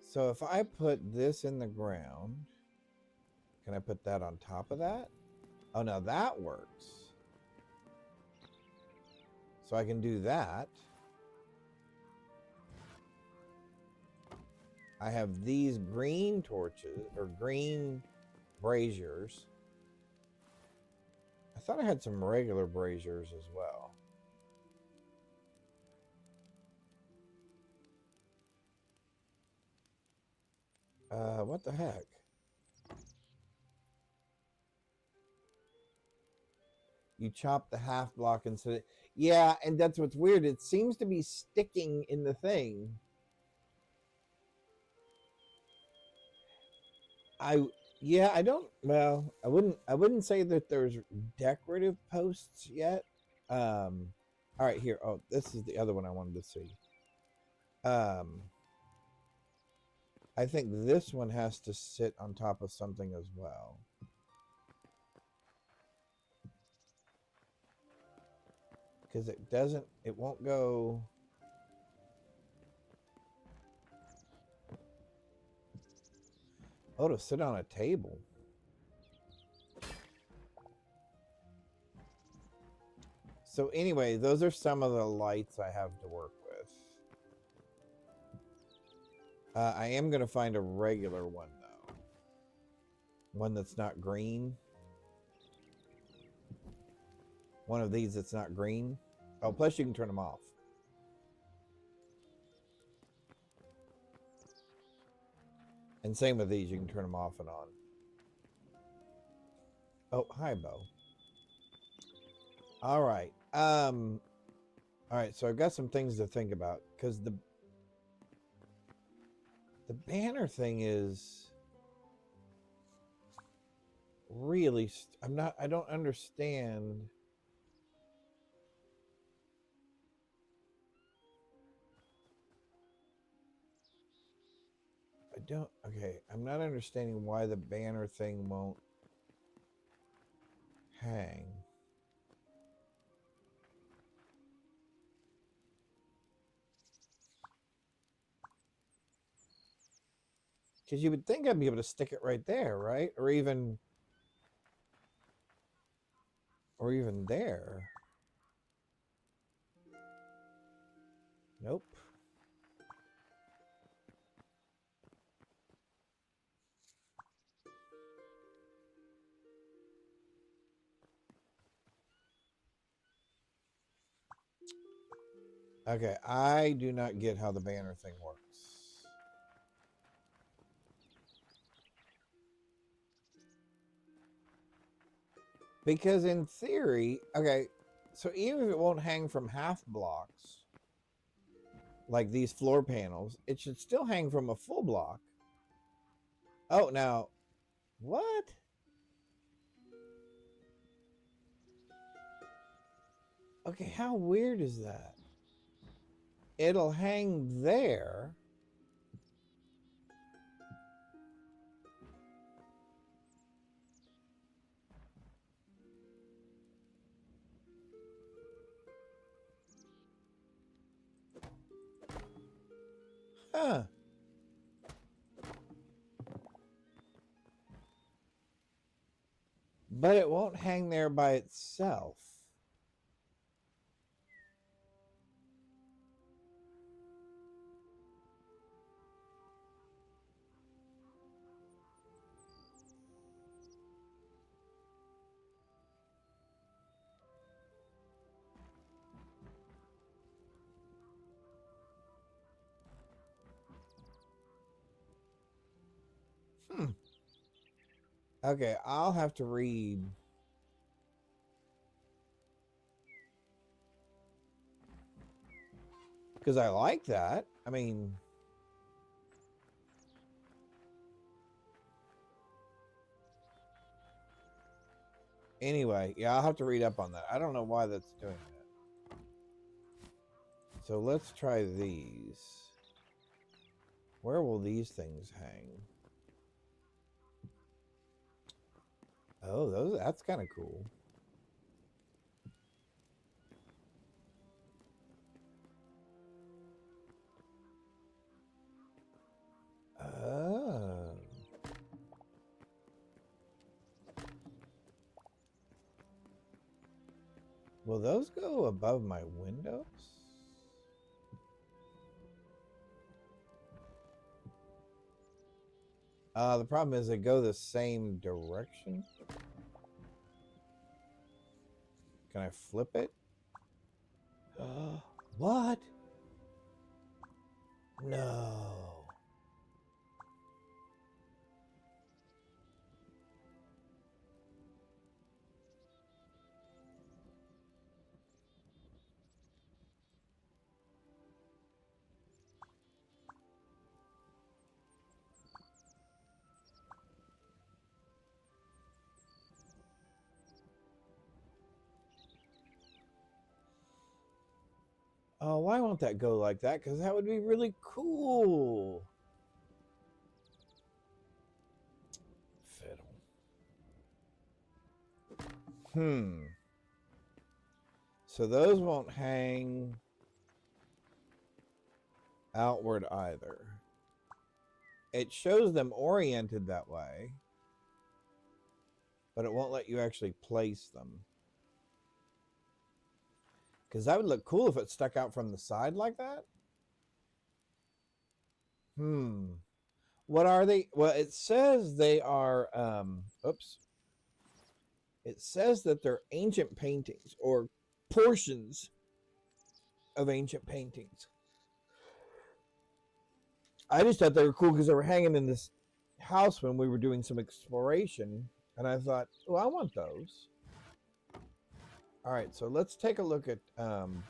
So if I put this in the ground, can I put that on top of that? Oh, now that works. So I can do that. I have these green torches, or green braziers. I thought I had some regular braziers as well. What the heck? You chop the half block instead of... Yeah, and that's what's weird. It seems to be sticking in the thing. Yeah, I don't... Well, I wouldn't say that there's decorative posts yet. All right, here. Oh, this is the other one I wanted to see. I think this one has to sit on top of something as well. Because it won't go... Oh, to sit on a table. So anyway, those are some of the lights I have to work with. I am going to find a regular one, though. One that's not green. One of these that's not green. Oh, plus you can turn them off. And same with these, you can turn them off and on. Oh, hi, Bo. All right. All right, so I've got some things to think about because the banner thing is really I don't understand. Okay, I'm not understanding why the banner thing won't hang. Because you would think I'd be able to stick it right there, right? Or even there. Nope. Okay, I do not get how the banner thing works. Because in theory, okay, so even if it won't hang from half blocks, like these floor panels, it should still hang from a full block. Oh, now, what? Okay, how weird is that? It'll hang there. Huh. But it won't hang there by itself. Okay, I'll have to read. Because I like that. I mean... Anyway, yeah, I'll have to read up on that. I don't know why that's doing that. So let's try these. Where will these things hang? Oh, that's kind of cool. Oh. Will those go above my windows? The problem is they go the same direction. Can I flip it? What? No. Oh, why won't that go like that? Because that would be really cool. Fiddle. So those won't hang outward either. It shows them oriented that way, but it won't let you actually place them. Because that would look cool if it stuck out from the side like that. What are they? Well, it says they are, oops. It says that they're ancient paintings or portions of ancient paintings. I just thought they were cool because they were hanging in this house when we were doing some exploration. And I thought, oh, I want those. All right, so let's take a look at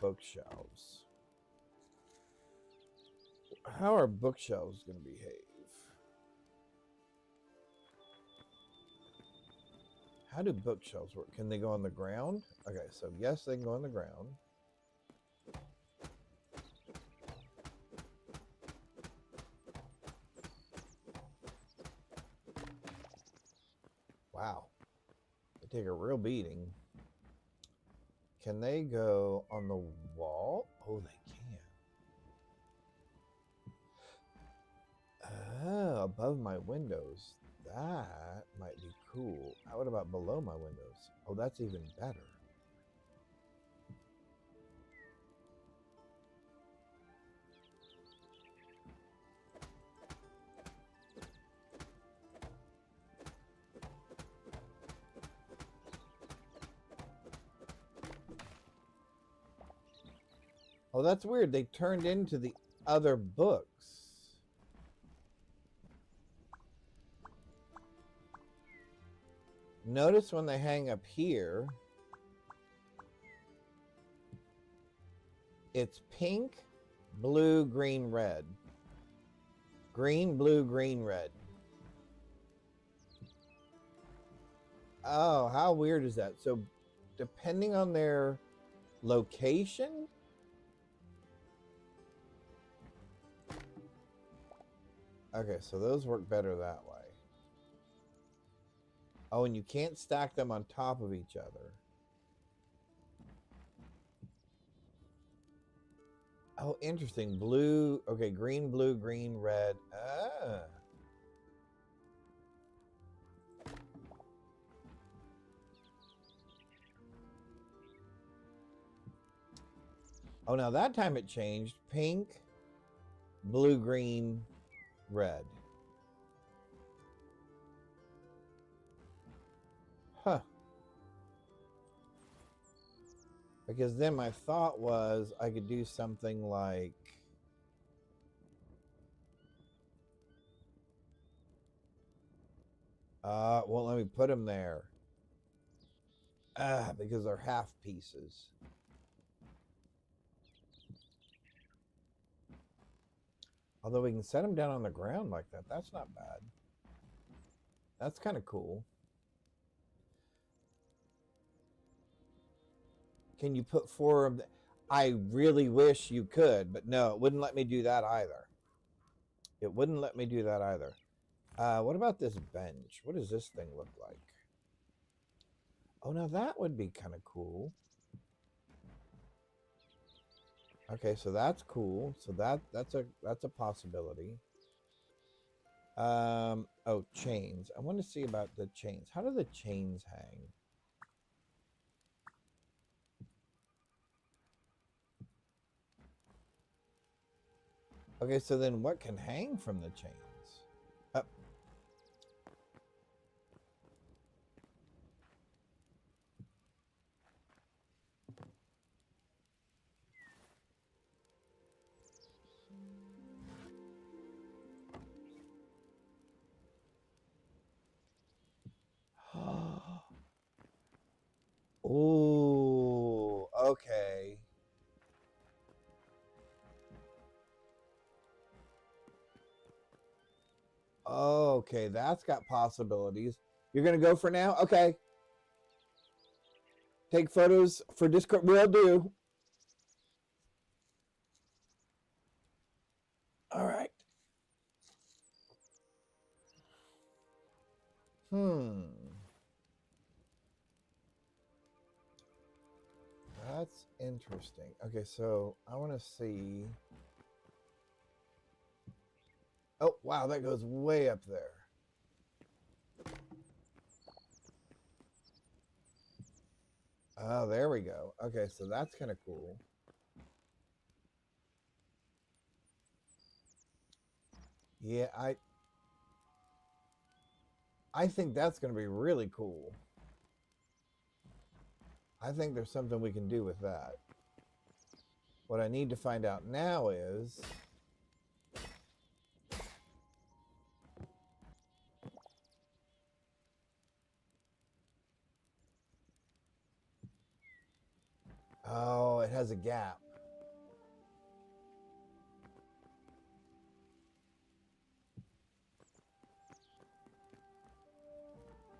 bookshelves. How are bookshelves going to behave? How do bookshelves work? Can they go on the ground? Okay, so yes, they can go on the ground. Wow. They take a real beating. Can they go on the wall? Oh, they can. Oh, above my windows. That might be cool. What about below my windows? Oh, that's even better. Oh, that's weird. They turned into the other books. Notice when they hang up here, it's pink, blue, green, red. Green, blue, green, red. Oh, how weird is that? So, depending on their location, okay, so those work better that way. Oh, and you can't stack them on top of each other. Oh, interesting. Blue, okay, green, blue, green, red. Ah. Oh, now that time it changed. Pink, blue, green, red. Huh. Because then my thought was I could do something like won't let me put them there. Because they're half pieces. Although we can set them down on the ground like that. That's not bad. That's kind of cool. Can you put 4 of them? I really wish you could, but no, it wouldn't let me do that either. It wouldn't let me do that either. What about this bench? What does this thing look like? Oh, now that would be kind of cool. Okay, so that's cool. So that's a possibility. Oh, chains. I want to see about the chains. How do the chains hang? Okay, so then what can hang from the chains? Oh, okay. Okay, that's got possibilities. You're going to go for now? Okay. Take photos for Discord. Will do. That's interesting. Okay, so I want to see. Oh, wow, that goes way up there. Oh, there we go. Okay, so that's kind of cool. Yeah, I think that's going to be really cool. I think there's something we can do with that. What I need to find out now is oh, it has a gap.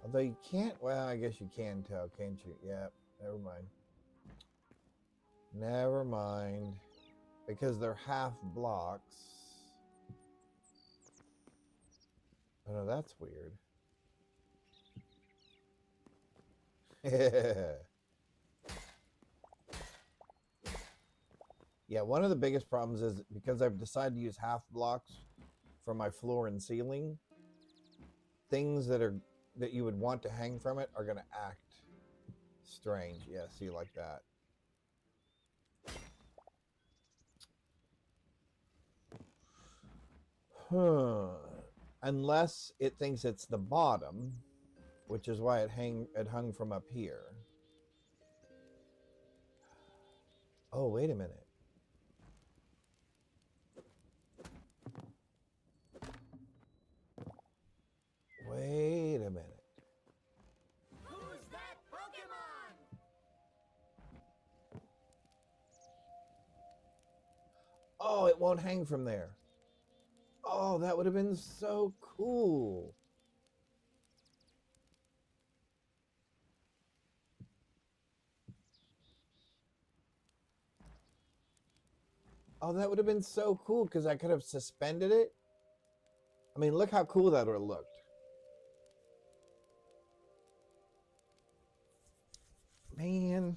Although you can't, well, I guess you can tell, can't you? Yep, never mind. Never mind. Because they're half blocks. Oh, no, that's weird. Yeah, one of the biggest problems is because I've decided to use half blocks for my floor and ceiling, things that you would want to hang from it are going to act strange. Yeah, see, like that. Unless it thinks it's the bottom, which is why it hung from up here. Oh, wait a minute. Wait a minute. Who's that Pokemon? Oh, it won't hang from there. Oh, that would have been so cool. Oh, that would have been so cool because I could have suspended it. I mean, look how cool that would have looked. Man.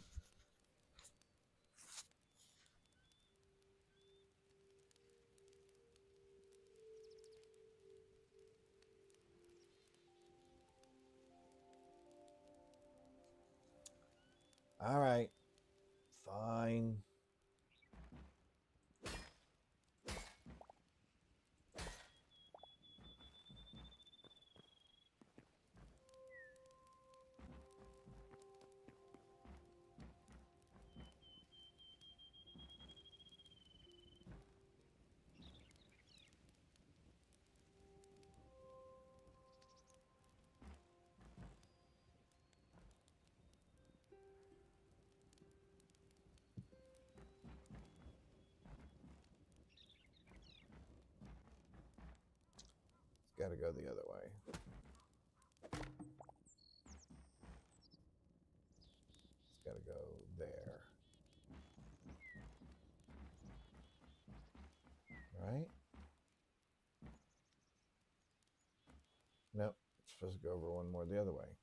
All right. Fine. It's got to go the other way. It's got to go there. Right? Nope. It's supposed to go over one more the other way.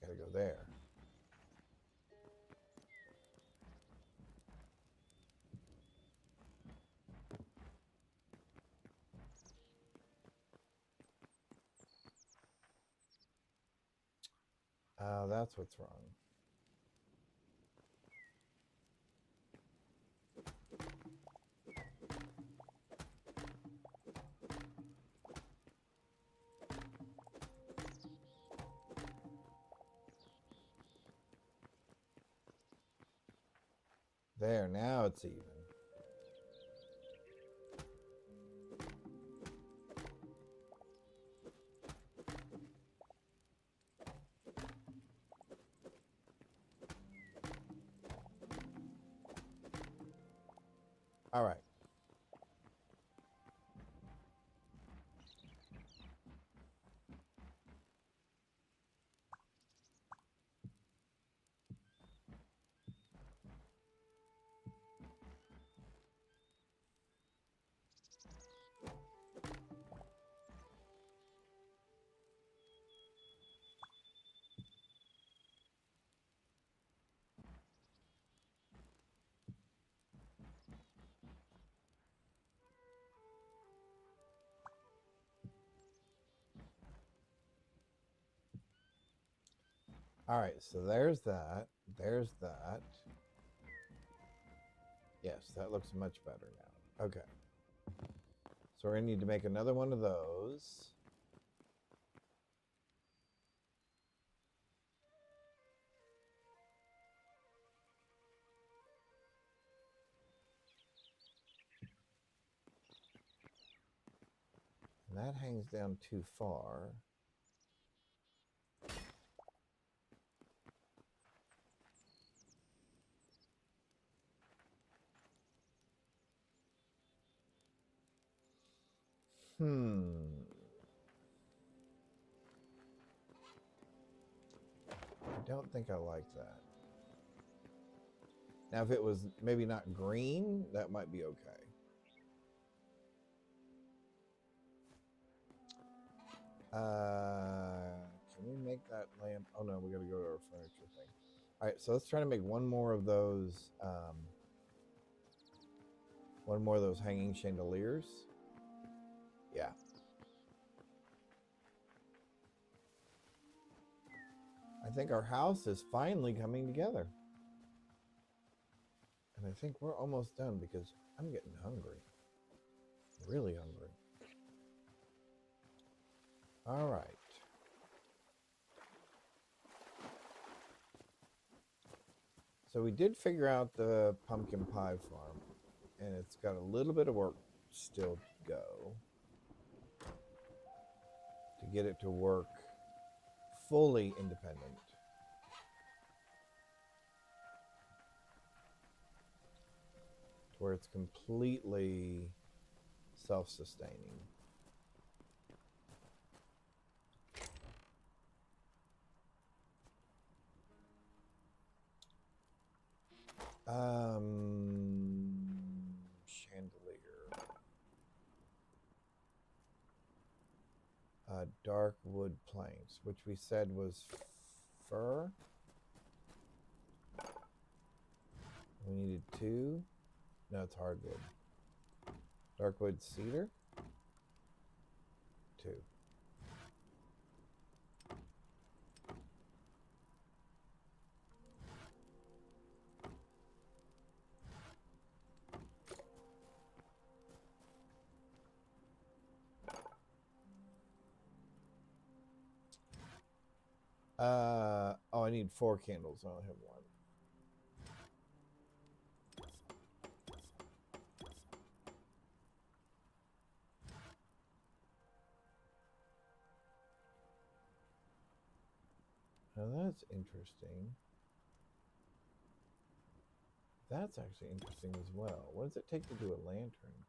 Got to go there. Oh, that's what's wrong. There, now it's even. All right. All right, so there's that. There's that. Yes, that looks much better now. Okay. So we're going to need to make another one of those. And that hangs down too far. I don't think I like that. Now, if it was maybe not green, that might be okay. Can we make that lamp? Oh no, we gotta go to our furniture thing. All right, so let's try to make one more of those. One more of those hanging chandeliers. Yeah. I think our house is finally coming together. And I think we're almost done because I'm getting hungry. Really hungry. All right. So we did figure out the pumpkin pie farm, and it's got a little bit of work still to go to get it to work fully independent. To where it's completely self-sustaining. Chandelier. Dark wood planks, which we said was fir. We needed 2. No, it's hardwood. Darkwood cedar. 2. Oh, I need 4 candles. I only have 1. Now that's interesting. That's actually interesting as well. What does it take to do a lantern?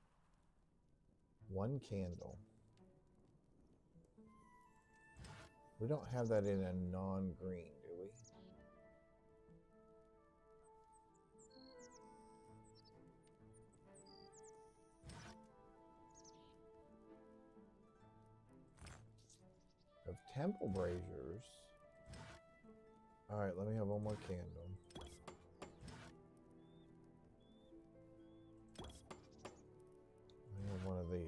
1 candle. We don't have that in a non-green, do we? Of temple braziers. All right, let me have 1 more candle. I have 1 of these.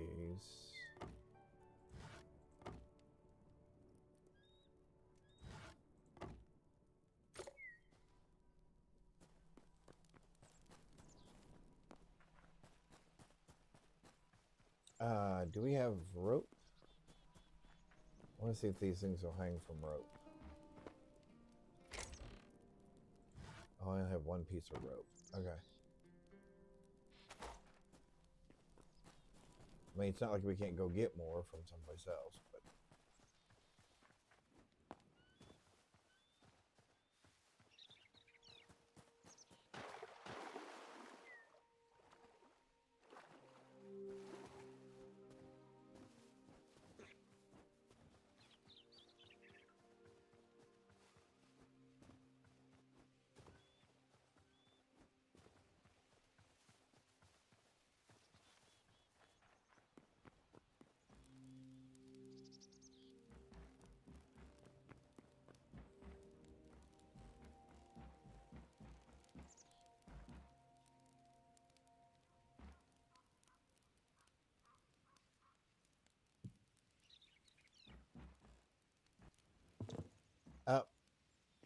Do we have rope? I want to see if these things will hang from rope. Oh, I only have 1 piece of rope. Okay. I mean, it's not like we can't go get more from someplace else, but...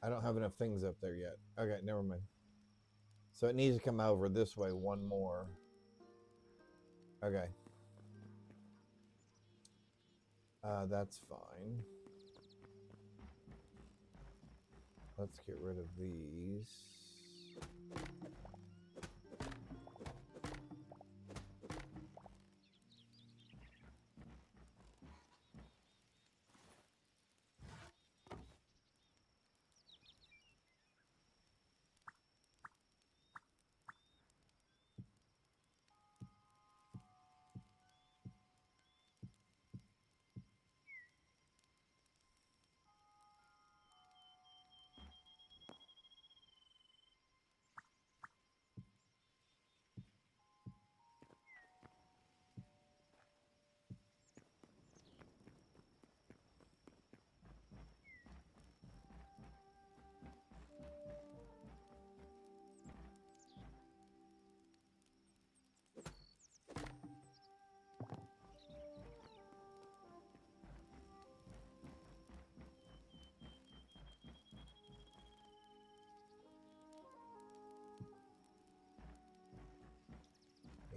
I don't have enough things up there yet. Okay, never mind. So it needs to come over this way one more. Okay. That's fine. Let's get rid of these.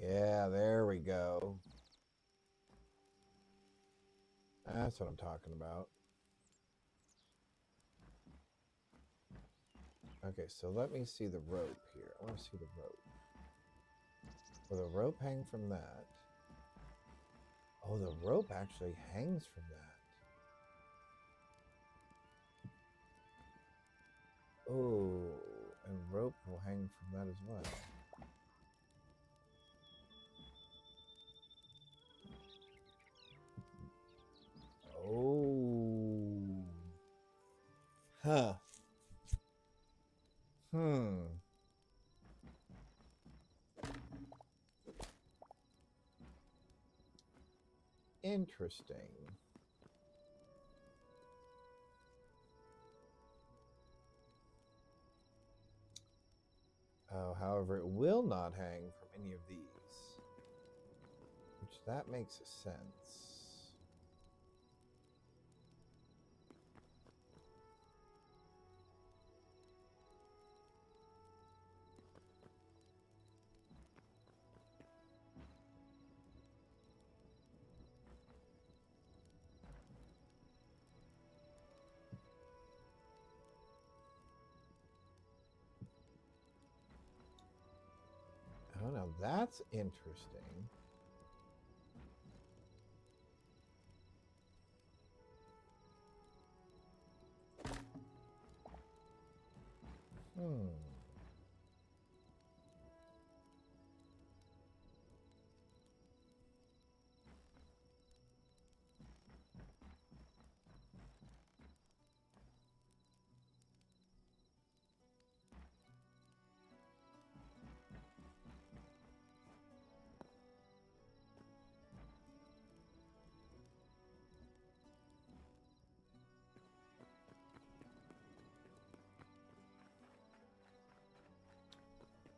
Yeah, there we go. That's what I'm talking about. Okay, so let me see the rope here. I want to see the rope. Will the rope hang from that? Oh, the rope actually hangs from that. Oh, and rope will hang from that as well. Oh. Huh. Interesting. Oh, however, it will not hang from any of these. Which that makes sense. Oh, now that's interesting. Hmm.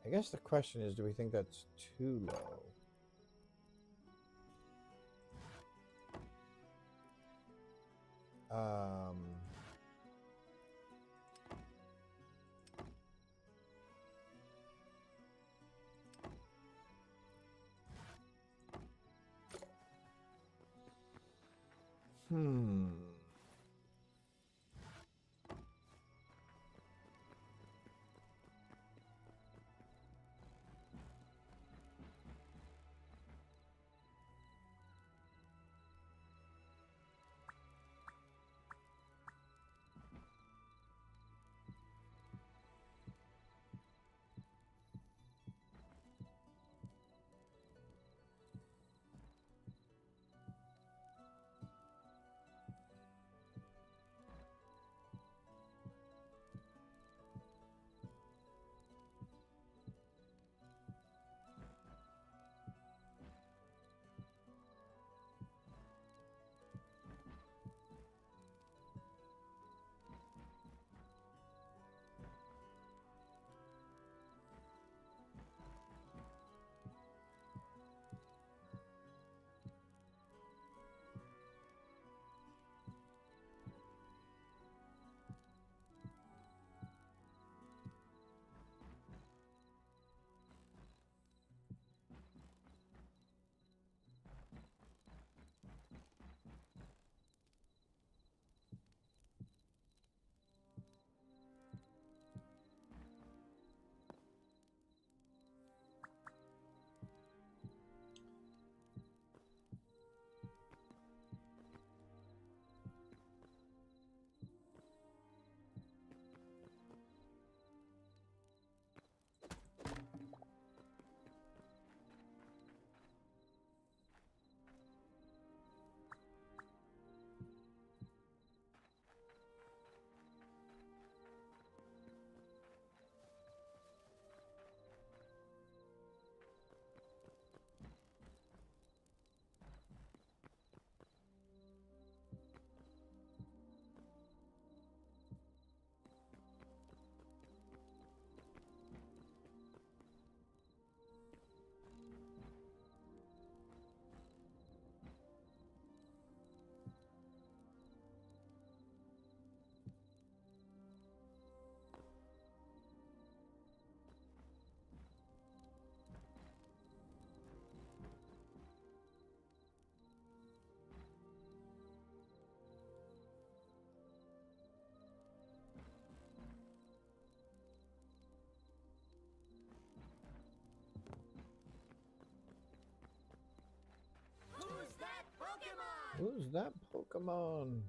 I guess the question is, do we think that's too low? Um, hmm. Who's that Pokemon?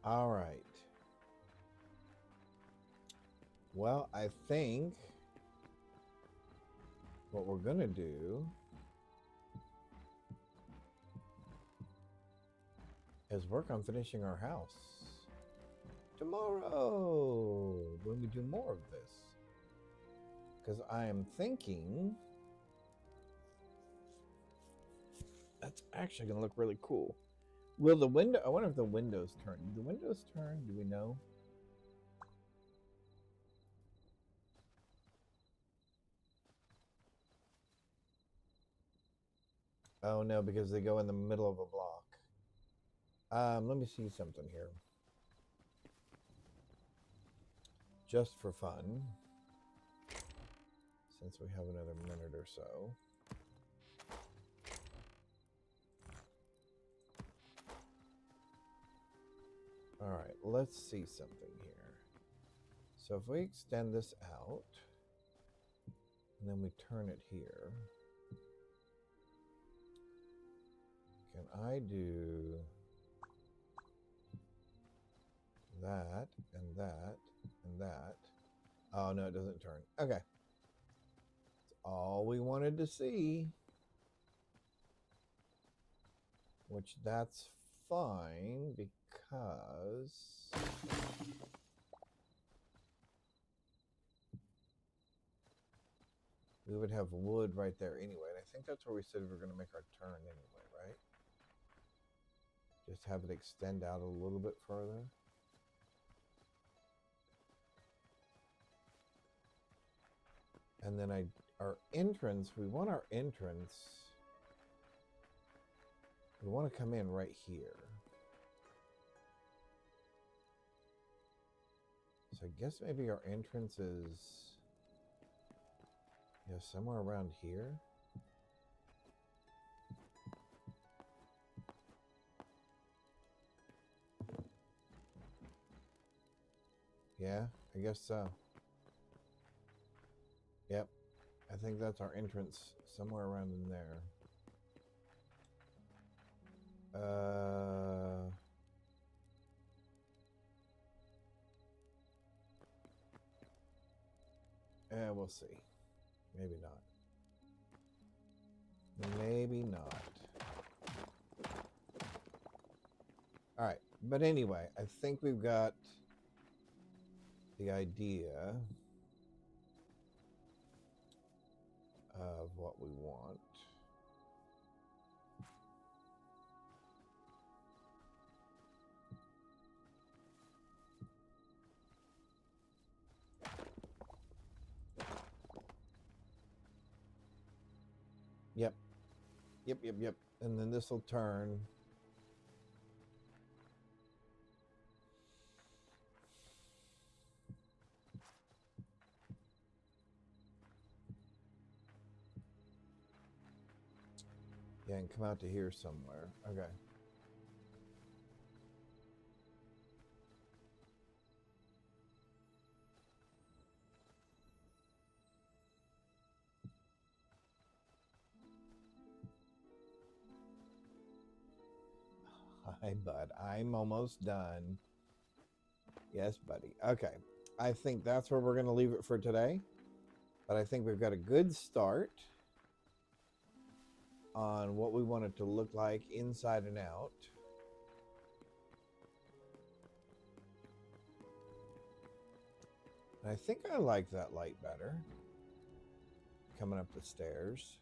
All right. Well, I think what we're gonna do is work on finishing our house tomorrow when we do more of this. Because I am thinking that's actually gonna look really cool. Will the window? I wonder if the windows turn. Do the windows turn? Do we know? Oh no, because they go in the middle of a block. Let me see something here. Just for fun, since we have another minute or so. All right, let's see something here. So if we extend this out, and then we turn it here, can I do that and that and that? Oh no, it doesn't turn. Okay. That's all we wanted to see. Which that's fine because we would have wood right there anyway. And I think that's where we said we were going to make our turn anyway, right? Just have it extend out a little bit further. And then our entrance, we want our entrance, we want to come in right here. So I guess maybe our entrance is, you know, somewhere around here. Yeah, I guess so. Yep, I think that's our entrance, somewhere around in there. Yeah, we'll see. Maybe not. Maybe not. All right, but anyway, I think we've got the idea of what we want. Yep. Yep. And then this will turn. Yeah, and come out to here somewhere. Okay. Hi, bud. I'm almost done. Yes, buddy. Okay. I think that's where we're going to leave it for today. But I think we've got a good start on what we want it to look like inside and out. And I think I like that light better. Coming up the stairs.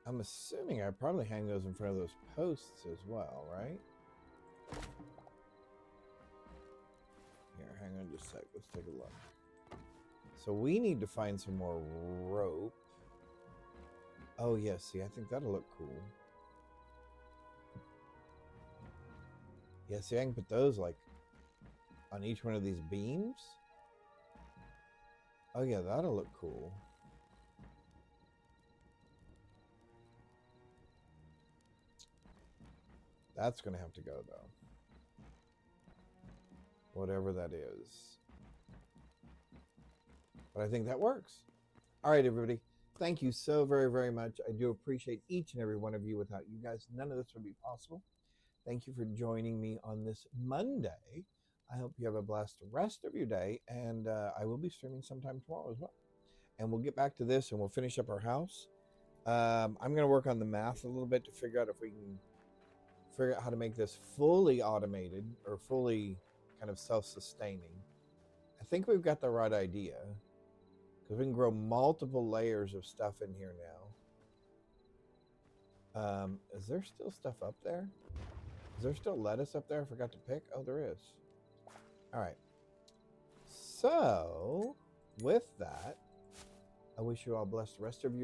I'm assuming I probably hang those in front of those posts as well, right? Here, hang on just a sec. Let's take a look. So we need to find some more rope. Oh, yeah. See, I think that'll look cool. Yeah, see, I can put those, like, on each one of these beams. Oh, yeah, that'll look cool. That's going to have to go, though. whatever that is. But I think that works. All right, everybody. Thank you so very, very much. I do appreciate each and every one of you. Without you guys, none of this would be possible. Thank you for joining me on this Monday. I hope you have a blessed rest of your day, and I will be streaming sometime tomorrow as well. And we'll get back to this, and we'll finish up our house. I'm going to work on the math a little bit to figure out if we can figure out how to make this fully automated or fully kind of self-sustaining. I think we've got the right idea, because we can grow multiple layers of stuff in here now. Is there still stuff up there? Is there still lettuce up there I forgot to pick? Oh, there is. All right. So, with that, I wish you all blessed the rest of your